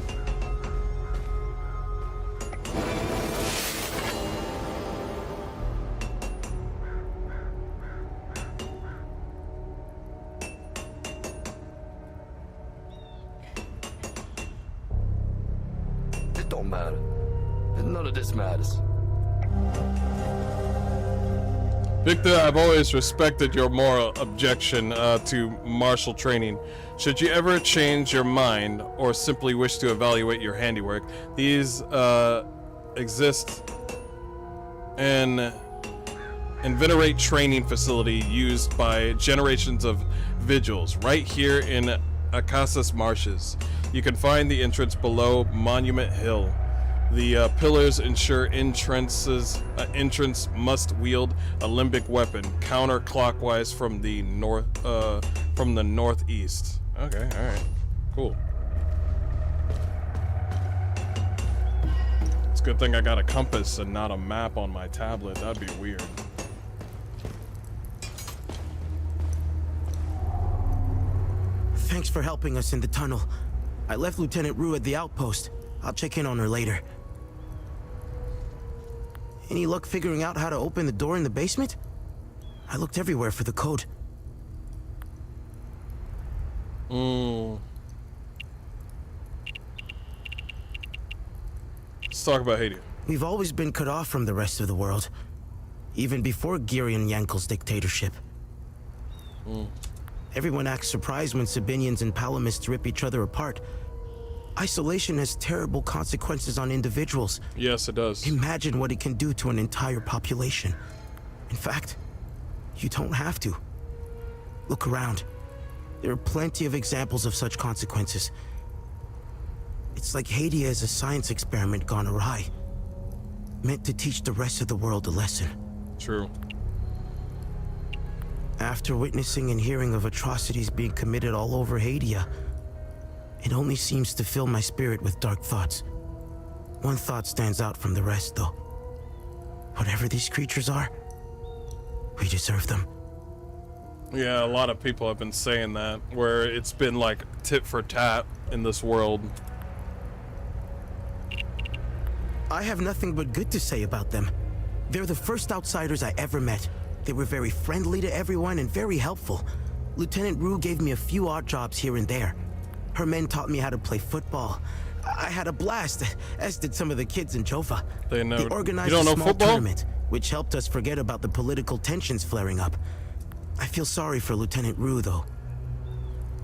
Don't matter. None of this matters. Victor, I've always respected your moral objection to martial training. Should you ever change your mind or simply wish to evaluate your handiwork, these exist in venerate training facility used by generations of vigils right here in Acacia's Marshes. You can find the entrance below Monument Hill. The pillars ensure entrance must wield a limbic weapon counterclockwise from the northeast. Okay, all right, cool. It's a good thing I got a compass and not a map on my tablet. That'd be weird. Thanks for helping us in the tunnel. I left Lieutenant Rue at the outpost. I'll check in on her later. Any luck figuring out how to open the door in the basement? I looked everywhere for the code. Let's talk about Haiti. We've always been cut off from the rest of the world, even before Girion Yankel's dictatorship. Everyone acts surprised when Sabinians and Palamists rip each other apart. Isolation has terrible consequences on individuals. Yes, it does. Imagine what it can do to an entire population. In fact, you don't have to. Look around. There are plenty of examples of such consequences. It's like Haiti as a science experiment gone awry, meant to teach the rest of the world a lesson. True. After witnessing and hearing of atrocities being committed all over Haiti, it only seems to fill my spirit with dark thoughts. One thought stands out from the rest, though. Whatever these creatures are, we deserve them. Yeah, a lot of people have been saying that, where it's been like tit for tat in this world. I have nothing but good to say about them. They're the first outsiders I ever met. They were very friendly to everyone and very helpful. Lieutenant Rue gave me a few odd jobs here and there. Her men taught me how to play football. I had a blast, as did some of the kids in Jova. They organized you don't a know small football? tournament, which helped us forget about the political tensions flaring up. I feel sorry for Lieutenant Rue, though.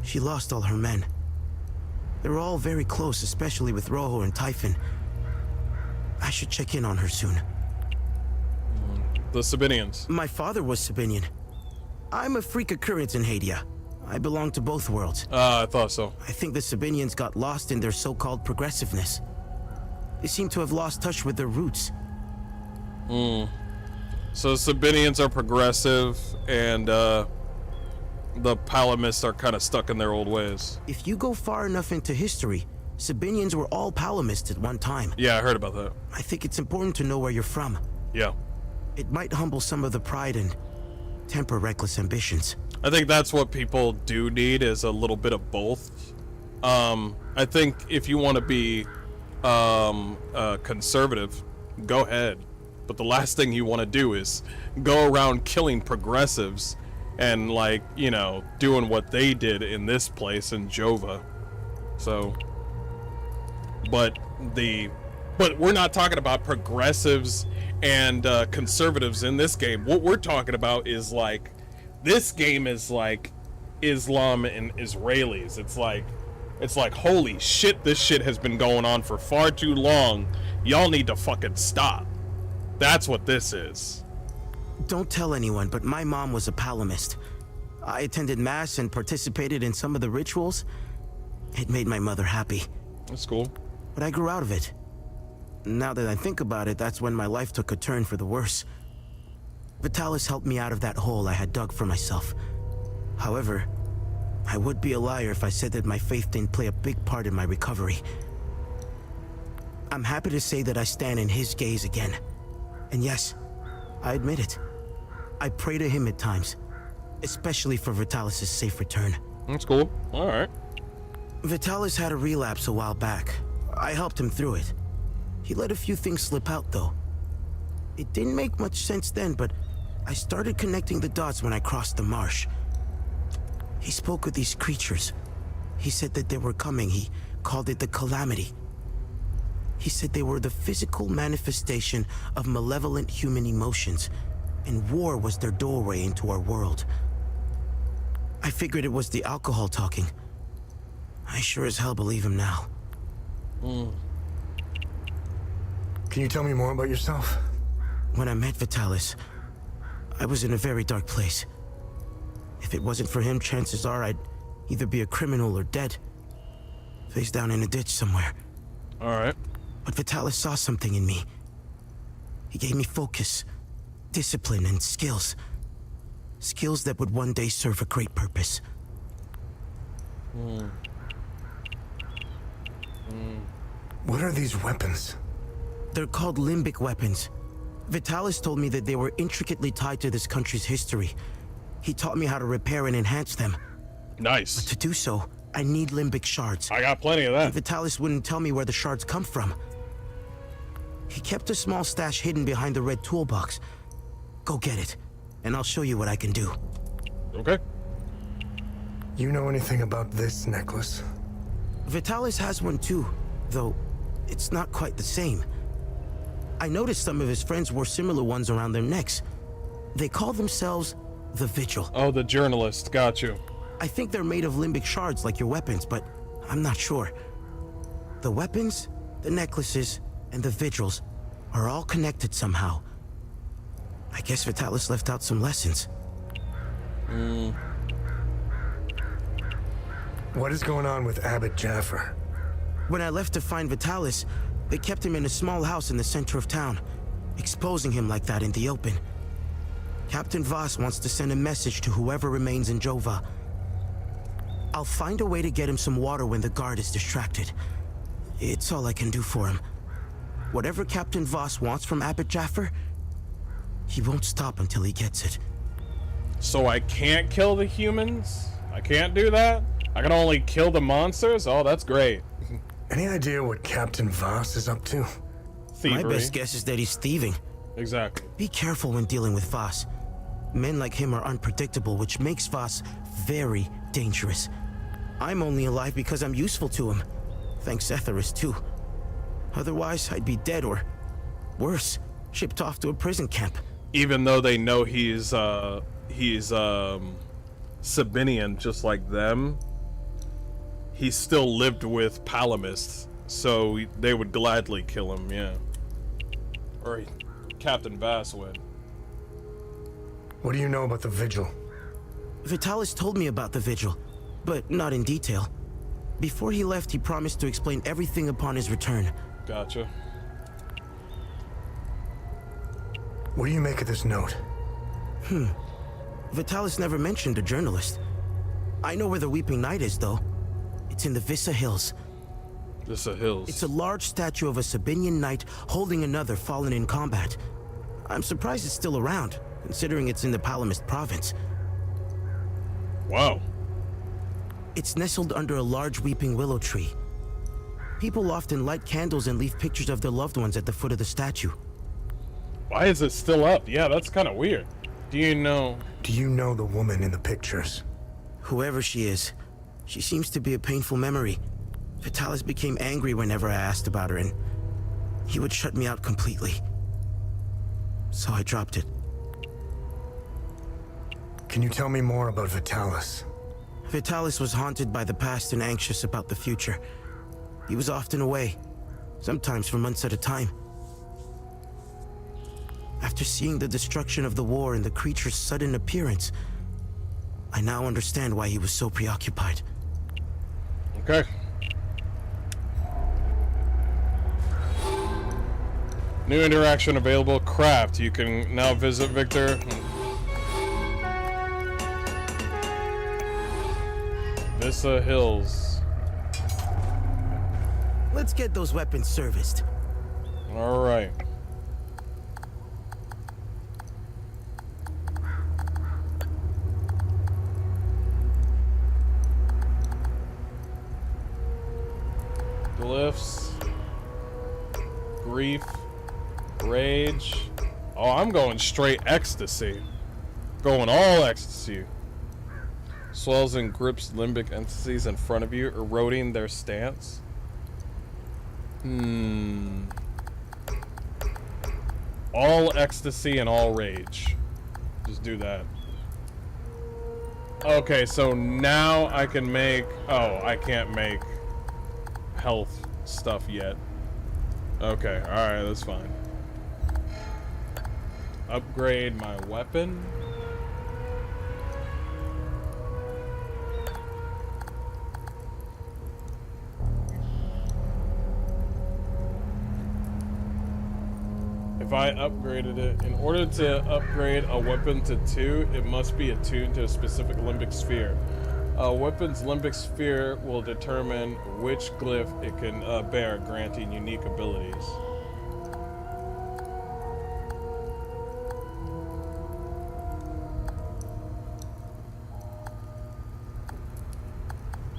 She lost all her men. They were all very close, especially with Rojo and Typhon. I should check in on her soon. The Sabinians. My father was Sabinian. I'm a freak occurrence in Haiti. I belong to both worlds. I thought so. I think the Sabinians got lost in their so-called progressiveness. They seem to have lost touch with their roots. So Sabinians are progressive, and the Palamists are kind of stuck in their old ways. If you go far enough into history, Sabinians were all Palamists at one time. Yeah, I heard about that. I think it's important to know where you're from. Yeah. It might humble some of the pride and temper reckless ambitions. I think that's what people do need, is a little bit of both. I think if you want to be conservative, go ahead. But the last thing you want to do is go around killing progressives and, like, you know, doing what they did in this place in Jova. So, but we're not talking about progressives and conservatives in this game. What we're talking about is, like, this game is like Islam and Israelis. It's like holy shit, this shit has been going on for far too long. Y'all need to fucking stop. That's what this is. Don't tell anyone, but my mom was a Palamist. I attended mass and participated in some of the rituals. It made my mother happy. That's cool. But I grew out of it. Now that I think about it, that's when my life took a turn for the worse. Vitalis helped me out of that hole I had dug for myself. However, I would be a liar if I said that my faith didn't play a big part in my recovery. I'm happy to say that I stand in his gaze again. And yes, I admit it. I pray to him at times, especially for Vitalis' safe return. That's cool. All right. Vitalis had a relapse a while back. I helped him through it. He let a few things slip out, though. It didn't make much sense then, but I started connecting the dots when I crossed the marsh. He spoke with these creatures. He said that they were coming. He called it the Calamity. He said they were the physical manifestation of malevolent human emotions, and war was their doorway into our world. I figured it was the alcohol talking. I sure as hell believe him now. Can you tell me more about yourself? When I met Vitalis, I was in a very dark place. If it wasn't for him, chances are I'd either be a criminal or dead. Face down in a ditch somewhere. Alright. But Vitalis saw something in me. He gave me focus, discipline, and skills. Skills that would one day serve a great purpose. What are these weapons? They're called limbic weapons. Vitalis told me that they were intricately tied to this country's history. He taught me how to repair and enhance them. Nice. But to do so, I need limbic shards. I got plenty of that. Vitalis wouldn't tell me where the shards come from. He kept a small stash hidden behind the red toolbox. Go get it, and I'll show you what I can do. Okay. You know anything about this necklace? Vitalis has one too, though it's not quite the same. I noticed some of his friends wore similar ones around their necks. They call themselves the Vigil. Oh, the journalist. Got you. I think they're made of limbic shards like your weapons, but I'm not sure. The weapons, the necklaces, and the vigils are all connected somehow. I guess Vitalis left out some lessons. What is going on with Abbot Jaffer? When I left to find Vitalis, they kept him in a small house in the center of town, exposing him like that in the open. Captain Voss wants to send a message to whoever remains in Jova. I'll find a way to get him some water when the guard is distracted. It's all I can do for him. Whatever Captain Voss wants from Abbot Jaffer, he won't stop until he gets it. So I can't kill the humans? I can't do that? I can only kill the monsters? Oh, that's great. Any idea what Captain Voss is up to? Thievery. My best guess is that he's thieving. Exactly. Be careful when dealing with Voss. Men like him are unpredictable, which makes Voss very dangerous. I'm only alive because I'm useful to him. Thanks Etheris, too. Otherwise, I'd be dead or, worse, shipped off to a prison camp. Even though they know he's Sabinian, just like them, he still lived with Palamists, so they would gladly kill him, yeah. Or Captain Voss would. What do you know about the Vigil? Vitalis told me about the Vigil, but not in detail. Before he left, he promised to explain everything upon his return. Gotcha. What do you make of this note? Vitalis never mentioned a journalist. I know where the Weeping Knight is, though. It's in the Vissa Hills. Vissa Hills. It's a large statue of a Sabinian knight holding another fallen in combat. I'm surprised it's still around, considering it's in the Palamist province. Wow. It's nestled under a large weeping willow tree. People often light candles and leave pictures of their loved ones at the foot of the statue. Why is it still up? Yeah, that's kind of weird. Do you know the woman in the pictures? Whoever she is, she seems to be a painful memory. Vitalis became angry whenever I asked about her, and he would shut me out completely. So I dropped it. Can you tell me more about Vitalis? Vitalis was haunted by the past and anxious about the future. He was often away, sometimes for months at a time. After seeing the destruction of the war and the creature's sudden appearance, I now understand why he was so preoccupied. Okay. New interaction available. Craft. You can now visit Victor. Vissa Hills. Let's get those weapons serviced. All right. Glyphs. Grief. Rage. Oh, I'm going straight ecstasy. Going all ecstasy. Swells and grips limbic entities in front of you, eroding their stance. All ecstasy and all rage. Just do that. Okay, so now I can make... Oh, I can't make health stuff yet. Okay, alright, that's fine. Upgrade my weapon. If I upgraded it, in order to upgrade a weapon to 2, it must be attuned to a specific limbic sphere. A weapon's limbic sphere will determine which glyph it can bear, granting unique abilities.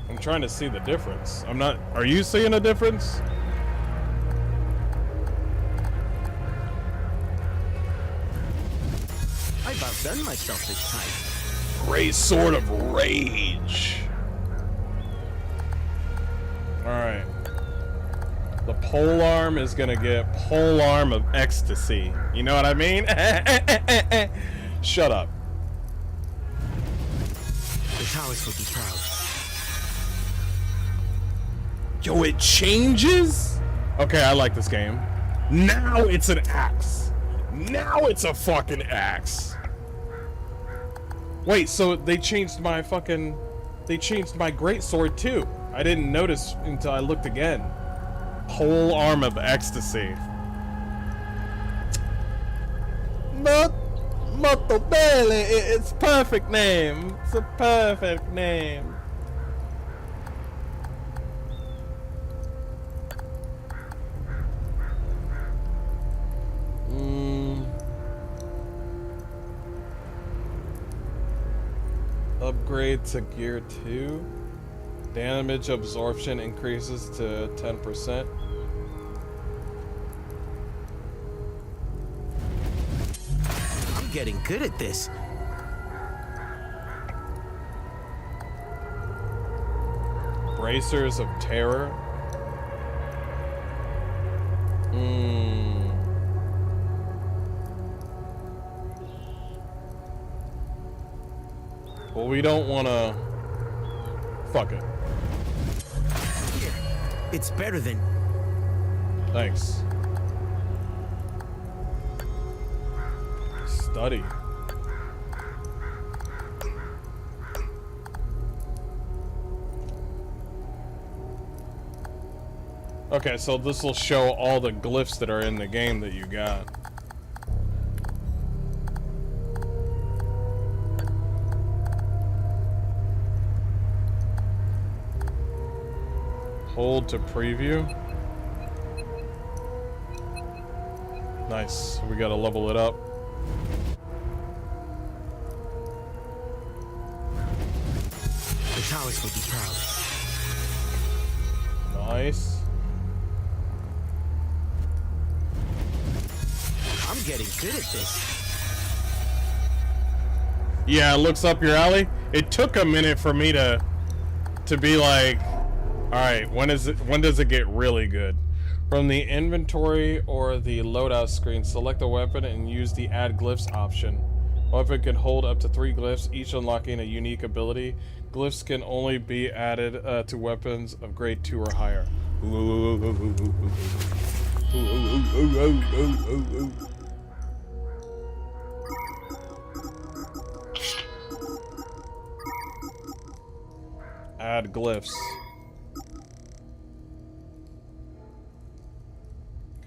I'm trying to see the difference. I'm not. Are you seeing a difference? I've outdone myself this time. Great Sword of Rage. Alright. The polearm is gonna get polearm of ecstasy. You know what I mean? Shut up. The Taoists would be proud. Yo, it changes? Okay, I like this game. Now it's an axe. Now it's a fucking axe. Wait, so they changed my fucking... They changed my greatsword too. I didn't notice until I looked again. Pole arm of ecstasy. Molto bene. It's a perfect name. It's a perfect name. Upgrade to gear 2. Damage absorption increases to 10%. I'm getting good at this. Bracers of Terror. Well, we don't want to... Fuck it. It's better than... Thanks. Study. Okay, so this will show all the glyphs that are in the game that you got. Hold to preview. Nice. We gotta level it up. The Taoists would be proud. Nice. I'm getting good at this. Yeah, it looks up your alley. It took a minute for me to be like, all right, when does it get really good? From the inventory or the loadout screen, select a weapon and use the add glyphs option. A weapon can hold up to 3 glyphs, each unlocking a unique ability. Glyphs can only be added to weapons of grade 2 or higher. Add glyphs.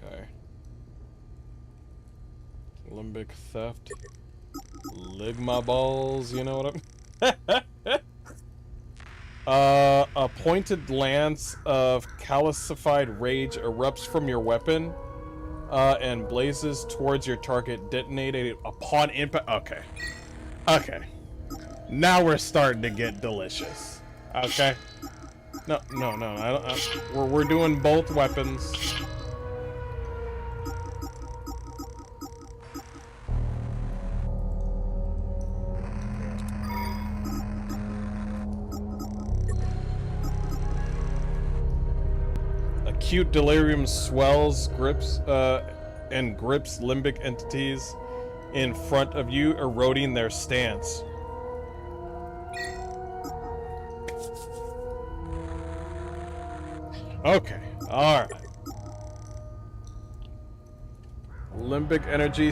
Okay. Limbic theft. Ligma balls, you know what I'm... a pointed lance of calcified rage erupts from your weapon and blazes towards your target, detonating upon impact. Okay. Okay. Now we're starting to get delicious. Okay. No. We're doing both weapons. Acute delirium swells, grips limbic entities in front of you, eroding their stance. Okay, alright. Limbic energy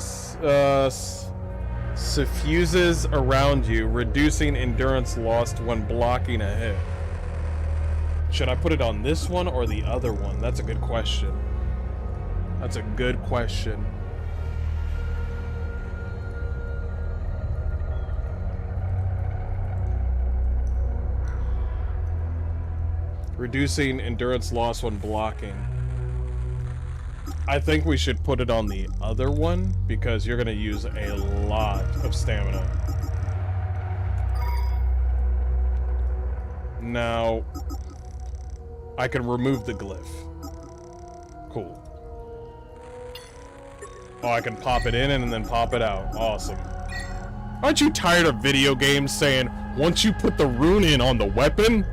suffuses around you, reducing endurance lost when blocking a hit. Should I put it on this one or the other one? That's a good question. That's a good question. Reducing endurance loss when blocking. I think we should put it on the other one because you're going to use a lot of stamina. Now, I can remove the glyph. Cool. Oh, I can pop it in and then pop it out. Awesome. Aren't you tired of video games saying, once you put the rune in on the weapon,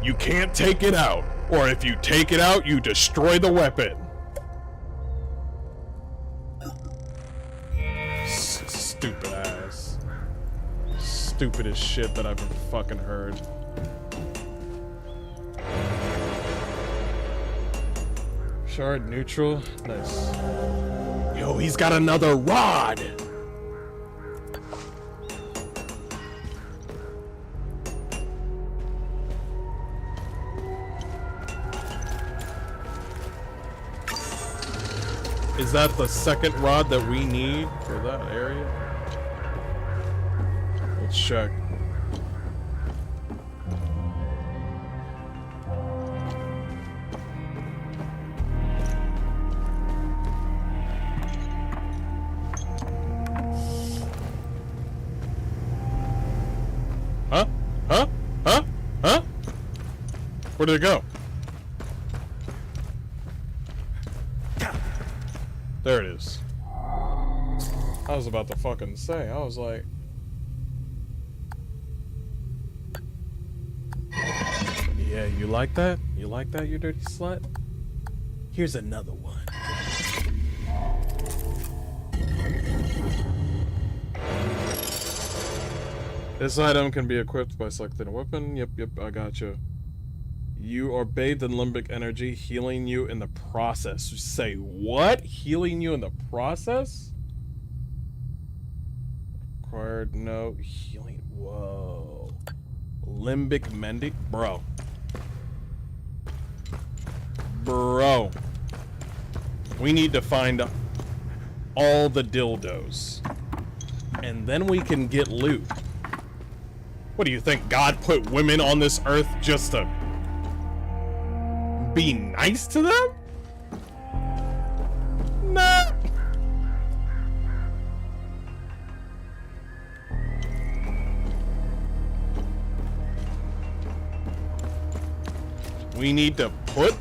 you can't take it out. Or if you take it out, you destroy the weapon. Stupid ass. Stupidest shit that I've ever fucking heard. Shard neutral. Nice. Yo, he's got another rod! Is that the second rod that we need for that area? Let's check. Huh? Huh? Huh? Huh? Where did it go? There it is. I was about to fucking say, I was like... Yeah, you like that? You like that, you dirty slut? Here's another one. This item can be equipped by selecting a weapon. Yep, I gotcha. You are bathed in limbic energy, healing you in the process. Say what? Healing you in the process? Required no healing. Whoa. Limbic Mendic? Bro. Bro. We need to find all the dildos. And then we can get loot. What do you think? God put women on this earth just to be nice to them? Nah. We need to put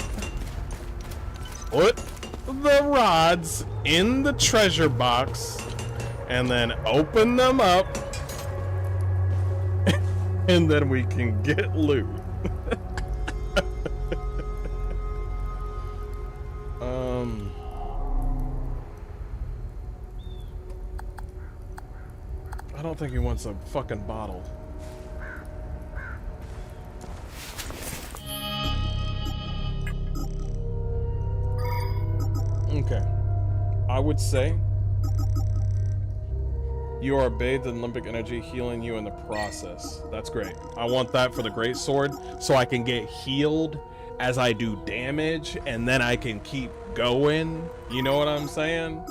the rods in the treasure box and then open them up and then we can get loot. I don't think he wants a fucking bottle. Okay. I would say you are bathed in limbic energy, healing you in the process. That's great. I want that for the great sword so I can get healed as I do damage and then I can keep going. You know what I'm saying?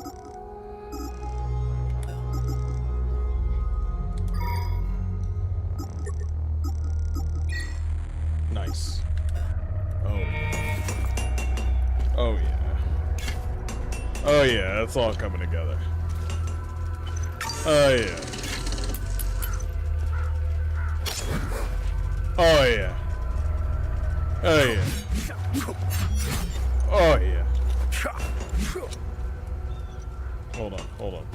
Nice. Oh. Oh yeah. Oh yeah, it's all coming together. Oh yeah. Oh yeah. Oh yeah. Oh yeah. Hold on, hold on.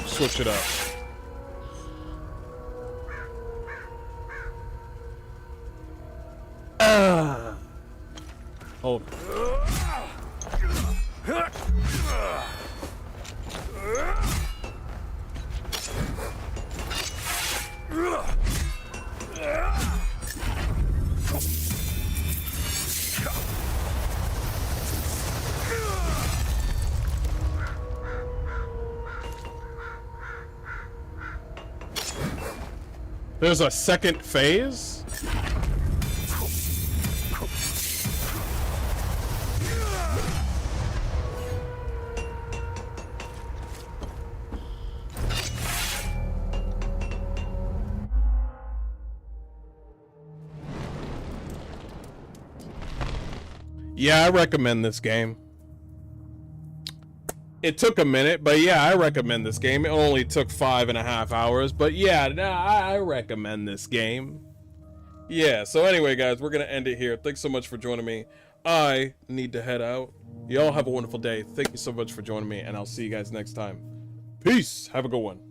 Switch it up. Hold. There's a second phase? Yeah, I recommend this game. It took a minute, but yeah, I recommend this game. It only took 5.5 hours, but yeah, I recommend this game. Yeah, so anyway, guys, we're going to end it here. Thanks so much for joining me. I need to head out. Y'all have a wonderful day. Thank you so much for joining me, and I'll see you guys next time. Peace. Have a good one.